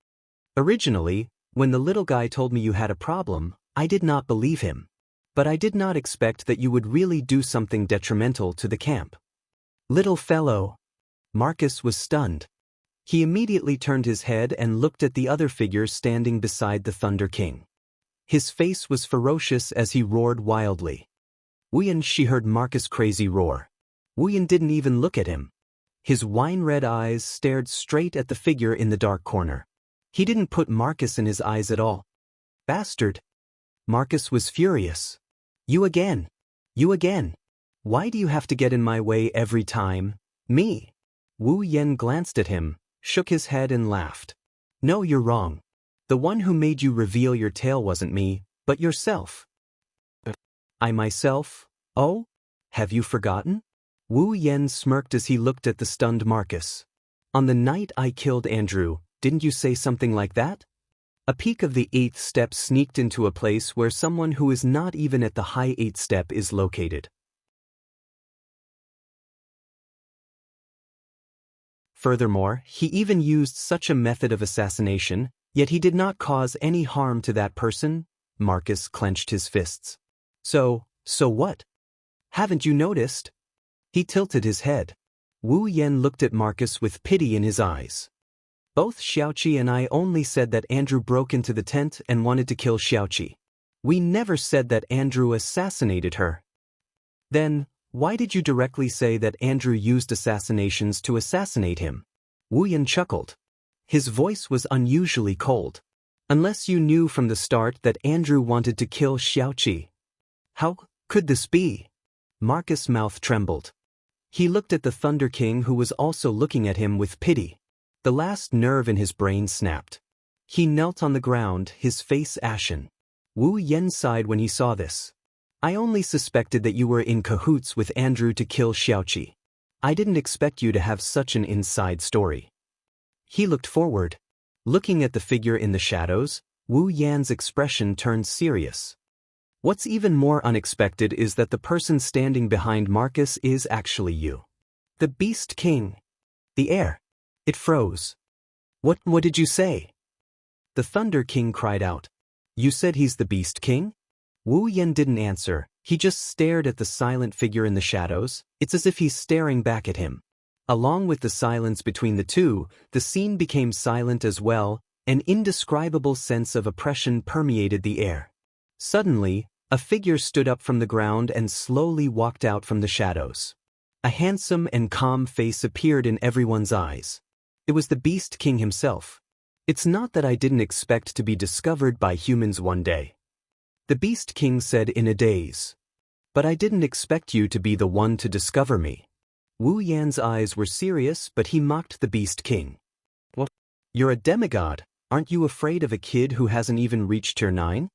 [SPEAKER 1] "Originally, when the little guy told me you had a problem, I did not believe him. But I did not expect that you would really do something detrimental to the camp." "Little fellow." Marcus was stunned. He immediately turned his head and looked at the other figure standing beside the Thunder King. His face was ferocious as he roared wildly. Wuyan, she heard Marcus' crazy roar. Wuyan didn't even look at him. His wine-red eyes stared straight at the figure in the dark corner. He didn't put Marcus in his eyes at all. "Bastard!" Marcus was furious. You again! Why do you have to get in my way every time? Me?" Wu Yan glanced at him, shook his head and laughed. "No, you're wrong. The one who made you reveal your tail wasn't me, but yourself." "I myself? Oh? Have you forgotten?" Wu Yan smirked as he looked at the stunned Marcus. "On the night I killed Andrew, didn't you say something like that?" A peak of the 8th step sneaked into a place where someone who is not even at the high 8th step is located. Furthermore, he even used such a method of assassination, yet he did not cause any harm to that person. Marcus clenched his fists. So what? Haven't you noticed?" He tilted his head. Wu Yan looked at Marcus with pity in his eyes. Both Xiaoqi and I only said that Andrew broke into the tent and wanted to kill Xiaoqi. We never said that Andrew assassinated her. Then, why did you directly say that Andrew used assassinations to assassinate him? Wu Yan chuckled. His voice was unusually cold. Unless you knew from the start that Andrew wanted to kill Xiaoqi. How could this be? Marcus' mouth trembled. He looked at the Thunder King, who was also looking at him with pity. The last nerve in his brain snapped. He knelt on the ground, his face ashen. Wu Yan sighed when he saw this. I only suspected that you were in cahoots with Andrew to kill Xiaoqi. I didn't expect you to have such an inside story. He looked forward. Looking at the figure in the shadows, Wu Yan's expression turned serious. What's even more unexpected is that the person standing behind Marcus is actually you. The Beast King. The air. It froze. What did you say? The Thunder King cried out. You said he's the Beast King? Wu Yan didn't answer, he just stared at the silent figure in the shadows. It's as if he's staring back at him. Along with the silence between the two, the scene became silent as well. An indescribable sense of oppression permeated the air. Suddenly, a figure stood up from the ground and slowly walked out from the shadows. A handsome and calm face appeared in everyone's eyes. It was the Beast King himself. It's not that I didn't expect to be discovered by humans one day. The Beast King said in a daze. But I didn't expect you to be the one to discover me. Wu Yan's eyes were serious, but he mocked the Beast King. What? You're a demigod. Aren't you afraid of a kid who hasn't even reached tier 9?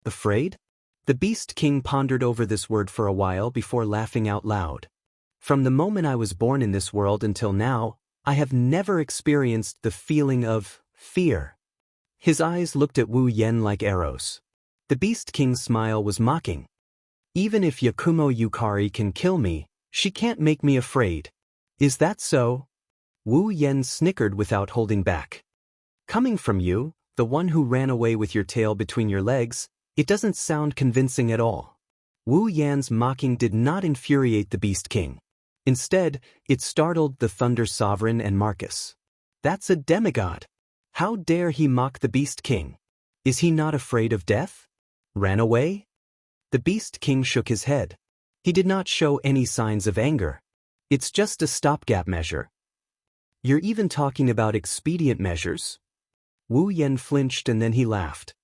[SPEAKER 1] Afraid? The Beast King pondered over this word for a while before laughing out loud. From the moment I was born in this world until now, I have never experienced the feeling of fear. His eyes looked at Wu Yan like arrows. The Beast King's smile was mocking. Even if Yakumo Yukari can kill me, she can't make me afraid. Is that so? Wu Yan snickered without holding back. Coming from you, the one who ran away with your tail between your legs, it doesn't sound convincing at all. Wu Yan's mocking did not infuriate the Beast King. Instead, it startled the Thunder Sovereign and Marcus. That's a demigod. How dare he mock the Beast King? Is he not afraid of death? Ran away? The Beast King shook his head. He did not show any signs of anger. It's just a stopgap measure. You're even talking about expedient measures? Wu Yan flinched and then he laughed.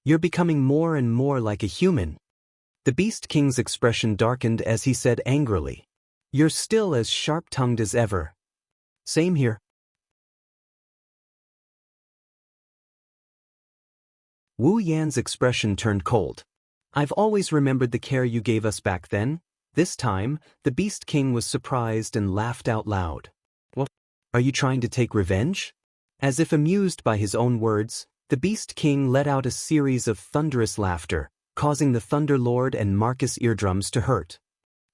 [SPEAKER 1] You're becoming more and more like a human. The Beast King's expression darkened as he said angrily. You're still as sharp-tongued as ever. Same here. Wu Yan's expression turned cold. I've always remembered the care you gave us back then. This time, the Beast King was surprised and laughed out loud. What? Are you trying to take revenge? As if amused by his own words, the Beast King let out a series of thunderous laughter, causing the Thunder Lord and Marcus' eardrums to hurt.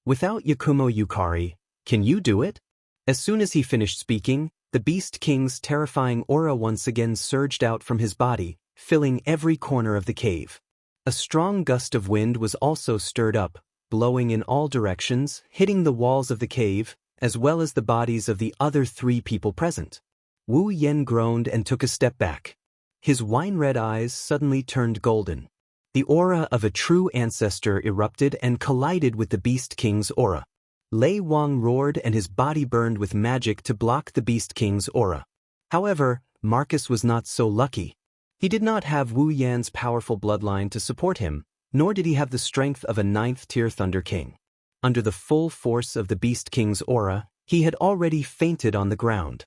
[SPEAKER 1] Without Yakumo Yukari, can you do it? As soon as he finished speaking, the Beast King's terrifying aura once again surged out from his body, filling every corner of the cave. A strong gust of wind was also stirred up, blowing in all directions, hitting the walls of the cave, as well as the bodies of the other 3 people present. Wu Yan groaned and took a step back. His wine-red eyes suddenly turned golden. The aura of a true ancestor erupted and collided with the Beast King's aura. Lei Wang roared and his body burned with magic to block the Beast King's aura. However, Marcus was not so lucky. He did not have Wu Yan's powerful bloodline to support him, nor did he have the strength of a 9th-tier Thunder King. Under the full force of the Beast King's aura, he had already fainted on the ground.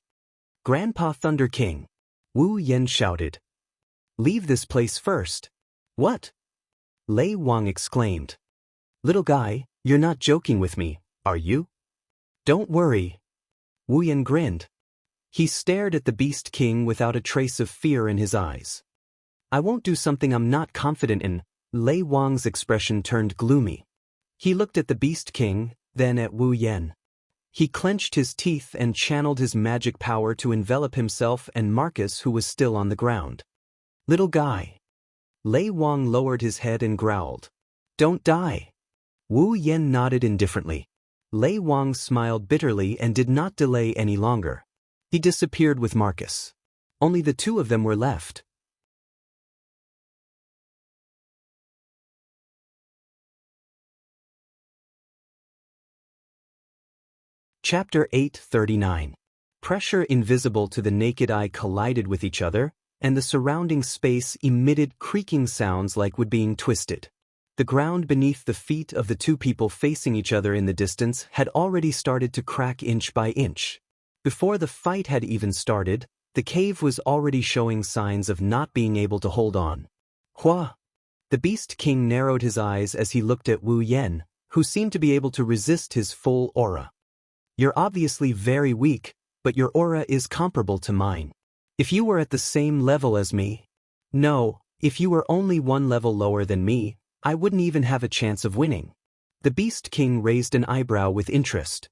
[SPEAKER 1] Grandpa Thunder King! Wu Yan shouted. Leave this place first. What? Lei Wang exclaimed. Little guy, you're not joking with me, are you? Don't worry. Wu Yan grinned. He stared at the Beast King without a trace of fear in his eyes. I won't do something I'm not confident in. Lei Wang's expression turned gloomy. He looked at the Beast King, then at Wu Yan. He clenched his teeth and channeled his magic power to envelop himself and Marcus, who was still on the ground. Little guy. Lei Wang lowered his head and growled. Don't die. Wu Yan nodded indifferently. Lei Wang smiled bitterly and did not delay any longer. He disappeared with Marcus. Only the two of them were left. Chapter 839. Pressure invisible to the naked eye collided with each other, and the surrounding space emitted creaking sounds like wood being twisted. The ground beneath the feet of the two people facing each other in the distance had already started to crack inch by inch. Before the fight had even started, the cave was already showing signs of not being able to hold on. Hua! The Beast King narrowed his eyes as he looked at Wu Yan, who seemed to be able to resist his full aura. You're obviously very weak, but your aura is comparable to mine. If you were at the same level as me... No, if you were only one level lower than me, I wouldn't even have a chance of winning. The Beast King raised an eyebrow with interest.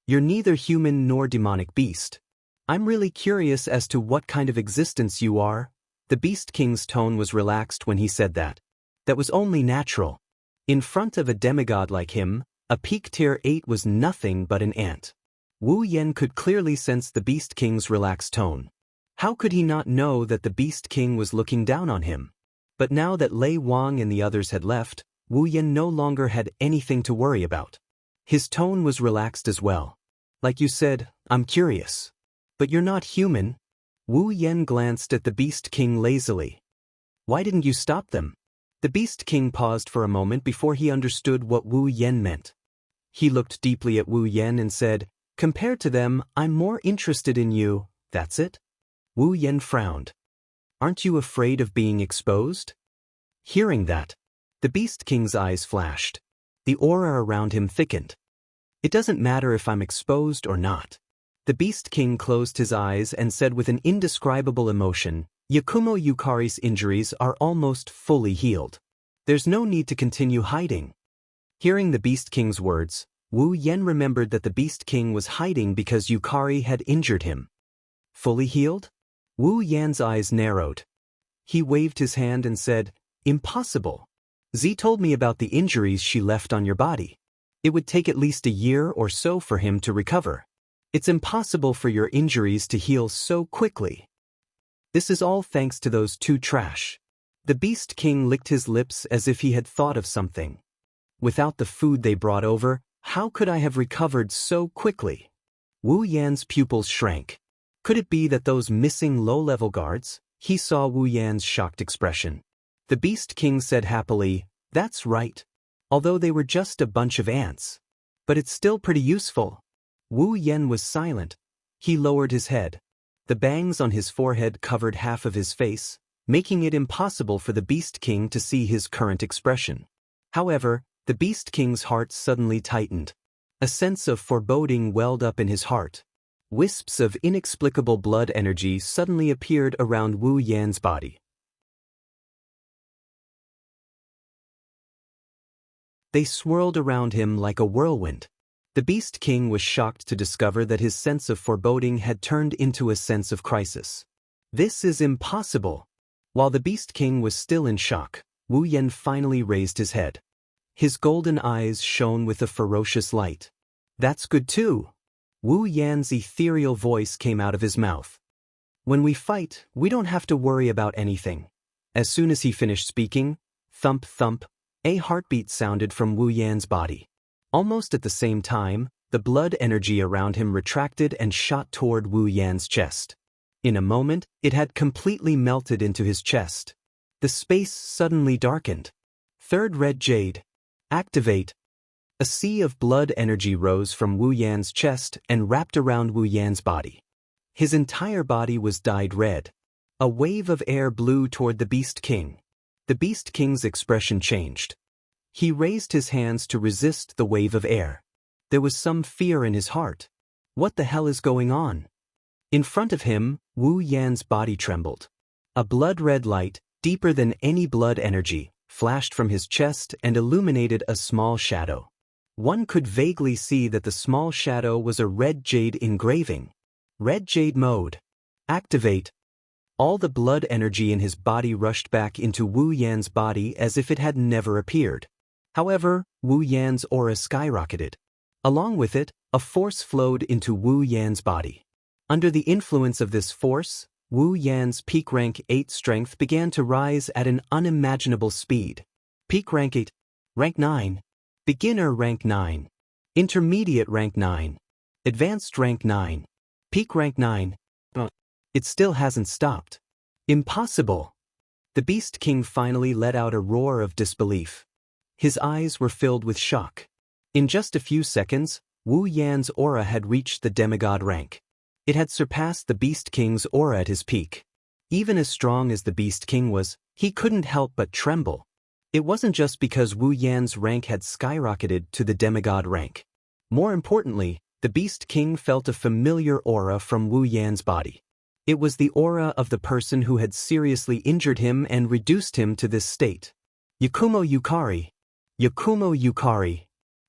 [SPEAKER 1] You're neither human nor demonic beast. I'm really curious as to what kind of existence you are. The Beast King's tone was relaxed when he said that. That was only natural. In front of a demigod like him, a peak tier 8 was nothing but an ant. Wu Yan could clearly sense the Beast King's relaxed tone. How could he not know that the Beast King was looking down on him? But now that Lei Wang and the others had left, Wu Yan no longer had anything to worry about. His tone was relaxed as well. Like you said, I'm curious. But you're not human. Wu Yan glanced at the Beast King lazily. Why didn't you stop them? The Beast King paused for a moment before he understood what Wu Yan meant. He looked deeply at Wu Yan and said, compared to them, I'm more interested in you, that's it? Wu Yan frowned. Aren't you afraid of being exposed? Hearing that, the Beast King's eyes flashed. The aura around him thickened. It doesn't matter if I'm exposed or not. The Beast King closed his eyes and said with an indescribable emotion, Yakumo Yukari's injuries are almost fully healed. There's no need to continue hiding. Hearing the Beast King's words, Wu Yan remembered that the Beast King was hiding because Yukari had injured him. Fully healed? Wu Yan's eyes narrowed. He waved his hand and said, Impossible. Z told me about the injuries she left on your body. It would take at least a year or so for him to recover. It's impossible for your injuries to heal so quickly. This is all thanks to those two trash. The Beast King licked his lips as if he had thought of something. Without the food they brought over, how could I have recovered so quickly? Wu Yan's pupils shrank. Could it be that those missing low-level guards? He saw Wu Yan's shocked expression. The Beast King said happily, That's right. Although they were just a bunch of ants. But it's still pretty useful. Wu Yan was silent. He lowered his head. The bangs on his forehead covered half of his face, making it impossible for the Beast King to see his current expression. However, the Beast King's heart suddenly tightened. A sense of foreboding welled up in his heart. Wisps of inexplicable blood energy suddenly appeared around Wu Yan's body. They swirled around him like a whirlwind. The Beast King was shocked to discover that his sense of foreboding had turned into a sense of crisis. This is impossible. While the Beast King was still in shock, Wu Yan finally raised his head. His golden eyes shone with a ferocious light. That's good too. Wu Yan's ethereal voice came out of his mouth. When we fight, we don't have to worry about anything. As soon as he finished speaking, thump thump, a heartbeat sounded from Wu Yan's body. Almost at the same time, the blood energy around him retracted and shot toward Wu Yan's chest. In a moment, it had completely melted into his chest. The space suddenly darkened. Third red jade. Activate. A sea of blood energy rose from Wu Yan's chest and wrapped around Wu Yan's body. His entire body was dyed red. A wave of air blew toward the Beast King. The Beast King's expression changed. He raised his hands to resist the wave of air. There was some fear in his heart. What the hell is going on? In front of him, Wu Yan's body trembled. A blood-red light, deeper than any blood energy, flashed from his chest and illuminated a small shadow. One could vaguely see that the small shadow was a red jade engraving. Red jade mode. Activate. All the blood energy in his body rushed back into Wu Yan's body as if it had never appeared. However, Wu Yan's aura skyrocketed. Along with it, a force flowed into Wu Yan's body. Under the influence of this force, Wu Yan's peak rank 8 strength began to rise at an unimaginable speed. Peak rank 8, rank 9, beginner rank 9, intermediate rank 9, advanced rank 9, peak rank 9. It still hasn't stopped. Impossible! The Beast King finally let out a roar of disbelief. His eyes were filled with shock. In just a few seconds, Wu Yan's aura had reached the demigod rank. It had surpassed the Beast King's aura at his peak. Even as strong as the Beast King was, he couldn't help but tremble. It wasn't just because Wu Yan's rank had skyrocketed to the demigod rank. More importantly, the Beast King felt a familiar aura from Wu Yan's body. It was the aura of the person who had seriously injured him and reduced him to this state. Yakumo Yukari! Yakumo Yukari!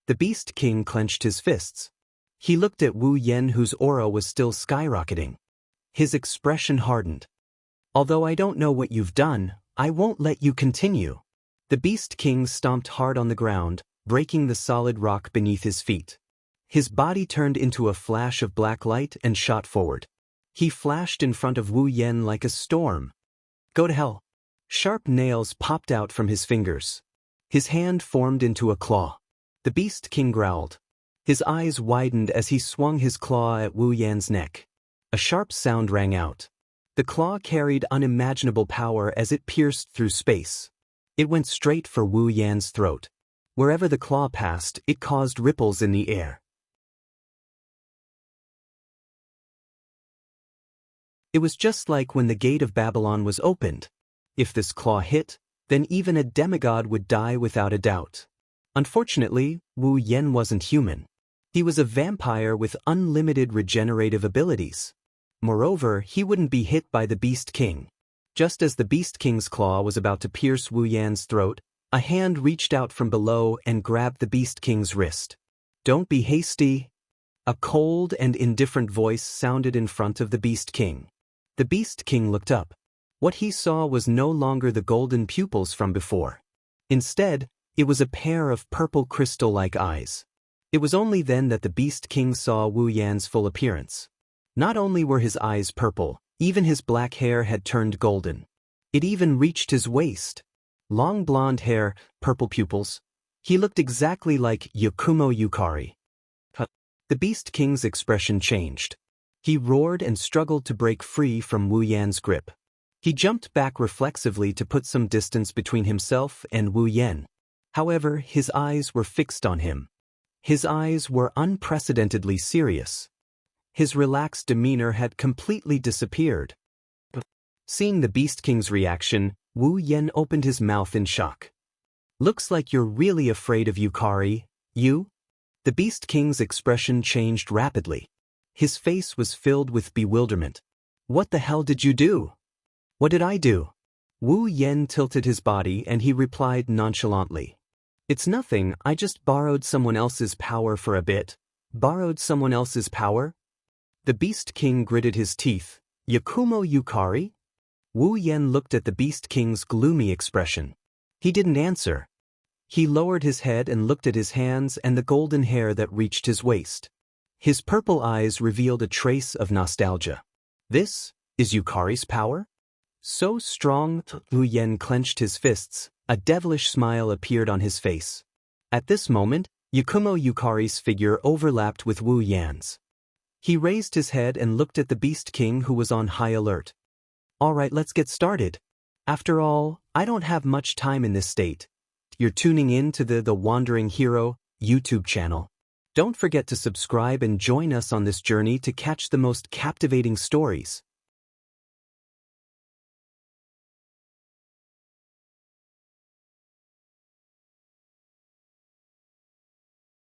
[SPEAKER 1] The Beast King clenched his fists. He looked at Wu Yan, whose aura was still skyrocketing. His expression hardened. Although I don't know what you've done, I won't let you continue. The Beast King stomped hard on the ground, breaking the solid rock beneath his feet. His body turned into a flash of black light and shot forward. He flashed in front of Wu Yan like a storm. Go to hell! Sharp nails popped out from his fingers. His hand formed into a claw. The Beast King growled. His eyes widened as he swung his claw at Wu Yan's neck. A sharp sound rang out. The claw carried unimaginable power as it pierced through space. It went straight for Wu Yan's throat. Wherever the claw passed, it caused ripples in the air. It was just like when the gate of Babylon was opened. If this claw hit, then even a demigod would die without a doubt. Unfortunately, Wu Yan wasn't human. He was a vampire with unlimited regenerative abilities. Moreover, he wouldn't be hit by the Beast King. Just as the Beast King's claw was about to pierce Wu Yan's throat, a hand reached out from below and grabbed the Beast King's wrist. Don't be hasty. A cold and indifferent voice sounded in front of the Beast King. The Beast King looked up. What he saw was no longer the golden pupils from before. Instead, it was a pair of purple crystal-like eyes. It was only then that the Beast King saw Wu Yan's full appearance. Not only were his eyes purple, even his black hair had turned golden. It even reached his waist. Long blonde hair, purple pupils. He looked exactly like Yakumo Yukari. The Beast King's expression changed. He roared and struggled to break free from Wu Yan's grip. He jumped back reflexively to put some distance between himself and Wu Yan. However, his eyes were fixed on him. His eyes were unprecedentedly serious. His relaxed demeanor had completely disappeared. Seeing the Beast King's reaction, Wu Yan opened his mouth in shock. Looks like you're really afraid of Yukari, you? The Beast King's expression changed rapidly. His face was filled with bewilderment. What the hell did you do? What did I do? Wu Yan tilted his body and he replied nonchalantly. It's nothing, I just borrowed someone else's power for a bit. Borrowed someone else's power? The Beast King gritted his teeth. Yakumo Yukari? Wu Yan looked at the Beast King's gloomy expression. He didn't answer. He lowered his head and looked at his hands and the golden hair that reached his waist. His purple eyes revealed a trace of nostalgia. This is Yukari's power? So strong, Wu Yan clenched his fists. A devilish smile appeared on his face. At this moment, Yakumo Yukari's figure overlapped with Wu Yan's. He raised his head and looked at the Beast King, who was on high alert. All right, let's get started. After all, I don't have much time in this state. You're tuning in to the Wandering Hero YouTube channel. Don't forget to subscribe and join us on this journey to catch the most captivating stories.